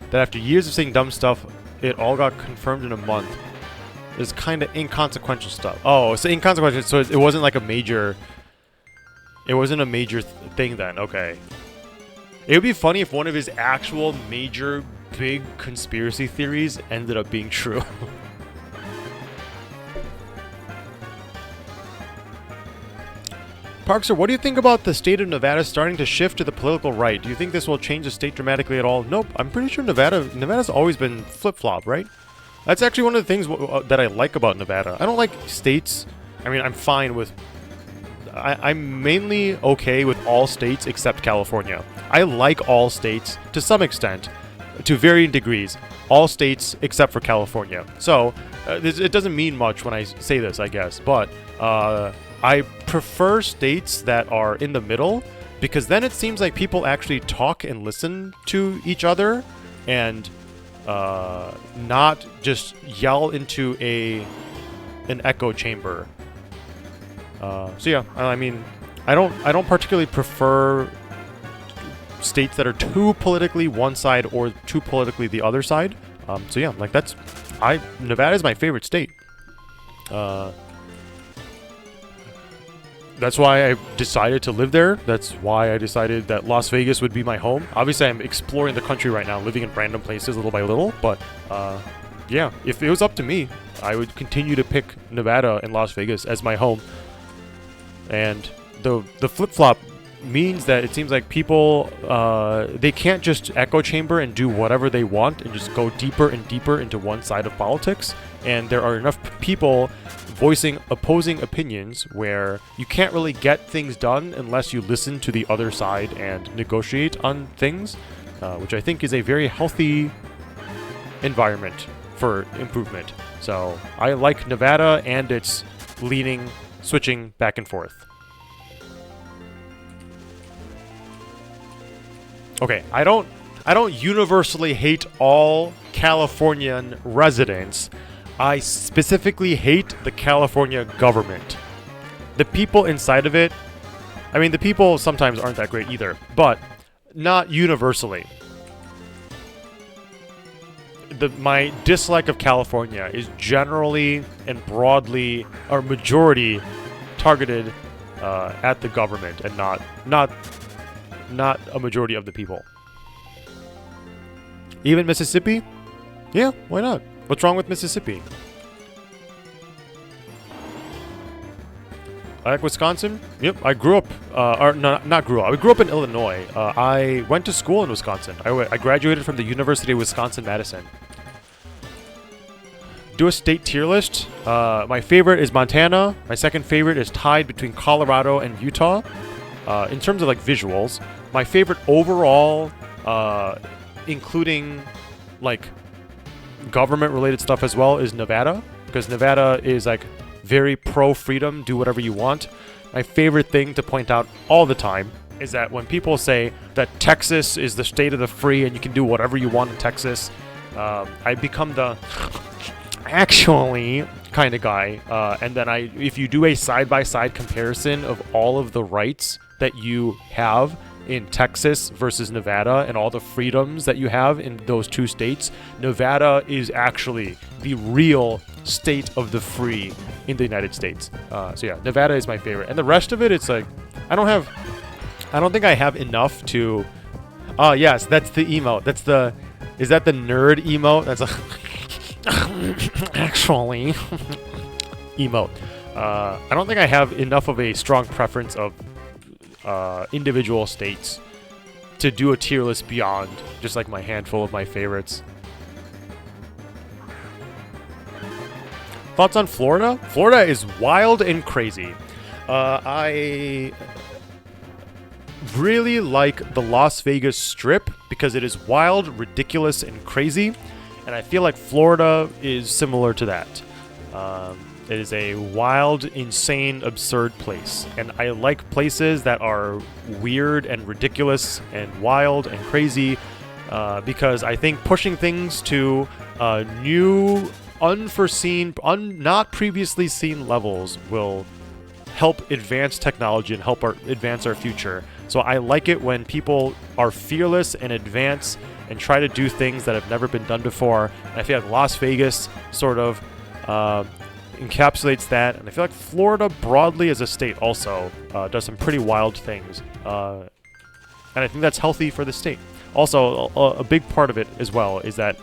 that after years of saying dumb stuff, it all got confirmed in a month. It's kind of inconsequential stuff. Oh, so inconsequential. So it wasn't like a major. It wasn't a major thing then. Okay. It would be funny if one of his actual major big conspiracy theories ended up being true. Parkser, what do you think about the state of Nevada starting to shift to the political right? Do you think this will change the state dramatically at all? Nope. I'm pretty sure Nevada's always been flip-flop, right? That's actually one of the things that I like about Nevada. I don't like states. I mean, I'm fine with... I'm mainly okay with all states except California. I like all states to some extent, to varying degrees. All states except for California. So, it doesn't mean much when I say this, I guess. But, I prefer states that are in the middle, because then it seems like people actually talk and listen to each other and not just yell into an echo chamber. So yeah, I mean, I don't particularly prefer states that are too politically one side or too politically the other side. So yeah, like Nevada is my favorite state. That's why I decided to live there. That's why I decided that Las Vegas would be my home. Obviously, I'm exploring the country right now, living in random places little by little. But, yeah, if it was up to me, I would continue to pick Nevada and Las Vegas as my home. And the flip-flop means that it seems like people, they can't just echo chamber and do whatever they want and just go deeper and deeper into one side of politics. And there are enough people voicing opposing opinions where you can't really get things done unless you listen to the other side and negotiate on things, which I think is a very healthy environment for improvement. So I like Nevada and its switching back and forth. Okay, I don't universally hate all Californian residents. I specifically hate the California government. The people inside of it, I mean, the people sometimes aren't that great either, but not universally. My dislike of California is generally and broadly, or majority, targeted at the government and not a majority of the people. Even Mississippi? Yeah, why not? What's wrong with Mississippi? I like Wisconsin. Yep, I grew up, or no, not grew up. I grew up in Illinois. I went to school in Wisconsin. I graduated from the University of Wisconsin-Madison. Do a state tier list. My favorite is Montana. My second favorite is tied between Colorado and Utah. In terms of like visuals, my favorite overall, including like government-related stuff as well, is Nevada, because Nevada is like very pro-freedom, do whatever you want. My favorite thing to point out all the time is that when people say that Texas is the state of the free and you can do whatever you want in Texas, I become the actually kind of guy. And then if you do a side-by-side comparison of all of the rights that you have in Texas versus Nevada and all the freedoms that you have in those two states, Nevada is actually the real state of the free in the United States. So yeah, Nevada is my favorite. And the rest of it, it's like, I don't think I have enough to... Oh, yes, that's the emote. Is that the nerd emote? That's a... actually... emote. I don't think I have enough of a strong preference of individual states to do a tier list beyond just like my handful of my favorites. Thoughts on Florida? Florida is wild and crazy. I really like the Las Vegas Strip because it is wild, ridiculous, and crazy. And I feel like Florida is similar to that. It is a wild, insane, absurd place. And I like places that are weird and ridiculous and wild and crazy because I think pushing things to new, unforeseen, not previously seen levels will help advance technology and help advance our future. So I like it when people are fearless and advance and try to do things that have never been done before. And I feel like Las Vegas sort of encapsulates that, and I feel like Florida broadly as a state also does some pretty wild things, and I think that's healthy for the state. Also, a big part of it as well is that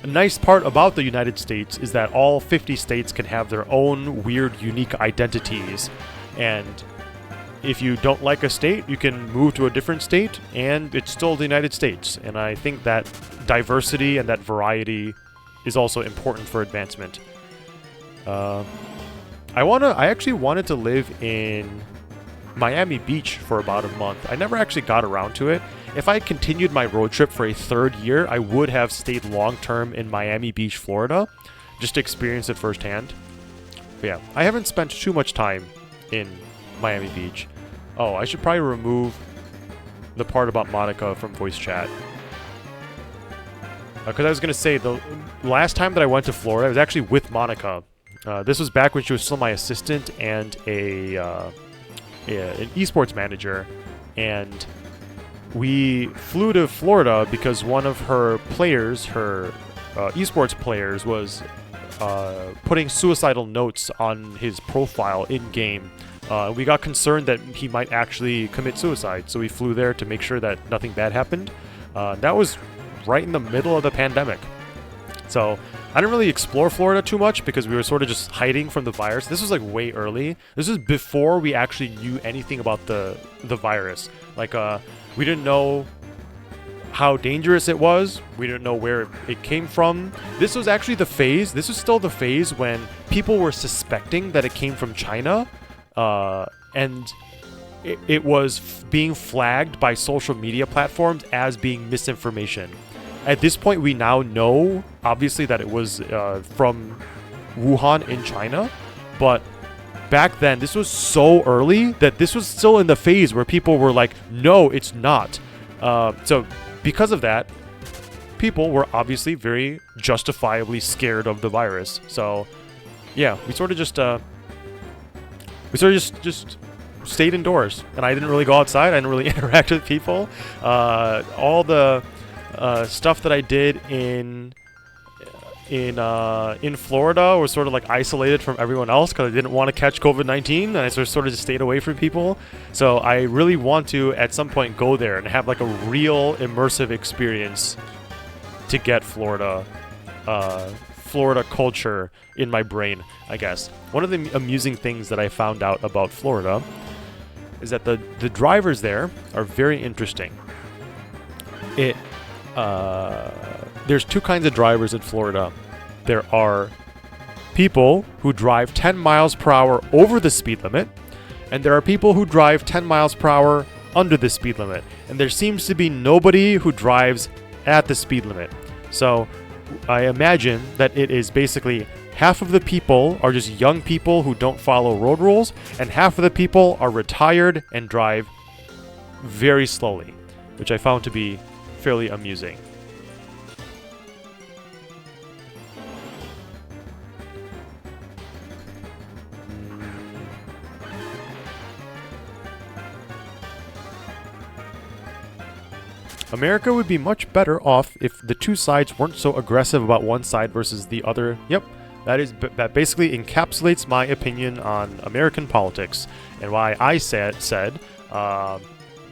a nice part about the United States is that all 50 states can have their own weird, unique identities, and if you don't like a state, you can move to a different state, and it's still the United States, and I think that diversity and that variety is also important for advancement. I actually wanted to live in Miami Beach for about a month. I never actually got around to it. If I continued my road trip for a third year, I would have stayed long-term in Miami Beach, Florida, just to experience it firsthand. But yeah, I haven't spent too much time in Miami Beach. Oh, I should probably remove the part about Monica from voice chat. Because I was going to say, the last time that I went to Florida, I was actually with Monica. This was back when she was still my assistant and an esports manager, and we flew to Florida because one of her players, her esports players, was putting suicidal notes on his profile in-game. We got concerned that he might actually commit suicide, so we flew there to make sure that nothing bad happened. That was right in the middle of the pandemic. So I didn't really explore Florida too much because we were sort of just hiding from the virus. This was like way early. This was before we actually knew anything about the virus. Like, we didn't know how dangerous it was. We didn't know where it came from. This was actually the phase. This was still the phase when people were suspecting that it came from China. And it was being flagged by social media platforms as being misinformation. At this point, we now know, obviously, that it was from Wuhan in China, but back then, this was so early that this was still in the phase where people were like, no, it's not. So because of that, people were obviously very justifiably scared of the virus. So yeah, we sort of just stayed indoors, and I didn't really go outside. I didn't really interact with people. All the stuff that I did in in Florida was sort of like isolated from everyone else because I didn't want to catch COVID-19, and I sort of just stayed away from people. So I really want to at some point go there and have like a real immersive experience to get Florida culture in my brain, I guess. One of the amusing things that I found out about Florida is that the drivers there are very interesting. There's two kinds of drivers in Florida. There are people who drive 10 miles per hour over the speed limit, and there are people who drive 10 miles per hour under the speed limit. And there seems to be nobody who drives at the speed limit. So I imagine that it is basically half of the people are just young people who don't follow road rules, and half of the people are retired and drive very slowly, which I found to be fairly amusing. America would be much better off if the two sides weren't so aggressive about one side versus the other. Yep, that basically encapsulates my opinion on American politics and why I said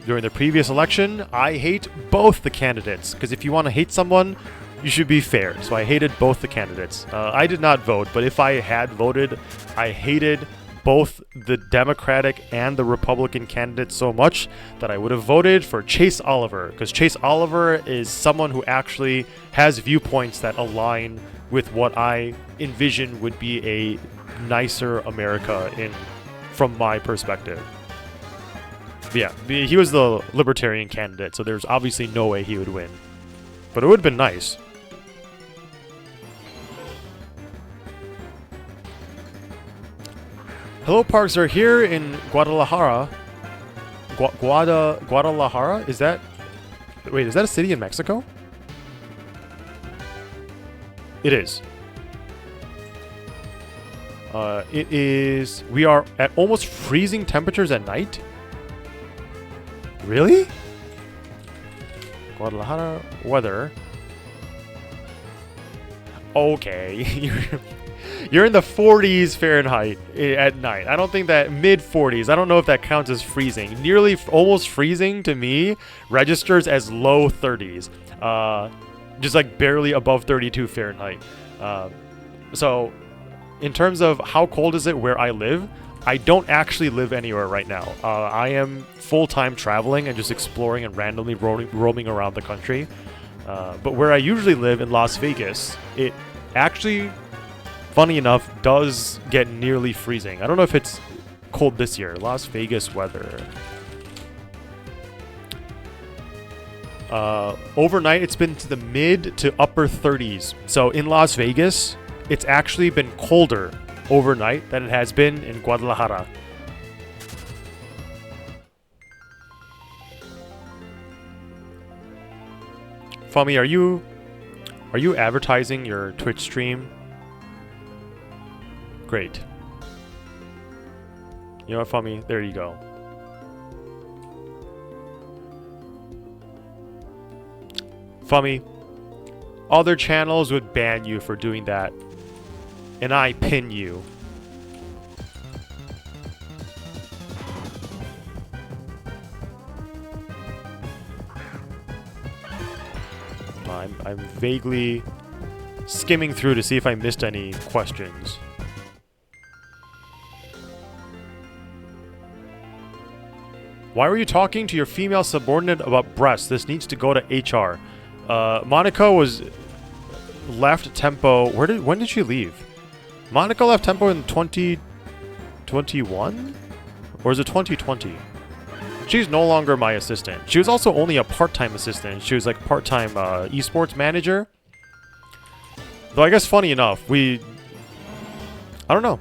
during the previous election, I hate both the candidates. Because if you want to hate someone, you should be fair. So I hated both the candidates. I did not vote, but if I had voted, I hated both the Democratic and the Republican candidates so much that I would have voted for Chase Oliver, because Chase Oliver is someone who actually has viewpoints that align with what I envision would be a nicer America from my perspective. But yeah, he was the Libertarian candidate, so there's obviously no way he would win. But it would have been nice. Hello Parks are here in Guadalajara. Guadalajara? Is that... Wait, is that a city in Mexico? It is. It is... We are at almost freezing temperatures at night? Really? Guadalajara weather. Okay. You're in the 40s Fahrenheit at night. I don't think that mid 40s. I don't know if that counts as freezing. Nearly almost freezing to me registers as low 30s. Just like barely above 32 Fahrenheit. So in terms of how cold is it where I live, I don't actually live anywhere right now. I am full-time traveling and just exploring and randomly roaming around the country. But where I usually live in Las Vegas, it actually, funny enough, does get nearly freezing. I don't know if it's cold this year. Las Vegas weather. Overnight, it's been to the mid to upper 30s. So in Las Vegas, it's actually been colder overnight than it has been in Guadalajara. Fami, are you advertising your Twitch stream? Great. You know what, Fami? There you go. Fami, other channels would ban you for doing that. And I pin you. I'm vaguely skimming through to see if I missed any questions. Why were you talking to your female subordinate about breasts? This needs to go to HR. Monica was left Tempo. When did she leave? Monica left Tempo in 2021? Or is it 2020? She's no longer my assistant. She was also only a part-time assistant. She was like part-time esports manager. Though I guess funny enough, I don't know.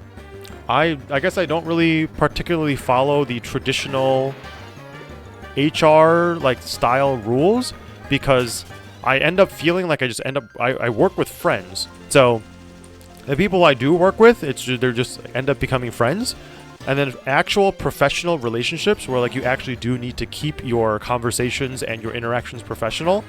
I guess I don't really particularly follow the traditional HR like style rules because I end up feeling like I work with friends. So the people I do work with, they're just end up becoming friends. And then actual professional relationships where like you actually do need to keep your conversations and your interactions professional,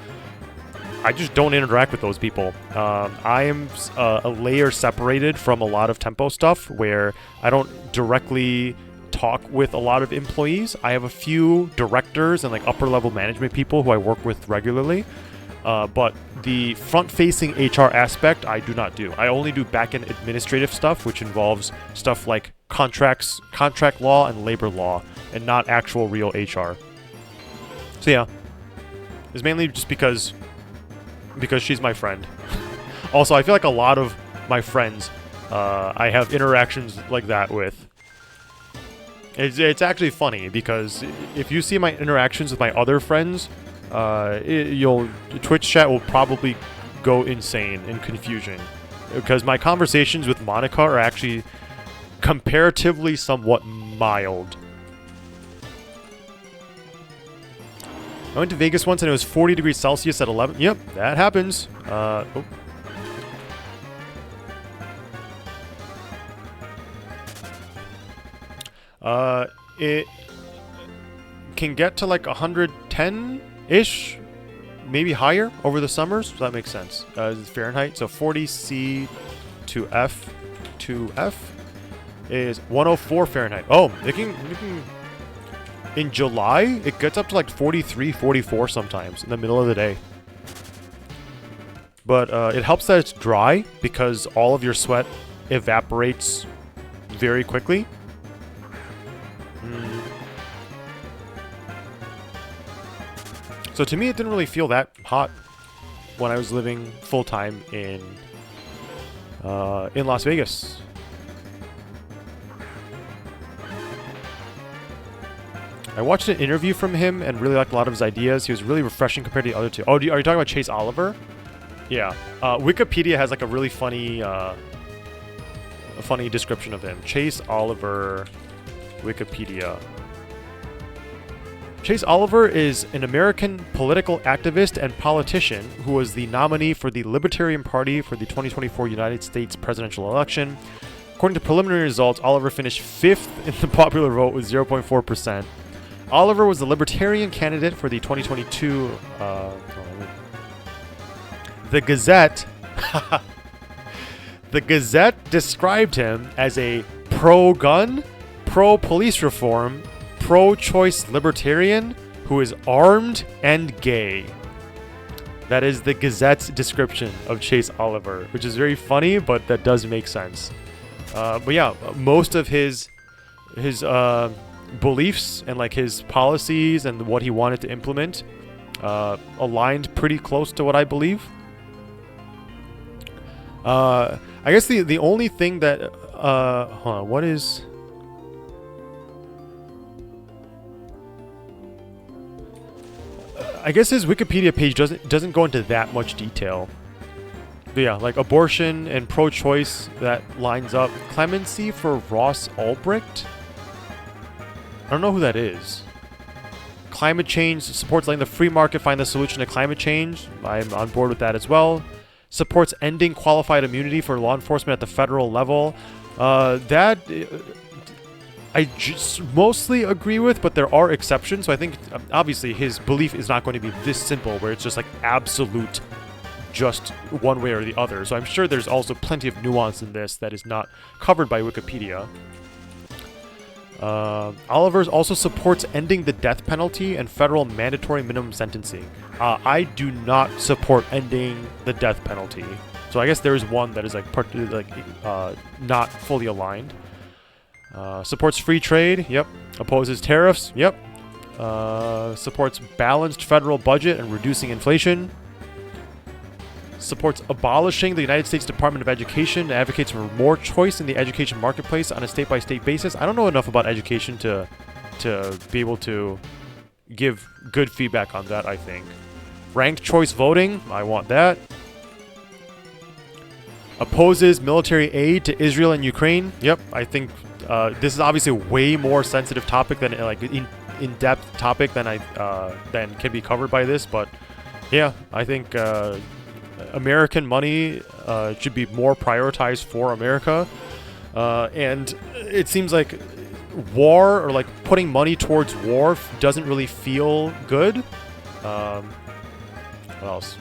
I just don't interact with those people. I am a layer separated from a lot of tempo stuff where I don't directly talk with a lot of employees. I have a few directors and like upper level management people who I work with regularly. But the front-facing HR aspect, I do not do. I only do back-end administrative stuff, which involves stuff like contracts, contract law, and labor law, and not actual real HR. So yeah, it's mainly just because she's my friend. Also, I feel like a lot of my friends, I have interactions like that with. It's actually funny because if you see my interactions with my other friends, Twitch chat will probably go insane in confusion because my conversations with Monica are actually comparatively somewhat mild. I went to Vegas once and it was 40 degrees Celsius at 11. Yep, that happens. It can get to like 110-ish, maybe higher over the summers. So that makes sense. Fahrenheit. So 40 C to F is 104 Fahrenheit. Oh, it can in July, it gets up to like 43, 44 sometimes in the middle of the day. But it helps that it's dry because all of your sweat evaporates very quickly. So to me, it didn't really feel that hot when I was living full-time in Las Vegas. I watched an interview from him and really liked a lot of his ideas. He was really refreshing compared to the other two. Oh, are you talking about Chase Oliver? Yeah. Wikipedia has like a really funny description of him. Chase Oliver, Wikipedia. Chase Oliver is an American political activist and politician who was the nominee for the Libertarian Party for the 2024 United States presidential election. According to preliminary results, Oliver finished 5th in the popular vote with 0.4%. Oliver was the Libertarian candidate for the 2022... The Gazette... The Gazette described him as a pro-gun, pro-police reform, pro-choice libertarian who is armed and gay. That is the Gazette's description of Chase Oliver, which is very funny, but that does make sense. But yeah, most of his beliefs and like his policies and what he wanted to implement aligned pretty close to what I believe. I guess the only thing that hold on, what is... I guess his Wikipedia page doesn't go into that much detail. But yeah, like abortion and pro-choice, that lines up. Clemency for Ross Ulbricht? I don't know who that is. Climate change, supports letting the free market find the solution to climate change. I'm on board with that as well. Supports ending qualified immunity for law enforcement at the federal level. That I just mostly agree with, but there are exceptions. So I think, obviously, his belief is not going to be this simple, where it's just like absolute, just one way or the other. So I'm sure there's also plenty of nuance in this that is not covered by Wikipedia. Oliver also supports ending the death penalty and federal mandatory minimum sentencing. I do not support ending the death penalty. So I guess there is one that is like not fully aligned. Supports free trade. Yep. Opposes tariffs. Yep. Supports balanced federal budget and reducing inflation. Supports abolishing the United States Department of Education and advocates for more choice in the education marketplace on a state-by-state basis. I don't know enough about education to be able to give good feedback on that, I think. Ranked choice voting. I want that. Opposes military aid to Israel and Ukraine. Yep, I think this is obviously a way more sensitive topic than like in-depth topic than than can be covered by this, but yeah, I think American money should be more prioritized for America, and it seems like war or like putting money towards war doesn't really feel good. What else?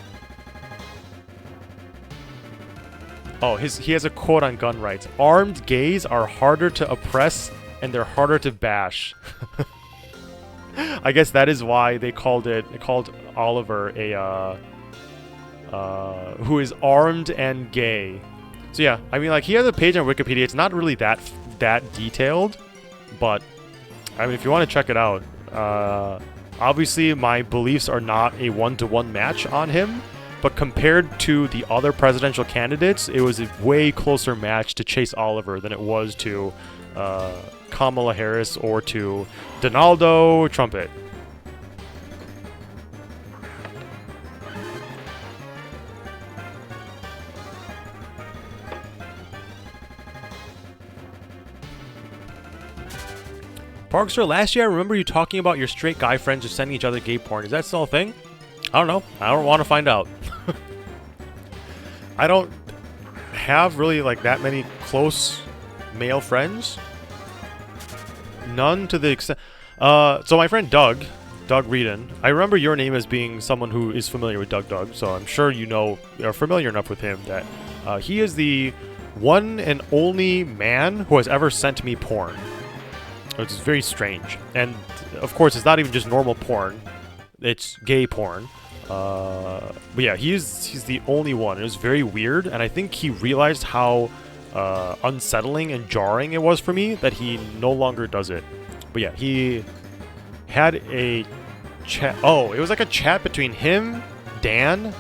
Oh, he has a quote on gun rights. Armed gays are harder to oppress and they're harder to bash. I guess that is why they called Oliver a who is armed and gay. So yeah, I mean, like, he has a page on Wikipedia. It's not really that detailed, but I mean, if you want to check it out, obviously my beliefs are not a one-to-one match on him, but compared to the other presidential candidates, it was a way closer match to Chase Oliver than it was to Kamala Harris or to Donaldo Trumpet. Parkster, last year I remember you talking about your straight guy friends just sending each other gay porn. Is that still a thing? I don't know. I don't want to find out. I don't have really like that many close male friends. None to the extent. So my friend Doug Reedon, I remember your name as being someone who is familiar with Doug, so I'm sure you are familiar enough with him that he is the one and only man who has ever sent me porn. Which is very strange. And of course, it's not even just normal porn. It's gay porn. But yeah, he's the only one. It was very weird, and I think he realized how unsettling and jarring it was for me that he no longer does it. But yeah, he had a chat. Oh, it was like a chat between him, Dan,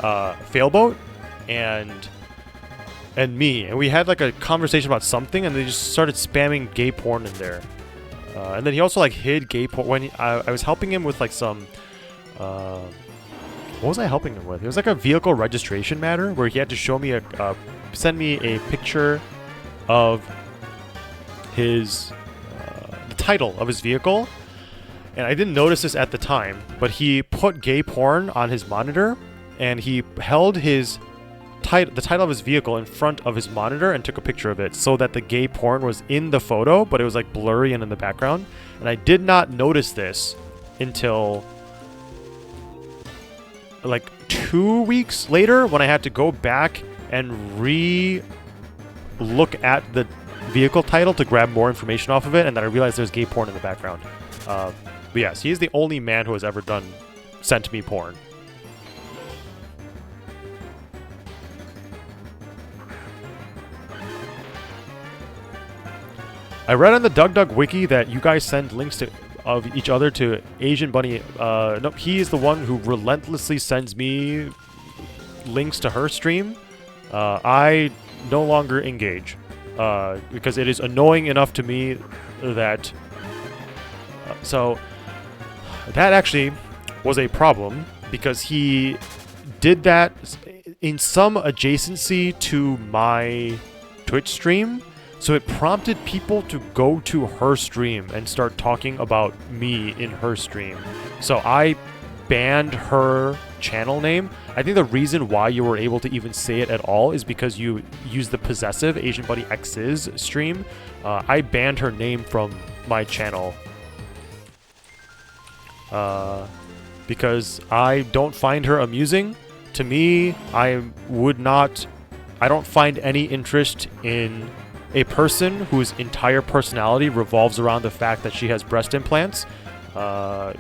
Failboat, and me. And we had like a conversation about something, and they just started spamming gay porn in there. And then he also like hid gay porn when I was helping him with like some. What was I helping him with? It was like a vehicle registration matter where he had to show me send me a picture of his the title of his vehicle, and I didn't notice this at the time, but he put gay porn on his monitor, and he held his the title of his vehicle in front of his monitor and took a picture of it so that the gay porn was in the photo, but it was like blurry and in the background. And I did not notice this until like 2 weeks later when I had to go back and look at the vehicle title to grab more information off of it, and then I realized there's gay porn in the background. But yes, he is the only man who has ever sent me porn. I read on the Doug wiki that you guys send links of each other to Asian Bunny. No, he is the one who relentlessly sends me links to her stream. I no longer engage because it is annoying enough to me that. So that actually was a problem because he did that in some adjacency to my Twitch stream. So it prompted people to go to her stream and start talking about me in her stream. So I banned her channel name. I think the reason why you were able to even say it at all is because you used the possessive Asian Buddy X's stream. I banned her name from my channel because I don't find her amusing. To me, I don't find any interest in a person whose entire personality revolves around the fact that she has breast implants. I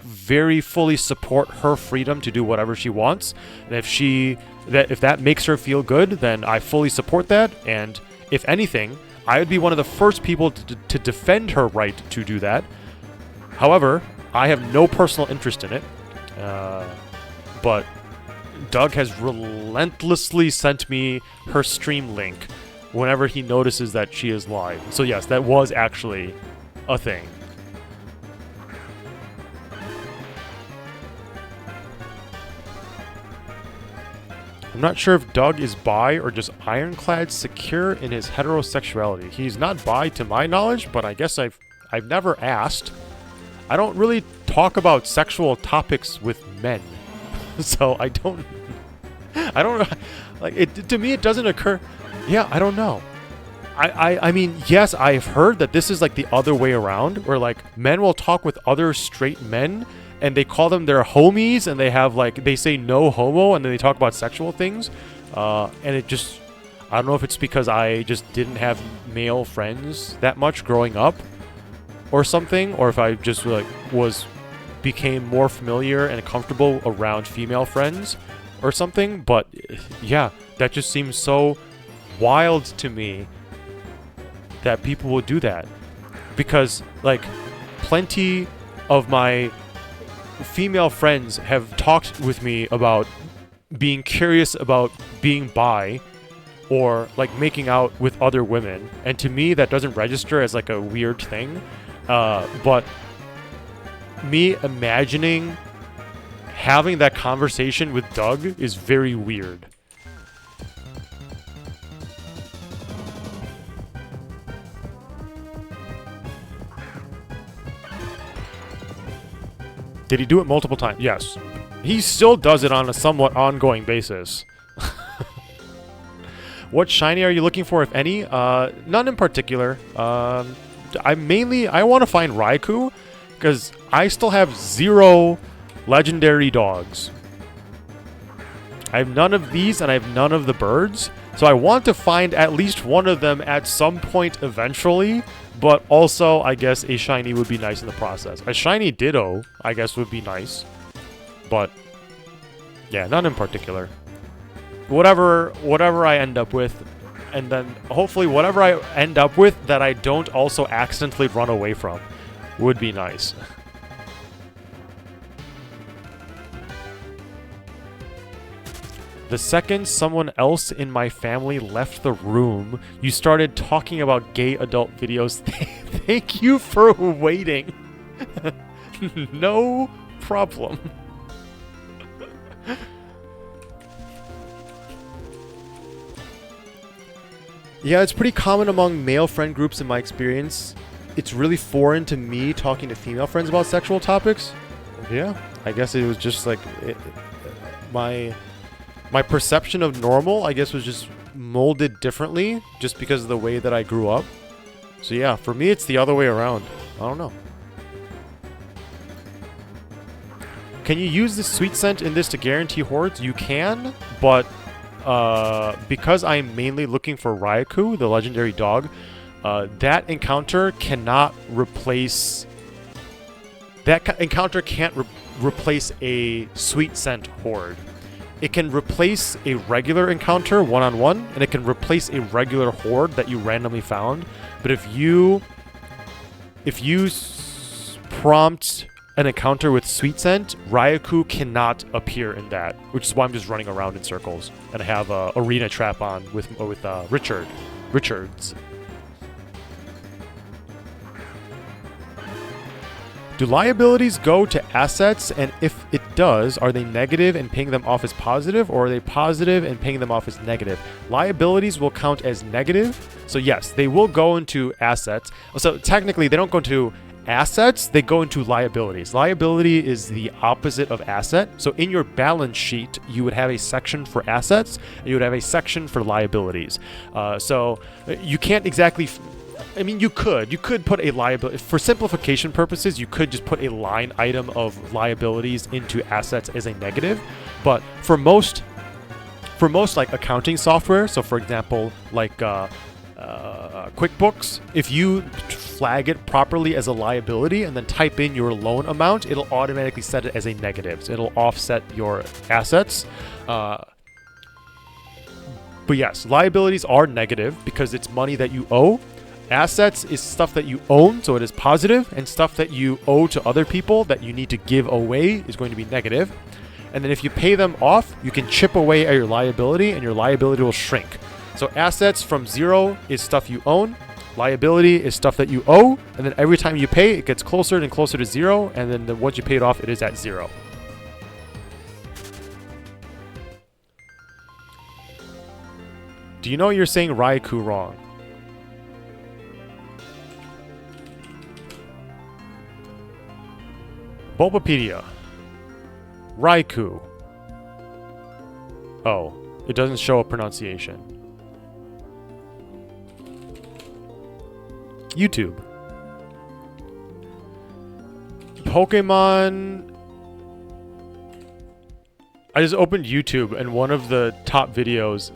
very fully support her freedom to do whatever she wants. And if that makes her feel good, then I fully support that. And if anything, I would be one of the first people to defend her right to do that. However, I have no personal interest in it. But Doug has relentlessly sent me her stream link whenever he notices that she is live. So yes, that was actually a thing. I'm not sure if Doug is bi or just ironclad secure in his heterosexuality. He's not bi to my knowledge, but I guess I've never asked. I don't really talk about sexual topics with men. So I don't like it. To me, it doesn't occur. Yeah, I don't know. I mean, yes, I've heard that this is like the other way around, where like men will talk with other straight men and they call them their homies, and they say no homo, and then they talk about sexual things. And it just, I don't know if it's because I just didn't have male friends that much growing up or something, or if I just like became more familiar and comfortable around female friends or something. But yeah, that just seems so wild to me that people will do that, because like plenty of my female friends have talked with me about being curious about being bi or like making out with other women, and to me that doesn't register as like a weird thing, but me imagining having that conversation with Doug is very weird. Did he do it multiple times? Yes. He still does it on a somewhat ongoing basis. What shiny are you looking for, if any? None in particular. I want to find Raikou, because I still have 0 legendary dogs. I have none of these, and I have none of the birds. So I want to find at least one of them at some point eventually. But also, I guess a shiny would be nice in the process. A shiny Ditto, I guess, would be nice. But yeah, none in particular. Whatever I end up with, and then hopefully whatever I end up with that I don't also accidentally run away from would be nice. The second someone else in my family left the room, you started talking about gay adult videos. Thank you for waiting. No problem. Yeah, it's pretty common among male friend groups in my experience. It's really foreign to me talking to female friends about sexual topics. Yeah, I guess it was just like my perception of normal, I guess, was just molded differently just because of the way that I grew up. So yeah, for me, it's the other way around. I don't know. Can you use the sweet scent in this to guarantee hordes? You can, but because I'm mainly looking for Raikou, the legendary dog, that encounter cannot replace... That encounter can't replace a sweet scent horde. It can replace a regular encounter one-on-one, and it can replace a regular horde that you randomly found. But if you prompt an encounter with sweet scent, Raikou cannot appear in that, which is why I'm just running around in circles, and I have a arena trap on with Richards. Do liabilities go to assets, and if it does, are they negative and paying them off as positive, or are they positive and paying them off as negative? Liabilities will count as negative, so yes, they will go into assets. So technically, they don't go into assets, they go into liabilities. Liability is the opposite of asset, so in your balance sheet, you would have a section for assets, and you would have a section for liabilities. So you can't exactly... I mean, you could put a liability, for simplification purposes, you could just put a line item of liabilities into assets as a negative, but for most like accounting software, so for example, like QuickBooks, if you flag it properly as a liability and then type in your loan amount, it'll automatically set it as a negative, so it'll offset your assets. But yes, liabilities are negative because it's money that you owe. Assets is stuff that you own, so it is positive, and stuff that you owe to other people that you need to give away is going to be negative. And then if you pay them off, you can chip away at your liability, and your liability will shrink. So assets from 0 is stuff you own, liability is stuff that you owe, and then every time you pay, it gets closer and closer to 0, and then once you pay it off, it is at 0. Do you know you're saying Raikou wrong? Bulbapedia. Raikou. Oh, it doesn't show a pronunciation. YouTube. Pokemon... I just opened YouTube and one of the top videos.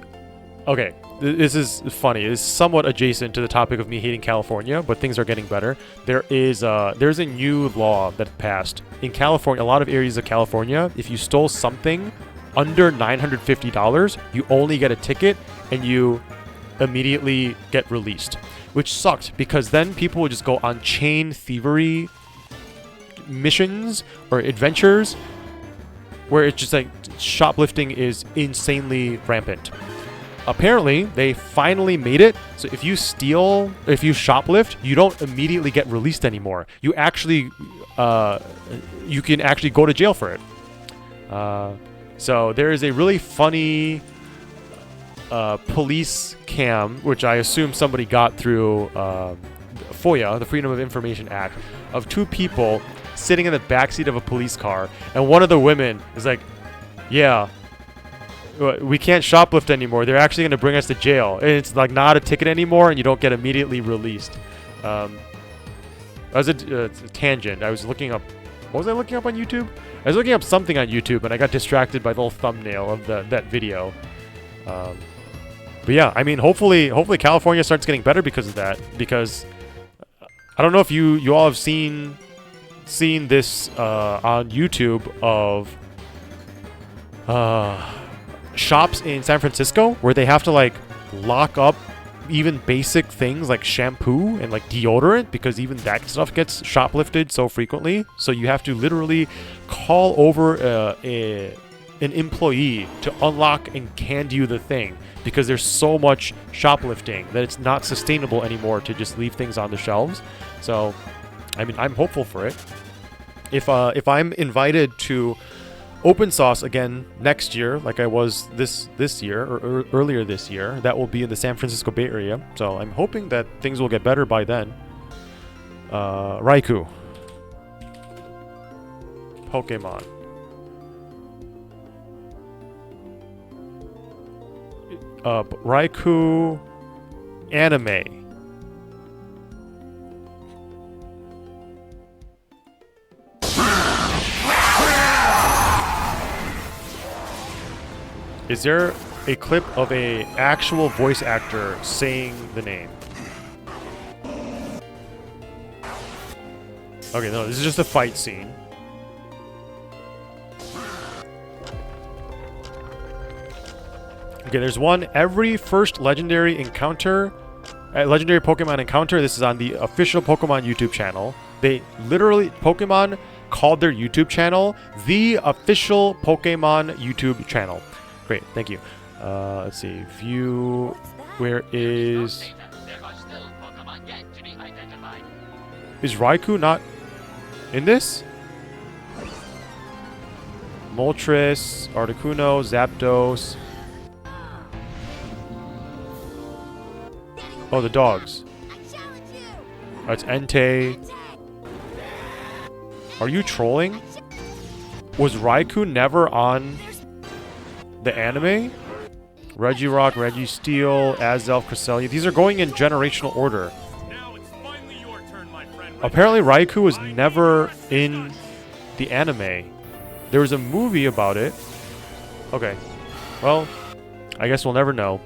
Okay, this is funny. It's somewhat adjacent to the topic of me hating California, but things are getting better. There's a new law that passed in California. A lot of areas of California, if you stole something under $950, you only get a ticket and you immediately get released, which sucked because then people would just go on chain thievery missions or adventures where it's just like shoplifting is insanely rampant. Apparently, they finally made it so if you shoplift, you don't immediately get released anymore. You actually, you can actually go to jail for it. So there is a really funny police cam, which I assume somebody got through FOIA, the Freedom of Information Act, of two people sitting in the backseat of a police car, and one of the women is like, yeah, we can't shoplift anymore. They're actually going to bring us to jail. And it's like not a ticket anymore, and you don't get immediately released. That was a tangent. I was looking up... What was I looking up on YouTube? I was looking up something on YouTube, and I got distracted by the little thumbnail of that video. But yeah, I mean, hopefully California starts getting better because of that. Because I don't know if you all have seen this on YouTube of shops in San Francisco where they have to like lock up even basic things like shampoo and like deodorant because even that stuff gets shoplifted so frequently. So you have to literally call over an employee to unlock and hand you the thing because there's so much shoplifting that it's not sustainable anymore to just leave things on the shelves. So, I mean, I'm hopeful for it. If I'm invited to Open Sauce again next year, like I was this year or earlier this year, that will be in the San Francisco Bay Area. So I'm hoping that things will get better by then. Raikou. Pokémon. Raikou anime. Is there a clip of a actual voice actor saying the name? Okay, no, this is just a fight scene. Okay, there's one every first legendary encounter, legendary Pokemon encounter. This is on the official Pokemon YouTube channel. They literally, Pokemon called their YouTube channel the official Pokemon YouTube channel. Great, thank you. Let's see. View. Where is... Is Raikou not in this? Moltres, Articuno, Zapdos. Oh, the dogs. Oh, it's Entei. Are you trolling? Was Raikou never on the anime? Regirock, Registeel, Azelf, Cresselia. These are going in generational order. Now it's finally your turn, my friend. Apparently Raikou was never in the anime. There was a movie about it. Okay. Well, I guess we'll never know.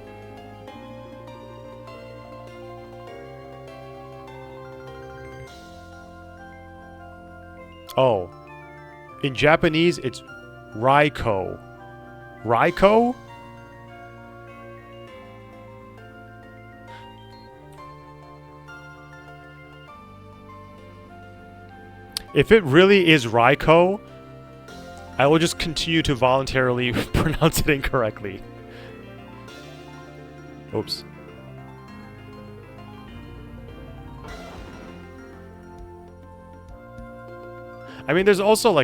Oh. In Japanese, it's Raikou. Raikou? If it really is Raikou, I will just continue to voluntarily pronounce it incorrectly. Oops. I mean, there's also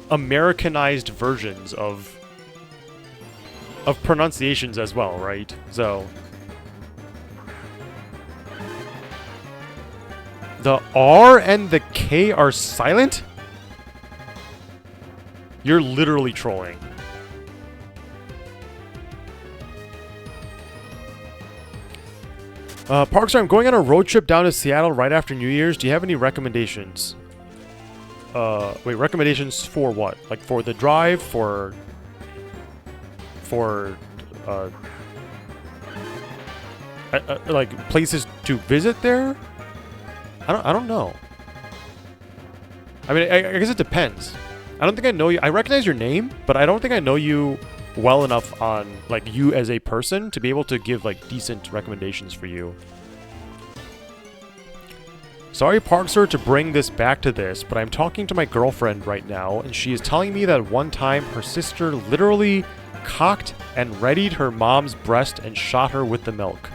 Americanized versions of pronunciations as well, right? So the R and the K are silent? You're literally trolling. Parkstar, I'm going on a road trip down to Seattle right after New Year's. Do you have any recommendations? Wait, recommendations for what? Like for the drive, for like places to visit there? I don't know. I mean, I guess it depends. I don't think I know you. I recognize your name, but I don't think I know you well enough on like you as a person to be able to give like decent recommendations for you. Sorry, Parksir, to bring this back to this, but I'm talking to my girlfriend right now, and she is telling me that one time her sister literally cocked and readied her mom's breast and shot her with the milk.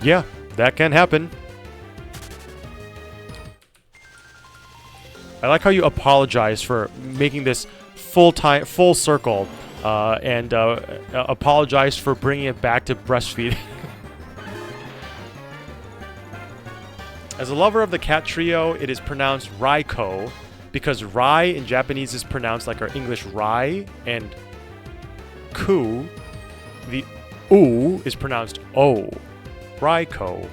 Yeah, that can happen. I like how you apologize for making this full circle, and apologize for bringing it back to breastfeeding. As a lover of the cat trio, it is pronounced Raikou, because Rai in Japanese is pronounced like our English Rai, and Ku, the U, is pronounced O. Raikou.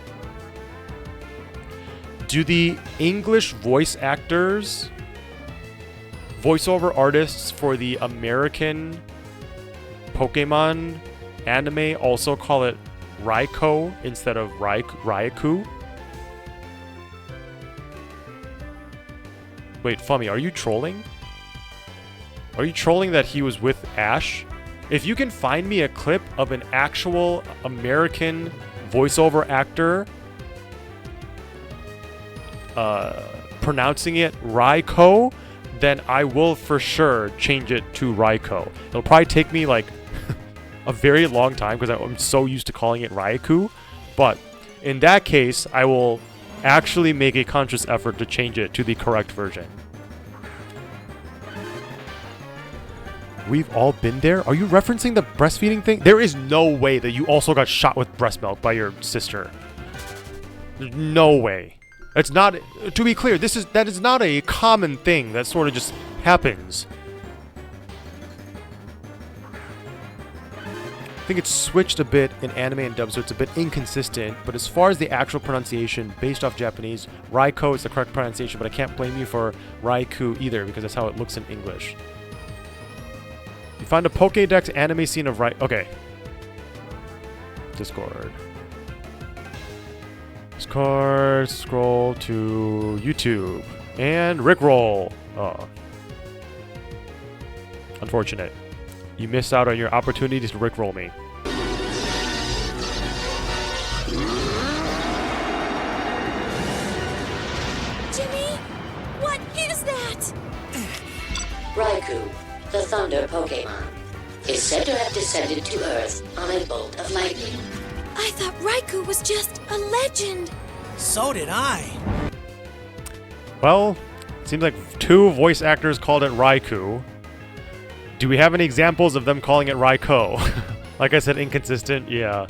Do the English voice actors, voiceover artists for the American Pokemon anime also call it Raikou instead of Raikou? Wait, Fummy, are you trolling? Are you trolling that he was with Ash? If you can find me a clip of an actual American voiceover actor pronouncing it Raikou, then I will for sure change it to Raikou. It'll probably take me like a very long time because I'm so used to calling it Raikou, but in that case, I will actually make a conscious effort to change it to the correct version. We've all been there? Are you referencing the breastfeeding thing? There is no way that you also got shot with breast milk by your sister. There's no way. It's not, to be clear, that is not a common thing that sort of just happens. I think it's switched a bit in anime and dub, so it's a bit inconsistent, but as far as the actual pronunciation, based off Japanese, Raikou is the correct pronunciation, but I can't blame you for Raikou either, because that's how it looks in English. You find a Pokédex anime scene of okay. Discord, scroll to YouTube, and Rickroll. Oh. Unfortunate. You missed out on your opportunity to Rickroll me. Jimmy, what is that? Raikou, the Thunder Pokémon, is said to have descended to Earth on a bolt of lightning. I thought Raikou was just a legend. So did I. Well, it seems like 2 voice actors called it Raikou. Do we have any examples of them calling it Raikou? Like I said, inconsistent, yeah.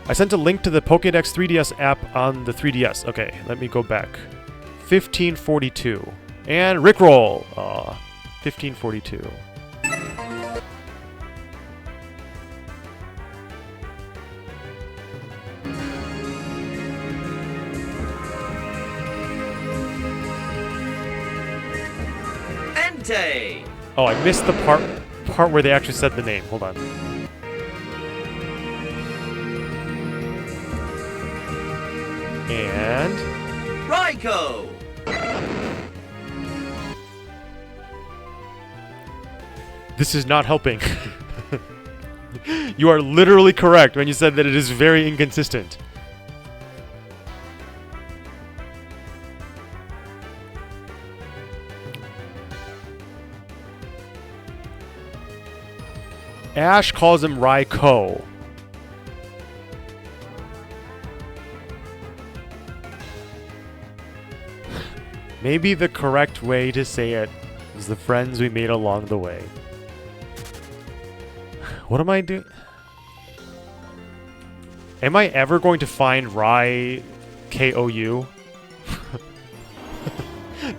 I sent a link to the Pokédex 3DS app on the 3DS. Okay, let me go back. 1542. And Rickroll! 1542. Oh, I missed the part where they actually said the name. Hold on. And Raikou! this is not helping. You are literally correct when you said that it is very inconsistent. Ash calls him Raikou. Maybe the correct way to say it is the friends we made along the way. What am I doing? Am I ever going to find Raikou?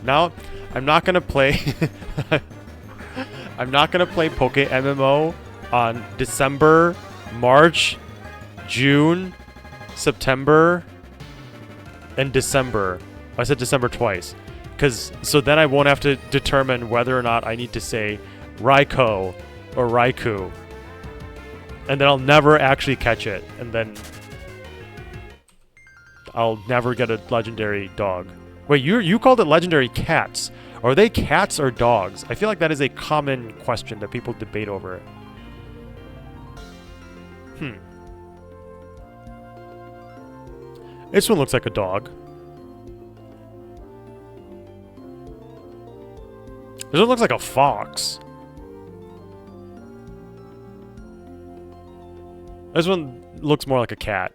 Now, I'm not gonna play. I'm not gonna play PokéMMO on December, March, June, September and December. I said December twice. So then I won't have to determine whether or not I need to say Raikou or Raikou. And then I'll never actually catch it. And then I'll never get a legendary dog. Wait, you called it legendary cats. Are they cats or dogs? I feel like that is a common question that people debate over. This one looks like a dog. This one looks like a fox. This one looks more like a cat.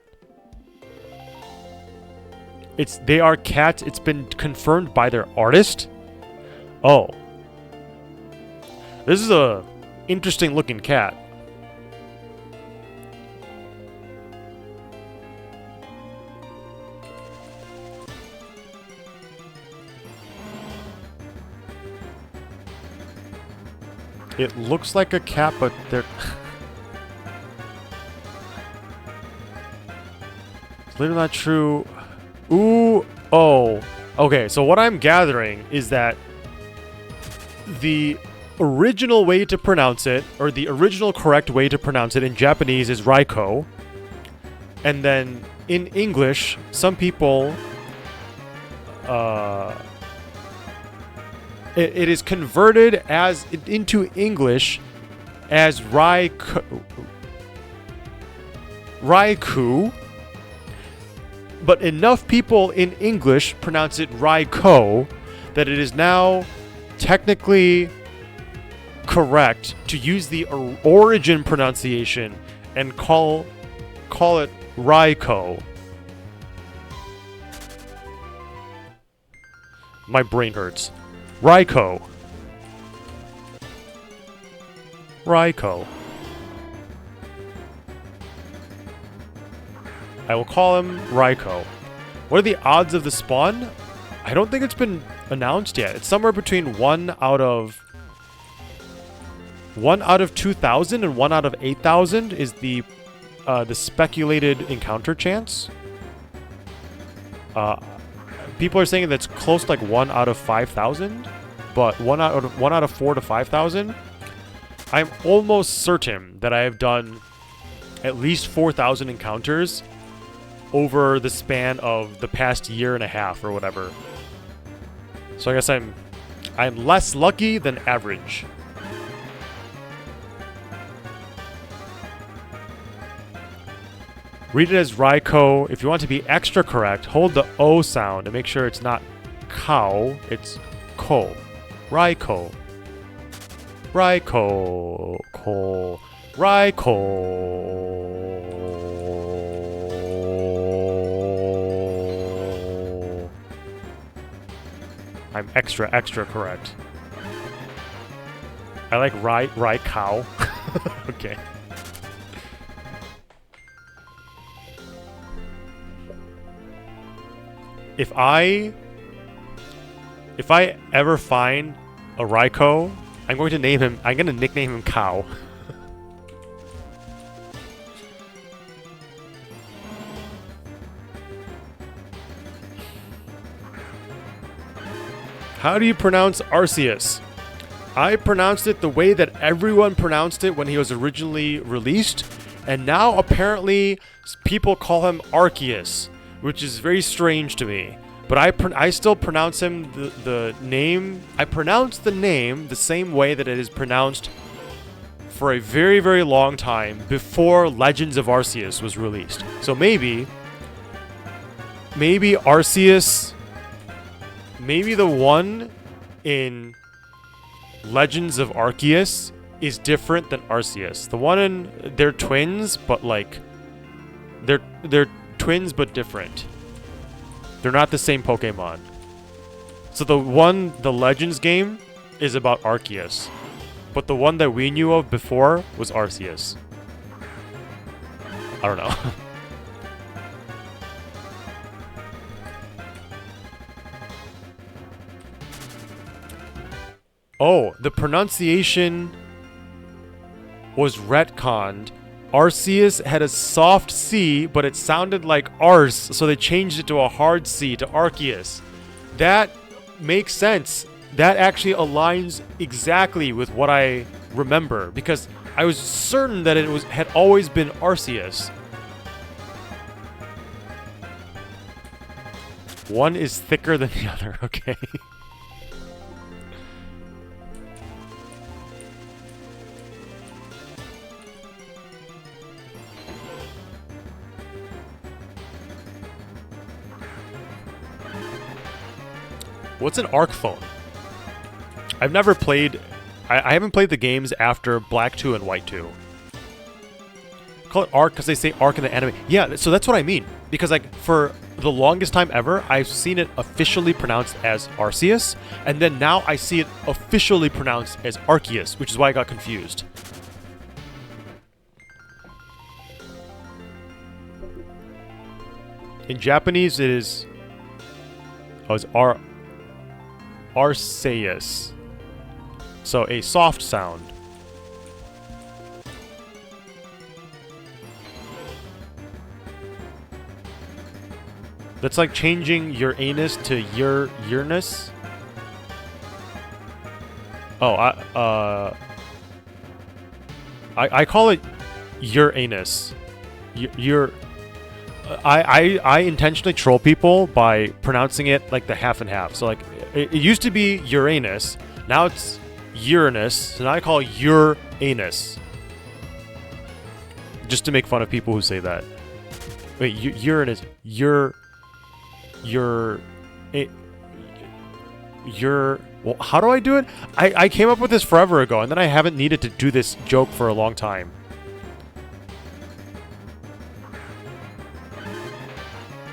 They are cats. It's been confirmed by their artist. Oh. This is a interesting looking cat. It looks like a cat, but they're... It's literally not true. Ooh. Oh. Okay, so what I'm gathering is that the original way to pronounce it, or the original correct way to pronounce it in Japanese is Raikou. And then in English, some people... It is converted into English as Raikou, but enough people in English pronounce it Raikou that it is now technically correct to use the origin pronunciation and call it Raikou. My brain hurts. Raikou. Raikou. I will call him Raikou. What are the odds of the spawn? I don't think it's been announced yet. It's somewhere between 1 out of 2,000 and 1 out of 8,000 is the speculated encounter chance. People are saying that's close to like 1 out of 5,000, but 1 out of 4 to 5,000. I'm almost certain that I have done at least 4,000 encounters over the span of the past year and a half or whatever. So I guess I'm less lucky than average. Read it as Raikou. If you want to be extra correct, hold the O sound and make sure it's not cow, it's ko. Raikou. Raikou. Ko. Raikou. I'm extra correct. I like Raikou. Okay. If I ever find a Raikou, I'm going to nickname him Cow. How do you pronounce Arceus? I pronounced it the way that everyone pronounced it when he was originally released, and now apparently people call him Arceus, which is very strange to me. But I still pronounce him the name. I pronounce the name the same way that it is pronounced for a very, very long time before Legends of Arceus was released. So maybe Arceus, maybe the one in Legends of Arceus is different than Arceus. The one in, they're twins, but like they're twins but different. They're not the same Pokemon. So the Legends game is about Arceus, but the one that we knew of before was Arceus. I don't know. Oh, the pronunciation was retconned. Arceus had a soft C, but it sounded like Arse, so they changed it to a hard C, to Arceus. That makes sense. That actually aligns exactly with what I remember, because I was certain that it had always been Arceus. One is thicker than the other, okay. What's an ARC phone? I've never played... I haven't played the games after Black 2 and White 2. Call it ARC because they say ARC in the anime. Yeah, so that's what I mean. Because, like, for the longest time ever, I've seen it officially pronounced as Arceus, and then now I see it officially pronounced as Arceus, which is why I got confused. In Japanese, it is... Oh, it's Arceus. So, a soft sound. That's like changing your anus to your Uranus. Oh, I call it Uranus. I intentionally troll people by pronouncing it like the half and half. So like it used to be Uranus, now it's Uranus, so now I call it Uranus. Just to make fun of people who say that. Wait, Uranus, well, how do I do it? I came up with this forever ago, and then I haven't needed to do this joke for a long time.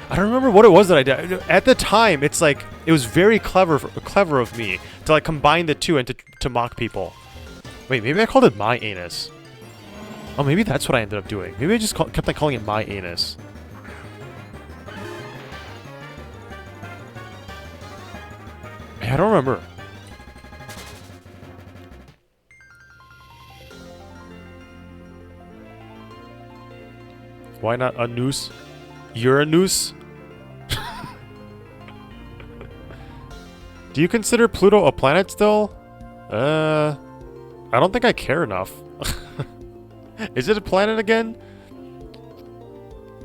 I don't remember what it was that I did. At the time, it's like, it was very clever of me to like combine the two and to mock people. Wait, maybe I called it my anus. Oh, maybe that's what I ended up doing. Maybe I just kept on calling it my anus. I don't remember. Why not a noose? Uranus? Do you consider Pluto a planet still? I don't think I care enough. Is it a planet again?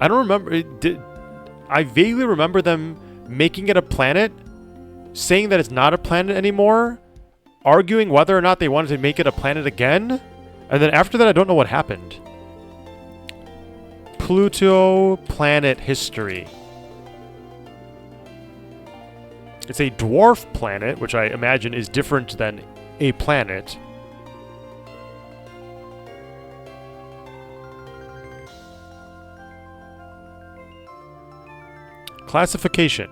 I don't remember. I vaguely remember them making it a planet, saying that it's not a planet anymore, arguing whether or not they wanted to make it a planet again, and then after that I don't know what happened. Pluto planet history. It's a dwarf planet, which I imagine is different than a planet. Classification.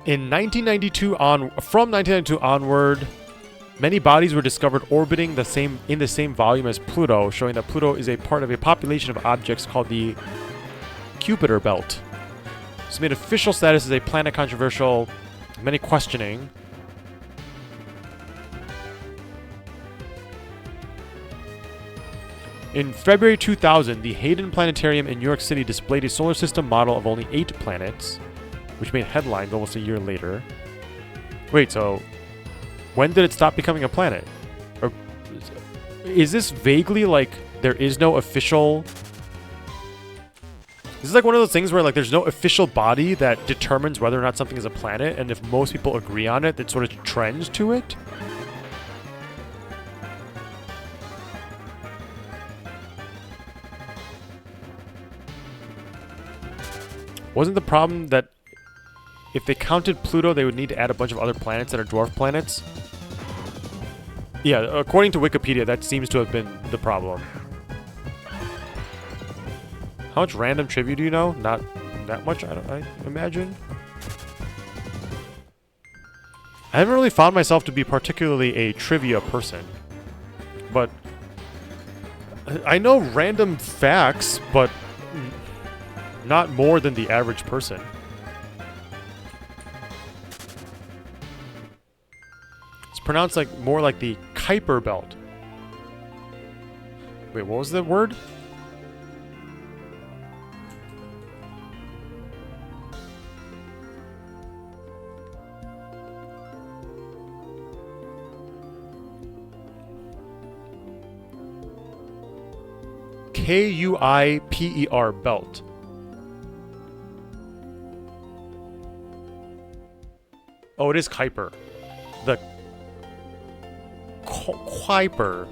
In 1992 from 1992 onward, many bodies were discovered orbiting in the same volume as Pluto, showing that Pluto is a part of a population of objects called the Kuiper belt. It's made official status as a planet controversial, many questioning. In February 2000, the Hayden Planetarium in New York City displayed a solar system model of only 8 planets, which made headlines almost a year later. Wait, so when did it stop becoming a planet? Or is this vaguely like there is no official... This is like one of those things where like there's no official body that determines whether or not something is a planet, and if most people agree on it, that sort of trends to it? Wasn't the problem that if they counted Pluto, they would need to add a bunch of other planets that are dwarf planets? Yeah, according to Wikipedia, that seems to have been the problem. How much random trivia do you know? Not that much, I imagine. I haven't really found myself to be particularly a trivia person. But I know random facts, but not more than the average person. pronounced like more like the Kuiper belt. Wait, what was the word? Kuiper belt. Oh, it is Kuiper. The Kuiper.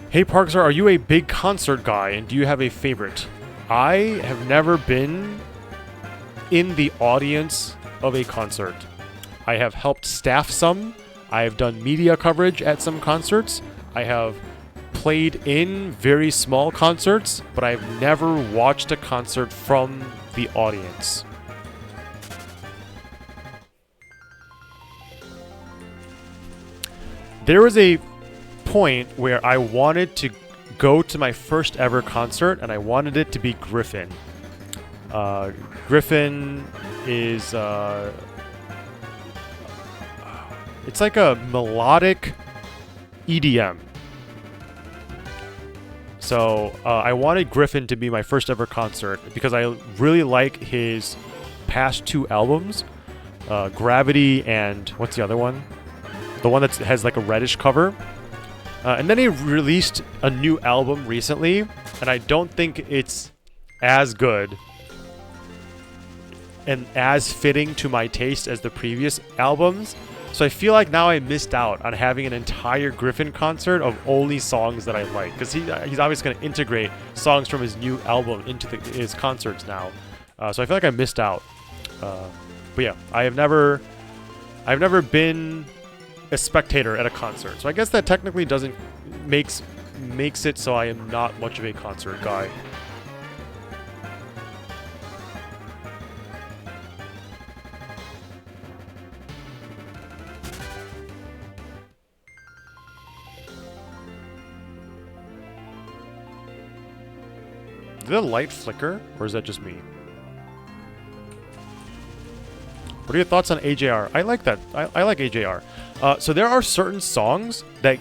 Hey Parkser, are you a big concert guy and do you have a favorite? I have never been in the audience of a concert. I have helped staff some. I have done media coverage at some concerts. I have played in very small concerts, but I've never watched a concert from the audience. There was a point where I wanted to go to my first ever concert, and I wanted it to be Griffin. Griffin is it's like a melodic EDM. So I wanted Griffin to be my first ever concert because I really like his past two albums, Gravity and what's the other one? The one that has like a reddish cover. And then he released a new album recently, and I don't think it's as good and as fitting to my taste as the previous albums. So I feel like now I missed out on having an entire Griffin concert of only songs that I like, because he's obviously going to integrate songs from his new album into his concerts now. So I feel like I missed out. But yeah, I've never been a spectator at a concert, so I guess that technically doesn't makes it so I am not much of a concert guy. Did the light flicker, or is that just me? What are your thoughts on AJR? I like that. I like AJR. So there are certain songs that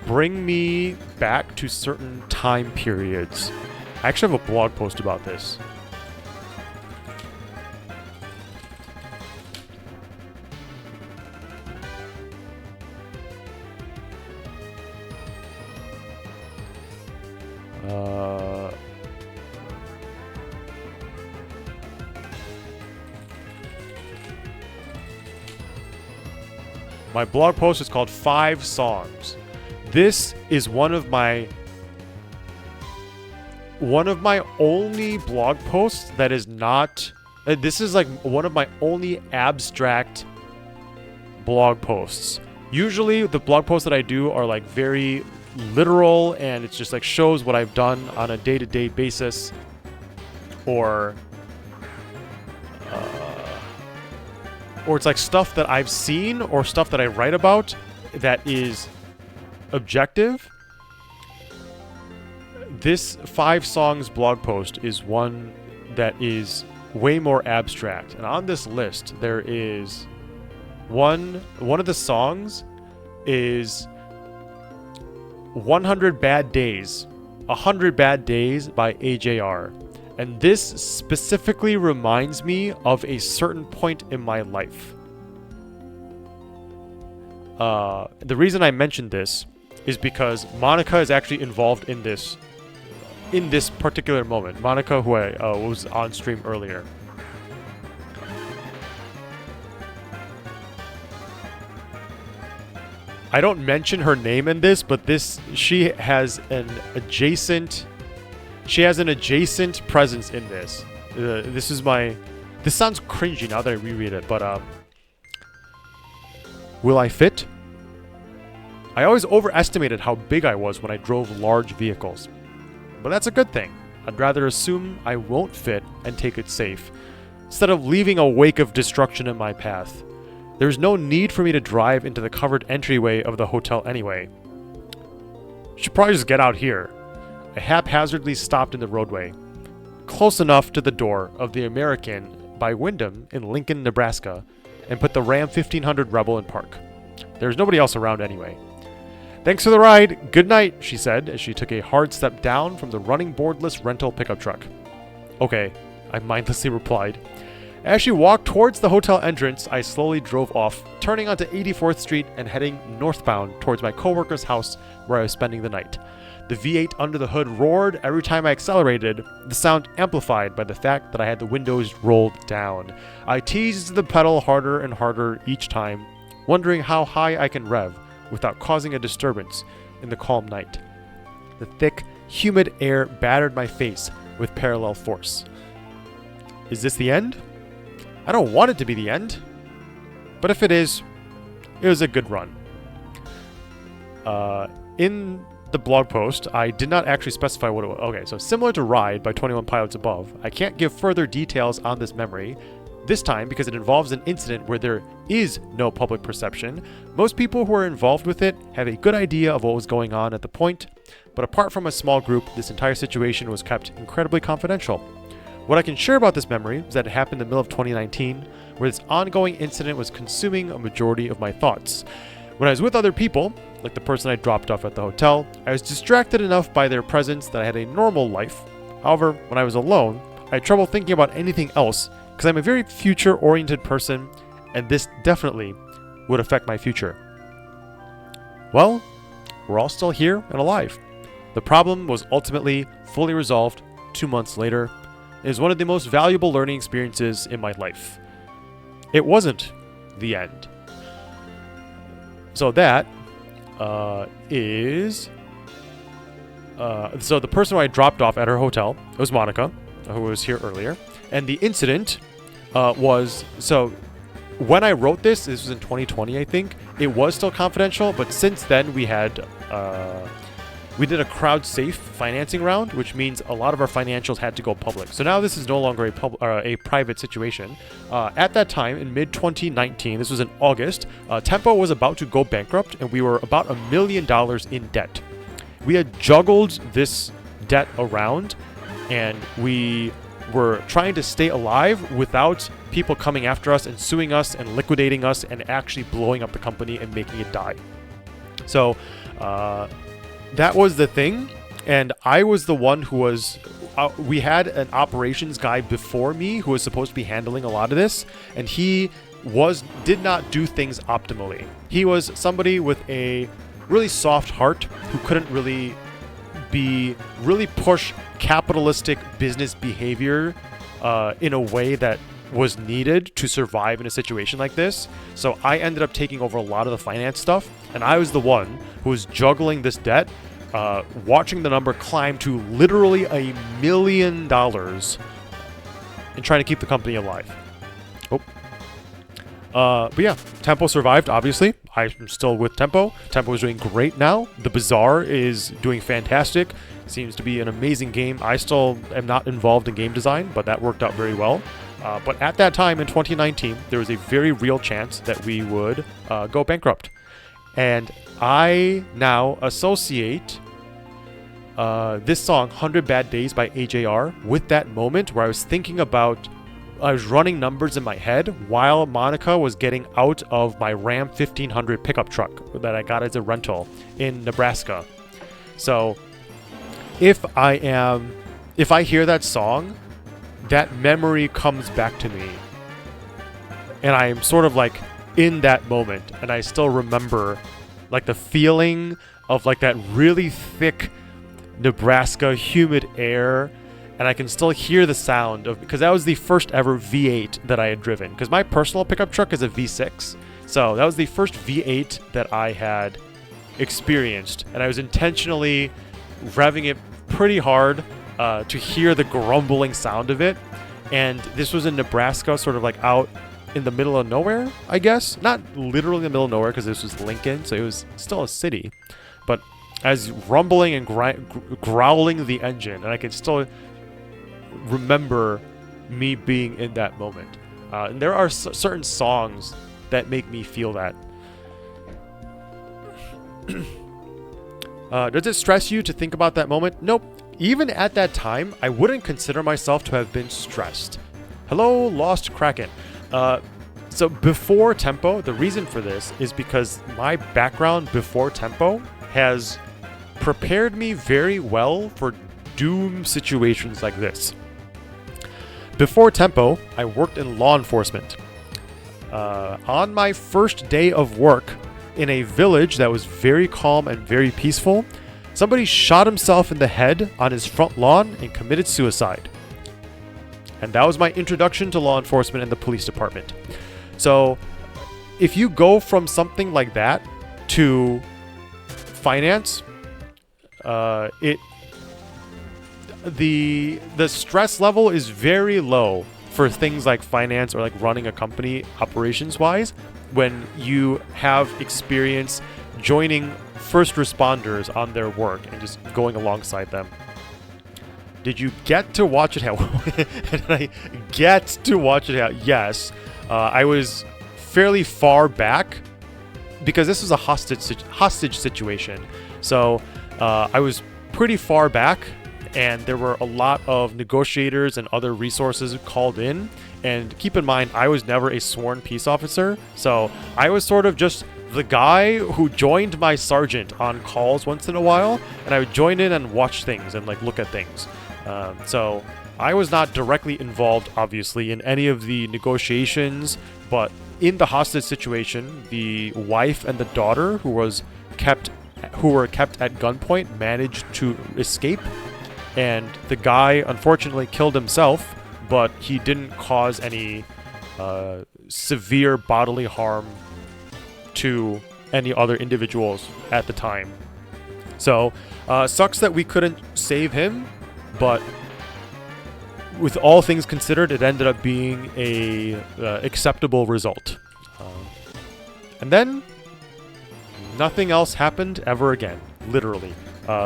bring me back to certain time periods. I actually have a blog post about this. My blog post is called 5 Songs. This is one of my only blog posts that is not... this is like one of my only abstract blog posts. Usually the blog posts that I do are like very literal, and it's just like shows what I've done on a day-to-day basis, or it's like stuff that I've seen or stuff that I write about that is objective. This 5 songs blog post is one that is way more abstract. And on this list, there is one of the songs is 100 Bad Days. 100 Bad Days by AJR. And this specifically reminds me of a certain point in my life. The reason I mentioned this is because Monica is actually involved in this particular moment. Monica, who I was on stream earlier. I don't mention her name in this, but she has an adjacent presence in this. This sounds cringy now that I reread it, but will I fit? I always overestimated how big I was when I drove large vehicles. But that's a good thing. I'd rather assume I won't fit and take it safe, instead of leaving a wake of destruction in my path. There's no need for me to drive into the covered entryway of the hotel anyway. Should probably just get out here. I haphazardly stopped in the roadway. close enough to the door of the American by Wyndham in Lincoln, Nebraska, and put the Ram 1500 Rebel in park. There's nobody else around anyway. "Thanks for the ride. Good night," she said as she took a hard step down from the running boardless rental pickup truck. "Okay," I mindlessly replied. As she walked towards the hotel entrance, I slowly drove off, turning onto 84th Street and heading northbound towards my coworker's house where I was spending the night. The V8 under the hood roared every time I accelerated, the sound amplified by the fact that I had the windows rolled down. I teased the pedal harder and harder each time, wondering how high I can rev without causing a disturbance in the calm night. The thick, humid air battered my face with parallel force. Is this the end? I don't want it to be the end. But if it is, it was a good run. In the blog post, I did not actually specify what it was. Okay, so similar to Ride by 21 Pilots Above, I can't give further details on this memory, this time because it involves an incident where there is no public perception. Most people who are involved with it have a good idea of what was going on at the point, but apart from a small group, this entire situation was kept incredibly confidential. What I can share about this memory is that it happened in the middle of 2019, where this ongoing incident was consuming a majority of my thoughts. When I was with other people, like the person I dropped off at the hotel, I was distracted enough by their presence that I had a normal life. However, when I was alone, I had trouble thinking about anything else because I'm a very future-oriented person, and this definitely would affect my future. Well, we're all still here and alive. The problem was ultimately fully resolved 2 months later. It is one of the most valuable learning experiences in my life. It wasn't the end. So that is... So the person who I dropped off at her hotel was Monica, who was here earlier. And the incident was... So when I wrote this was in 2020, I think. It was still confidential, but since then we had... we did a crowd-safe financing round, which means a lot of our financials had to go public. So now this is no longer a private situation. At that time, in mid-2019, this was in August, Tempo was about to go bankrupt, and we were about $1 million in debt. We had juggled this debt around, and we were trying to stay alive without people coming after us and suing us and liquidating us and actually blowing up the company and making it die. So... that was the thing, and I was the one who was... we had an operations guy before me who was supposed to be handling a lot of this, and he did not do things optimally. He was somebody with a really soft heart who couldn't really push capitalistic business behavior in a way that was needed to survive in a situation like this. So I ended up taking over a lot of the finance stuff, and I was the one who was juggling this debt, watching the number climb to literally $1 million and trying to keep the company alive. But yeah, Tempo survived, obviously. I'm still with Tempo. Tempo is doing great now. The Bazaar is doing fantastic. Seems to be an amazing game. I still am not involved in game design, but that worked out very well. But at that time in 2019, there was a very real chance that we would go bankrupt. And I now associate this song, 100 Bad Days by AJR, with that moment where I was thinking about... I was running numbers in my head while Monica was getting out of my Ram 1500 pickup truck that I got as a rental in Nebraska. So if I hear that song, that memory comes back to me. And I'm sort of like in that moment, and I still remember like the feeling of like that really thick Nebraska humid air. And I can still hear the sound of, because that was the first ever V8 that I had driven. Because my personal pickup truck is a V6. So that was the first V8 that I had experienced. And I was intentionally revving it pretty hard to hear the grumbling sound of it. And this was in Nebraska, sort of like out in the middle of nowhere, I guess. Not literally in the middle of nowhere, because this was Lincoln, so it was still a city. But as rumbling and growling the engine, and I can still remember me being in that moment. And there are certain songs that make me feel that. Does it stress you to think about that moment? Nope. even at that time, I wouldn't consider myself to have been stressed. Hello, Lost Kraken. So before Tempo, the reason for this is because my background before Tempo has prepared me very well for doom situations like this. Before Tempo, I worked in law enforcement. On my first day of work in a village that was very calm and very peaceful, somebody shot himself in the head on his front lawn and committed suicide. And that was my introduction to law enforcement and the police department. So if you go from something like that to finance, the stress level is very low for things like finance or like running a company operations wise when you have experience joining first responders on their work and just going alongside them. Did you get to watch it happen? Did I get to watch it happen? Yes. I was fairly far back because this was a hostage situation. So I was pretty far back, and there were a lot of negotiators and other resources called in. And keep in mind, I was never a sworn peace officer, so I was sort of just the guy who joined my sergeant on calls once in a while, and I would join in and watch things and like look at things. So I was not directly involved, obviously, in any of the negotiations, but in the hostage situation, the wife and the daughter who were kept at gunpoint managed to escape, and the guy unfortunately killed himself, but he didn't cause any severe bodily harm to any other individuals at the time. So, sucks that we couldn't save him, but with all things considered, it ended up being a acceptable result. And then nothing else happened ever again, literally.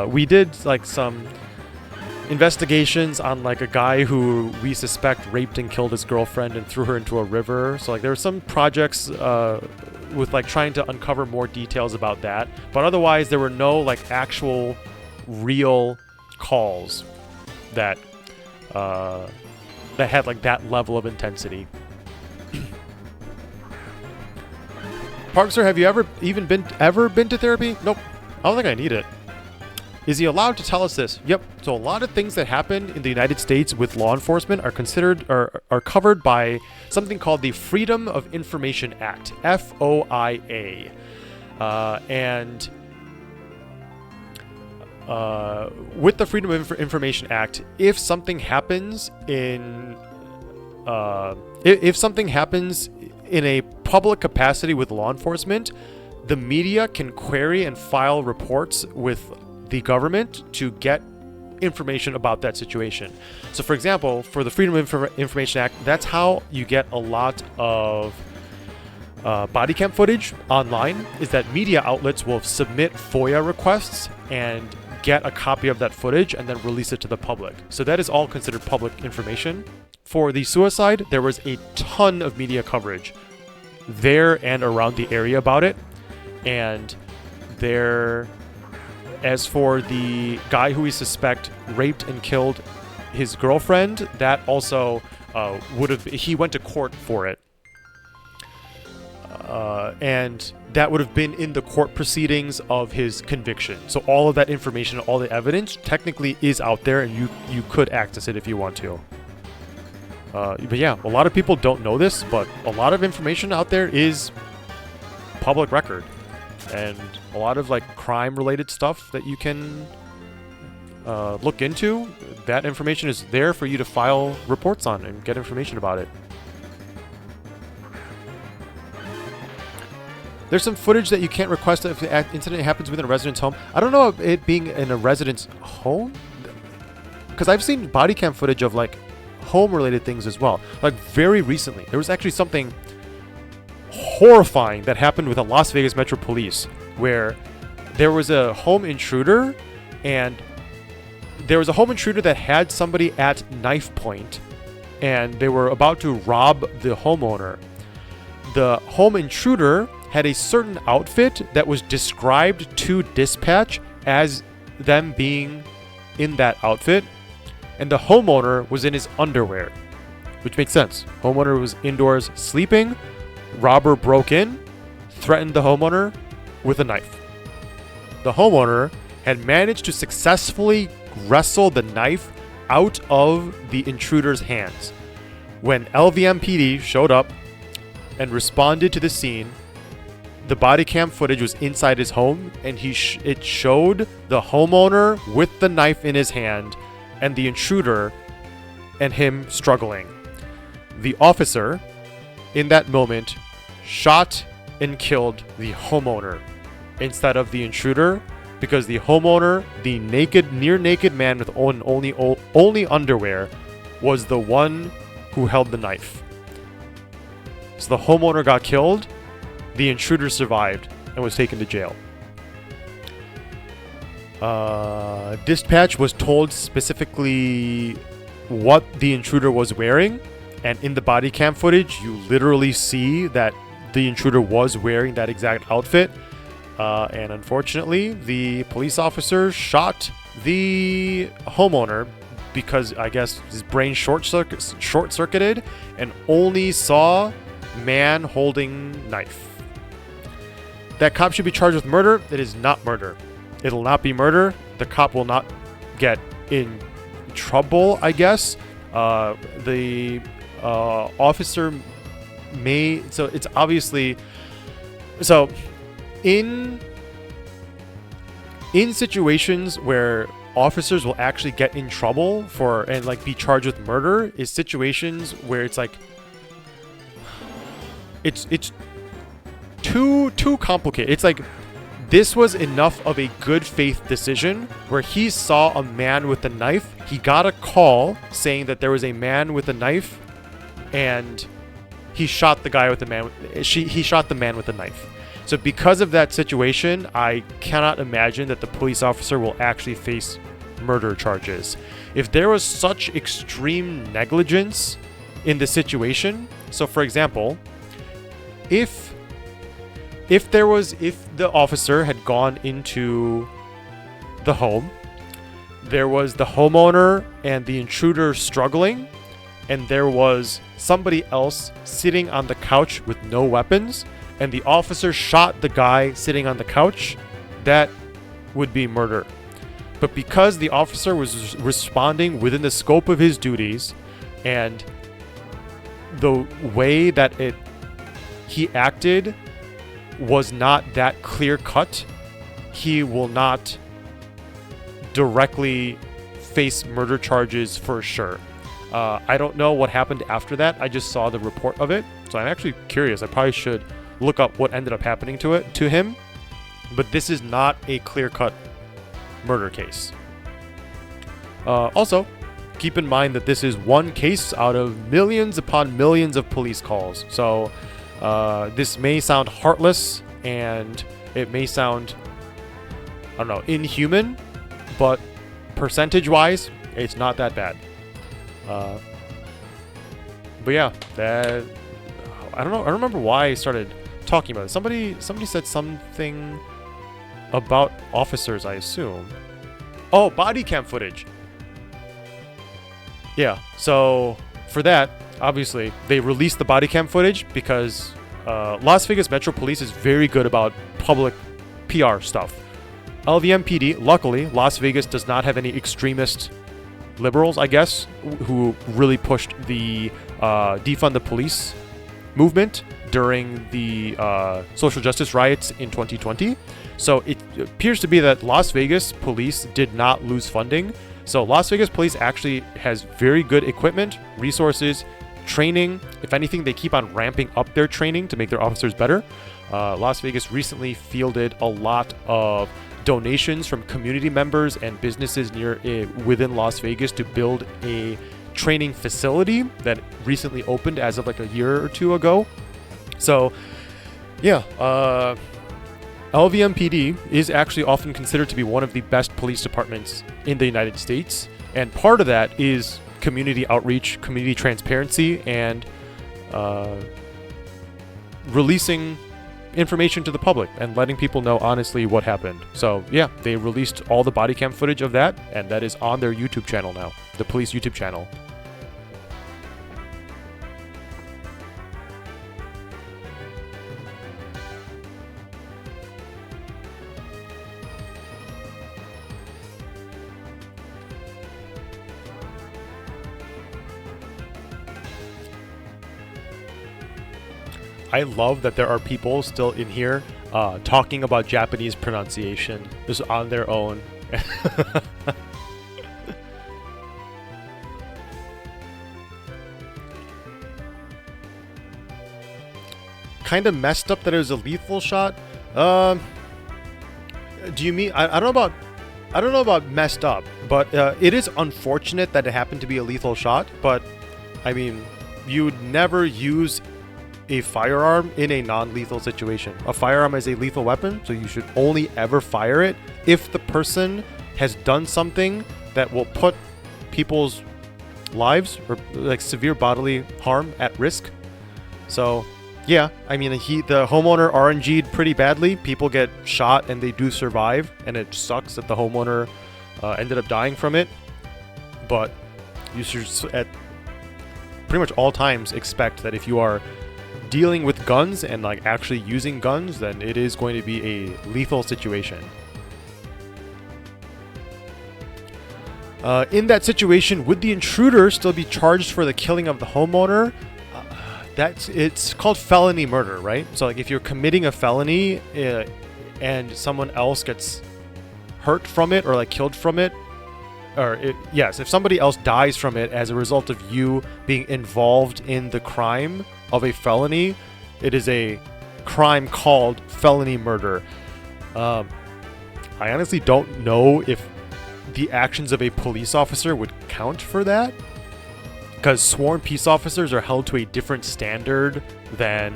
We did like some investigations on like a guy who we suspect raped and killed his girlfriend and threw her into a river. So like there were some projects with like trying to uncover more details about that, but otherwise there were no like actual real calls that had like that level of intensity. Parkster, have you ever been to therapy? Nope. I don't think I need it. Is he allowed to tell us this? Yep. So a lot of things that happen in the United States with law enforcement are considered are covered by something called the Freedom of Information Act, FOIA. And with the Freedom of Information Act, if something happens in a public capacity with law enforcement, the media can query and file reports with the government to get information about that situation. So for example, for the Freedom of Information Act, that's how you get a lot of body cam footage online, is that media outlets will submit FOIA requests and get a copy of that footage and then release it to the public. So that is all considered public information. For the suicide, there was a ton of media coverage there and around the area about it. And as for the guy who we suspect raped and killed his girlfriend, that also he went to court for it. And that would have been in the court proceedings of his conviction. So all of that information, all the evidence technically is out there, and you could access it if you want to. But yeah, a lot of people don't know this, but a lot of information out there is public record. And a lot of like crime related stuff that you can look into, that information is there for you to file reports on and get information about it. There's some footage that you can't request if the incident happens within a resident's home. I don't know if it being in a resident's home, because I've seen body cam footage of like home related things as well. Like very recently, there was actually something horrifying that happened with the Las Vegas Metro Police, where there was a home intruder, and there was a home intruder that had somebody at knife point, and they were about to rob the homeowner. The home intruder had a certain outfit that was described to dispatch as them being in that outfit, and the homeowner was in his underwear, which makes sense. Homeowner was indoors sleeping, robber broke in, threatened the homeowner with a knife. The homeowner had managed to successfully wrestle the knife out of the intruder's hands. When LVMPD showed up and responded to the scene, the body cam footage was inside his home, and it showed the homeowner with the knife in his hand and the intruder and him struggling. The officer, in that moment, shot and killed the homeowner instead of the intruder, because the homeowner, the near naked man with only underwear, was the one who held the knife. So the homeowner got killed, the intruder survived and was taken to jail. Dispatch was told specifically what the intruder was wearing, and in the body cam footage, you literally see that the intruder was wearing that exact outfit. And unfortunately, the police officer shot the homeowner because I guess his brain short-circuited and only saw man holding knife. That cop should be charged with murder. It is not murder. It'll not be murder. The cop will not get in trouble, I guess. The officer may... So it's obviously... So in situations where officers will actually get in trouble for and like be charged with murder is situations where it's like it's too complicated. It's like this was enough of a good faith decision where he saw a man with a knife. He got a call saying that there was a man with a knife, and he shot the guy with the man. He shot the man with the knife. So because of that situation, I cannot imagine that the police officer will actually face murder charges. If there was such extreme negligence in the situation, so for example, if the officer had gone into the home, there was the homeowner and the intruder struggling, and there was somebody else sitting on the couch with no weapons, and the officer shot the guy sitting on the couch, that would be murder. But because the officer was responding within the scope of his duties, and the way that he acted was not that clear cut, he will not directly face murder charges for sure. I don't know what happened after that. I just saw the report of it, so I'm actually curious. I probably should look up what ended up happening to him. But this is not a clear-cut murder case. Also, keep in mind that this is one case out of millions upon millions of police calls. So this may sound heartless, and it may sound, I don't know, inhuman, but percentage-wise, it's not that bad. But yeah, that I don't know. I don't remember why I started talking about it. Somebody said something about officers, I assume. Oh, body cam footage. Yeah, so for that, obviously, they released the body cam footage because Las Vegas Metro Police is very good about public PR stuff. LVMPD, luckily, Las Vegas does not have any extremist liberals, I guess, who really pushed the defund the police movement during the social justice riots in 2020. So it appears to be that Las Vegas police did not lose funding. So Las Vegas police actually has very good equipment, resources, training. If anything, they keep on ramping up their training to make their officers better. Las Vegas recently fielded a lot of donations from community members and businesses within Las Vegas to build a training facility that recently opened as of like a year or two ago. So yeah, LVMPD is actually often considered to be one of the best police departments in the United States, and part of that is community outreach, community transparency, and releasing information to the public and letting people know honestly what happened. So yeah, they released all the body cam footage of that, and that is on their YouTube channel now, the police YouTube channel. I love that there are people still in here talking about Japanese pronunciation just on their own. Kind of messed up that it was a lethal shot. Do you mean I don't know about messed up, but it is unfortunate that it happened to be a lethal shot. But I mean, you would never use a firearm in a non-lethal situation. A firearm is a lethal weapon, so you should only ever fire it if the person has done something that will put people's lives or like severe bodily harm at risk. So yeah, I mean, the homeowner RNG'd pretty badly. People get shot and they do survive, and it sucks that the homeowner ended up dying from it. But you should at pretty much all times expect that if you are dealing with guns and like actually using guns, then it is going to be a lethal situation. In that situation, would the intruder still be charged for the killing of the homeowner? It's called felony murder, right? So like if you're committing a felony and someone else gets hurt from it or like killed from it, yes, if somebody else dies from it as a result of you being involved in the crime of a felony, it is a crime called felony murder. I honestly don't know if the actions of a police officer would count for that, because sworn peace officers are held to a different standard than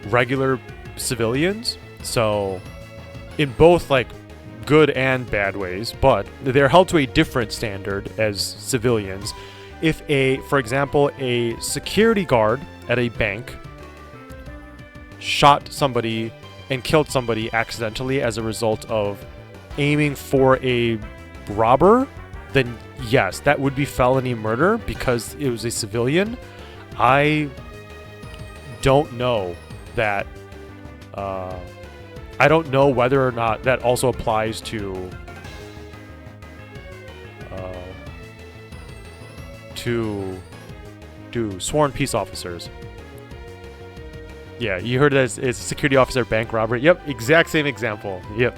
regular civilians. So in both like good and bad ways, but they're held to a different standard as civilians. If for example, a security guard at a bank shot somebody and killed somebody accidentally as a result of aiming for a robber, then yes, that would be felony murder because it was a civilian. I don't know that. I don't know whether or not that also applies to sworn peace officers. Yeah, you heard it as a security officer bank robbery. Yep, exact same example. Yep.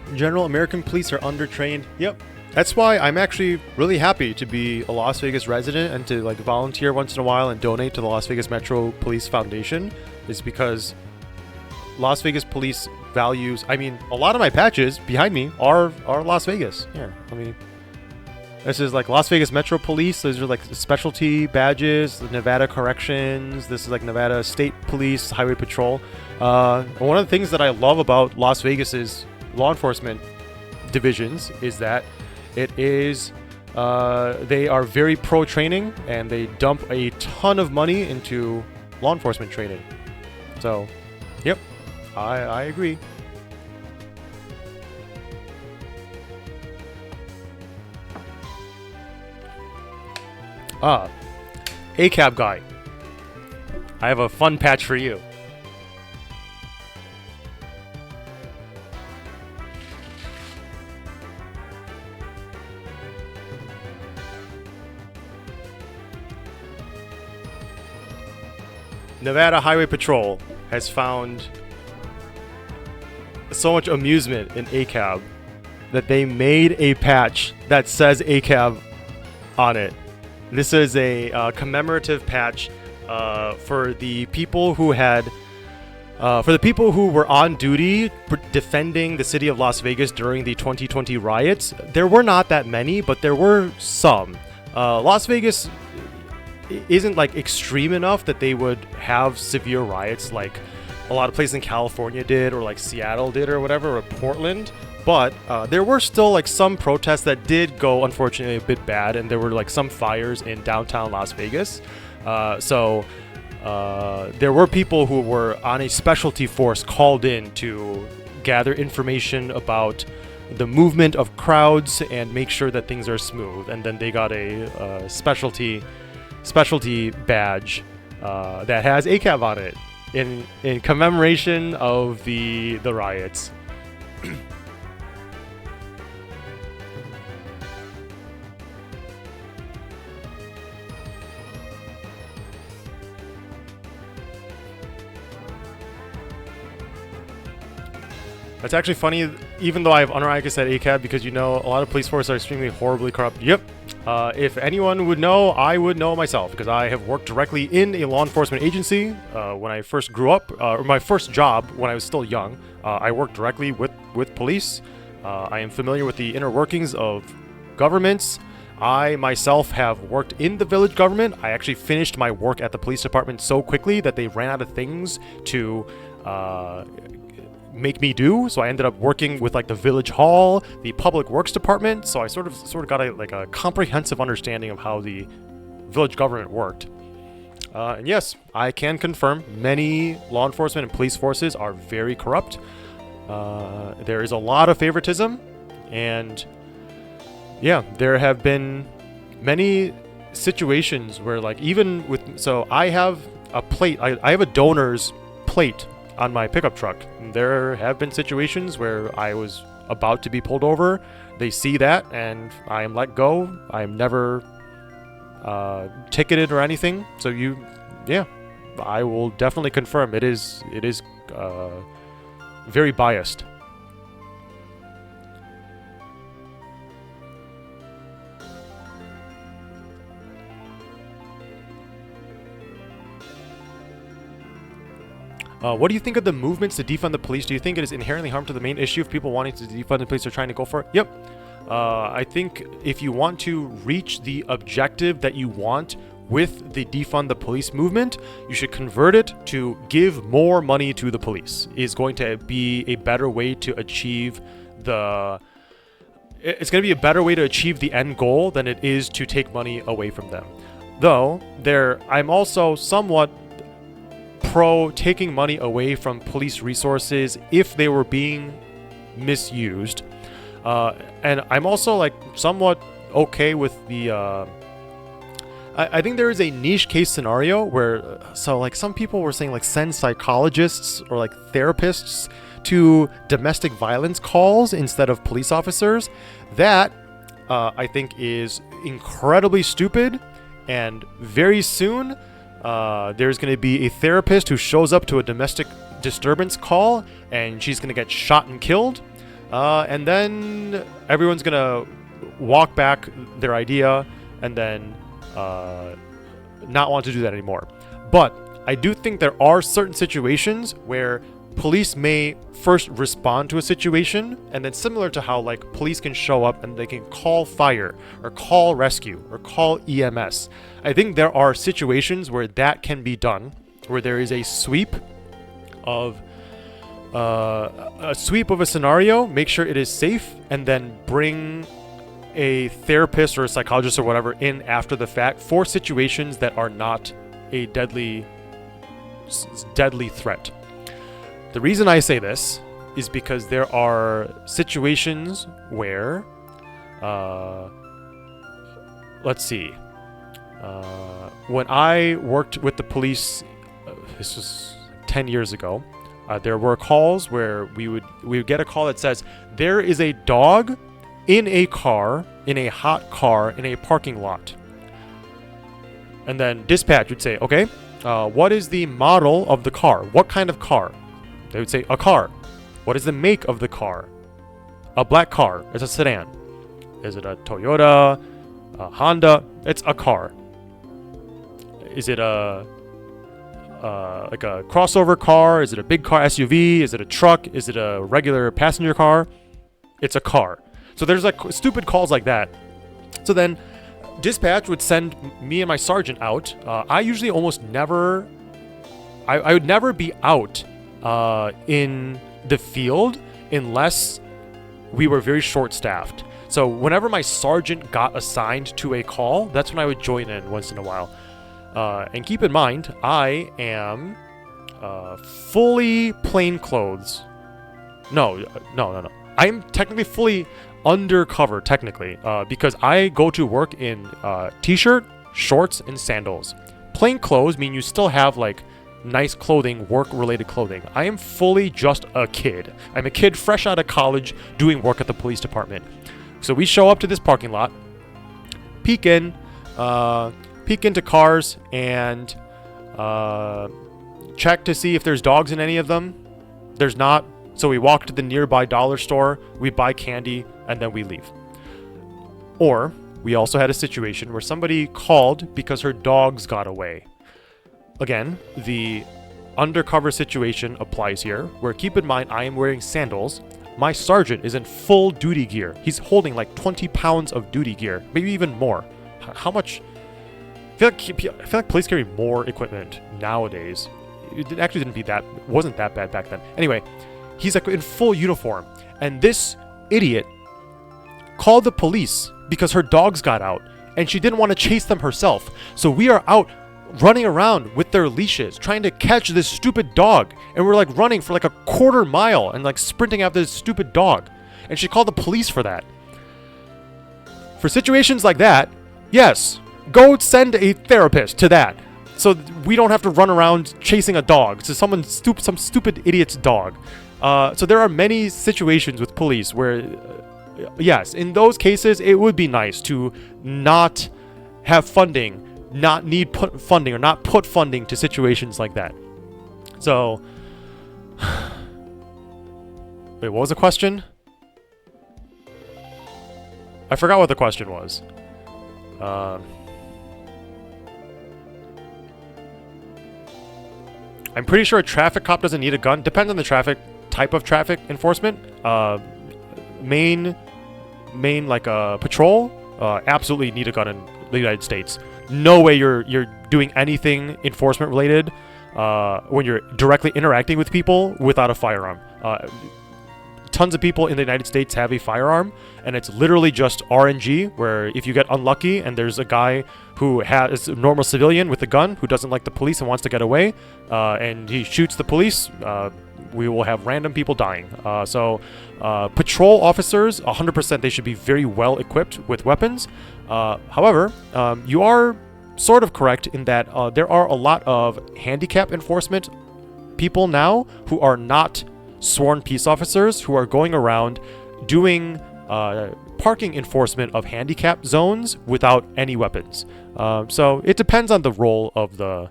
In general, American police are undertrained. Yep. That's why I'm actually really happy to be a Las Vegas resident and to like volunteer once in a while and donate to the Las Vegas Metro Police Foundation, is because Las Vegas police values. I mean, a lot of my patches behind me are Las Vegas. Here, let me. This is like Las Vegas Metro Police. Those are like specialty badges. The Nevada Corrections. This is like Nevada State Police, Highway Patrol. One of the things that I love about Las Vegas's law enforcement divisions is that it is they are very pro training, and they dump a ton of money into law enforcement training. So, yep, I agree. ACAB guy, I have a fun patch for you. Nevada Highway Patrol has found so much amusement in ACAB that they made a patch that says ACAB on it. This is a commemorative patch for the people who had For the people who were on duty defending the city of Las Vegas during the 2020 riots, there were not that many, but there were some. Las Vegas isn't like extreme enough that they would have severe riots like a lot of places in California did, or like Seattle did, or whatever, or Portland. But there were still like some protests that did go, unfortunately, a bit bad, and there were like some fires in downtown Las Vegas. So there were people who were on a specialty force called in to gather information about the movement of crowds and make sure that things are smooth. And then they got a specialty badge that has ACAB on it in commemoration of the riots. That's actually funny, even though I have unranked at ACAB, because you know a lot of police forces are extremely horribly corrupt. Yep. If anyone would know, I would know myself, because I have worked directly in a law enforcement agency when I first grew up, or my first job when I was still young. I worked directly with police. I am familiar with the inner workings of governments. I myself have worked in the village government. I actually finished my work at the police department so quickly that they ran out of things to make me do, so I ended up working with like the village hall, the public works department. So I sort of got a comprehensive understanding of how the village government worked. And yes, I can confirm many law enforcement and police forces are very corrupt. There is a lot of favoritism, and yeah, there have been many situations where like even with, so I have a plate, I have a donor's plate on my pickup truck. There have been situations where I was about to be pulled over. They see that and I am let go. I am never ticketed or anything. So yeah, I will definitely confirm it is very biased. What do you think of the movements to defund the police? Do you think it is inherently harmful to the main issue if people wanting to defund the police are trying to go for it? Yep. I think if you want to reach the objective that you want with the defund the police movement, you should convert it to give more money to the police. Is going to be a better way to achieve it's going to be a better way to achieve the end goal than it is to take money away from them. Though I'm also somewhat pro taking money away from police resources if they were being misused, and I'm also like somewhat okay with the I think there is a niche case scenario where so like some people were saying like send psychologists or like therapists to domestic violence calls instead of police officers. That I think is incredibly stupid, and very soon there's going to be a therapist who shows up to a domestic disturbance call, and she's going to get shot and killed. And then everyone's going to walk back their idea and then not want to do that anymore. But I do think there are certain situations where police may first respond to a situation, and then similar to how like police can show up and they can call fire or call rescue or call EMS. I think there are situations where that can be done, where there is a sweep of a scenario, make sure it is safe, and then bring a therapist or a psychologist or whatever in after the fact for situations that are not a deadly threat. The reason I say this is because there are situations where, let's see, when I worked with the police, this was 10 years ago, there were calls where we would get a call that says, there is a dog in a car, in a hot car, in a parking lot. And then dispatch would say, okay, what is the model of the car? What kind of car? They would say, a car. What is the make of the car? A black car. It's a sedan. Is it a Toyota? A Honda? It's a car. Is it a like a crossover car? Is it a big car SUV? Is it a truck? Is it a regular passenger car? It's a car. So there's like stupid calls like that. So then dispatch would send me and my sergeant out. I usually almost never, I would never be out in the field unless we were very short-staffed. So whenever my sergeant got assigned to a call, that's when I would join in once in a while. And keep in mind, I am fully plainclothes. No. I am technically fully undercover, technically, because I go to work in t-shirt, shorts, and sandals. Plain clothes mean you still have like nice clothing, work-related clothing. I am fully just a kid. I'm a kid fresh out of college doing work at the police department. So we show up to this parking lot, peek into cars, and check to see if there's dogs in any of them. There's not. So we walk to the nearby dollar store, we buy candy, and then we leave. Or we also had a situation where somebody called because her dogs got away. Again, the undercover situation applies here, where keep in mind I am wearing sandals. My sergeant is in full duty gear. He's holding like 20 pounds of duty gear, maybe even more. How much? I feel like police carry more equipment nowadays. It actually wasn't that bad back then. Anyway, he's like in full uniform, and this idiot called the police because her dogs got out, and she didn't want to chase them herself. So we are out running around with their leashes, trying to catch this stupid dog, and we're like running for like a quarter mile and like sprinting after this stupid dog. And she called the police for that. For situations like that, yes, go send a therapist to that, so we don't have to run around chasing a dog. So some stupid idiot's dog. So there are many situations with police where, yes, in those cases, it would be nice to not have funding, not need funding, or not put funding to situations like that. So, wait, what was the question? I forgot what the question was. I'm pretty sure a traffic cop doesn't need a gun. Depends on the type of traffic enforcement. Main like patrol, absolutely need a gun in the United States. No way you're doing anything enforcement related when you're directly interacting with people without a firearm. Tons of people in the United States have a firearm, and it's literally just RNG, where if you get unlucky and there's a guy who is a normal civilian with a gun who doesn't like the police and wants to get away, and he shoots the police, we will have random people dying. So patrol officers, 100% they should be very well equipped with weapons. However, you are sort of correct in that there are a lot of handicap enforcement people now who are not sworn peace officers, who are going around doing parking enforcement of handicap zones without any weapons. So it depends on the role of the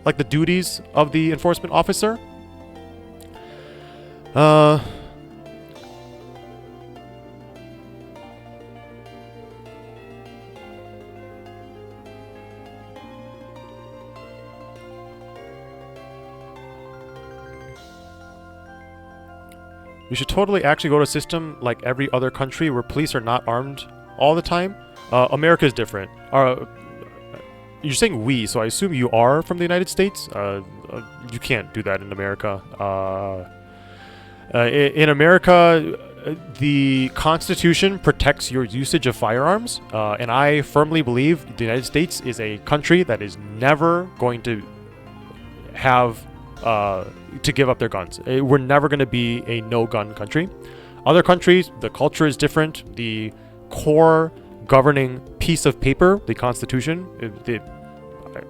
like the duties of the enforcement officer. We should totally actually go to a system like every other country where police are not armed all the time. America is different. You're saying we, so I assume you are from the United States. You can't do that in America. In America, the Constitution protects your usage of firearms, and I firmly believe the United States is a country that is never going to have to give up their guns. We're never going to be a no-gun country. Other countries, the culture is different. The core governing piece of paper, the Constitution,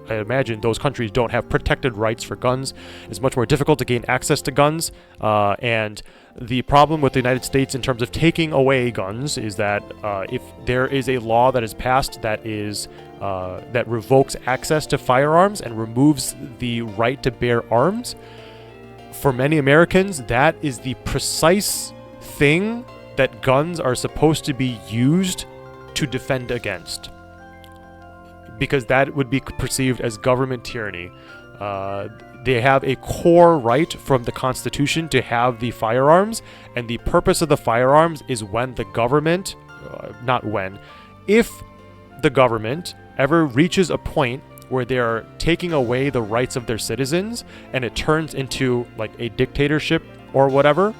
I imagine those countries don't have protected rights for guns. It's much more difficult to gain access to guns. And the problem with the United States in terms of taking away guns is that if there is a law that is passed that revokes access to firearms and removes the right to bear arms, for many Americans, that is the precise thing that guns are supposed to be used to defend against. because that would be perceived as government tyranny. They have a core right from the Constitution to have the firearms, and the purpose of the firearms is when the government, if the government ever reaches a point where they are taking away the rights of their citizens and it turns into like a dictatorship or whatever,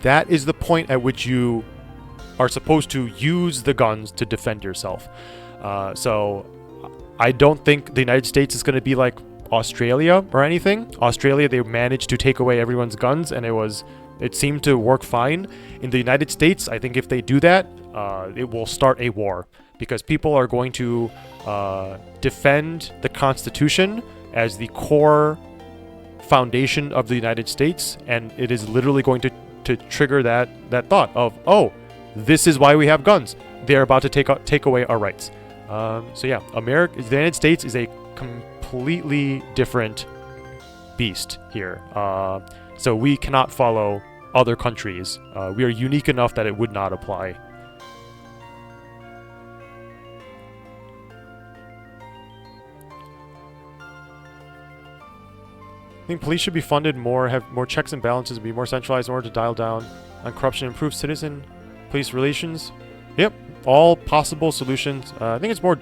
that is the point at which you are supposed to use the guns to defend yourself. So I don't think the United States is going to be like Australia or anything. Australia, they managed to take away everyone's guns, and it seemed to work fine. In the United States, I think if they do that, it will start a war, because people are going to defend the Constitution as the core foundation of the United States, and it is literally going to trigger that thought of, oh, this is why we have guns. They're about to take away our rights. So yeah, the United States is a completely different beast here. So we cannot follow other countries. We are unique enough that it would not apply. I think police should be funded more, have more checks and balances, be more centralized in order to dial down on corruption, improve citizen-police relations. Yep, all possible solutions. I think it's more,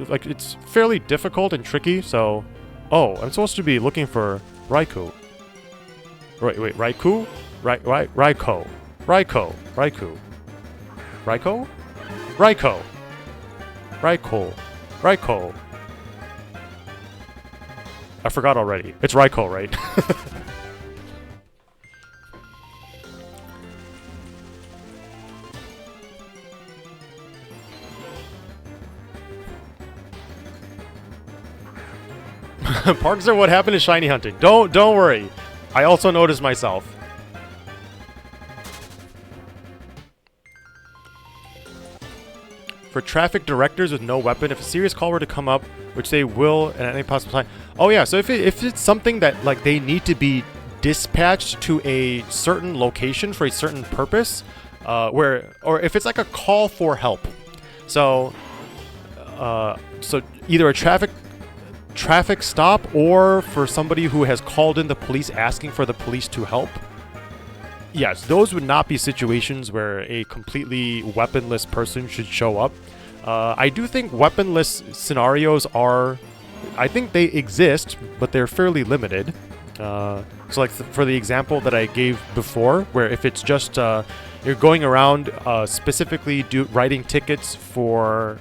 like, it's fairly difficult and tricky, so... Oh, I'm supposed to be looking for Raikou. Wait, Raikou? Raikou. Raikou. Raikou. Raikou? Raikou. Raikou. Raikou. I forgot already. It's Raikou, right? Parks are what happened to shiny hunting. Don't worry. I also noticed myself. For traffic directors with no weapon, if a serious call were to come up, which they will at any possible time. Oh yeah, so if it's something that like they need to be dispatched to a certain location for a certain purpose, or if it's like a call for help. So either a traffic stop, or for somebody who has called in the police asking for the police to help. Yes, those would not be situations where a completely weaponless person should show up. I do think weaponless scenarios I think they exist, but they're fairly limited. So like for the example that I gave before, where if it's just you're going around specifically writing tickets for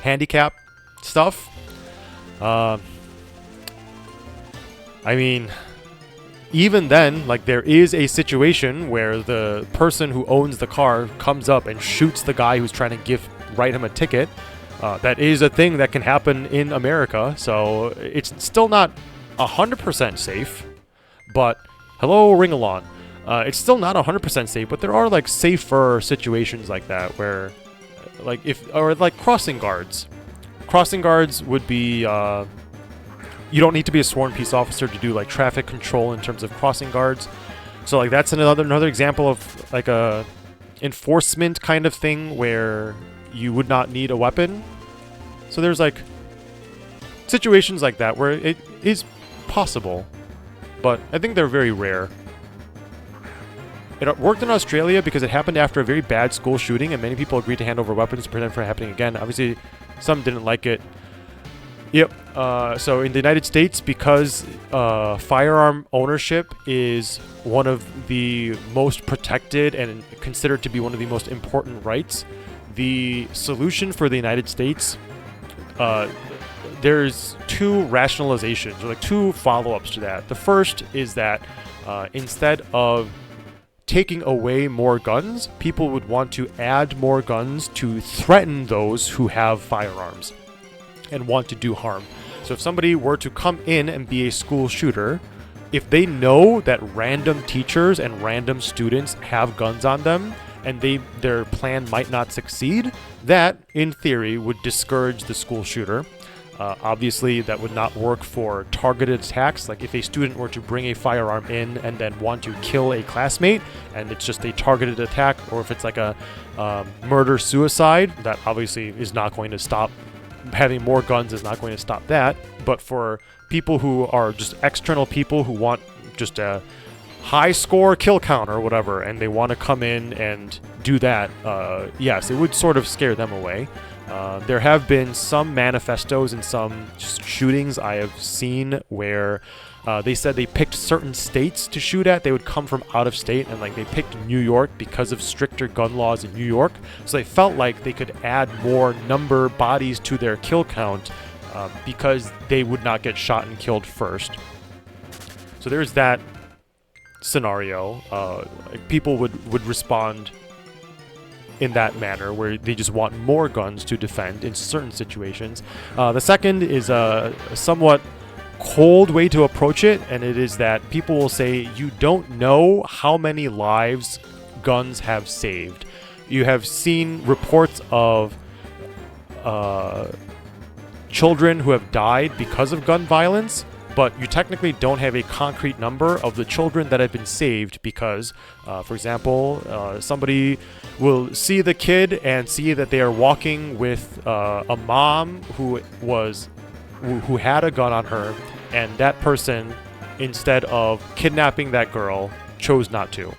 handicap stuff, I mean, even then, like, there is a situation where the person who owns the car comes up and shoots the guy who's trying to write him a ticket. That is a thing that can happen in America, so it's still not 100% safe, but hello, Ring-Along. It's still not 100% safe, but there are, like, safer situations like that where, like, crossing guards. Crossing guards would be, you don't need to be a sworn peace officer to do like traffic control in terms of crossing guards. So like that's another example of like a enforcement kind of thing where you would not need a weapon. So there's like situations like that where it is possible, but I think they're very rare. It worked in Australia because it happened after a very bad school shooting, and many people agreed to hand over weapons to prevent it from happening again. Obviously, some didn't like it. Yep. So in the United States, because firearm ownership is one of the most protected and considered to be one of the most important rights, the solution for the United States, there's two rationalizations, or like two follow-ups to that. The first is that instead of taking away more guns, people would want to add more guns to threaten those who have firearms and want to do harm. So if somebody were to come in and be a school shooter, if they know that random teachers and random students have guns on them and their plan might not succeed, that, in theory, would discourage the school shooter. Obviously, that would not work for targeted attacks. Like if a student were to bring a firearm in and then want to kill a classmate, and it's just a targeted attack, or if it's like a murder-suicide, that obviously is not going to stop. Having more guns is not going to stop that. But for people who are just external people who want just a high score kill count or whatever, and they want to come in and do that, yes, it would sort of scare them away. There have been some manifestos and some shootings I have seen where they said they picked certain states to shoot at. They would come from out of state, and like they picked New York because of stricter gun laws in New York. So they felt like they could add more number bodies to their kill count because they would not get shot and killed first. So there's that scenario. People would respond in that manner, where they just want more guns to defend in certain situations. The second is a somewhat cold way to approach it, and it is that people will say you don't know how many lives guns have saved. You have seen reports of children who have died because of gun violence, but you technically don't have a concrete number of the children that have been saved because, for example, somebody will see the kid and see that they are walking with a mom who had a gun on her, and that person, instead of kidnapping that girl, chose not to.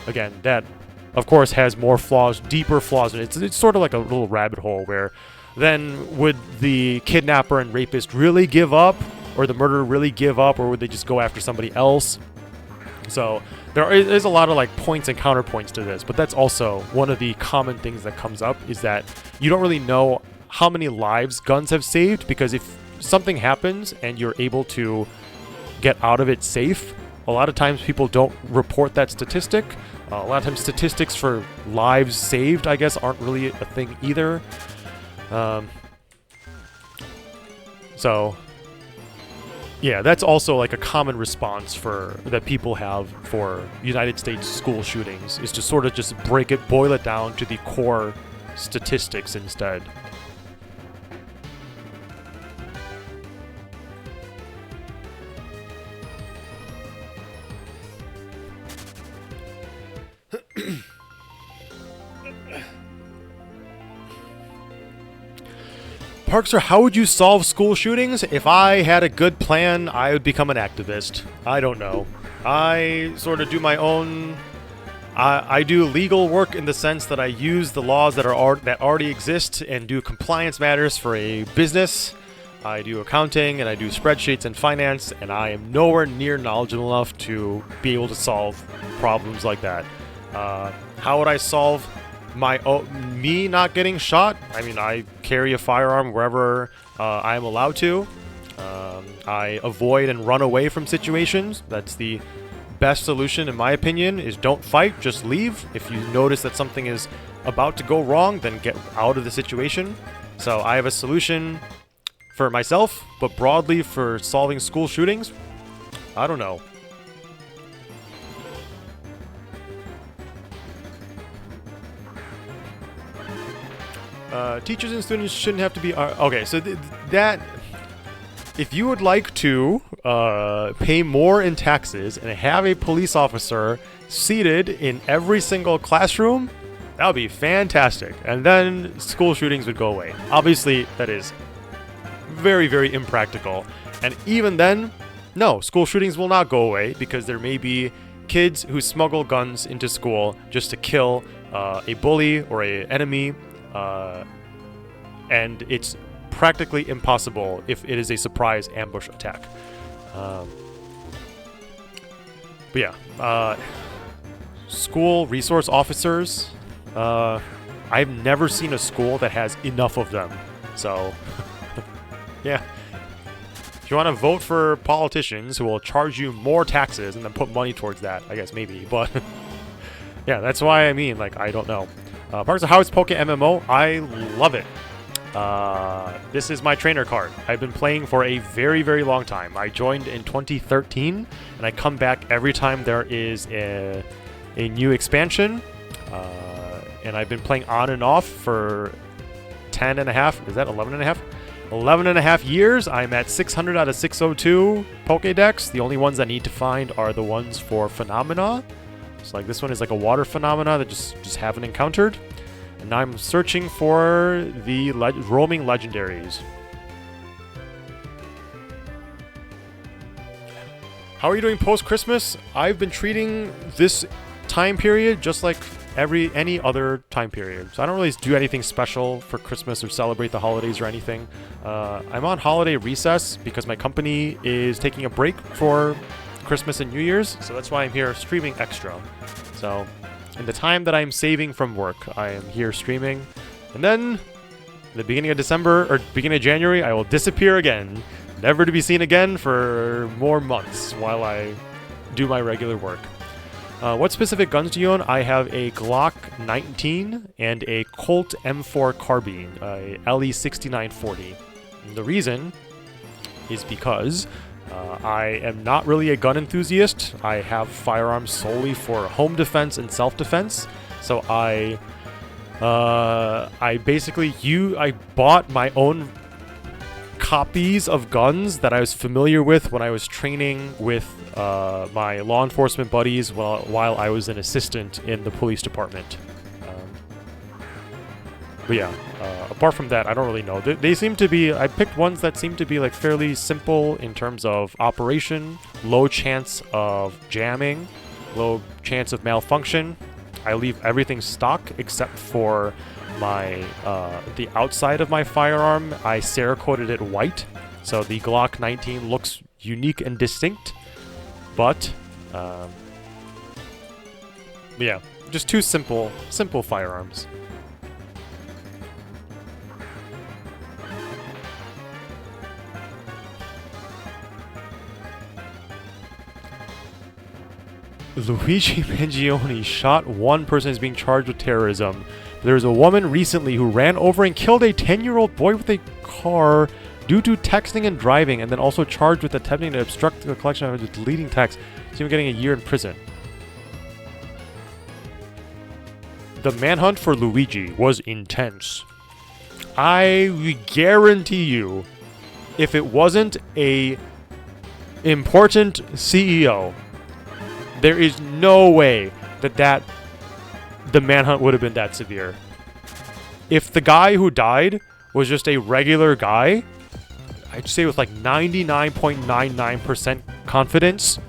Again, that, of course, has more flaws, deeper flaws, and it's sort of like a little rabbit hole where then would the kidnapper and rapist really give up? Or the murderer really give up, or would they just go after somebody else? So there is a lot of like points and counterpoints to this, but that's also one of the common things that comes up, is that you don't really know how many lives guns have saved, because if something happens and you're able to get out of it safe, a lot of times people don't report that statistic. A lot of times statistics for lives saved, I guess, aren't really a thing either. So yeah, that's also like a common response that people have for United States school shootings, is to sort of just boil it down to the core statistics instead. Parkster, how would you solve school shootings? If I had a good plan, I would become an activist. I don't know. I sort of do my own... I do legal work in the sense that I use the laws that already exist and do compliance matters for a business. I do accounting, and I do spreadsheets and finance, and I am nowhere near knowledgeable enough to be able to solve problems like that. How would I solve me not getting shot? I mean, I carry a firearm wherever I am allowed to. I avoid and run away from situations. That's the best solution, in my opinion, is don't fight, just leave. If you notice that something is about to go wrong, then get out of the situation. So I have a solution for myself, but broadly for solving school shootings, I don't know. Teachers and students shouldn't have to be... okay, so that... If you would like to pay more in taxes and have a police officer seated in every single classroom, that would be fantastic. And then school shootings would go away. Obviously, that is very, very impractical. And even then, no, school shootings will not go away, because there may be kids who smuggle guns into school just to kill a bully or an enemy. And it's practically impossible if it is a surprise ambush attack. But yeah, school resource officers, I've never seen a school that has enough of them. So, yeah. If you want to vote for politicians who will charge you more taxes and then put money towards that, I guess maybe. But yeah, that's why I mean, like, I don't know. Parks of how is PokéMMO? I love it. This is my trainer card. I've been playing for a very, very long time. I joined in 2013, and I come back every time there is a new expansion. And I've been playing on and off for 10 and a half. Is that 11 and a half? 11 and a half years. I'm at 600 out of 602 Pokédex. The only ones I need to find are the ones for phenomena. So like this one is like a water phenomena that just haven't encountered. And now I'm searching for the roaming legendaries. How are you doing post-Christmas? I've been treating this time period just like any other time period. So I don't really do anything special for Christmas or celebrate the holidays or anything. I'm on holiday recess because my company is taking a break for Christmas and New Year's. So that's why I'm here streaming extra. So in the time that I'm saving from work, I am here streaming. And then the beginning of December or beginning of January, I will disappear again. Never to be seen again for more months while I do my regular work. What specific guns do you own? I have a Glock 19 and a Colt M4 carbine, a LE6940. And the reason is because I am not really a gun enthusiast. I have firearms solely for home defense and self-defense. So I bought my own copies of guns that I was familiar with when I was training with my law enforcement buddies while I was an assistant in the police department. But yeah, apart from that, I don't really know. They seem to be, I picked ones that seem to be like fairly simple in terms of operation, low chance of jamming, low chance of malfunction. I leave everything stock except for my the outside of my firearm. I Cerakoted it white, so the Glock 19 looks unique and distinct. But yeah, just two simple firearms. Luigi Mangione shot one person as being charged with terrorism. There was a woman recently who ran over and killed a 10-year-old boy with a car due to texting and driving, and then also charged with attempting to obstruct the collection of deleting text. She's even getting a year in prison. The manhunt for Luigi was intense. I guarantee you, if it wasn't a important CEO, there is no way that the manhunt would have been that severe. If the guy who died was just a regular guy, I'd say with like 99.99% confidence,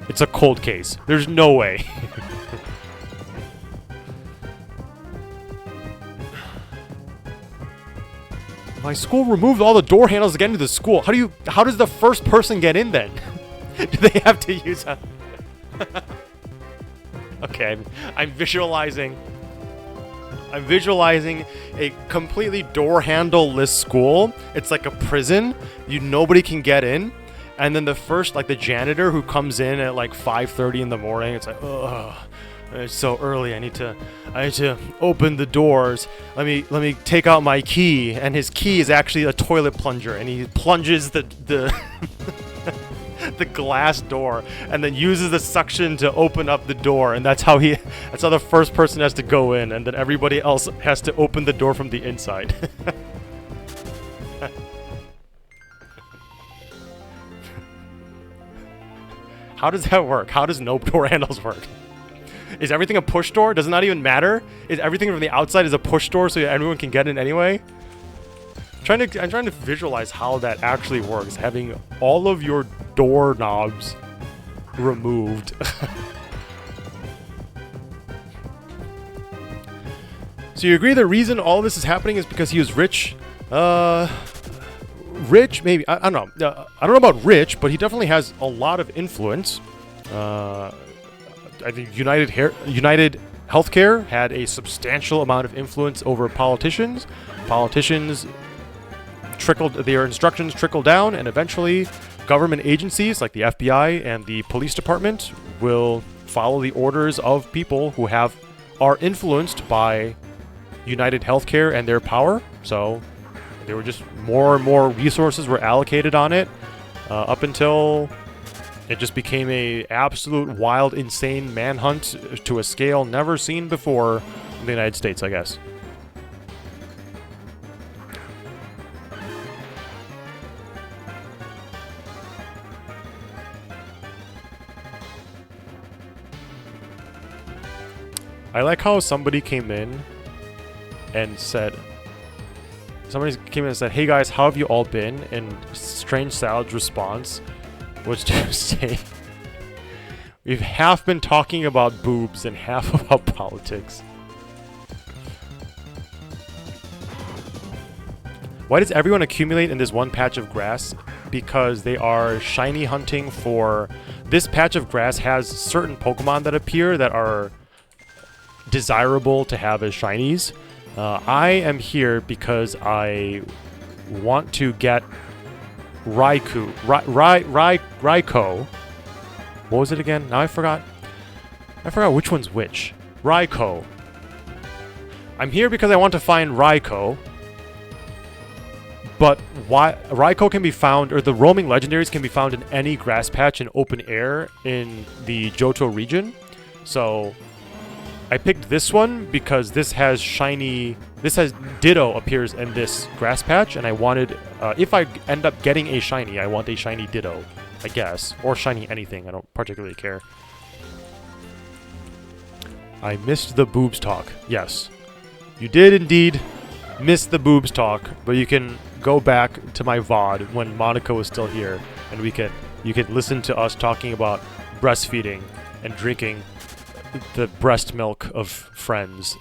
it's a cold case. There's no way. My school removed all the door handles to get into the school. How does the first person get in then? Do they have to use a... Okay, I'm visualizing a completely door handle-less school. It's like a prison. Nobody can get in. And then the first, like the janitor who comes in at like 5:30 in the morning, it's like, ugh, it's so early. I need to open the doors. Let me take out my key. And his key is actually a toilet plunger, and he plunges the the glass door and then uses the suction to open up the door, and that's how the first person has to go in, and then everybody else has to open the door from the inside. How does that work? How does no door handles work? Is everything a push door? Does it not even matter? Is everything from the outside is a push door so everyone can get in anyway? I'm trying to visualize how that actually works, having all of your doorknobs removed. So you agree the reason all this is happening is because he was rich? Rich, maybe. I don't know. I don't know about rich, but he definitely has a lot of influence. I think United Healthcare had a substantial amount of influence over politicians. Politicians their instructions trickle down, and eventually government agencies like the FBI and the police department will follow the orders of people who are influenced by United Healthcare and their power. So there were just more and more resources were allocated on it up until it just became a absolute wild, insane manhunt to a scale never seen before in the United States, I guess. I like how somebody came in and said, hey guys, how have you all been? And Strange Salad's response was to say, we've half been talking about boobs and half about politics. Why does everyone accumulate in this one patch of grass? Because they are shiny hunting for... This patch of grass has certain Pokemon that appear that are desirable to have as shinies. I am here because I want to get Raikou. Raikou. What was it again? Now I forgot. I forgot which one's which. Raikou. I'm here because I want to find Raikou. But why Raikou can be found, or the roaming legendaries can be found in any grass patch in open air in the Johto region. So I picked this one because this has Ditto appears in this grass patch, and I wanted, if I end up getting a shiny, I want a shiny Ditto, I guess. Or shiny anything, I don't particularly care. I missed the boobs talk. Yes. You did indeed miss the boobs talk, but you can go back to my VOD when Monica was still here, and you could listen to us talking about breastfeeding and drinking the breast milk of friends,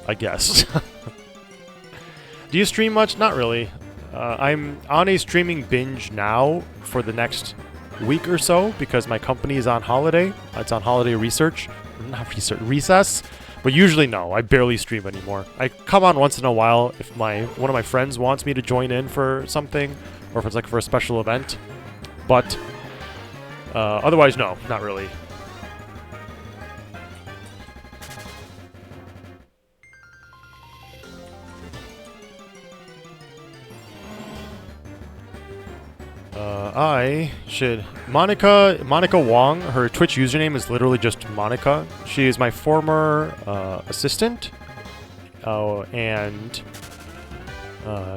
I guess. Do you stream much? Not really. I'm on a streaming binge now for the next week or so because my company is on holiday. It's on holiday recess. But usually no, I barely stream anymore. I come on once in a while if one of my friends wants me to join in for something, or if it's like for a special event. But otherwise, no, not really. Monica Wong, her Twitch username is literally just Monica. She is my former assistant, and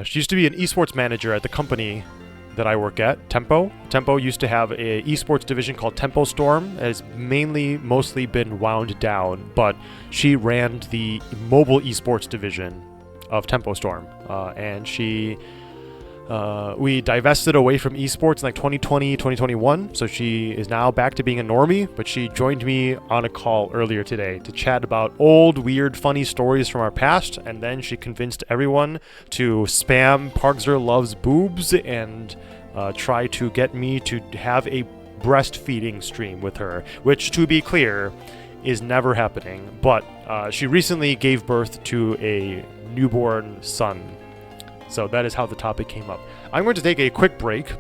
she used to be an esports manager at the company that I work at, Tempo. Tempo used to have a esports division called Tempo Storm. It has mostly been wound down, but she ran the mobile esports division of Tempo Storm, and we divested away from esports in like 2020, 2021, so she is now back to being a normie, but she joined me on a call earlier today to chat about old, weird, funny stories from our past, and then she convinced everyone to spam Parkzer loves boobs and try to get me to have a breastfeeding stream with her, which, to be clear, is never happening, but she recently gave birth to a newborn son. So that is how the topic came up. I'm going to take a quick break.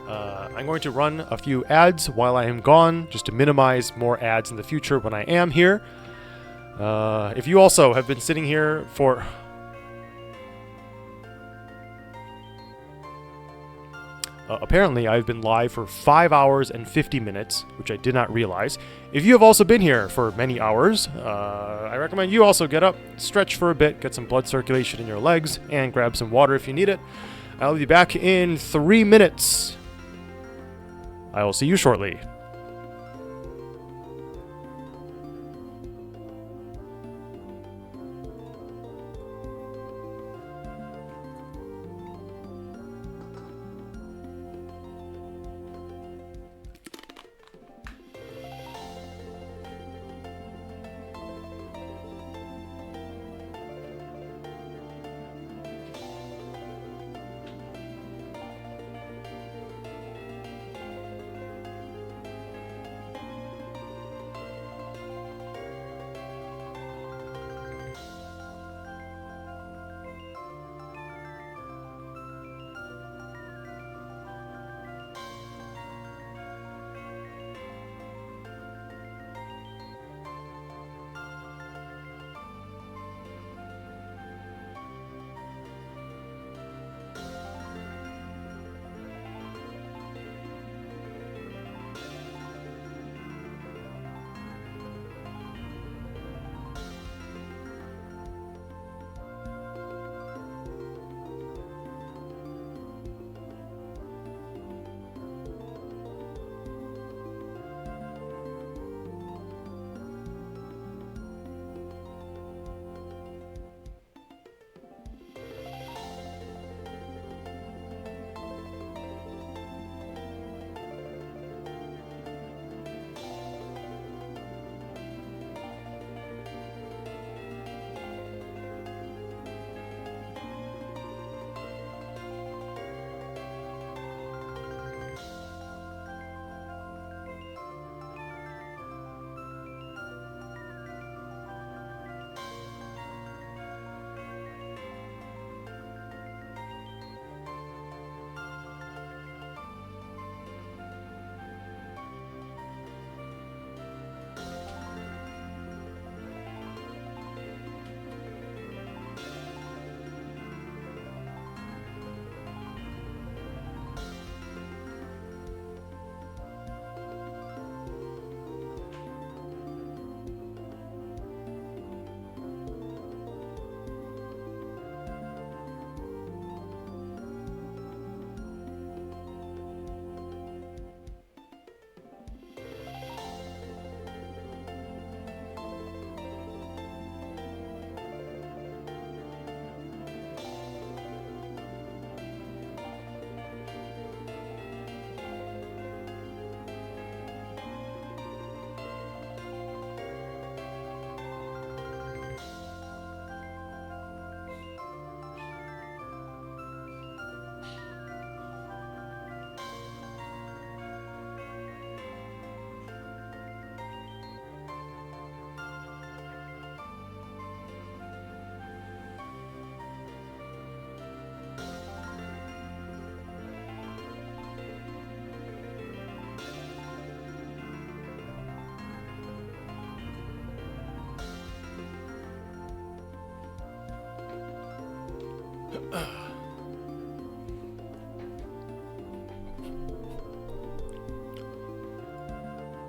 I'm going to run a few ads while I am gone, just to minimize more ads in the future when I am here. If you also have been sitting here for... apparently, I've been live for 5 hours and 50 minutes, which I did not realize. If you have also been here for many hours, I recommend you also get up, stretch for a bit, get some blood circulation in your legs, and grab some water if you need it. I'll be back in 3 minutes. I will see you shortly.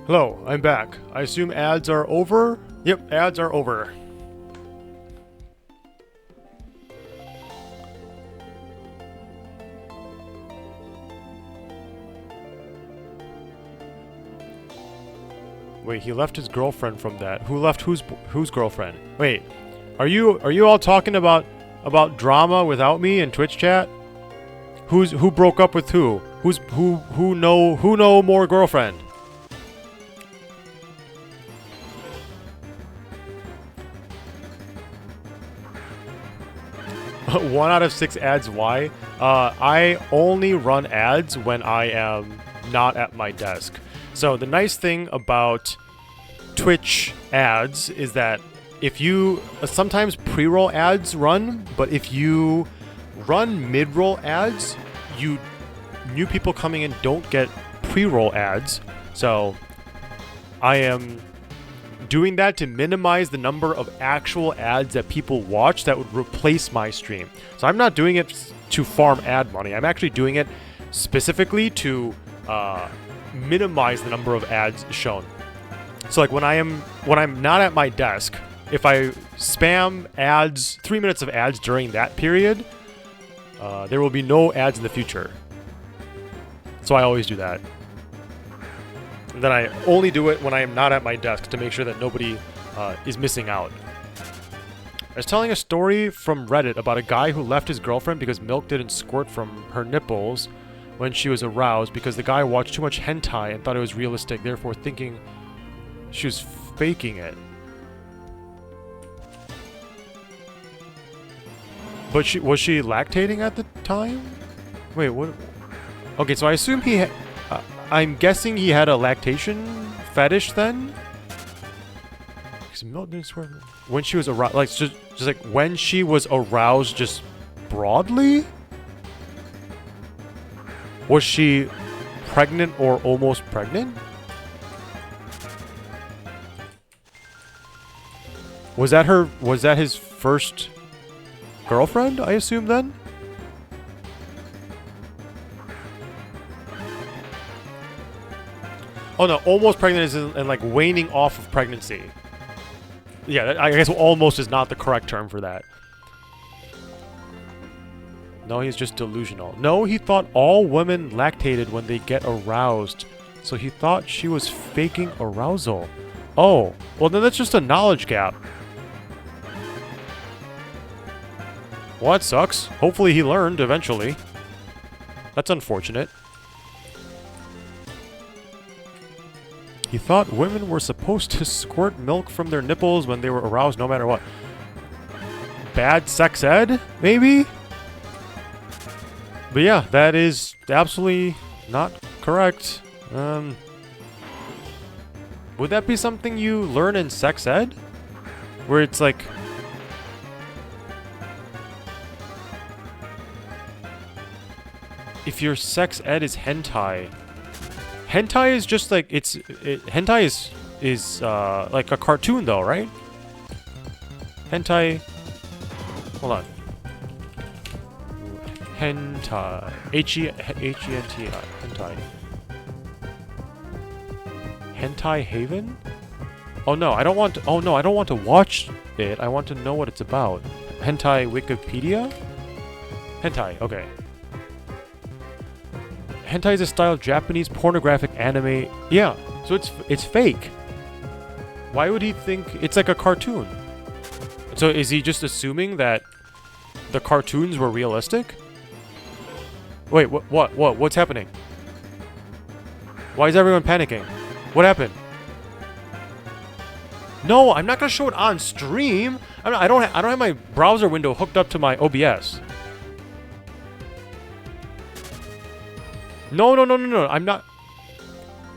Hello, I'm back. I assume ads are over? Yep, ads are over. Wait, he left his girlfriend from that. Who left whose girlfriend? Wait, are you all talking about drama without me in Twitch chat? Who broke up with who? Who know more girlfriend? One out of 6 ads. Why? I only run ads when I am not at my desk. So the nice thing about Twitch ads is that if you sometimes pre-roll ads run, but if you run mid-roll ads, new people coming in don't get pre-roll ads. So I am doing that to minimize the number of actual ads that people watch that would replace my stream. So I'm not doing it to farm ad money. I'm actually doing it specifically to minimize the number of ads shown. So like when I'm not at my desk, if I spam ads, 3 minutes of ads during that period, there will be no ads in the future. So I always do that. And then I only do it when I am not at my desk to make sure that nobody is missing out. I was telling a story from Reddit about a guy who left his girlfriend because milk didn't squirt from her nipples when she was aroused because the guy watched too much hentai and thought it was realistic, therefore thinking she was faking it. But was she lactating at the time? Wait, what? Okay, so I assume I'm guessing he had a lactation fetish then? Because milk didn't squirt when she was aroused, like just like when she was aroused, just broadly. Was she pregnant or almost pregnant? Was that his first girlfriend, I assume then? Oh no, almost pregnant is in like waning off of pregnancy. Yeah, I guess almost is not the correct term for that. No, he's just delusional. No, he thought all women lactated when they get aroused. So he thought she was faking arousal. Oh, well then that's just a knowledge gap. Well, that sucks. Hopefully he learned eventually. That's unfortunate. He thought women were supposed to squirt milk from their nipples when they were aroused no matter what. Bad sex ed, maybe? But yeah, that is absolutely not correct. Would that be something you learn in sex ed? Where it's like... if your sex ed is hentai... hentai is just like... hentai is like a cartoon though, right? Hentai... hold on. Hentai. H-E-N-T-I. Hentai. Hentai Haven? Oh no, I don't want to... oh no, I don't want to watch it. I want to know what it's about. Hentai Wikipedia? Hentai, okay. Hentai is a style of Japanese pornographic anime. Yeah, so it's fake. Why would he think it's like a cartoon? So is he just assuming that the cartoons were realistic? Wait, what's happening? Why is everyone panicking? What happened? No, I'm not gonna show it on stream. I don't have my browser window hooked up to my OBS. No.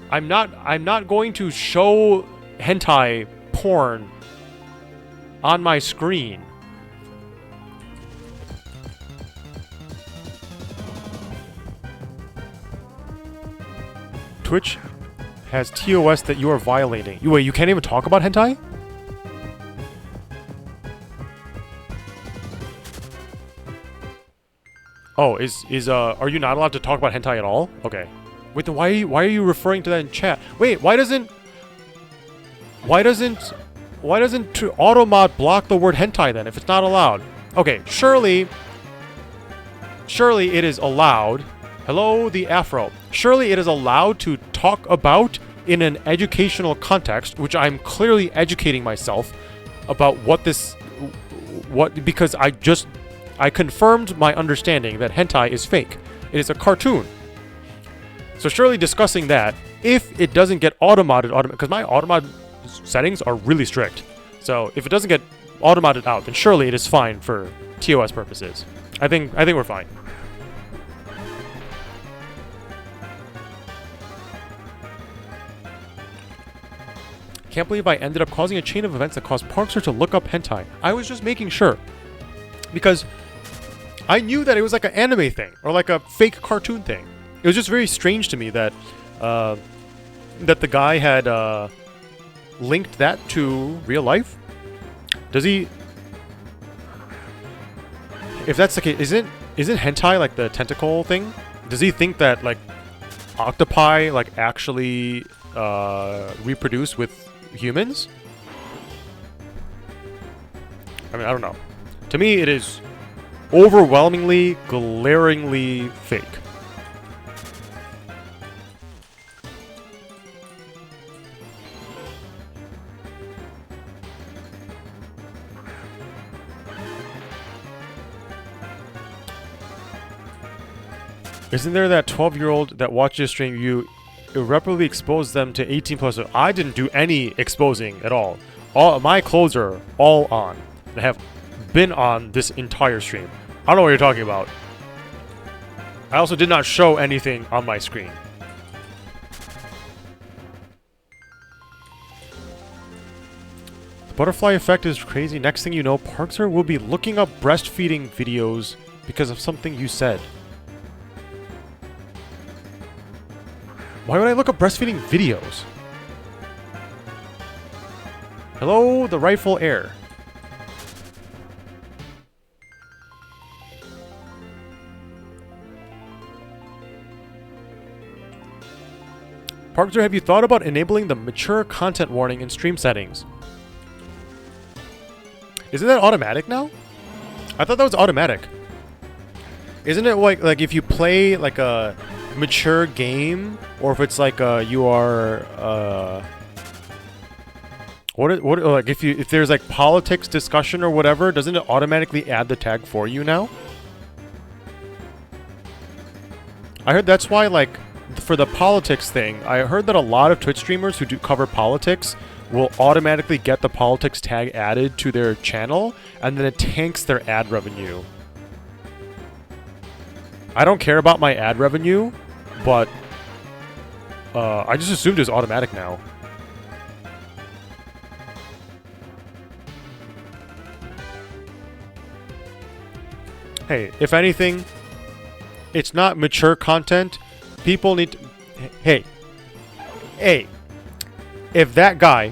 I'm not going to show hentai porn on my screen. Twitch has TOS that you are violating. Wait, you can't even talk about hentai? Oh, are you not allowed to talk about hentai at all? Okay. Wait, then why are you referring to that in chat? Wait, why doesn't Why doesn't Automod block the word hentai then if it's not allowed? Okay, surely it is allowed. Hello, the Afro. Surely it is allowed to talk about in an educational context, which I'm clearly educating myself about because I confirmed my understanding that hentai is fake. It is a cartoon. So surely discussing that, if it doesn't get automated, because my automod settings are really strict. So if it doesn't get automated out, then surely it is fine for TOS purposes. I think we're fine. Can't believe I ended up causing a chain of events that caused Parkster to look up hentai. I was just making sure. Because I knew that it was like an anime thing, or like a fake cartoon thing. It was just very strange to me that that the guy had linked that to real life. Does he... If that's the case, isn't hentai like the tentacle thing? Does he think that like octopi like actually reproduce with humans? I mean, I don't know. To me, it is overwhelmingly, glaringly fake. Isn't there that 12-year-old that watches stream you irreparably expose them to 18 plus? I didn't do any exposing at all. All my clothes are all on. They have been on this entire stream. I don't know what you're talking about. I also did not show anything on my screen. The butterfly effect is crazy. Next thing you know, Parkster will be looking up breastfeeding videos because of something you said. Why would I look up breastfeeding videos? Hello, the rightful heir. Parkster, have you thought about enabling the mature content warning in stream settings? Isn't that automatic now? I thought that was automatic. Isn't it like if you play like a mature game, or if it's like you are what like if there's like politics discussion or whatever, doesn't it automatically add the tag for you now? I heard that's why, like, for the politics thing, I heard that a lot of Twitch streamers who do cover politics will automatically get the politics tag added to their channel, and then it tanks their ad revenue. I don't care about my ad revenue, but I just assumed it was automatic now. Hey, if anything, it's not mature content. People need to... Hey, if that guy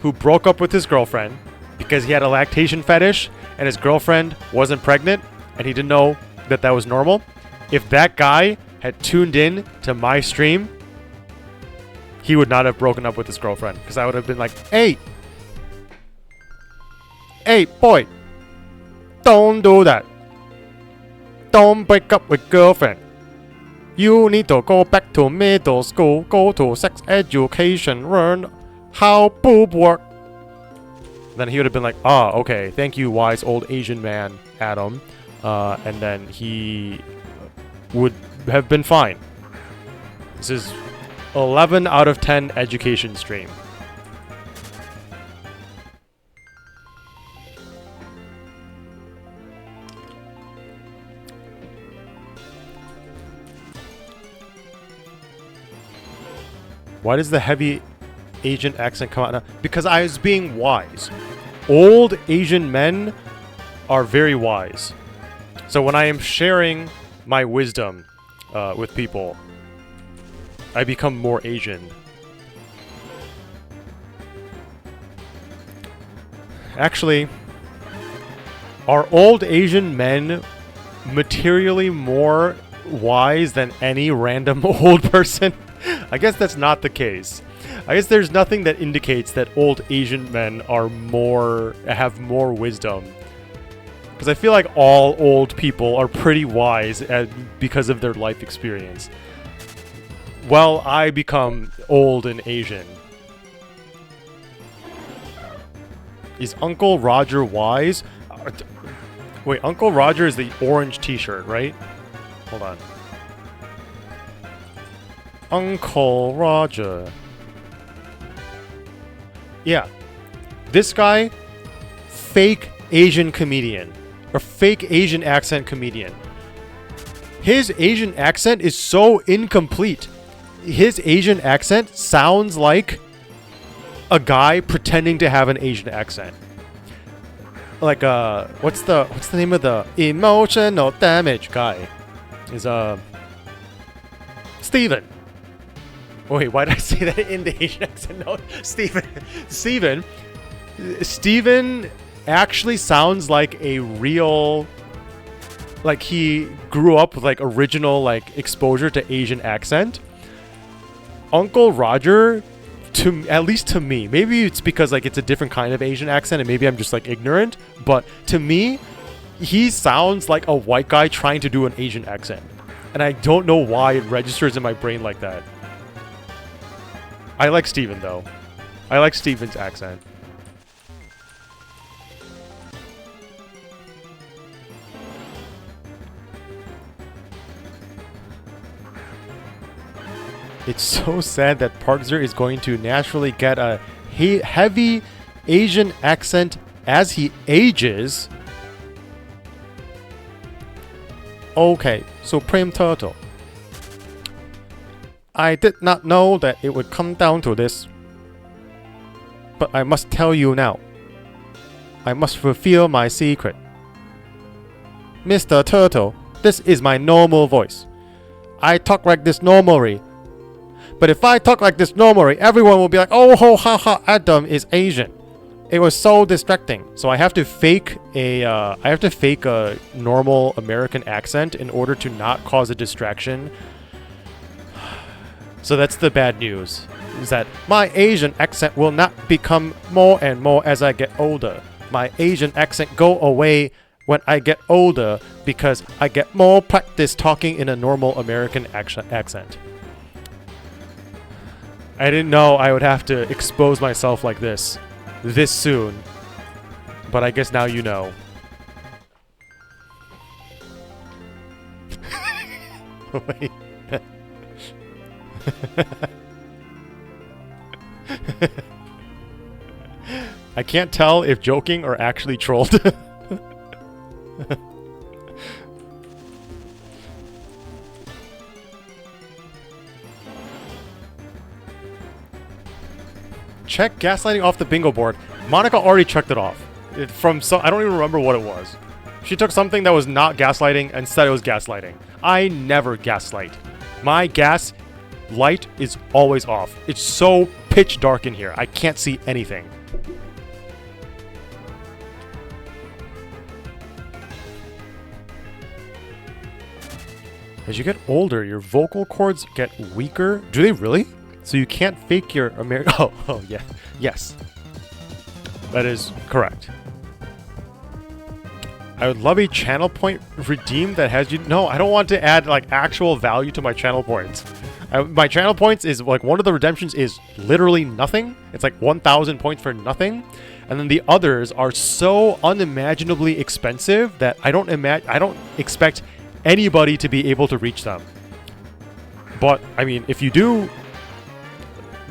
who broke up with his girlfriend because he had a lactation fetish and his girlfriend wasn't pregnant and he didn't know that that was normal, if that guy had tuned in to my stream, he would not have broken up with his girlfriend, because I would have been like, hey, boy, don't do that. Don't break up with girlfriend. You need to go back to middle school, go to sex education, learn how boob work. Then he would have been like, ah, okay, thank you, wise old Asian man, Adam. And then he would have been fine. This is 11 out of 10 education stream. Why does the heavy Asian accent come out now? Because I was being wise. Old Asian men are very wise. So when I am sharing my wisdom with people, I become more Asian. Actually, are old Asian men materially more wise than any random old person? I guess that's not the case. I guess there's nothing that indicates that old Asian men have more wisdom. Because I feel like all old people are pretty wise because of their life experience. Well, I become old and Asian. Is Uncle Roger wise? Wait, Uncle Roger is the orange t-shirt, right? Hold on. Uncle Roger. Yeah. This guy, fake Asian comedian. Or fake Asian accent comedian. His Asian accent is so incomplete. His Asian accent sounds like a guy pretending to have an Asian accent. Like what's the name of the emotional damage guy? Is Steven. Wait, why did I say that in the Asian accent? No, Steven actually sounds like a real, like he grew up with like original like exposure to Asian accent. Uncle Roger, at least to me, maybe it's because like it's a different kind of Asian accent and maybe I'm just like ignorant, but to me, he sounds like a white guy trying to do an Asian accent. And I don't know why it registers in my brain like that. I like Steven though. I like Steven's accent. It's so sad that Parkzer is going to naturally get a heavy Asian accent as he ages. Okay, Supreme Turtle. I did not know that it would come down to this. But I must tell you now. I must reveal my secret. Mr. Turtle, this is my normal voice. I talk like this normally. But if I talk like this normally, everyone will be like, oh ho ha ha, Adam is Asian. It was so distracting. So I have to fake a normal American accent in order to not cause a distraction. So that's the bad news. Is that my Asian accent will not become more and more as I get older. My Asian accent go away when I get older because I get more practice talking in a normal American accent. I didn't know I would have to expose myself like this soon. But I guess now you know. Wait. I can't tell if joking or actually trolled. Check gaslighting off the bingo board. Monica already checked it off. I don't even remember what it was. She took something that was not gaslighting and said it was gaslighting. I never gaslight. My gas light is always off. It's so pitch dark in here. I can't see anything. As you get older, your vocal cords get weaker. Do they really? So you can't fake your American... Oh, yeah. Yes. That is correct. I would love a channel point redeem that has you... No, I don't want to add, like, actual value to my channel points. My channel points is, like, one of the redemptions is literally nothing. It's, like, 1,000 points for nothing. And then the others are so unimaginably expensive that I don't expect anybody to be able to reach them. But, I mean, if you do...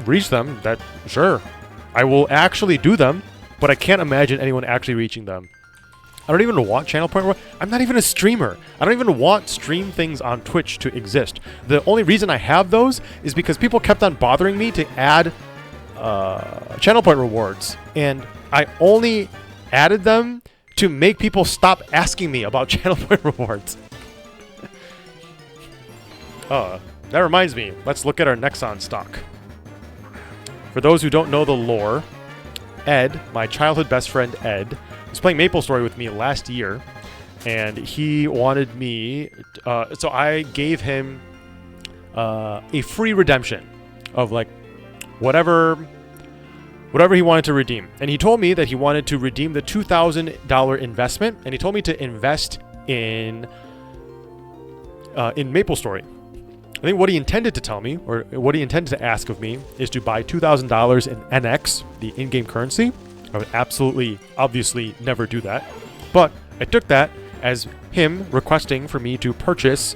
reach them, that sure, I will actually do them, but I can't imagine anyone actually reaching them. I don't even want channel point. I'm not even a streamer. I don't even want stream things on Twitch to exist. The only reason I have those is because people kept on bothering me to add channel point rewards, and I only added them to make people stop asking me about channel point rewards. That reminds me. Let's look at our Nexon stock. For those who don't know the lore, Ed, my childhood best friend Ed, was playing MapleStory with me last year, and he wanted me... so I gave him a free redemption of like whatever he wanted to redeem. And he told me that he wanted to redeem the $2,000 investment, and he told me to invest in MapleStory. I think what he intended to tell me, or what he intended to ask of me, is to buy $2,000 in NX, the in-game currency. I would absolutely, obviously, never do that. But I took that as him requesting for me to purchase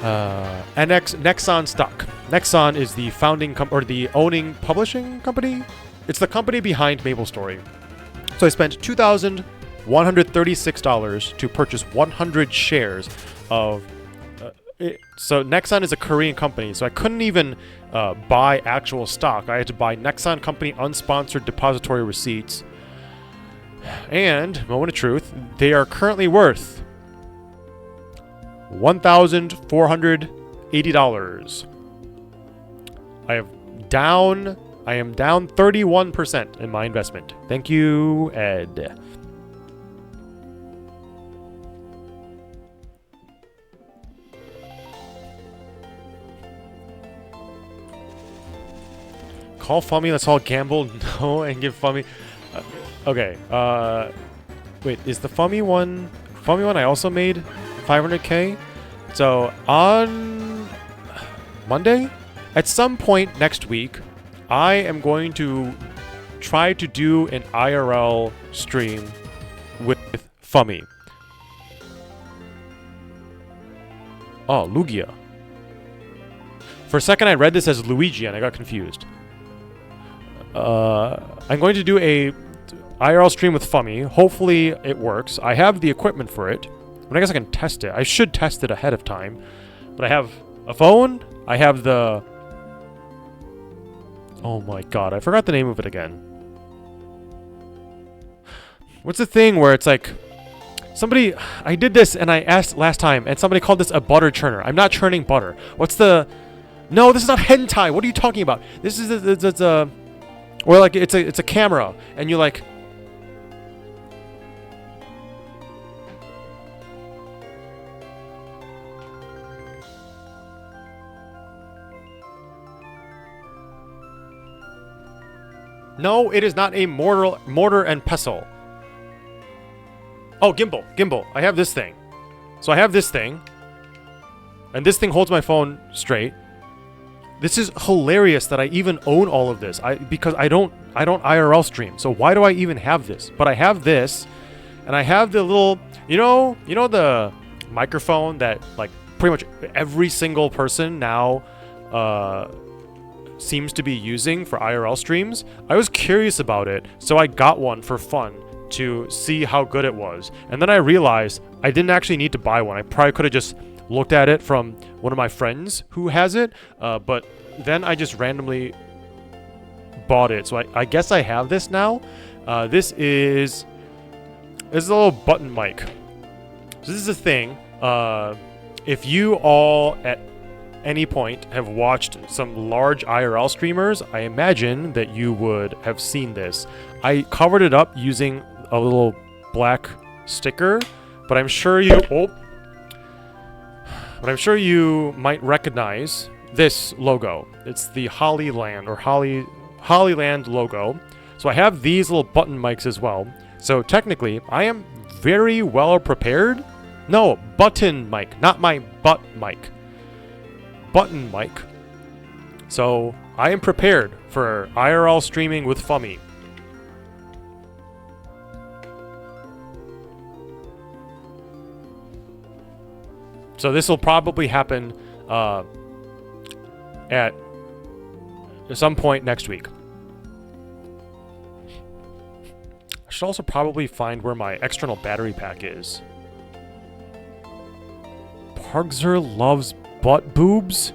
Nexon stock. Nexon is the founding or the owning publishing company. It's the company behind MapleStory. So I spent $2,136 to purchase 100 shares of. So Nexon is a Korean company, so I couldn't even buy actual stock. I had to buy Nexon company unsponsored depository receipts. And, moment of truth, they are currently worth $1,480. I am down 31% in my investment. Thank you, Ed. Call Fummy, let's all gamble. No, and give Fummy. Okay. Wait, is the Fummy one I also made 500k? So on Monday, at some point next week, I am going to try to do an IRL stream with Fummy. Oh, Lugia. For a second, I read this as Luigi, and I got confused. I'm going to do a IRL stream with Fummy. Hopefully it works. I have the equipment for it. I guess I can test it. I should test it ahead of time. But I have a phone. I have the... Oh my god, I forgot the name of it again. What's the thing where it's like... Somebody... I did this and I asked last time, and somebody called this a butter churner. I'm not churning butter. What's the... No, this is not hentai. What are you talking about? This is a... Or like it's a camera, and you like... No, it is not a mortar and pestle. Oh, gimbal. I have this thing. So I have this thing, and this thing holds my phone straight. This is hilarious that I even own all of this. Because I don't IRL stream. So why do I even have this? But I have this, and I have the little, you know the microphone that like pretty much every single person now seems to be using for IRL streams. I was curious about it, so I got one for fun to see how good it was. And then I realized I didn't actually need to buy one. I probably could have just looked at it from one of my friends who has it, but then I just randomly bought it. So I guess I have this now. This is a little button mic. So this is a thing. If you all at any point have watched some large IRL streamers, I imagine that you would have seen this. I covered it up using a little black sticker, but I'm sure you might recognize this logo. It's the Hollyland or Hollyland logo. So I have these little button mics as well. So technically, I am very well prepared. No, button mic, not my butt mic. Button mic. So I am prepared for IRL streaming with Fummy. So this will probably happen at some point next week. I should also probably find where my external battery pack is. Pugzer loves butt boobs?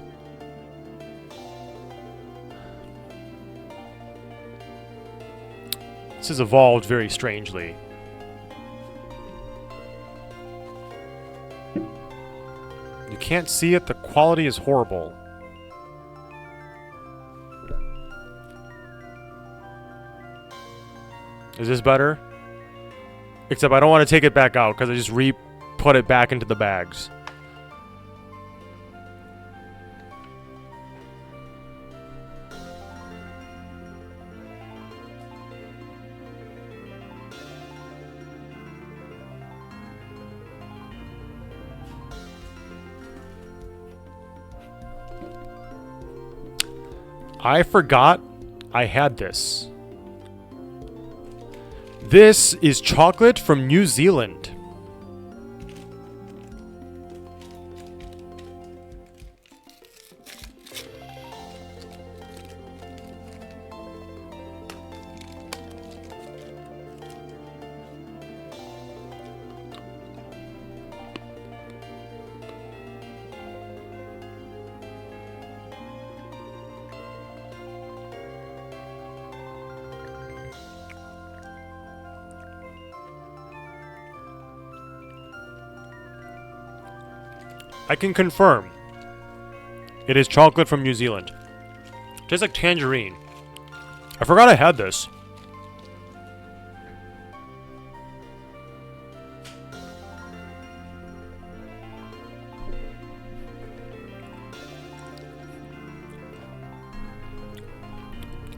This has evolved very strangely. You can't see it, the quality is horrible. Is this better? Except I don't want to take it back out because I just put it back into the bags. I forgot I had this. This is chocolate from New Zealand. I can confirm. It is chocolate from New Zealand. Tastes like tangerine. I forgot I had this.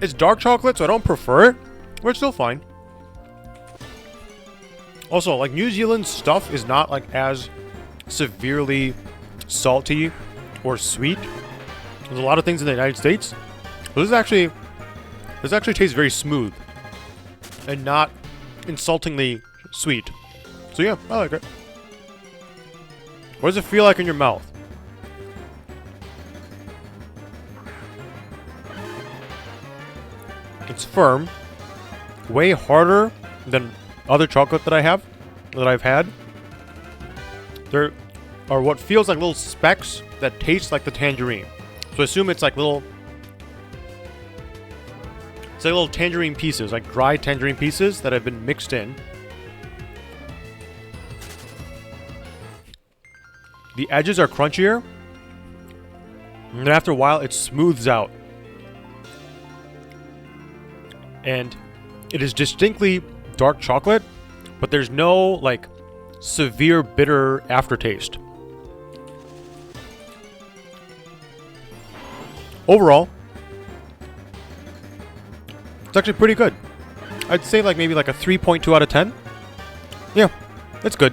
It's dark chocolate, so I don't prefer it, but it's still fine. Also, like, New Zealand stuff is not like as severely salty or sweet. There's a lot of things in the United States. But this actually tastes very smooth and not insultingly sweet. So yeah, I like it. What does it feel like in your mouth? It's firm, way harder than other chocolate that I've had. There are what feels like little specks that taste like the tangerine. So assume it's like little tangerine pieces, like dry tangerine pieces that have been mixed in. The edges are crunchier, and then after a while it smooths out. And it is distinctly dark chocolate, but there's no like severe bitter aftertaste. Overall, it's actually pretty good. I'd say like maybe like a 3.2 out of 10. Yeah, it's good.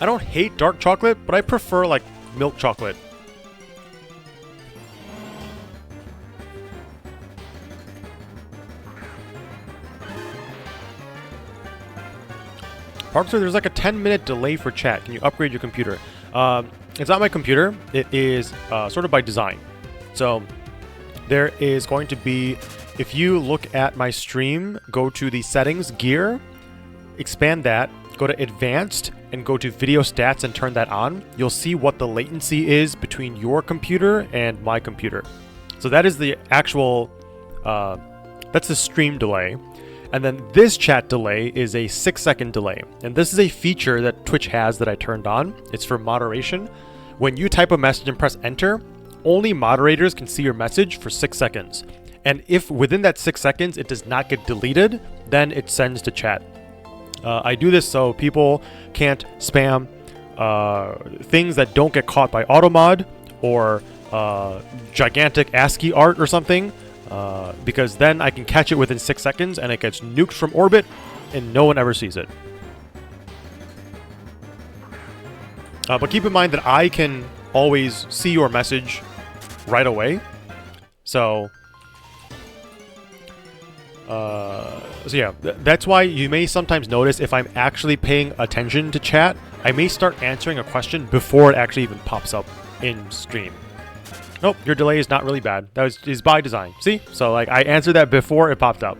I don't hate dark chocolate, but I prefer like milk chocolate. Parker, there's like a 10-minute delay for chat. Can you upgrade your computer? It's not my computer. It is sort of by design. So there is going to be, if you look at my stream, go to the settings, gear, expand that, go to advanced, and go to video stats and turn that on. You'll see what the latency is between your computer and my computer. So that is the actual, that's the stream delay. And then this chat delay is a 6-second delay. And this is a feature that Twitch has that I turned on. It's for moderation. When you type a message and press enter, only moderators can see your message for 6 seconds. And if within that 6 seconds it does not get deleted, then it sends to chat. I do this so people can't spam things that don't get caught by automod or gigantic ASCII art or something. Because then I can catch it within 6 seconds and it gets nuked from orbit and no one ever sees it. But keep in mind that I can always see your message right away. So yeah, that's why you may sometimes notice if I'm actually paying attention to chat, I may start answering a question before it actually even pops up in stream. Nope, your delay is not really bad. That is by design. See? So like I answered that before it popped up.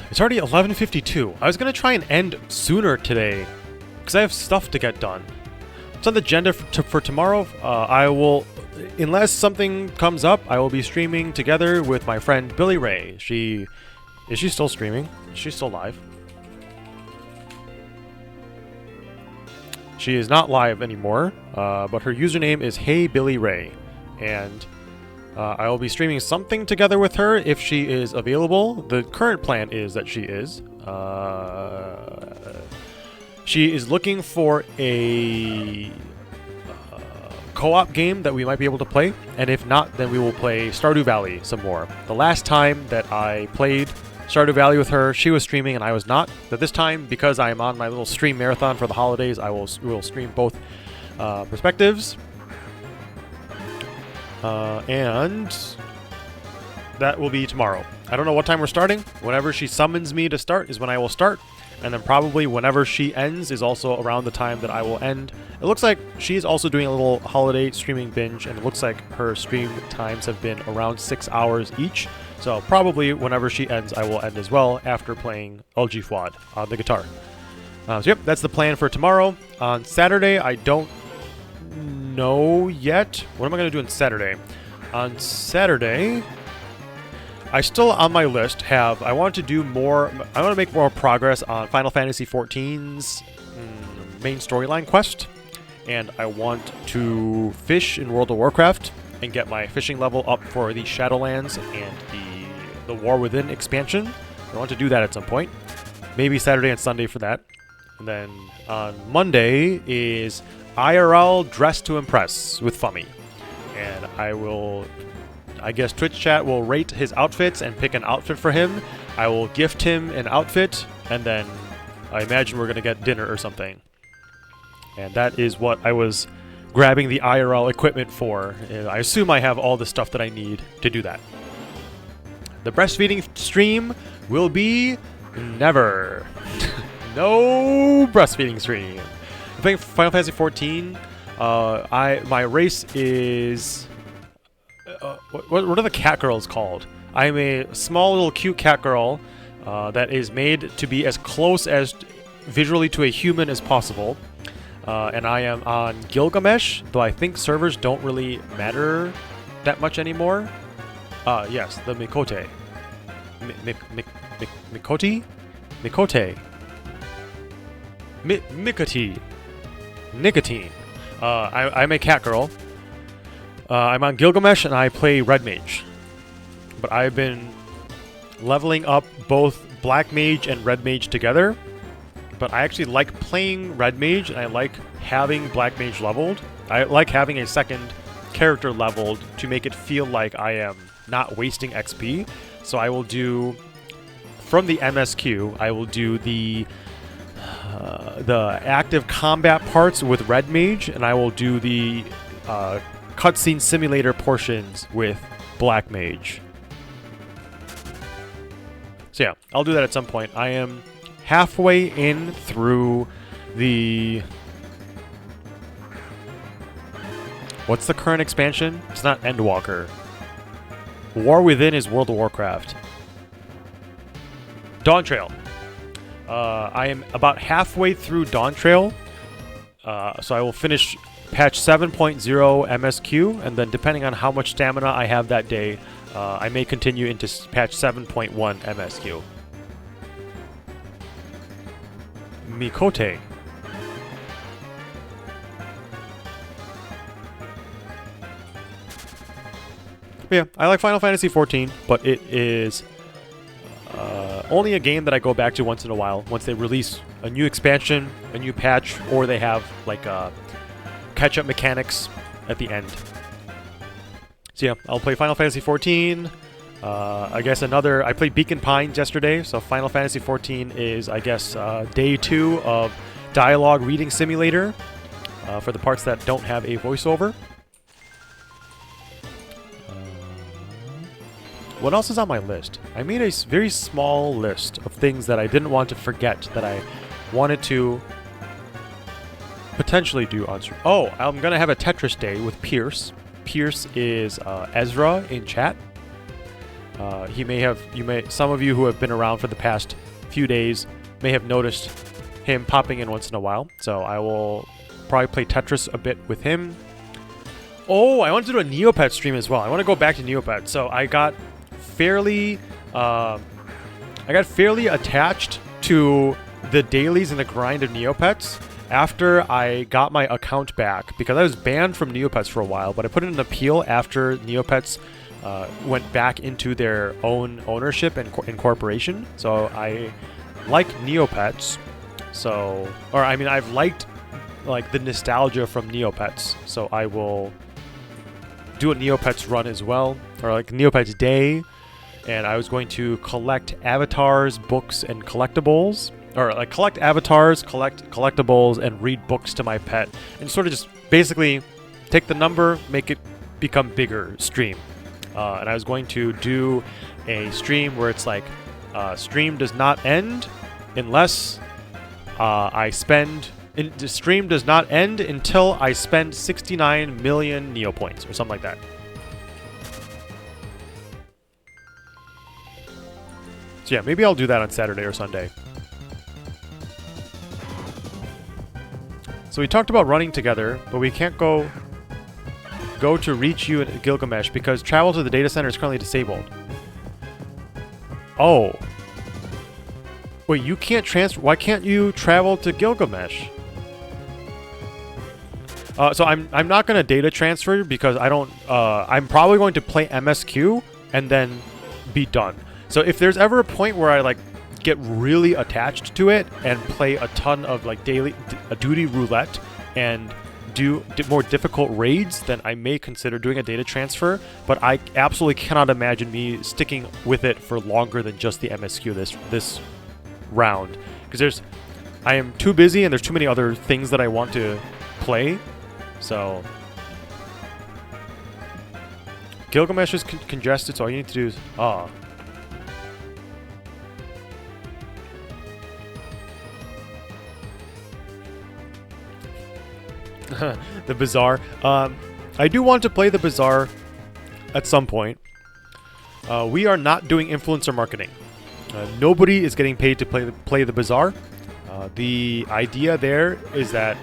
It's already 11:52. I was gonna try and end sooner today because I have stuff to get done. It's on the agenda for tomorrow. I will, unless something comes up, I will be streaming together with my friend Billy Ray. Is she still streaming? Is she still live? She is not live anymore, but her username is Hey Billy Ray, and I will be streaming something together with her if she is available. The current plan is that she is. She is looking for a co-op game that we might be able to play, and if not, then we will play Stardew Valley some more. The last time that I played Stardew Valley with her, she was streaming and I was not. But this time, because I am on my little stream marathon for the holidays, we will stream both perspectives. And that will be tomorrow. I don't know what time we're starting. Whenever she summons me to start is when I will start. And then probably whenever she ends is also around the time that I will end. It looks like she's also doing a little holiday streaming binge, and it looks like her stream times have been around 6 hours each. So probably whenever she ends, I will end as well after playing LG VOD on the guitar. So yep, that's the plan for tomorrow. On Saturday, I don't know yet. What am I going to do on Saturday? On Saturday, I still on my list have, I want to do more, I want to make more progress on Final Fantasy XIV's main storyline quest. And I want to fish in World of Warcraft and get my fishing level up for the Shadowlands and the War Within expansion. I want to do that at some point. Maybe Saturday and Sunday for that. And then on Monday is IRL Dress to Impress with Fummy. And I guess Twitch chat will rate his outfits and pick an outfit for him. I will gift him an outfit, and then I imagine we're going to get dinner or something. And that is what I was grabbing the IRL equipment for. And I assume I have all the stuff that I need to do that. The breastfeeding stream will be never. No breastfeeding stream. I'm playing Final Fantasy XIV. My race is... what are the cat girls called? I'm a small little cute cat girl that is made to be as close as visually to a human as possible. And I am on Gilgamesh, though I think servers don't really matter that much anymore. Yes, the Mikote. Mikote? Mikote. Mikoti. Nicotine. I'm a cat girl. I'm on Gilgamesh and I play Red Mage. But I've been leveling up both Black Mage and Red Mage together. But I actually like playing Red Mage and I like having Black Mage leveled. I like having a second character leveled to make it feel like I am not wasting XP. So I will do, from the MSQ, I will do the active combat parts with Red Mage, and I will do the cutscene simulator portions with Black Mage. So yeah, I'll do that at some point. I am halfway in through the... What's the current expansion? It's not Endwalker. War Within is World of Warcraft. Dawn Trail. I am about halfway through Dawn Trail. So I will finish patch 7.0 MSQ, and then depending on how much stamina I have that day, I may continue into patch 7.1 MSQ. Mikote. Yeah, I like Final Fantasy XIV, but it is only a game that I go back to once in a while. Once they release a new expansion, a new patch, or they have like catch-up mechanics at the end. So yeah, I'll play Final Fantasy XIV. I guess I played Beacon Pines yesterday, so Final Fantasy XIV is, I guess, day 2 of Dialogue Reading Simulator for the parts that don't have a voiceover. What else is on my list? I made a very small list of things that I didn't want to forget that I wanted to potentially do on stream. Oh, I'm going to have a Tetris day with Pierce. Pierce is Ezra in chat. Some of you who have been around for the past few days may have noticed him popping in once in a while. So I will probably play Tetris a bit with him. Oh, I want to do a Neopet stream as well. I want to go back to Neopet. So I got fairly attached to the dailies and the grind of Neopets after I got my account back, because I was banned from Neopets for a while, but I put in an appeal after Neopets went back into their own ownership and incorporation. So I like Neopets. I've liked like the nostalgia from Neopets. So I will do a Neopets run as well, or like Neopets Day, and I was going to collect avatars, books, and collectibles, or like collect avatars, collect collectibles, and read books to my pet, and sort of just basically take the number, make it become bigger stream. And I was going to do a stream where it's like, stream does not end unless the stream does not end until I spend 69 million Neo points or something like that. So yeah, maybe I'll do that on Saturday or Sunday. So we talked about running together, but we can't go to reach you at Gilgamesh because travel to the data center is currently disabled. Oh. Wait, you can't transfer. Why can't you travel to Gilgamesh? So I'm not gonna data transfer because I don't. I'm probably going to play MSQ and then be done. So if there's ever a point where I like get really attached to it and play a ton of like daily duty roulette and do more difficult raids, then I may consider doing a data transfer. But I absolutely cannot imagine me sticking with it for longer than just the MSQ this round, because I am too busy and there's too many other things that I want to play. So Gilgamesh is congested, so all you need to do is the Bazaar. I do want to play the Bazaar at some point. We are not doing influencer marketing. Nobody is getting paid to play the Bazaar. The idea there is that,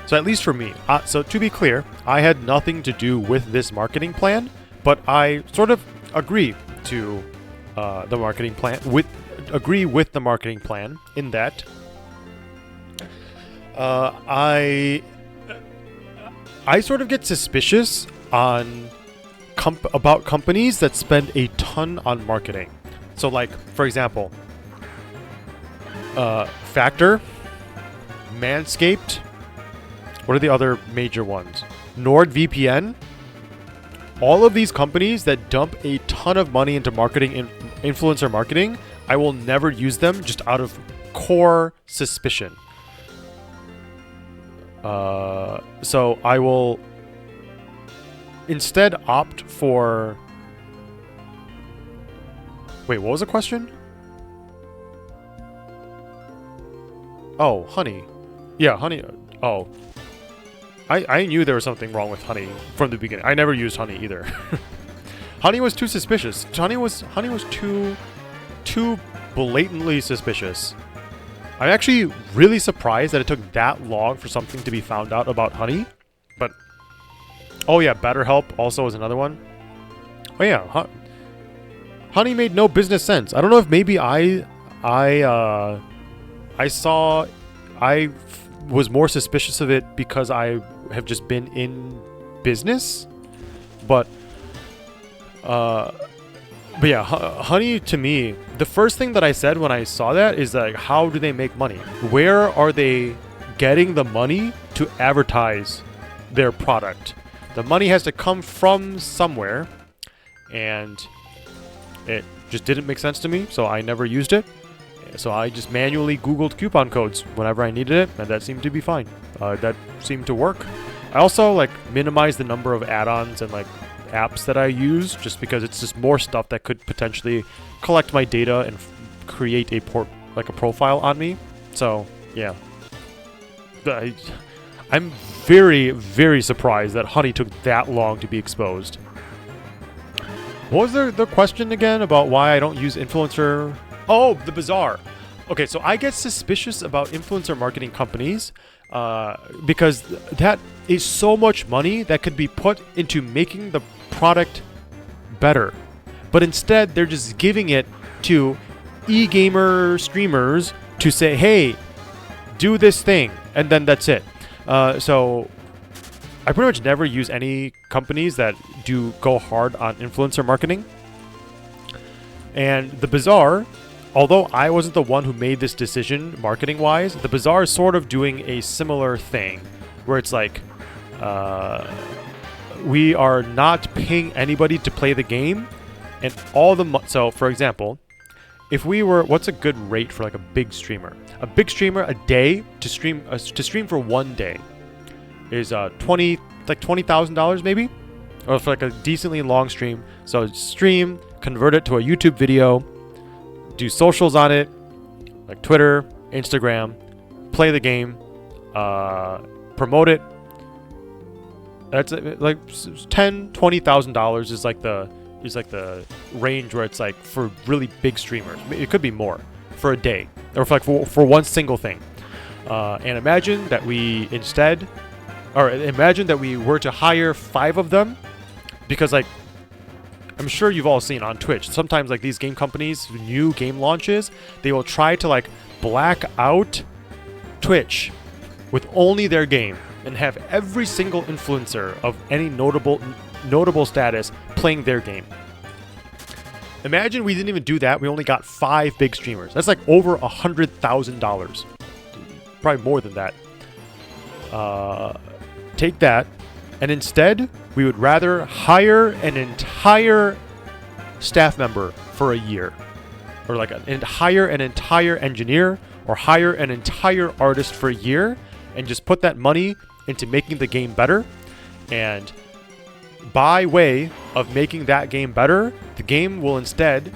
so at least for me, so to be clear, I had nothing to do with this marketing plan, but I sort of agree to the marketing plan, agree with the marketing plan in that I sort of get suspicious on about companies that spend a ton on marketing. So like, for example, Factor, Manscaped, what are the other major ones? NordVPN. All of these companies that dump a ton of money into marketing, influencer marketing, I will never use them just out of core suspicion. So I will instead opt for... Wait, what was the question? Oh, honey. Yeah, honey. Oh. I knew there was something wrong with honey from the beginning. I never used honey either. Honey was too suspicious. Honey was too blatantly suspicious. I'm actually really surprised that it took that long for something to be found out about honey. But oh yeah, BetterHelp also was another one. Oh yeah, honey made no business sense. I don't know if maybe I was more suspicious of it because I have just been in business, but yeah, honey to me, the first thing that I said when I saw that is like, how do they make money? Where are they getting the money to advertise their product? The money has to come from somewhere, and it just didn't make sense to me, so I never used it. So I just manually Googled coupon codes whenever I needed it, and that seemed to be fine. That seemed to work. I also like minimized the number of add-ons and like apps that I use, just because it's just more stuff that could potentially collect my data and create a profile on me. So yeah, I'm very, very surprised that honey took that long to be exposed. What was the question again about why I don't use influencer? Oh, the Bazaar. Okay, so I get suspicious about influencer marketing companies because that is so much money that could be put into making the product better. But instead, they're just giving it to e-gamer streamers to say, hey, do this thing, and then that's it. So I pretty much never use any companies that do go hard on influencer marketing. And the Bazaar, although I wasn't the one who made this decision marketing-wise, the Bazaar is sort of doing a similar thing, where it's like, we are not paying anybody to play the game, and all the so for example, if we were, what's a good rate for like a big streamer? A big streamer a day to stream for 1 day is $20,000 maybe, or for like a decently long stream. So stream, convert it to a YouTube video, do socials on it, like Twitter, Instagram, play the game, promote it. That's like $10,000-$20,000 is like the range where it's like for really big streamers. It could be more for a day, or for one single thing. And imagine that we were to hire 5 of them, because like I'm sure you've all seen on Twitch, sometimes like these game companies, new game launches, they will try to like black out Twitch with only their game and have every single influencer of any notable status playing their game. Imagine we didn't even do that. We only got 5 big streamers. That's like over $100,000. Probably more than that. Take that, and instead we would rather hire an entire staff member for a year, or like hire an entire engineer, or hire an entire artist for a year, and just put that money into making the game better. And by way of making that game better, the game will instead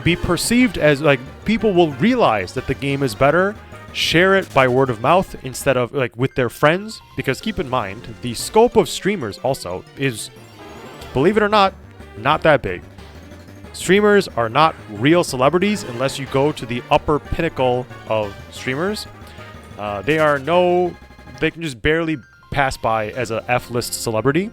be perceived as like, people will realize that the game is better, share it by word of mouth instead of like with their friends. Because keep in mind, the scope of streamers also is, believe it or not that big. Streamers are not real celebrities unless you go to the upper pinnacle of streamers. They can just barely pass by as a F-list celebrity.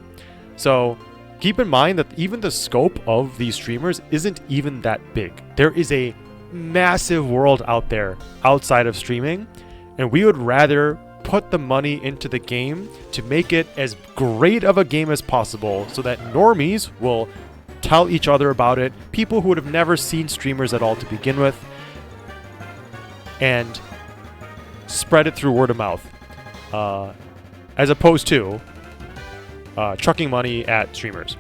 So keep in mind that even the scope of these streamers isn't even that big. There is a massive world out there outside of streaming, and we would rather put the money into the game to make it as great of a game as possible, so that normies will tell each other about it, people who would have never seen streamers at all to begin with, and spread it through word of mouth, as opposed to chucking money at streamers.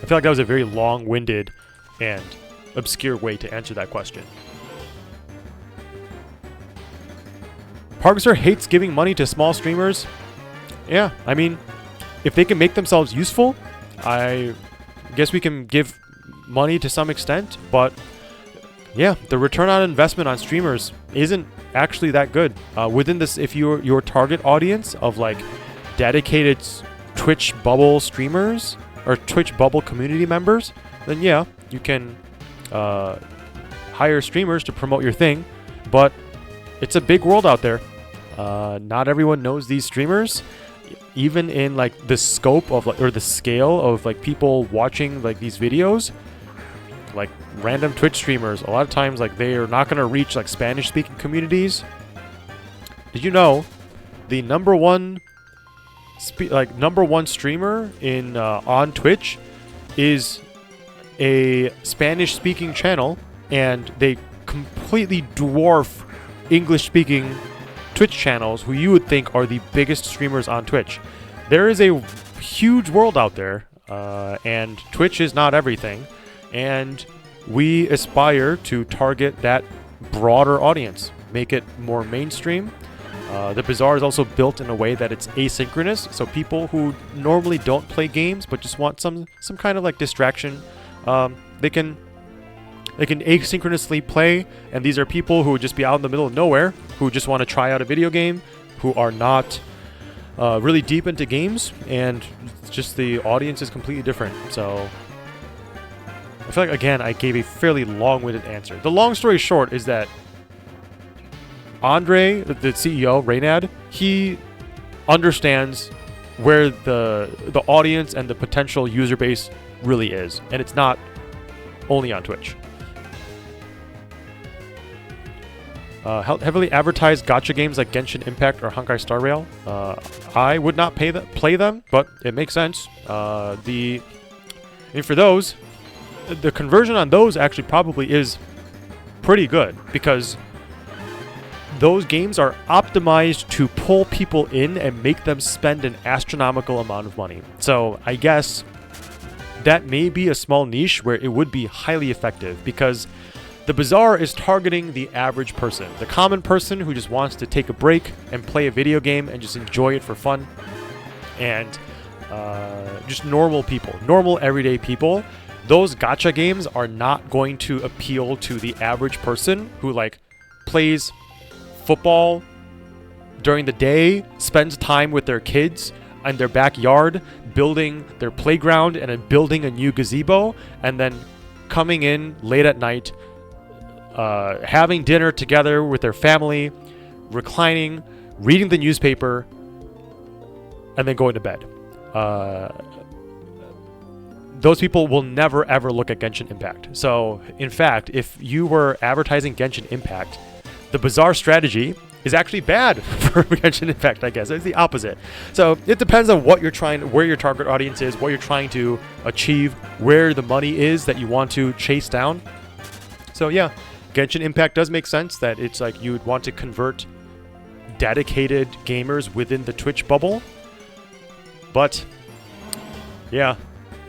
I feel like that was a very long-winded and obscure way to answer that question. Parksir hates giving money to small streamers. Yeah, I mean, if they can make themselves useful, I guess we can give money to some extent, but yeah, the return on investment on streamers isn't actually that good. Within this, if your target audience of like dedicated Twitch bubble streamers or Twitch bubble community members, then yeah, you can hire streamers to promote your thing, but it's a big world out there. Not everyone knows these streamers, even in like the scope of like, or the scale of like people watching like these videos. Like random Twitch streamers, a lot of times like they are not going to reach like Spanish speaking communities. Did you know the number one streamer in on Twitch is a Spanish speaking channel, and they completely dwarf English speaking Twitch channels who you would think are the biggest streamers on Twitch. There is a huge world out there, and Twitch is not everything, and we aspire to target that broader audience, make it more mainstream. The Bazaar is also built in a way that it's asynchronous, so people who normally don't play games but just want some kind of like distraction, they can asynchronously play. And these are people who would just be out in the middle of nowhere, who just want to try out a video game, who are not really deep into games, and just the audience is completely different. So I feel like, again, I gave a fairly long-winded answer. The long story short is that Andre, the CEO, Reynad, he understands where the audience and the potential user base really is, and it's not only on Twitch. Heavily advertised gacha games like Genshin Impact or Honkai Star Rail. I would not play them, but it makes sense. And for those, the conversion on those actually probably is pretty good, because those games are optimized to pull people in and make them spend an astronomical amount of money. So I guess that may be a small niche where it would be highly effective, because the Bazaar is targeting the average person, the common person who just wants to take a break and play a video game and just enjoy it for fun, and just normal people, normal everyday people. Those gacha games are not going to appeal to the average person who like plays football during the day, spends time with their kids in their backyard, building their playground and then building a new gazebo, and then coming in late at night, having dinner together with their family, reclining, reading the newspaper, and then going to bed. Those people will never ever look at Genshin Impact. So, in fact, if you were advertising Genshin Impact, the Bazaar strategy is actually bad for Genshin Impact, I guess. It's the opposite. So, it depends on what you're trying, where your target audience is, what you're trying to achieve, where the money is that you want to chase down. So, yeah, Genshin Impact does make sense that it's like you would want to convert dedicated gamers within the Twitch bubble. But, yeah,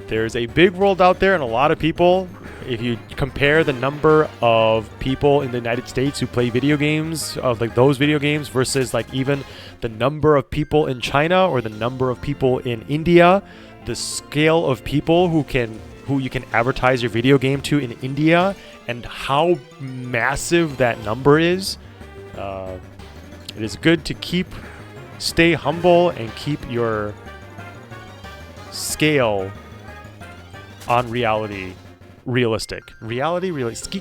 there's a big world out there and a lot of people. If you compare the number of people in the United States who play video games, of like those video games, versus like even the number of people in China or the number of people in India, the scale of people who you can advertise your video game to in India, and how massive that number is, it is good to stay humble and keep your scale on realistic.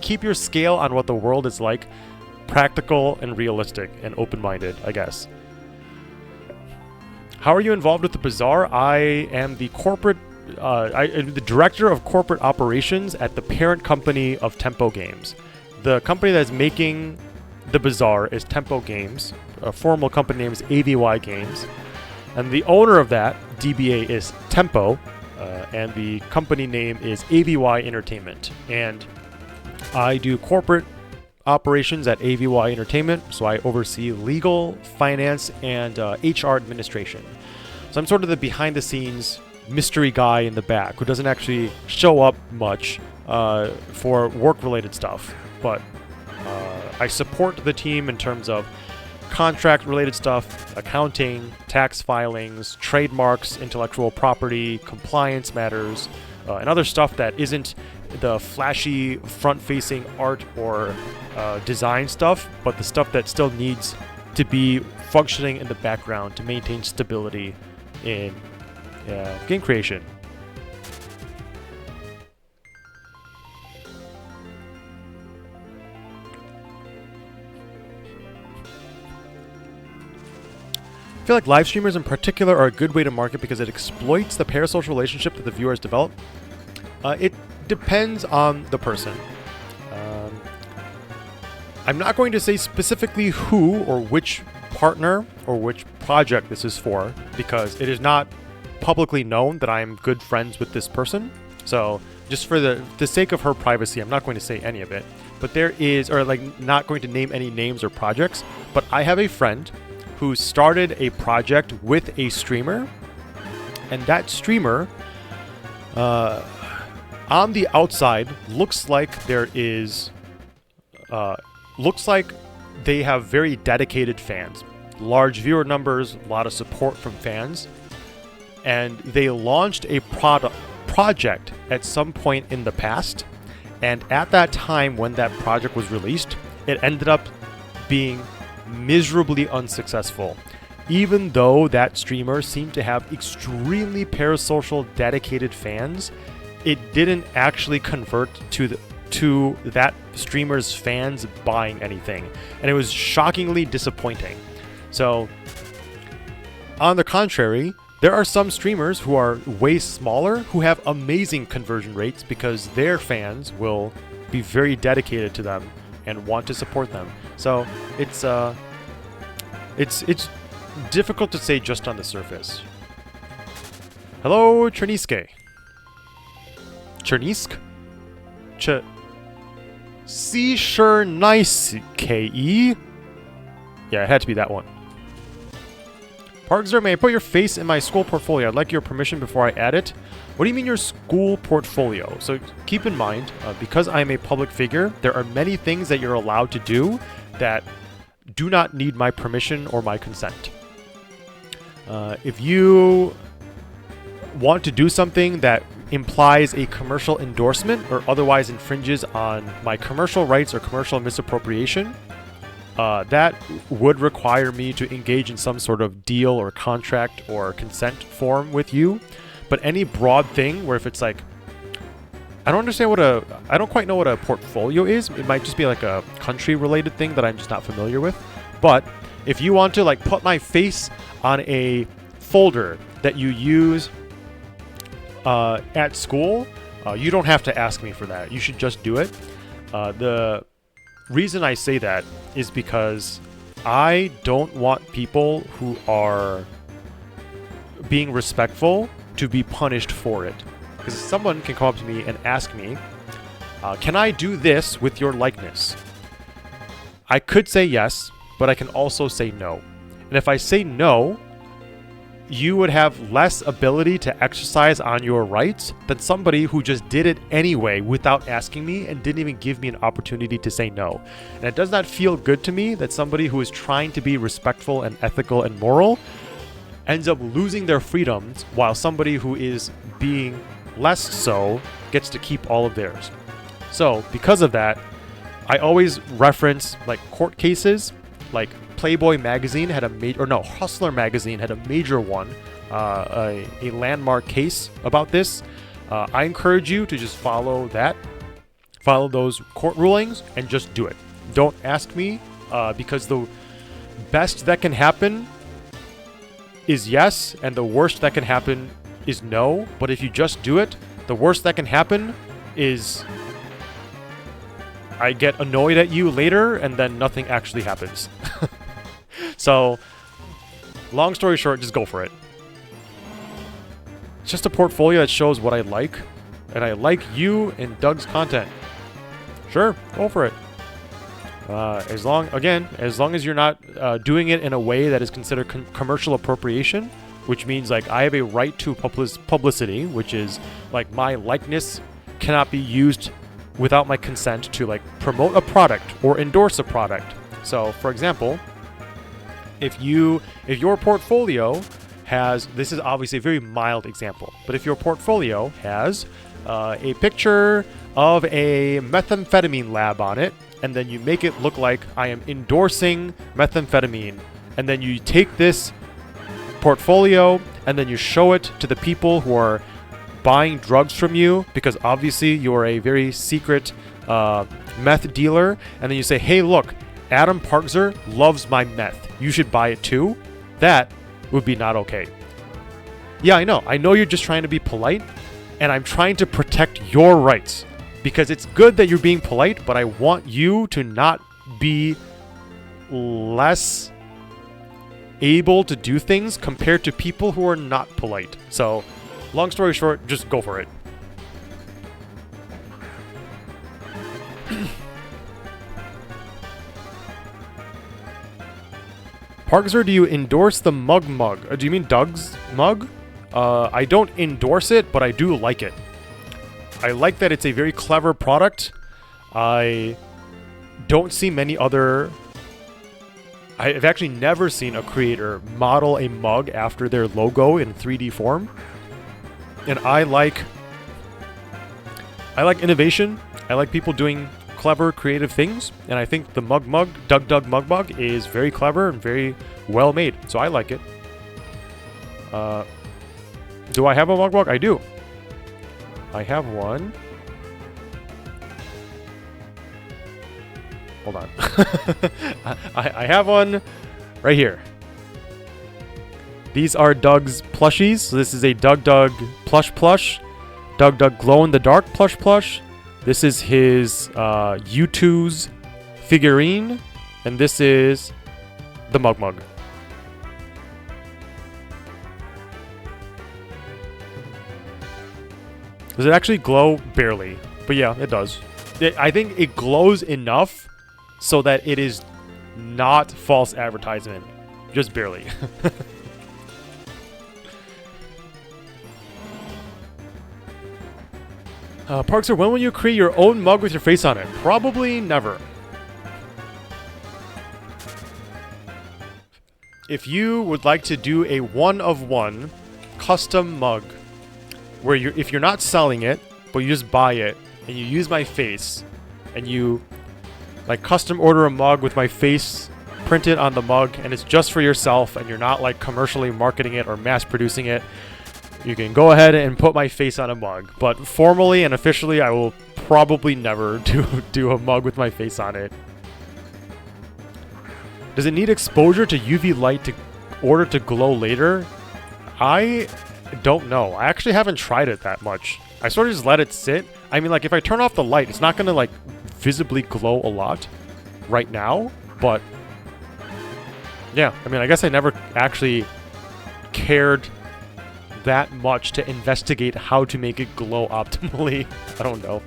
Keep your scale on what the world is like practical and realistic and open-minded, I guess. How are you involved with the Bazaar? I am the the director of corporate operations at the parent company of Tempo Games. The company that's making the Bazaar is Tempo Games. A formal company name is AVY Games. And the owner of that, DBA, is Tempo. And the company name is AVY Entertainment. And I do corporate operations at AVY Entertainment, so I oversee legal, finance, and HR administration. So I'm sort of the behind-the-scenes mystery guy in the back who doesn't actually show up much for work-related stuff. But I support the team in terms of contract-related stuff, accounting, tax filings, trademarks, intellectual property, compliance matters, and other stuff that isn't the flashy front-facing art or design stuff, but the stuff that still needs to be functioning in the background to maintain stability in game creation. I feel like live streamers in particular are a good way to market because it exploits the parasocial relationship that the viewers develop. It depends on the person. I'm not going to say specifically who or which partner or which project this is for, because it is not publicly known that I am good friends with this person. So just for the sake of her privacy, I'm not going to say any of it. But there is, or like not going to name any names or projects, but I have a friend who started a project with a streamer, and that streamer on the outside looks like they have very dedicated fans, large viewer numbers, a lot of support from fans, and they launched a project at some point in the past, and at that time when that project was released, it ended up being miserably unsuccessful. Even though that streamer seemed to have extremely parasocial dedicated fans, it didn't actually convert to that streamer's fans buying anything, and it was shockingly disappointing. So on the contrary, there are some streamers who are way smaller who have amazing conversion rates because their fans will be very dedicated to them and want to support them. So it's difficult to say just on the surface. Hello, Cherniske. Chernisk? See sure nice KE. Yeah, it had to be that one. Parkzer, may I put your face in my school portfolio? I'd like your permission before I add it. What do you mean your school portfolio? So keep in mind, because I'm a public figure, there are many things that you're allowed to do that do not need my permission or my consent. If you want to do something that implies a commercial endorsement or otherwise infringes on my commercial rights or commercial misappropriation, that would require me to engage in some sort of deal or contract or consent form with you. But any broad thing where if it's like, I don't quite know what a portfolio is. It might just be like a country related thing that I'm just not familiar with. But if you want to like put my face on a folder that you use at school, you don't have to ask me for that. You should just do it. The reason I say that is because I don't want people who are being respectful to be punished for it. Because someone can come up to me and ask me, can I do this with your likeness? I could say yes, but I can also say no. And if I say no, you would have less ability to exercise on your rights than somebody who just did it anyway without asking me and didn't even give me an opportunity to say no. And it does not feel good to me that somebody who is trying to be respectful and ethical and moral ends up losing their freedoms while somebody who is being less so gets to keep all of theirs. So because of that, I always reference like court cases. Like Playboy magazine had Hustler magazine had a major one, a landmark case about this. I encourage you to just follow those court rulings and just do it. Don't ask me, because the best that can happen is yes, and the worst that can happen is no. But if you just do it, the worst that can happen is I get annoyed at you later, and then nothing actually happens. So, long story short, just go for it. It's just a portfolio that shows what I like, and I like you and Doug's content. Sure, go for it. As long as you're not doing it in a way that is considered commercial appropriation, which means like I have a right to publicity, which is like my likeness cannot be used without my consent to like promote a product or endorse a product. So, for example, if your portfolio has, this is obviously a very mild example, but if your portfolio has a picture of a methamphetamine lab on it, and then you make it look like I am endorsing methamphetamine, and then you take this portfolio and then you show it to the people who are buying drugs from you, because obviously you're a very secret meth dealer, and then you say, hey, look, Adam Parkzer loves my meth. You should buy it too. That would be not okay. Yeah, I know you're just trying to be polite, and I'm trying to protect your rights, because it's good that you're being polite, but I want you to not be less able to do things compared to people who are not polite. So, long story short, just go for it. Parkzer, do you endorse the mug? Do you mean Doug's mug? I don't endorse it, but I do like it. I like that it's a very clever product. I don't see many other... I've actually never seen a creator model a mug after their logo in 3D form. And I like innovation. I like people doing clever, creative things. And I think the Doug Mug is very clever and very well made. So I like it. Do I have a mug? I do. I have one. Hold on. I have one right here. These are Doug's plushies. So this is a Doug plush. Doug glow in the dark plush. This is his U2's figurine. And this is the mug. Does it actually glow? Barely. But yeah, it does. I think it glows enough so that it is not false advertisement. Just barely. Parkser, when will you create your own mug with your face on it? Probably never. If you would like to do a one-of-one custom mug, where if you're not selling it, but you just buy it, and you use my face, and you like custom order a mug with my face printed on the mug, and it's just for yourself, and you're not like commercially marketing it or mass producing it, you can go ahead and put my face on a mug. But formally and officially, I will probably never do a mug with my face on it. Does it need exposure to UV light to order to glow later? I don't know. I actually haven't tried it that much. I sort of just let it sit. I mean, like, if I turn off the light, it's not going to, like, visibly glow a lot right now. But, yeah. I mean, I guess I never actually cared that much to investigate how to make it glow optimally. I don't know.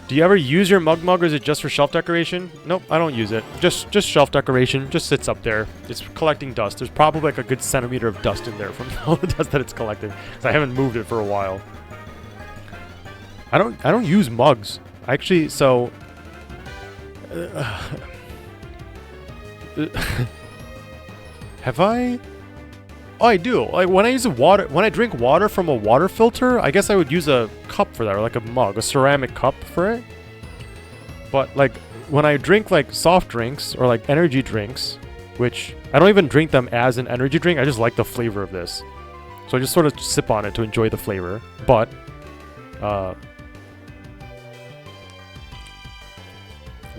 Do you ever use your mug, or is it just for shelf decoration? Nope, I don't use it. Just shelf decoration. Just sits up there. It's collecting dust. There's probably like a good centimeter of dust in there from all the dust that it's collecting, because I haven't moved it for a while. I don't use mugs. Actually, so have I? Oh, I do. Like when I drink water from a water filter, I guess I would use a cup for that, or like a mug, a ceramic cup for it. But like when I drink like soft drinks or like energy drinks, which I don't even drink them as an energy drink, I just like the flavor of this. So I just sort of sip on it to enjoy the flavor. But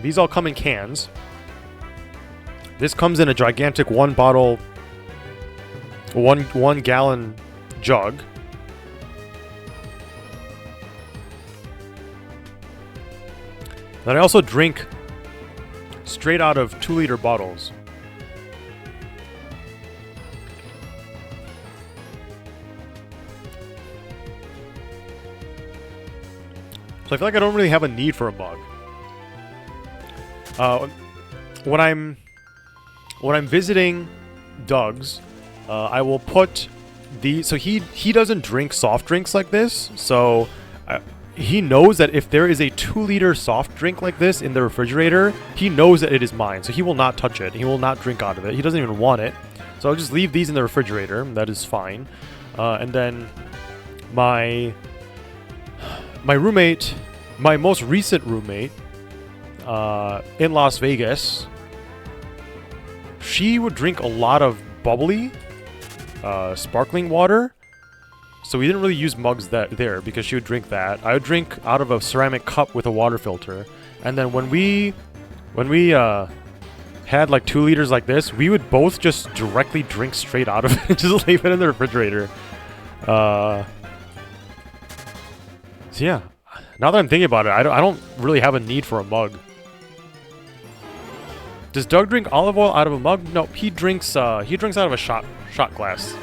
these all come in cans. This comes in a gigantic one gallon jug. Then I also drink straight out of 2-liter bottles. So I feel like I don't really have a need for a mug. When I'm visiting Doug's, I will put these. So he doesn't drink soft drinks like this. So he knows that if there is a 2-liter soft drink like this in the refrigerator, he knows that it is mine. So he will not touch it. He will not drink out of it. He doesn't even want it. So I'll just leave these in the refrigerator. That is fine. And then my roommate, my most recent roommate, in Las Vegas, she would drink a lot of bubbly, sparkling water. So we didn't really use mugs there because she would drink that. I would drink out of a ceramic cup with a water filter. And then when we had like 2 liters like this, we would both just directly drink straight out of it. Just leave it in the refrigerator. So yeah, now that I'm thinking about it, I don't really have a need for a mug. Does Doug drink olive oil out of a mug? No, he drinks out of a shot glass.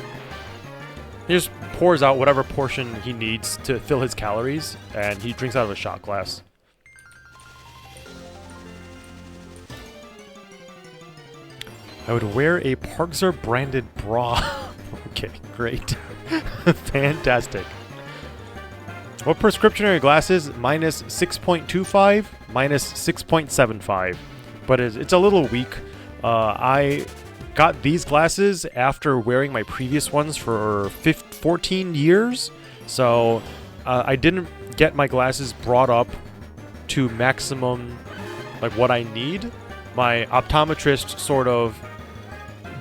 He just pours out whatever portion he needs to fill his calories, and he drinks out of a shot glass. I would wear a Parkser branded bra. Okay, great. Fantastic. What prescription are your glasses? Minus 6.25, minus 6.75. But it's a little weak. I got these glasses after wearing my previous ones for 14 years. So I didn't get my glasses brought up to maximum, like what I need. My optometrist sort of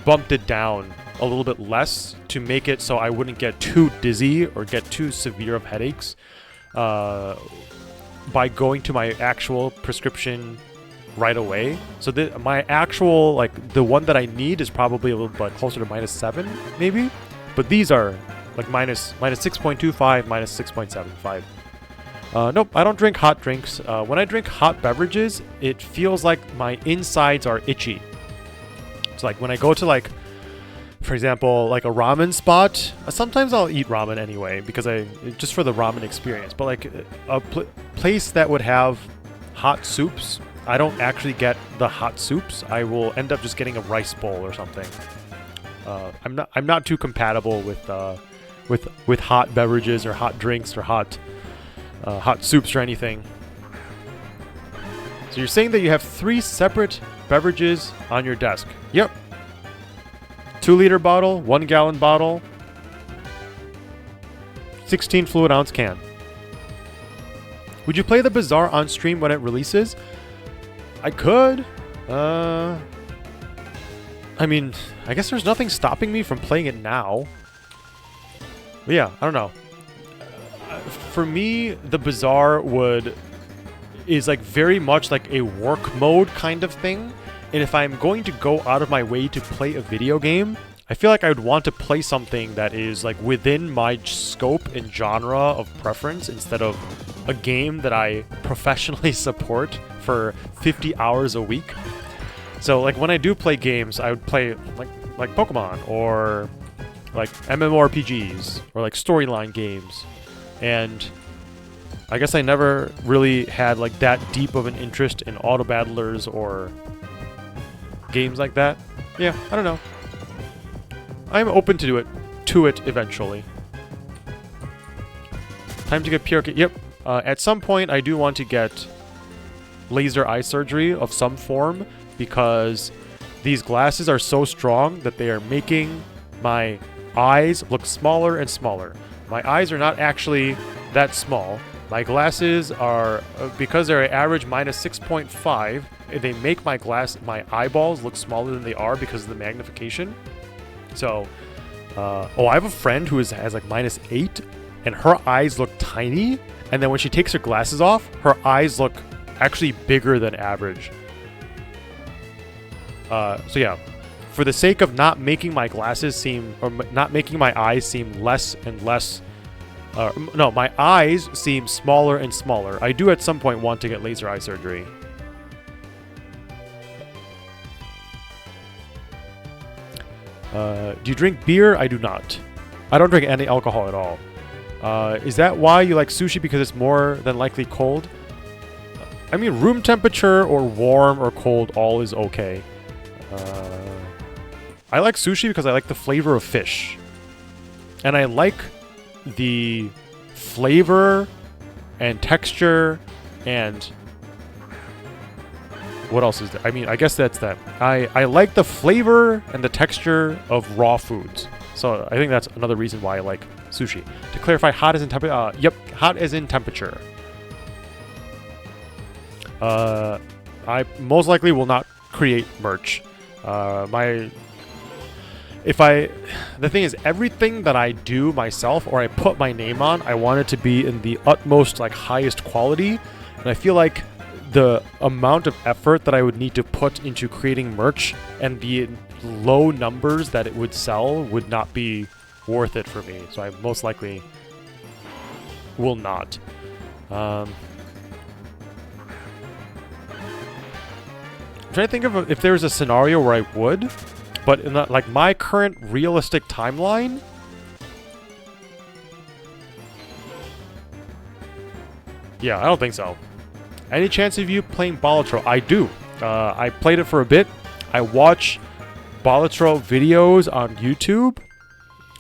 bumped it down a little bit less to make it so I wouldn't get too dizzy or get too severe of headaches by going to my actual prescription right away. So my actual, like, the one that I need is probably a little bit closer to minus 7, maybe. But these are, like, minus 6.25, minus 6.75. Nope, I don't drink hot drinks. When I drink hot beverages, it feels like my insides are itchy. So, like, when I go to, like, For example, like a ramen spot. Sometimes I'll eat ramen anyway because just for the ramen experience. But like a place that would have hot soups, I don't actually get the hot soups. I will end up just getting a rice bowl or something. I'm not too compatible with hot beverages or hot drinks or hot soups or anything. So you're saying that you have 3 separate beverages on your desk? Yep. 2-liter bottle, 1-gallon bottle, 16 fluid ounce can. Would you play the Bazaar on stream when it releases? I could. I mean, I guess there's nothing stopping me from playing it now. But yeah, I don't know. For me, the Bazaar is like very much like a work mode kind of thing. And if I'm going to go out of my way to play a video game, I feel like I would want to play something that is like within my scope and genre of preference instead of a game that I professionally support for 50 hours a week. So like when I do play games, I would play like Pokémon or like MMORPGs or like storyline games. And I guess I never really had like that deep of an interest in auto battlers or games like that. Yeah, I don't know. I'm open to it eventually. Time to get PRK. Yep. At some point, I do want to get laser eye surgery of some form because these glasses are so strong that they are making my eyes look smaller and smaller. My eyes are not actually that small. My glasses are, because they're an average minus 6.5, they make my eyeballs look smaller than they are because of the magnification. So, I have a friend who has like minus 8, and her eyes look tiny, and then when she takes her glasses off, her eyes look actually bigger than average. So yeah, for the sake of not making my glasses seem, or not making my eyes seem less and less, no, my eyes seem smaller and smaller. I do at some point want to get laser eye surgery. Do you drink beer? I do not. I don't drink any alcohol at all. Is that why you like sushi? Because it's more than likely cold? I mean, room temperature or warm or cold, all is okay. I like sushi because I like the flavor of fish. And I like the flavor and texture and what else is there? I mean, I guess that's that. I like the flavor and the texture of raw foods. So I think that's another reason why I like sushi. To clarify, hot as in temperature. Yep, hot as in temperature. I most likely will not create merch. The thing is, everything that I do myself or I put my name on, I want it to be in the utmost, like, highest quality. And I feel like the amount of effort that I would need to put into creating merch and the low numbers that it would sell would not be worth it for me. So I most likely will not. I'm trying to think of if there's a scenario where I would, but in like my current realistic timeline, yeah, I don't think so. Any chance of you playing Balatro? I do. I played it for a bit. I watch Balatro videos on YouTube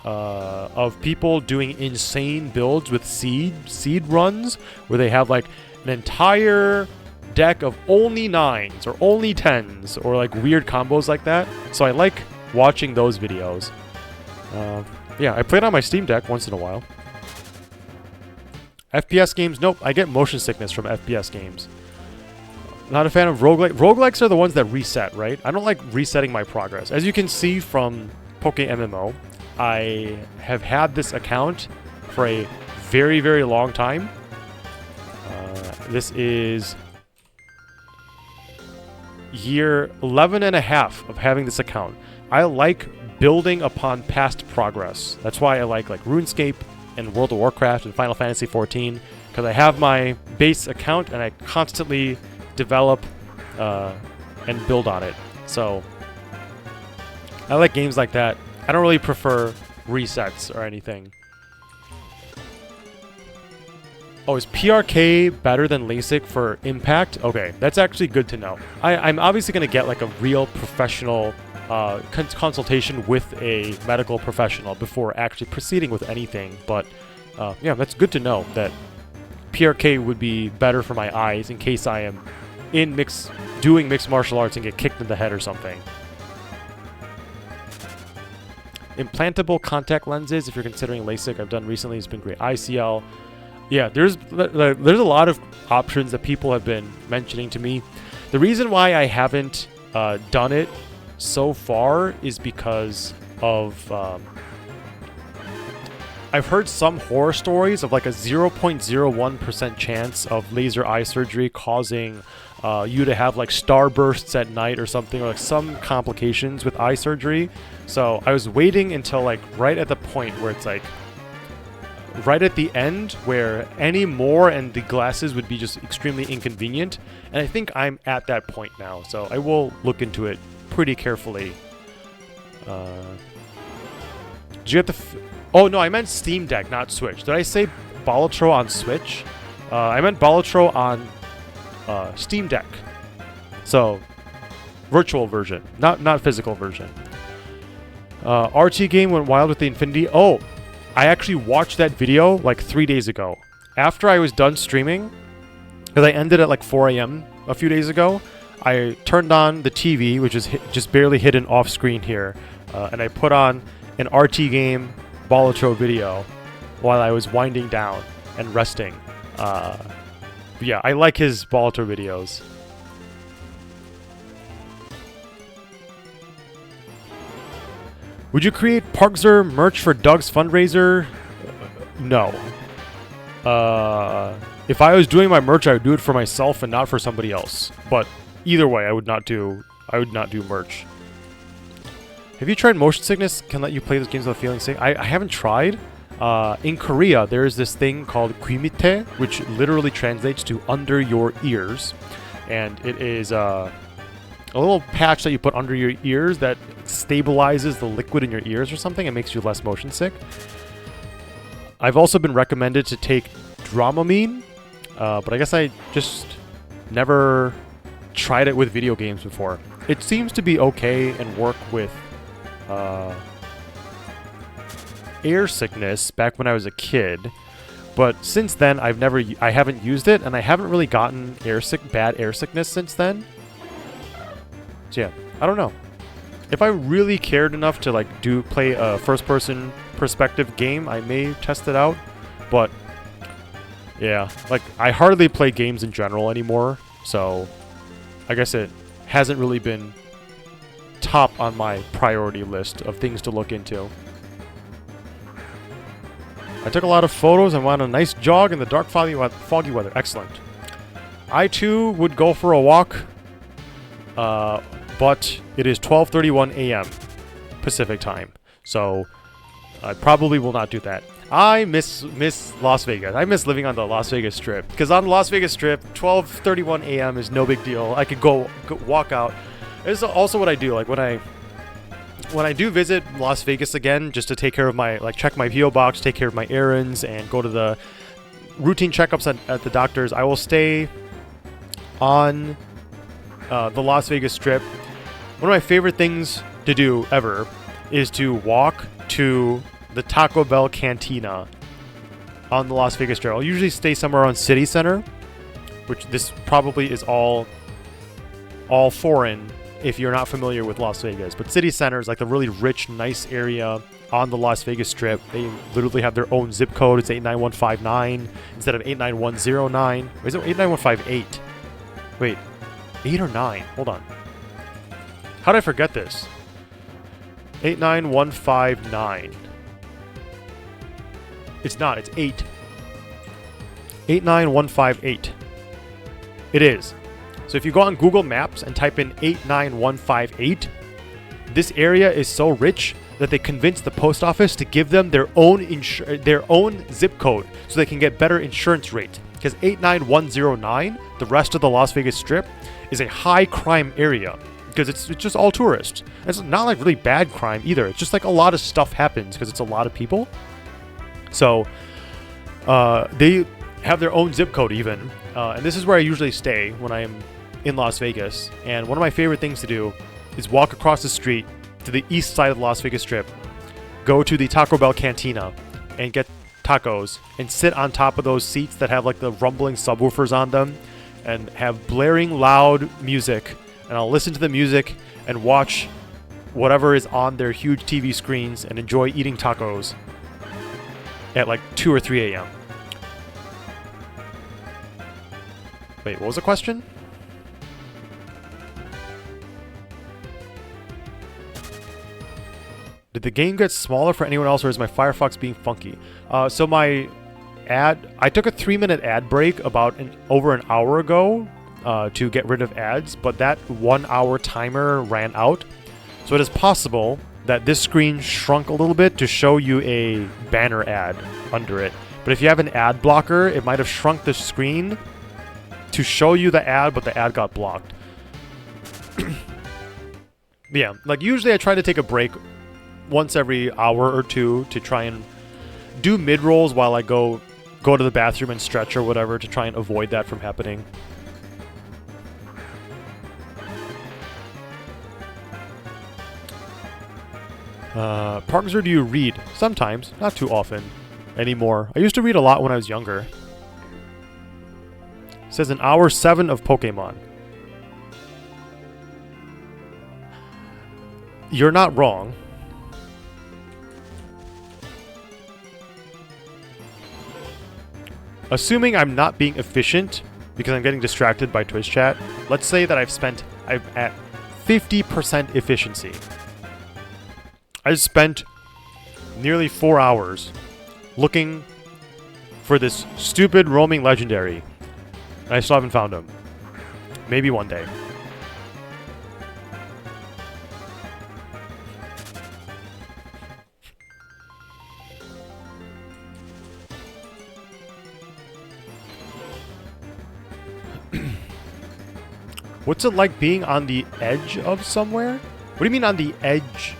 of people doing insane builds with seed runs where they have like an entire deck of only 9s or only 10s or like weird combos like that. So I like watching those videos. Yeah, I play it on my Steam Deck once in a while. FPS games? Nope, I get motion sickness from FPS games. Not a fan of roguelike. Roguelikes are the ones that reset, right? I don't like resetting my progress. As you can see from PokéMMO, I have had this account for a very, very long time. This is year 11 and a half of having this account. I like building upon past progress. That's why I like RuneScape and World of Warcraft and Final Fantasy XIV, because I have my base account and I constantly develop and build on it. So I like games like that. I don't really prefer resets or anything. Oh, is PRK better than LASIK for impact? Okay, that's actually good to know. I'm obviously going to get like a real professional consultation with a medical professional before actually proceeding with anything. But yeah, that's good to know that PRK would be better for my eyes in case I am doing mixed martial arts and get kicked in the head or something. Implantable contact lenses, if you're considering LASIK, I've done recently, it's been great. ICL. Yeah, there's a lot of options that people have been mentioning to me. The reason why I haven't done it so far is because of I've heard some horror stories of like a 0.01% chance of laser eye surgery causing you to have like starbursts at night or something, or like some complications with eye surgery. So I was waiting until like right at the point where it's like right at the end where any more and the glasses would be just extremely inconvenient. And I think I'm at that point now, so I will look into it pretty carefully. Did you get the... Oh no, I meant Steam Deck, not Switch. Did I say Balatro on Switch? I meant Balatro on Steam Deck. So, virtual version, not physical version. RT game went wild with the Infinity. Oh, I actually watched that video like 3 days ago. After I was done streaming, because I ended at like 4 a.m. a few days ago, I turned on the TV, which is just barely hidden off screen here, and I put on an RT game Balatro video while I was winding down and resting. Yeah, I like his Balatro videos. Would you create Parkzer merch for Doug's fundraiser? No. If I was doing my merch, I would do it for myself and not for somebody else. But either way, I would not do merch. Have you tried motion sickness? Can let you play those games without feeling sick? I haven't tried. In Korea, there is this thing called 귀밑에, which literally translates to under your ears, and it is a little patch that you put under your ears that stabilizes the liquid in your ears or something and makes you less motion sick. I've also been recommended to take Dramamine, but I guess I just never tried it with video games before. It seems to be okay and work with air sickness back when I was a kid, but since then I haven't used it, and I haven't really gotten bad air sickness since then. So yeah, I don't know. If I really cared enough to like play a first-person perspective game, I may test it out. But yeah, like I hardly play games in general anymore, so I guess it hasn't really been top on my priority list of things to look into. I took a lot of photos and went on a nice jog in the dark, foggy weather. Excellent. I too would go for a walk, but it is 12:31 a.m. Pacific time, so I probably will not do that. I miss Las Vegas. I miss living on the Las Vegas Strip, because on the Las Vegas Strip, 12:31 a.m. is no big deal. I could go walk out. This is also what I do. Like when I do visit Las Vegas again, just to take care of check my PO box, take care of my errands, and go to the routine checkups at the doctor's, I will stay on the Las Vegas Strip. One of my favorite things to do ever is to walk to the Taco Bell Cantina on the Las Vegas Strip. I'll usually stay somewhere on City Center, which this probably is all foreign if you're not familiar with Las Vegas. But City Center is like the really rich, nice area on the Las Vegas Strip. They literally have their own zip code. It's 89159 instead of 89109. Or is it 89158? Wait, 8 or 9? Hold on. How did I forget this? 89159. It's not. It's 8. 89158. It is. So if you go on Google Maps and type in 89158, this area is so rich that they convinced the post office to give them their own zip code so they can get better insurance rates. Because 89109, the rest of the Las Vegas Strip, is a high crime area because it's just all tourists. It's not like really bad crime either. It's just like a lot of stuff happens because it's a lot of people. So they have their own zip code even, and this is where I usually stay when I am in Las Vegas. And one of my favorite things to do is walk across the street to the east side of the Las Vegas Strip, go to the Taco Bell Cantina, and get tacos, and sit on top of those seats that have like the rumbling subwoofers on them, and have blaring loud music. And I'll listen to the music and watch whatever is on their huge TV screens and enjoy eating tacos at like 2 or 3 a.m. Wait, what was the question? Did the game get smaller for anyone else, or is my Firefox being funky? So my I took a 3-minute ad break about over an hour ago to get rid of ads, but that 1 hour timer ran out. So it is possible that this screen shrunk a little bit to show you a banner ad under it. But if you have an ad blocker, it might have shrunk the screen to show you the ad, but the ad got blocked. Yeah, like usually I try to take a break once every hour or two to try and do mid-rolls while I go to the bathroom and stretch or whatever to try and avoid that from happening. Parkser, do you read? Sometimes, not too often anymore. I used to read a lot when I was younger. It says an hour 7 of Pokemon. You're not wrong. Assuming I'm not being efficient because I'm getting distracted by Twitch chat, let's say that I'm at 50% efficiency. I spent nearly 4 hours looking for this stupid roaming legendary, and I still haven't found him. Maybe one day. What's it like being on the edge of somewhere? What do you mean on the edge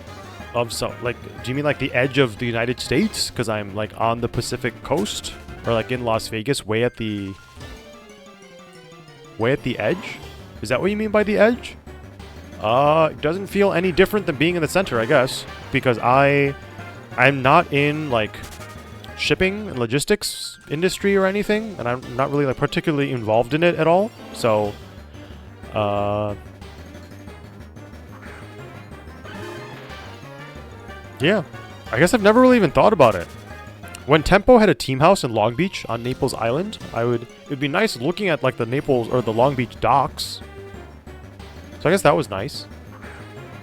of like, do you mean like the edge of the United States? Because I'm like on the Pacific coast? Or like in Las Vegas, way at the edge? Is that what you mean by the edge? It doesn't feel any different than being in the center, I guess. Because I'm not in like shipping and logistics industry or anything, and I'm not really like particularly involved in it at all. So yeah, I guess I've never really even thought about it. When Tempo had a team house in Long Beach on Naples Island, it'd be nice looking at like the Naples or the Long Beach docks. So I guess that was nice.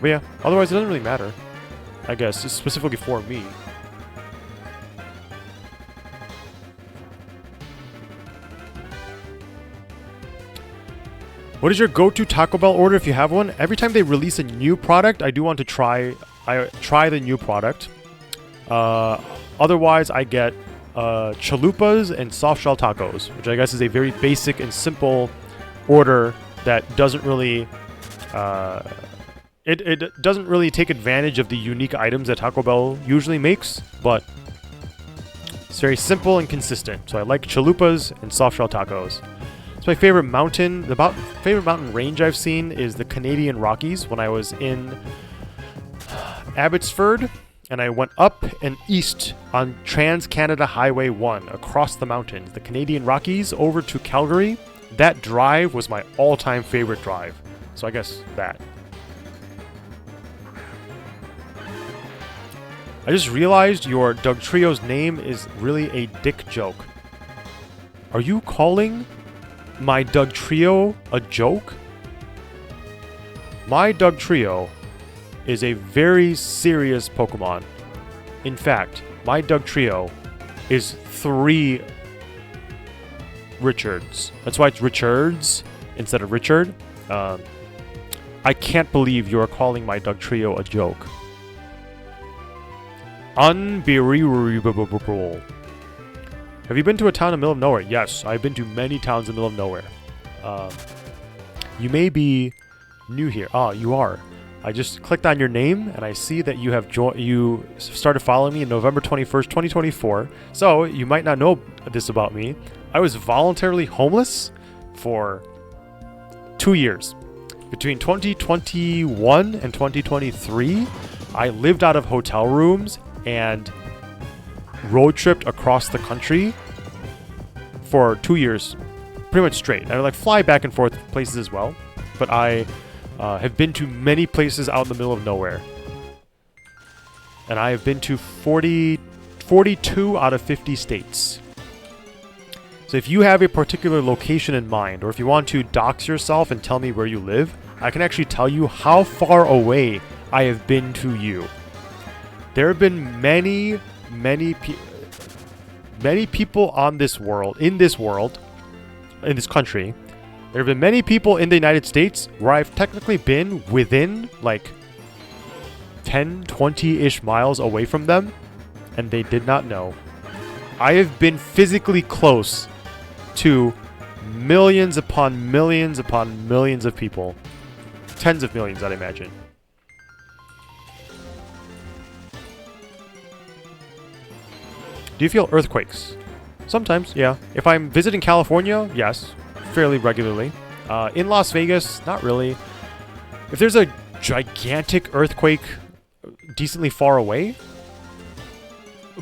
But yeah, otherwise it doesn't really matter. I guess, it's specifically for me. What is your go-to Taco Bell order if you have one? Every time they release a new product, I do want to try the new product. Otherwise, I get chalupas and soft shell tacos, which I guess is a very basic and simple order that doesn't really it doesn't really take advantage of the unique items that Taco Bell usually makes, but it's very simple and consistent. So I like chalupas and soft shell tacos. It's my favorite mountain. The favorite mountain range I've seen is the Canadian Rockies when I was in Abbotsford, and I went up and east on Trans-Canada Highway 1 across the mountains, the Canadian Rockies, over to Calgary. That drive was my all-time favorite drive. So I guess that. I just realized your Doug Trio's name is really a dick joke. Are you calling my Doug Trio a joke? My Doug Trio is a very serious Pokemon. In fact, my Doug Trio is 3 Richards. That's why it's Richards instead of Richard. I can't believe you are calling my Doug Trio a joke. Unbelievable. Have you been to a town in the middle of nowhere? Yes, I've been to many towns in the middle of nowhere. You may be new here. Oh, you are. I just clicked on your name and I see that you have you started following me in November 21st, 2024. So you might not know this about me. I was voluntarily homeless for 2 years. Between 2021 and 2023, I lived out of hotel rooms and road tripped across the country for 2 years, pretty much straight. I would like fly back and forth places as well, but I have been to many places out in the middle of nowhere. And I have been to 42 out of 50 states. So if you have a particular location in mind, or if you want to dox yourself and tell me where you live, I can actually tell you how far away I have been to you. There have been many people on this world, in this country. There have been many people in the United States where I've technically been within like 10, 20-ish miles away from them, and they did not know. I have been physically close to millions upon millions upon millions of people. Tens of millions, I'd imagine. Do you feel earthquakes? Sometimes, yeah. If I'm visiting California, yes, fairly regularly. In Las Vegas, not really. If there's a gigantic earthquake decently far away,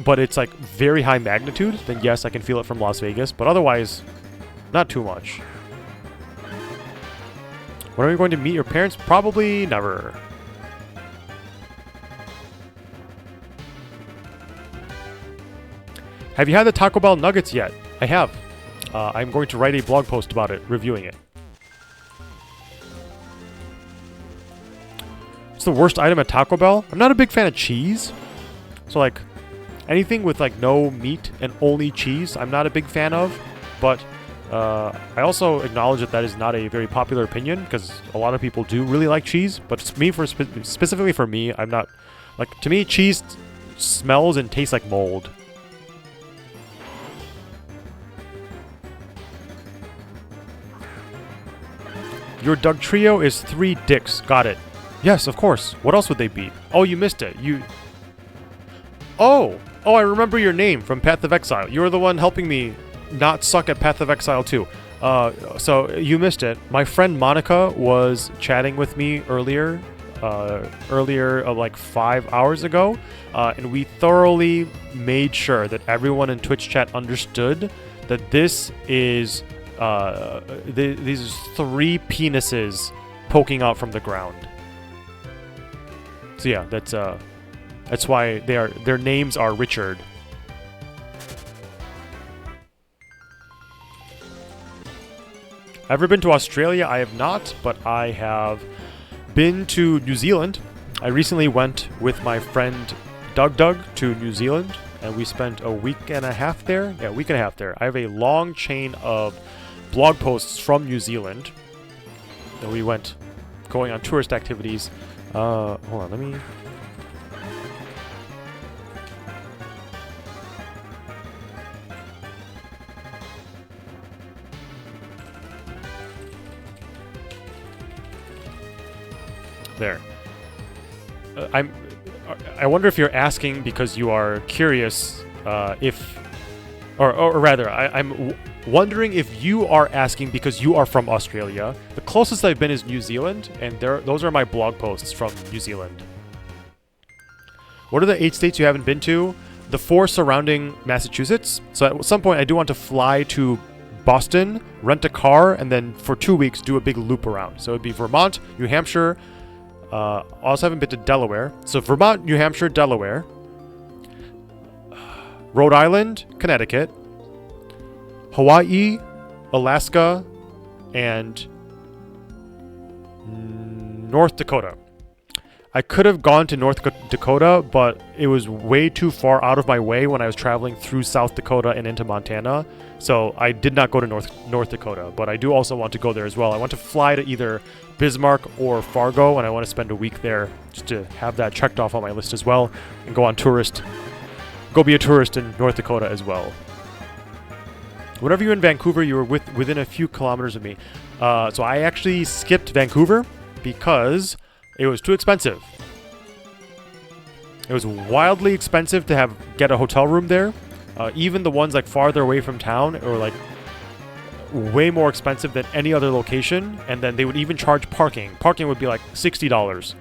but it's like very high magnitude, then yes, I can feel it from Las Vegas, but otherwise, not too much. When are we going to meet your parents? Probably never. Have you had the Taco Bell nuggets yet? I have. I'm going to write a blog post about it, reviewing it. What's the worst item at Taco Bell? I'm not a big fan of cheese. So like, anything with like no meat and only cheese, I'm not a big fan of. But I also acknowledge that that is not a very popular opinion, because a lot of people do really like cheese. But specifically for me, I'm not... Like, to me, cheese smells and tastes like mold. Your Doug Trio is 3 dicks. Got it. Yes, of course. What else would they be? Oh, you missed it. Oh, I remember your name from Path of Exile. You were the one helping me not suck at Path of Exile 2. So you missed it. My friend Monica was chatting with me earlier, like 5 hours ago, and we thoroughly made sure that everyone in Twitch chat understood that this is these 3 penises poking out from the ground. So yeah, that's why their names are Richard. Ever been to Australia? I have not, but I have been to New Zealand. I recently went with my friend Doug to New Zealand, and we spent a week and a half there. Yeah, a week and a half there. I have a long chain of blog posts from New Zealand. And we went going on tourist activities. Hold on, let me... There. I wonder if you're asking because you are curious or rather, I'm wondering if you are asking because you are from Australia. The closest I've been is New Zealand, and those are my blog posts from New Zealand. What are the 8 states you haven't been to? The 4 surrounding Massachusetts. So at some point I do want to fly to Boston, rent a car, and then for 2 weeks do a big loop around. So it'd be Vermont, New Hampshire. Also haven't been to Delaware. So Vermont, New Hampshire, Delaware. Rhode Island, Connecticut. Hawaii, Alaska, and North Dakota. I could have gone to North Dakota, but it was way too far out of my way when I was traveling through South Dakota and into Montana. So I did not go to North Dakota, but I do also want to go there as well. I want to fly to either Bismarck or Fargo, and I want to spend a week there just to have that checked off on my list as well, and go be a tourist in North Dakota as well. Whenever you were in Vancouver, you were within a few kilometers of me. So I actually skipped Vancouver because it was too expensive. It was wildly expensive to get a hotel room there. Even the ones like farther away from town were like way more expensive than any other location. And then they would even charge parking. Parking would be like $60.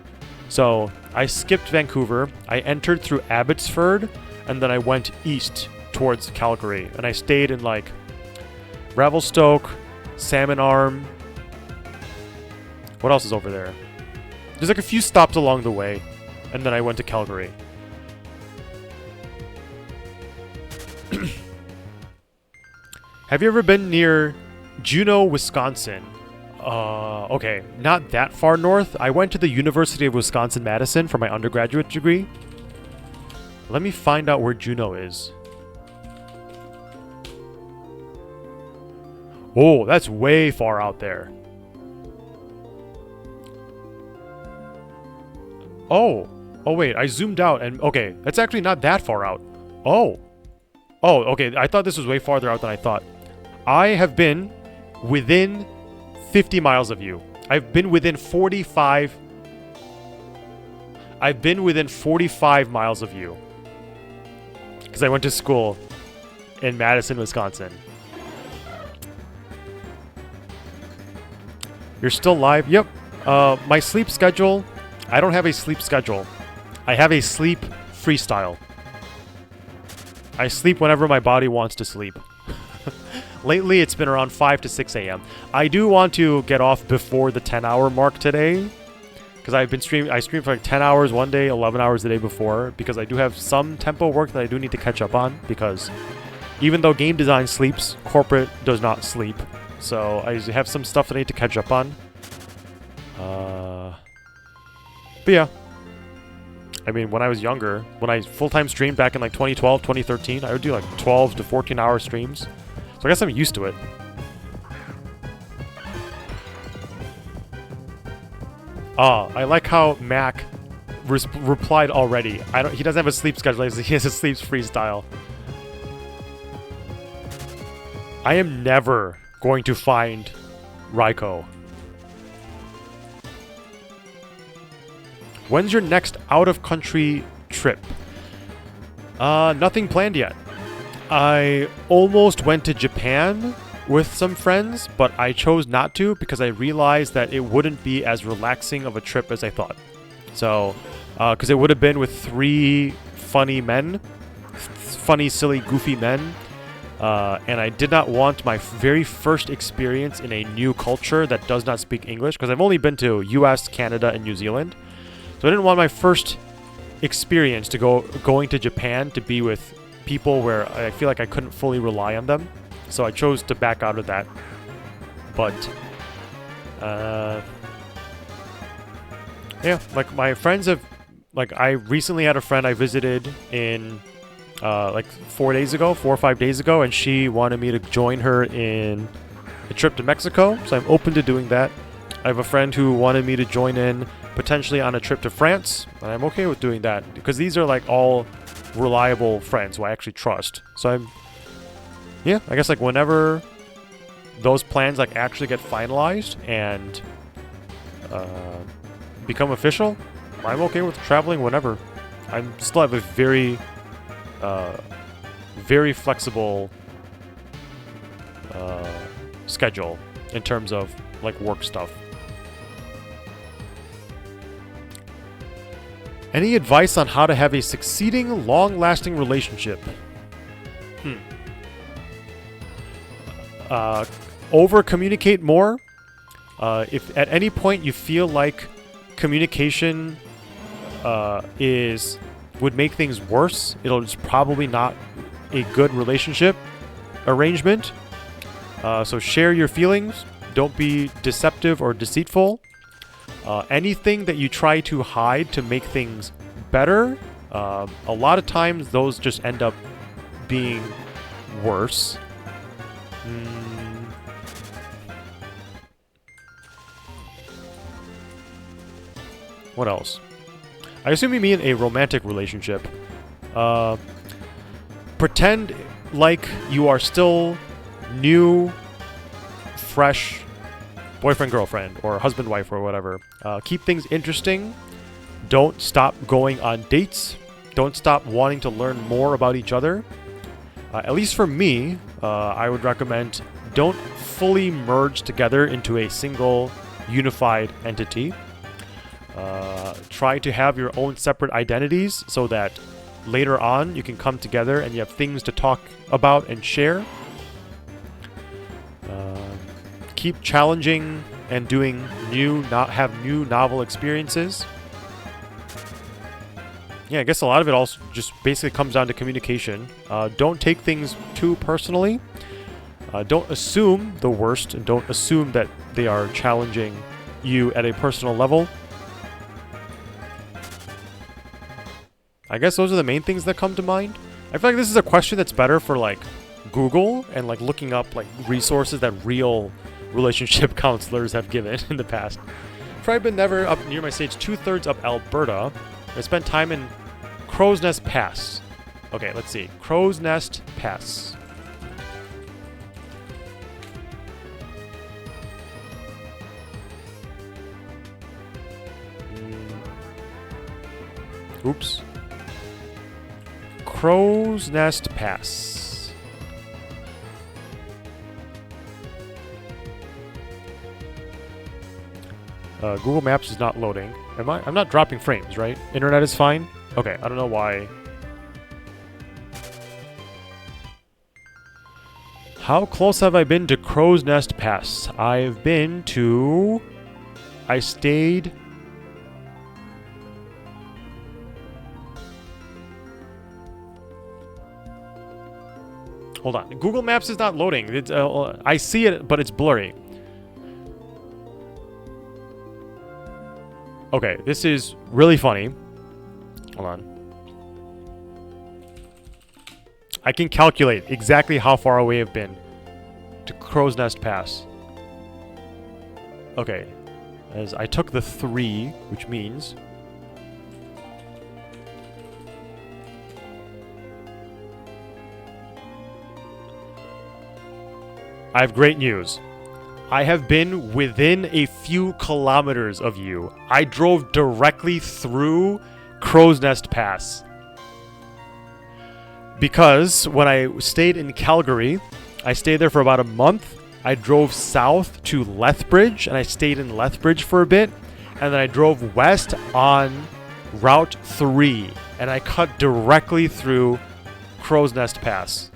So I skipped Vancouver. I entered through Abbotsford, and then I went east towards Calgary. And I stayed in like Revelstoke, Salmon Arm. What else is over there? There's like a few stops along the way, and then I went to Calgary. Have you ever been near Juneau, Wisconsin? Okay, not that far north. I went to the University of Wisconsin-Madison for my undergraduate degree. Let me find out where Juneau is. Oh, that's way far out there. Oh. Oh, wait. I zoomed out and... Okay, that's actually not that far out. Oh. Oh, okay. I thought this was way farther out than I thought. I have been within 50 miles of you. I've been within 45... I've been within 45 miles of you. Because I went to school in Madison, Wisconsin. You're still live? Yep. My sleep schedule... I don't have a sleep schedule. I have a sleep freestyle. I sleep whenever my body wants to sleep. Lately, it's been around 5 to 6 a.m. I do want to get off before the 10-hour mark today. Because I've been streaming. I streamed for like 10 hours one day, 11 hours the day before. Because I do have some tempo work that I do need to catch up on. Because even though game design sleeps, corporate does not sleep. So I have some stuff that I need to catch up on. But yeah. I mean, when I was younger, when I full-time streamed back in like 2012, 2013, I would do like 12 to 14-hour streams. So I guess I'm used to it. I like how Mac replied already. He doesn't have a sleep schedule, he has a sleep freestyle. I am never going to find Raikou. When's your next out-of-country trip? Nothing planned yet. I almost went to Japan with some friends, but I chose not to because I realized that it wouldn't be as relaxing of a trip as I thought. So, because it would have been with 3 funny men, funny, silly, goofy men, and I did not want my very first experience in a new culture that does not speak English, because I've only been to US, Canada, and New Zealand. So I didn't want my first experience to going to Japan to be with people where I feel like I couldn't fully rely on them. So I chose to back out of that. But, yeah, like my friends have, like I recently had a friend I visited in, like 4 or 5 days ago, and she wanted me to join her in a trip to Mexico. So I'm open to doing that. I have a friend who wanted me to join in potentially on a trip to France, and I'm okay with doing that because these are like all reliable friends who I actually trust. So yeah, I guess like whenever those plans like actually get finalized and become official, I'm okay with traveling whenever. I still have a very, very flexible schedule in terms of like work stuff. Any advice on how to have a succeeding, long-lasting relationship? Over-communicate more. If at any point you feel like communication would make things worse, it's probably not a good relationship arrangement. So share your feelings. Don't be deceptive or deceitful. Anything that you try to hide to make things better, a lot of times those just end up being worse. What else? I assume you mean a romantic relationship. Pretend like you are still new, fresh boyfriend, girlfriend, or husband, wife, or whatever. Keep things interesting. Don't stop going on dates. Don't stop wanting to learn more about each other. At least for me, I would recommend don't fully merge together into a single unified entity. Try to have your own separate identities so that later on you can come together and you have things to talk about and share. Keep challenging and doing have new novel experiences. Yeah, I guess a lot of it also just basically comes down to communication. Don't take things too personally. Don't assume the worst, and don't assume that they are challenging you at a personal level. I guess those are the main things that come to mind. I feel like this is a question that's better for like Google and like looking up like resources that real relationship counselors have given in the past. I've been never up near my stage 2/3 of Alberta. I spent time in Crow's Nest Pass. Okay, let's see. Crow's Nest Pass. Oops. Crow's Nest Pass. Google Maps is not loading. I'm not dropping frames, right? Internet is fine? Okay, I don't know why. How close have I been to Crow's Nest Pass? I've been to... I stayed... Hold on. Google Maps is not loading. It's, I see it, but it's blurry. Okay, this is really funny. Hold on. I can calculate exactly how far away I've been to Crow's Nest Pass. Okay. As I took the 3, which means... I have great news. I have been within a few kilometers of you. I drove directly through Crow's Nest Pass. Because when I stayed in Calgary, I stayed there for about a month. I drove south to Lethbridge, and I stayed in Lethbridge for a bit. And then I drove west on Route 3, and I cut directly through Crow's Nest Pass.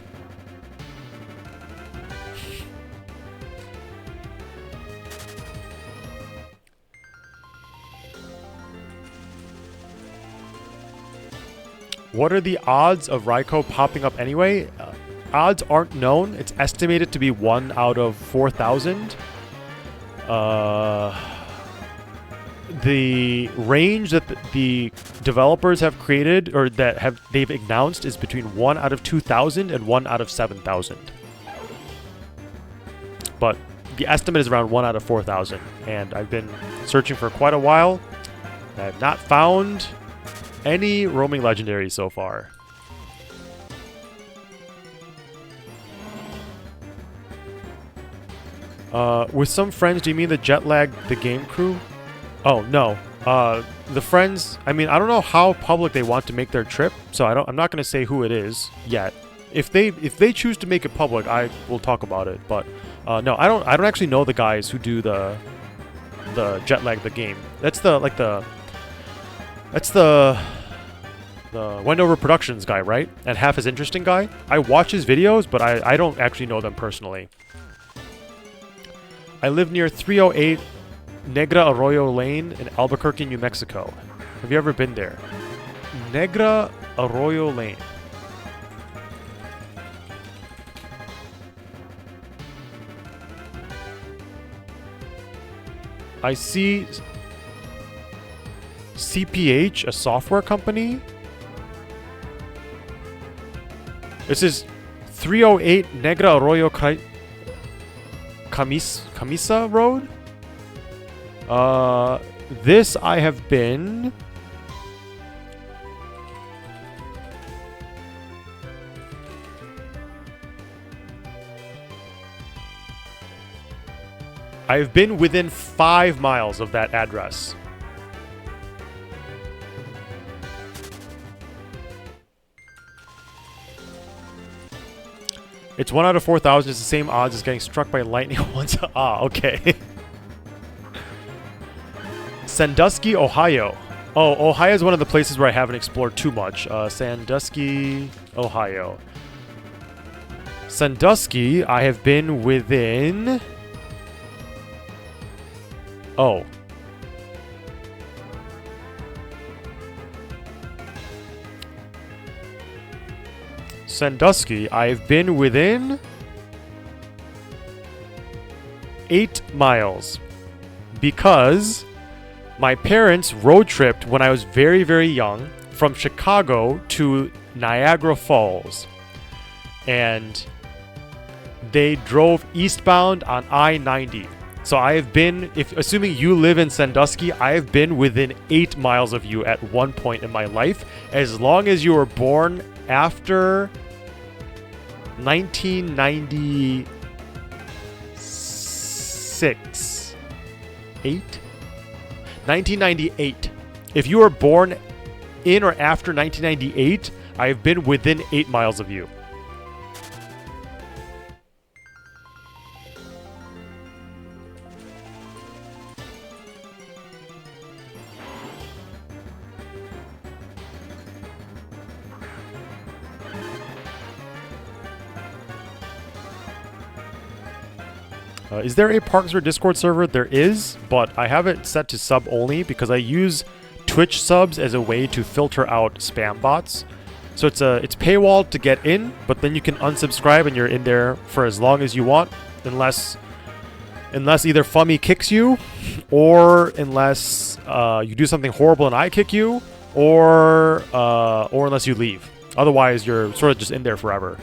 What are the odds of Raikou popping up anyway? Odds aren't known. It's estimated to be 1 out of 4,000. The range that the developers have created, or that they've announced, is between 1 out of 2,000 and 1 out of 7,000. But the estimate is around 1 out of 4,000. And I've been searching for quite a while. I have not found any roaming legendaries so far. With some friends, do you mean the jet lag the game crew? Oh, no. The friends, I mean, I don't know how public they want to make their trip, so I'm not going to say who it is yet. If they choose to make it public, I will talk about it, but no, I don't actually know the guys who do the jet lag the game. That's the Wendover Productions guy, right? And Half Is Interesting guy. I watch his videos, but I don't actually know them personally. I live near 308 Negra Arroyo Lane in Albuquerque, New Mexico. Have you ever been there? Negra Arroyo Lane. I see CPH, a software company. This is 308 Negra Arroyo Camisa Road. This I have been. I've been within 5 miles of that address. It's 1 out of 4,000. It's the same odds as getting struck by lightning once. Ah, okay. Sandusky, Ohio. Oh, Ohio is one of the places where I haven't explored too much. Sandusky, Ohio. Sandusky, I have been within... Oh. Sandusky, I've been within 8 miles because my parents road tripped when I was very, very young from Chicago to Niagara Falls, and they drove eastbound on I-90. So I have been, assuming you live in Sandusky, I have been within 8 miles of you at one point in my life, as long as you were born after 1996. 1998. If you were born in or after 1998, I have been within 8 miles of you. Is there a Parks or Discord server? There is, but I have it set to sub only because I use Twitch subs as a way to filter out spam bots. So it's paywalled to get in, but then you can unsubscribe and you're in there for as long as you want, unless either Fummy kicks you, or unless you do something horrible and I kick you, or unless you leave. Otherwise, you're sort of just in there forever.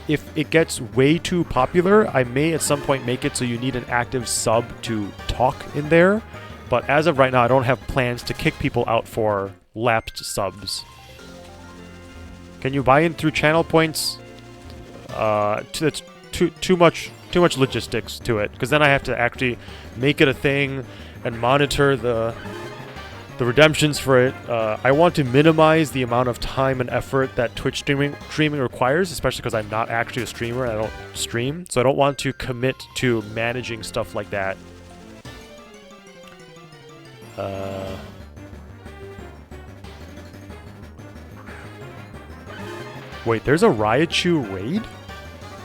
If it gets way too popular, I may at some point make it so you need an active sub to talk in there. But as of right now, I don't have plans to kick people out for lapsed subs. Can you buy in through channel points? It's too much logistics to it, because then I have to actually make it a thing and monitor the redemptions for it. I want to minimize the amount of time and effort that Twitch streaming requires, especially because I'm not actually a streamer and I don't stream. So I don't want to commit to managing stuff like that. Wait, there's a Raikou raid?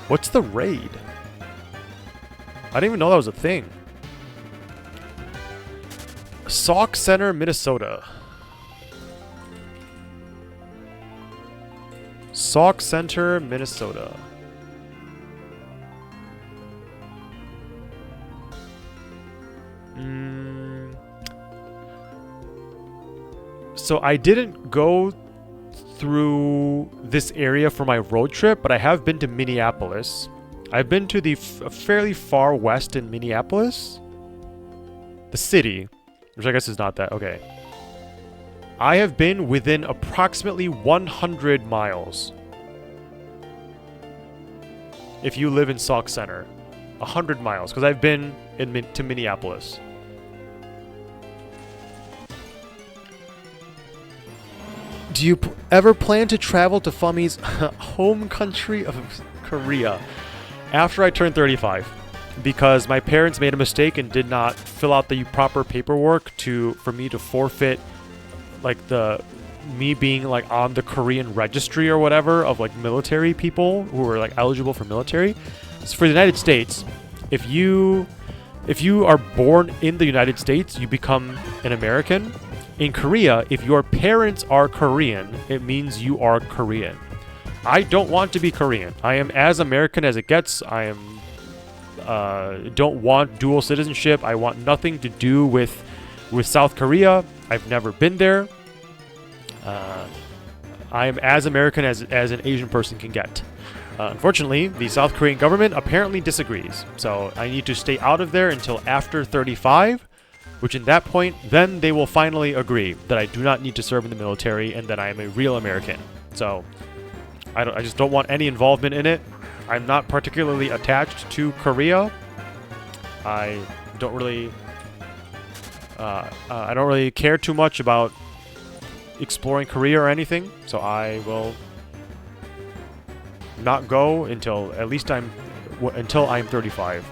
What's the raid? I didn't even know that was a thing. Sauk Center, Minnesota. Sauk Center, Minnesota. So I didn't go through this area for my road trip, but I have been to Minneapolis. I've been to the fairly far west in Minneapolis. The city. Which I guess is not that. Okay. I have been within approximately 100 miles. If you live in Sauk Center. 100 miles. Because I've been to Minneapolis. Do you ever plan to travel to Fummy's home country of Korea after I turn 35? Because my parents made a mistake and did not fill out the proper paperwork for me to forfeit, like, me being, like, on the Korean registry or whatever of, like, military people who were, like, eligible for military. So for the United States, if you are born in the United States, you become an American. In Korea, if your parents are Korean, it means you are Korean. I don't want to be Korean. I am as American as it gets. I am don't want dual citizenship. I want nothing to do with South Korea. I've never been there. I am as American as an Asian person can get. Unfortunately, the South Korean government apparently disagrees. So I need to stay out of there until after 35, which in that point, then they will finally agree that I do not need to serve in the military and that I am a real American. So I just don't want any involvement in it. I'm not particularly attached to Korea. I don't really I don't really care too much about exploring Korea or anything, so I will not go until at least until I'm 35.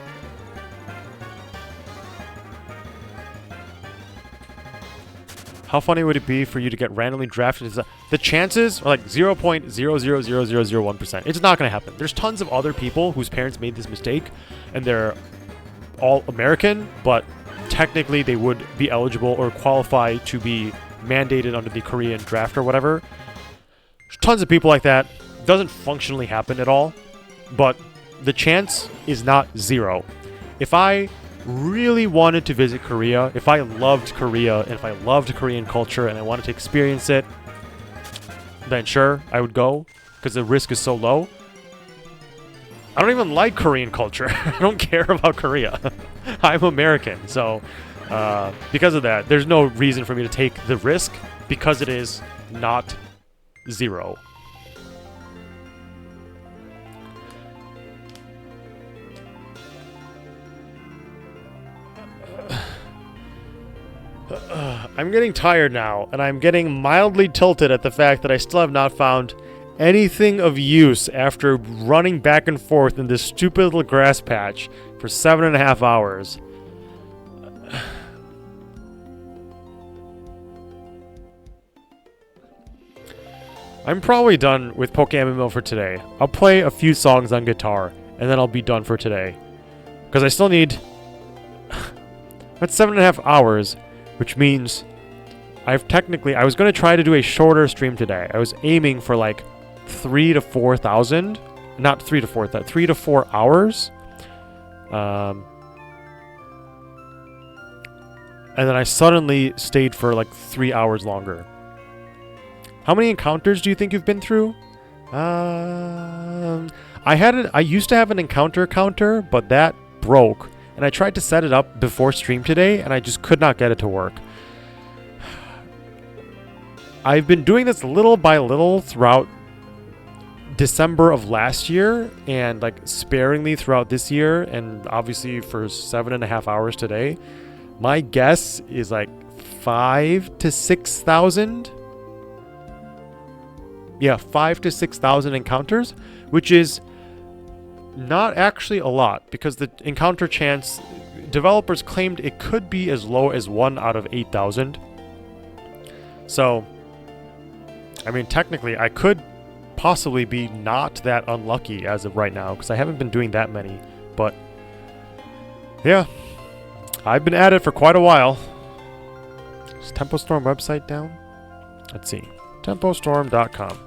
How funny would it be for you to get randomly drafted? The chances are like 0.00001%. It's not going to happen. There's tons of other people whose parents made this mistake, and they're all American, but technically they would be eligible or qualify to be mandated under the Korean draft or whatever. There's tons of people like that. It doesn't functionally happen at all, but the chance is not zero. If I really wanted to visit Korea, if I loved Korea, and if I loved Korean culture and I wanted to experience it, then sure, I would go, because the risk is so low. I don't even like Korean culture. I don't care about Korea. I'm American, so because of that, there's no reason for me to take the risk, because it is not zero. I'm getting tired now, and I'm getting mildly tilted at the fact that I still have not found anything of use after running back and forth in this stupid little grass patch for 7.5 hours. I'm probably done with PokéMMO for today. I'll play a few songs on guitar, and then I'll be done for today. Because I still need... That's 7.5 hours, which means I was going to try to do a shorter stream today. I was aiming for like 3 to 4,000. Not 3 to 4,000, 3 to 4 hours. And then I suddenly stayed for like 3 hours longer. How many encounters do you think you've been through? I used to have an encounter counter, but that broke. And I tried to set it up before stream today, and I just could not get it to work. I've been doing this little by little throughout December of last year, and like sparingly throughout this year, and obviously for 7.5 hours today. My guess is like 5,000 to 6,000. Yeah, 5,000 to 6,000 encounters, which is not actually a lot, because the encounter chance, developers claimed it could be as low as 1 out of 8,000. So, I mean, technically, I could possibly be not that unlucky as of right now, because I haven't been doing that many. But, yeah, I've been at it for quite a while. Is Tempo Storm website down? Let's see. Tempostorm.com.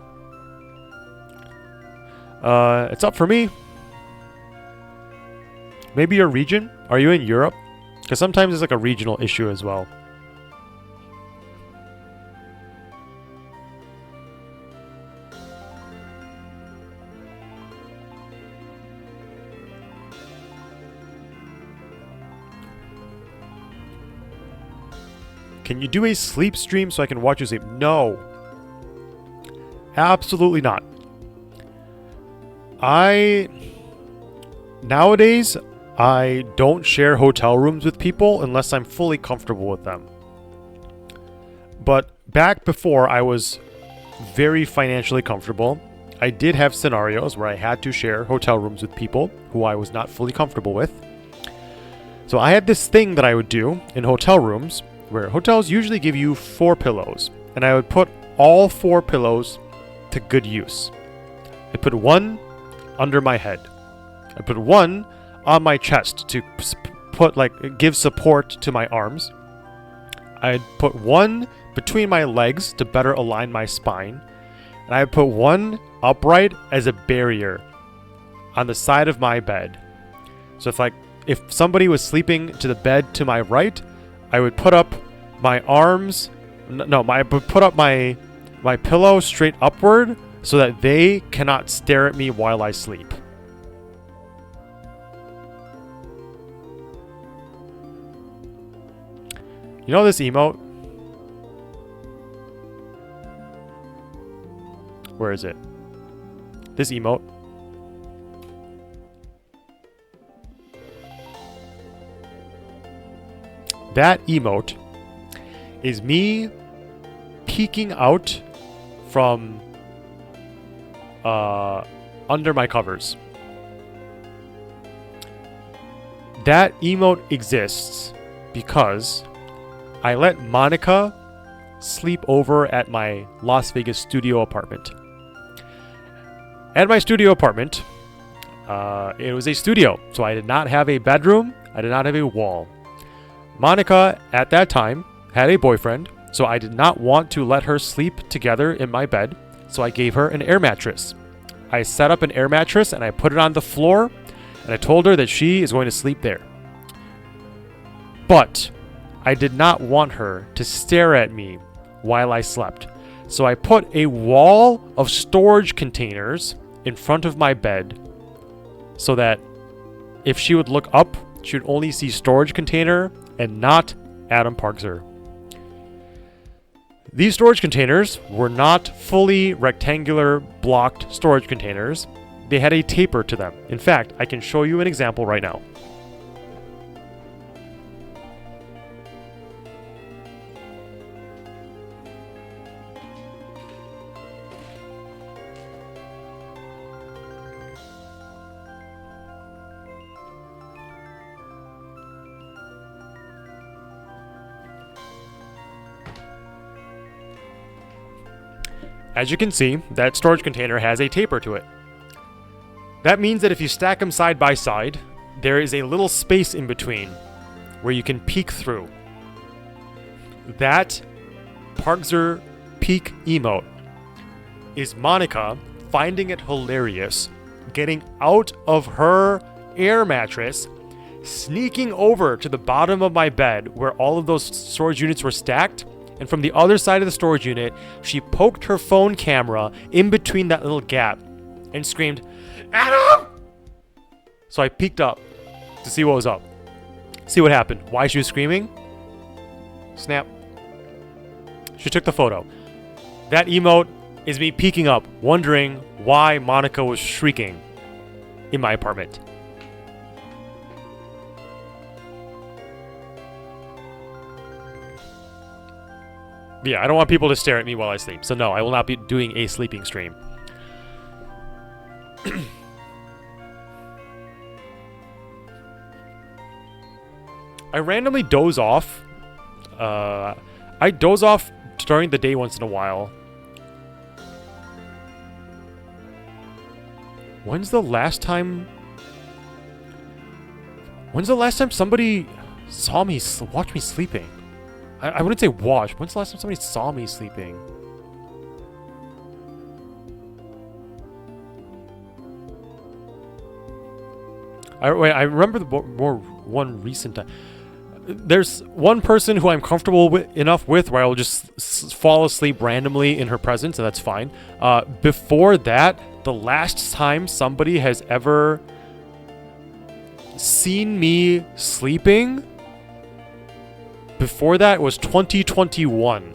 It's up for me. Maybe your region? Are you in Europe? Because sometimes it's like a regional issue as well. Can you do a sleep stream so I can watch you sleep? No. Absolutely not. Nowadays, I don't share hotel rooms with people unless I'm fully comfortable with them. But back before I was very financially comfortable, I did have scenarios where I had to share hotel rooms with people who I was not fully comfortable with. So I had this thing that I would do in hotel rooms, where hotels usually give you 4 pillows, and I would put all 4 pillows to good use. I put 1 under my head. I put 1 on my chest to give support to my arms. I'd put 1 between my legs to better align my spine, and I put 1 upright as a barrier on the side of my bed. So if somebody was sleeping to the bed to my right, I would put up my arms. I would put up my pillow straight upward so that they cannot stare at me while I sleep. You know this emote? Where is it? This emote. that emote is me peeking out from under my covers. That emote exists because I let Monica sleep over at my Las Vegas studio apartment. At my studio apartment, it was a studio, so I did not have a bedroom, I did not have a wall. Monica, at that time, had a boyfriend, so I did not want to let her sleep together in my bed, so I gave her an air mattress. I set up an air mattress and I put it on the floor, and I told her that she is going to sleep there. But I did not want her to stare at me while I slept, so I put a wall of storage containers in front of my bed so that if she would look up, she would only see storage container and not Adam Parkser. These storage containers were not fully rectangular blocked storage containers. They had a taper to them. In fact, I can show you an example right now. As you can see, that storage container has a taper to it. That means that if you stack them side by side, there is a little space in between where you can peek through. That Parkser peek emote is Monica finding it hilarious, getting out of her air mattress, sneaking over to the bottom of my bed where all of those storage units were stacked, and from the other side of the storage unit, she poked her phone camera in between that little gap and screamed, "Adam!" So I peeked up to see what was up. See what happened. Why she was screaming? Snap. She took the photo. That emote is me peeking up, wondering why Monica was shrieking in my apartment. Yeah, I don't want people to stare at me while I sleep. So no, I will not be doing a sleeping stream. I randomly doze off. I doze off during the day once in a while. When's the last time somebody saw me, watch me sleeping? I wouldn't say watch. When's the last time somebody saw me sleeping? I remember the one recent time. There's one person who I'm comfortable enough with where I will just fall asleep randomly in her presence, and that's fine. Before that, the last time somebody has ever seen me sleeping before that was 2021.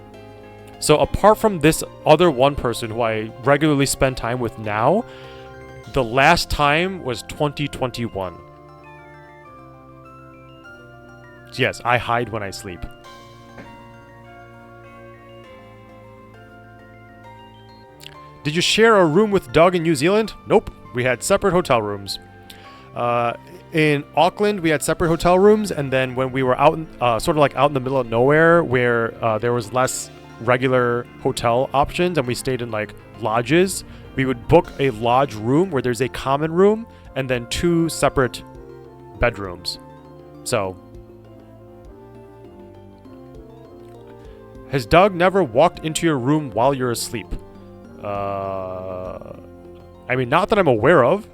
So apart from this other one person who I regularly spend time with now, the last time was 2021. Yes, I hide when I sleep. Did you share a room with Doug in New Zealand? Nope. We had separate hotel rooms. In Auckland, we had separate hotel rooms, and then when we were out, sort of like out in the middle of nowhere, where there was less regular hotel options, and we stayed in like lodges, we would book a lodge room where there's a common room and then 2 separate bedrooms. So, has Doug never walked into your room while you're asleep? I mean, not that I'm aware of.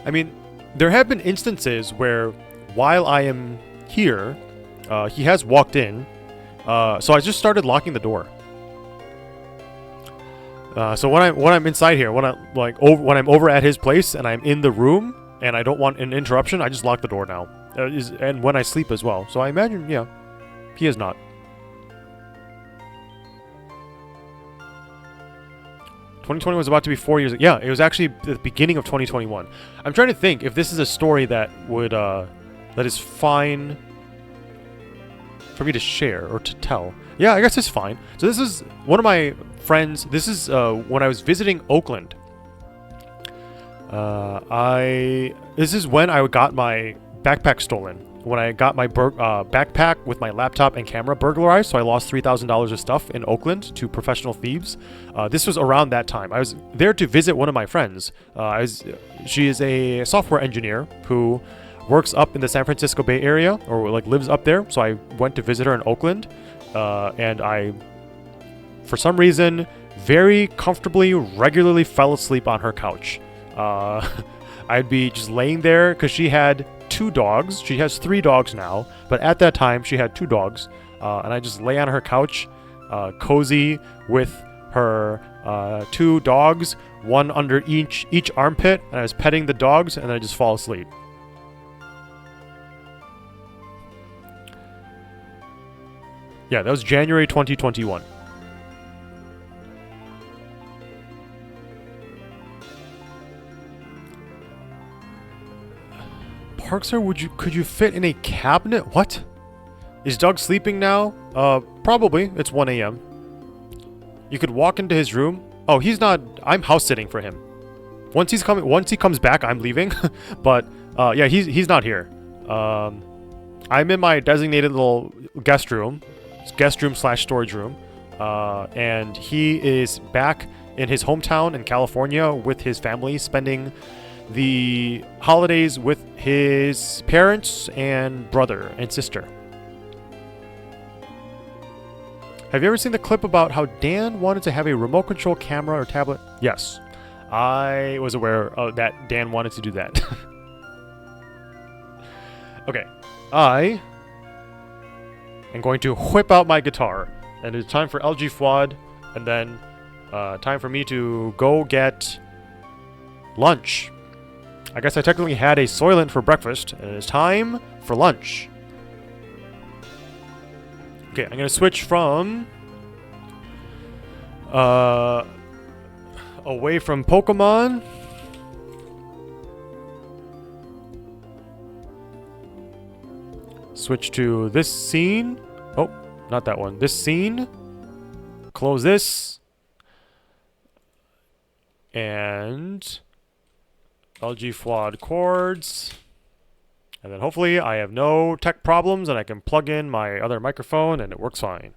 I mean, there have been instances where while I am here, he has walked in, so I just started locking the door. So when I'm inside here, when I'm over at his place and I'm in the room and I don't want an interruption, I just lock the door now. And when I sleep as well. So I imagine, yeah, he is not. 2020 was about to be 4 years. Yeah, it was actually the beginning of 2021. I'm trying to think if this is a story that would that is fine for me to share or to tell. Yeah, I guess it's fine. So this is one of my friends. This is when I was visiting Oakland. This is when I got my backpack stolen. When I got my backpack with my laptop and camera burglarized, so I lost $3,000 of stuff in Oakland to professional thieves. This was around that time. I was there to visit one of my friends. She is a software engineer who works up in the San Francisco Bay Area, or like lives up there. So I went to visit her in Oakland, and I, for some reason, very comfortably, regularly fell asleep on her couch. I'd be just laying there because she had 2 dogs. She has 3 dogs now, but at that time she had 2 dogs, and I just lay on her couch, cozy with her 2 dogs, one under each armpit, and I was petting the dogs, and then I just fall asleep. Yeah, that was January 2021. Parkser, could you fit in a cabinet? What? Is Doug sleeping now? Probably. It's 1 a.m. You could walk into his room. Oh, he's not. I'm house sitting for him. Once he comes back, I'm leaving. But yeah, he's not here. I'm in my designated little guest room / storage room, and he is back in his hometown in California with his family, spending the holidays with his parents and brother and sister. Have you ever seen the clip about how Dan wanted to have a remote control camera or tablet? Yes, I was aware of that. Dan wanted to do that. Okay, I am going to whip out my guitar, and it's time for LG FWOD, and then time for me to go get lunch. I guess I technically had a Soylent for breakfast, and it is time for lunch. Okay, I'm gonna switch from away from Pokemon. Switch to this scene. Oh, not that one. This scene. Close this. And LG FWOD cords. And then hopefully I have no tech problems and I can plug in my other microphone and it works fine.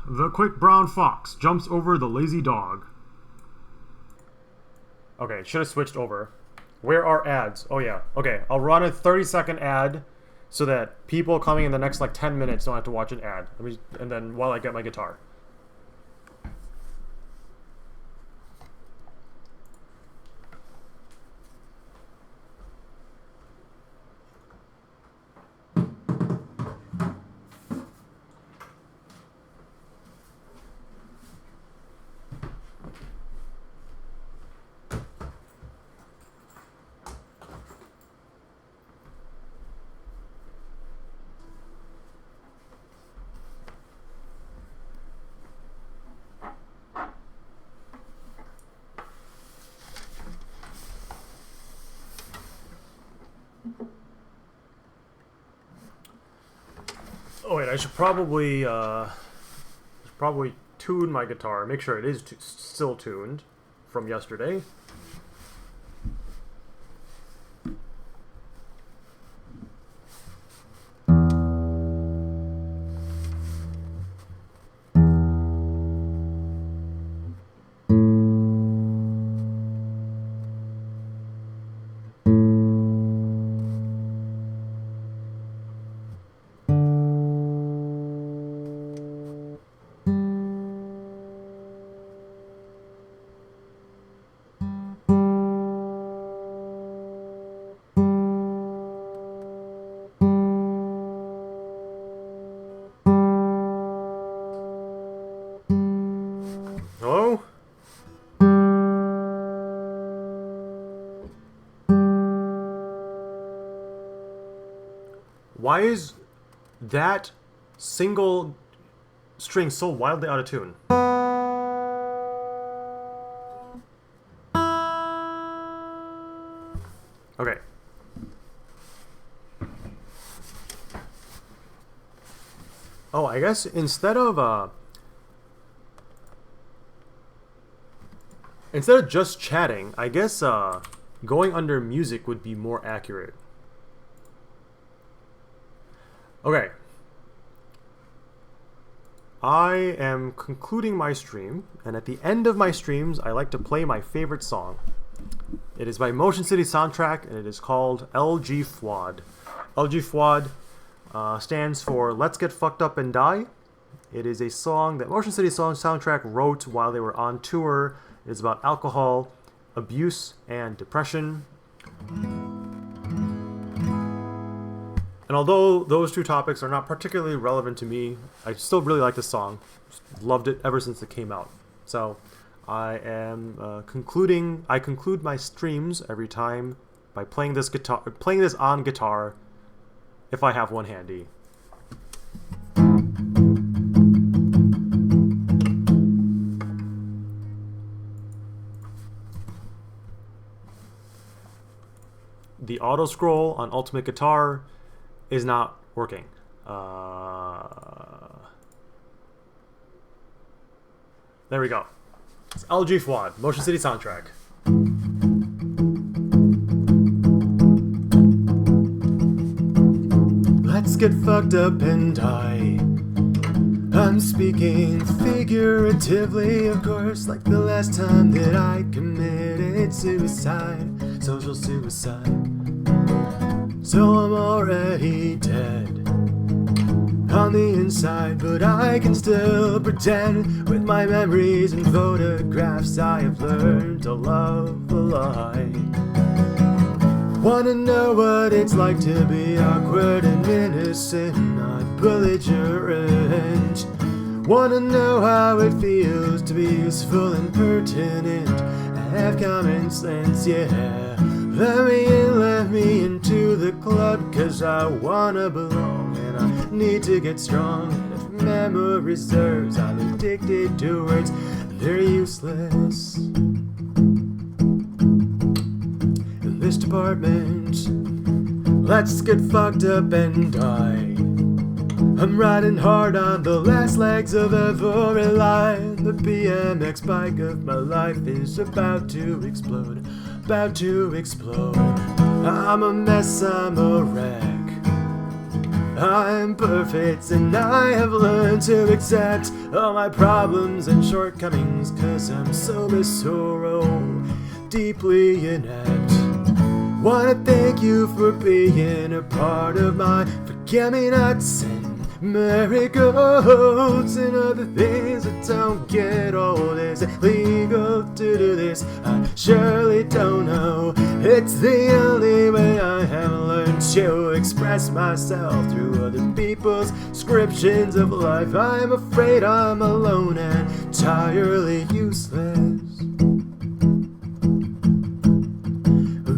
The quick brown fox jumps over the lazy dog. Okay, should have switched over. Where are ads? Oh yeah. Okay, I'll run a 30-second ad so that people coming in the next like 10 minutes don't have to watch an ad. And then while I get my guitar. Oh wait, I should probably tune my guitar. Make sure it is still tuned from yesterday. Hello? Why is that single string so wildly out of tune? Okay. Oh, I guess instead of just chatting, I guess going under music would be more accurate. Okay. I am concluding my stream, and at the end of my streams, I like to play my favorite song. It is by Motion City Soundtrack, and it is called LG FWOD. LG FWOD stands for Let's Get Fucked Up and Die. It is a song that Motion City Soundtrack wrote while they were on tour. It is about alcohol, abuse, and depression. And although those two topics are not particularly relevant to me, I still really like the song. Loved it ever since it came out. So I am I conclude my streams every time by playing this on guitar if I have one handy. The auto scroll on Ultimate Guitar is not working. There we go. It's LG FWOD, Motion City Soundtrack. Let's get fucked up and die. I'm speaking figuratively, of course, like the last time that I committed suicide, social suicide. So I'm already dead on the inside, but I can still pretend with my memories and photographs I have learned to love a lie. Wanna know what it's like to be awkward and innocent, not belligerent. Wanna know how it feels to be useful and pertinent, have common sense, yeah. Let me into the club, cause I wanna belong and I need to get strong. And if memory serves, I'm addicted to words, they're useless. In this department, let's get fucked up and die. I'm riding hard on the last legs of every line. The BMX bike of my life is about to explode. About to explode. I'm a mess, I'm a wreck. I'm perfect and I have learned to accept all my problems and shortcomings, cause I'm so deeply inept. Wanna thank you for being a part of my forget-me-nots and marigolds and other things that don't get old. Is it legal to do this? I surely don't know. It's the only way I have learned to express myself through other people's descriptions of life. I'm afraid I'm alone and entirely useless.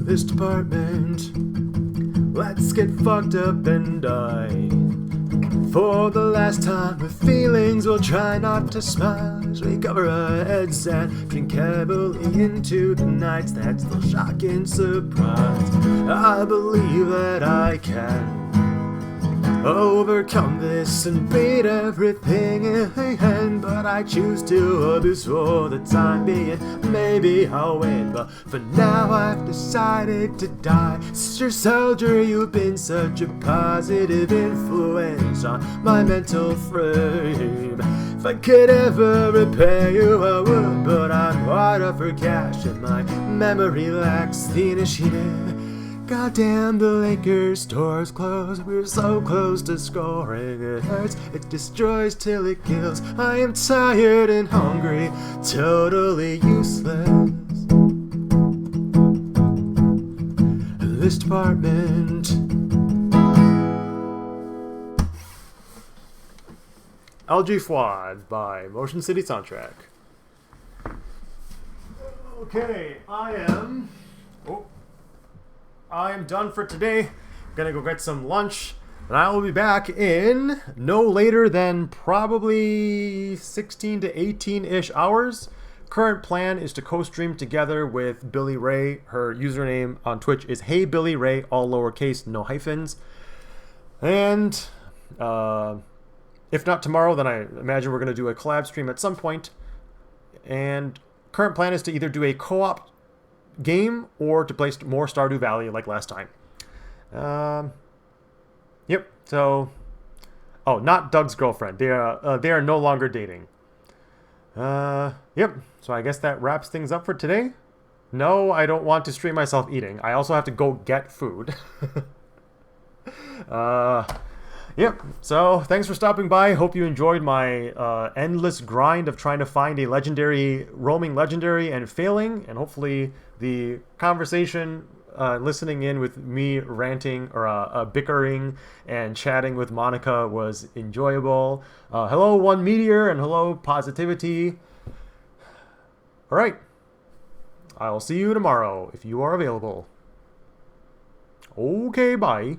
This department, let's get fucked up and die. For the last time with feelings, we'll try not to smile as we cover our heads and drink heavily into the nights. That's the shocking surprise. I believe that I can overcome this and beat everything in hand, but I choose to abuse for the time being. Maybe I'll win, but for now I've decided to die. Sister Soldier, you've been such a positive influence on my mental frame. If I could ever repay you, I would, but I'm wide up for cash and my memory lacks the initiative. Goddamn, the Lakers stores closed. We're so close to scoring. It hurts, it destroys till it kills. I am tired and hungry, totally useless. This department. LG FWOD by Motion City Soundtrack. Okay, I am done for today. Gonna go get some lunch, and I will be back in no later than probably 16 to 18-ish hours. Current plan is to co-stream together with Billy Ray. Her username on Twitch is Hey Billy Ray, all lowercase, no hyphens. And if not tomorrow, then I imagine we're going to do a collab stream at some point. And current plan is to either do a co-op game or to play more Stardew Valley like last time. Yep. So, not Doug's girlfriend. They are no longer dating. Yep. So I guess that wraps things up for today. No, I don't want to stream myself eating. I also have to go get food. Yep. So thanks for stopping by. Hope you enjoyed my endless grind of trying to find a legendary, roaming legendary, and failing. And hopefully the conversation, listening in with me ranting or bickering and chatting with Monica was enjoyable. Hello, One Meteor, and hello, Positivity. All right. I'll see you tomorrow if you are available. Okay, bye.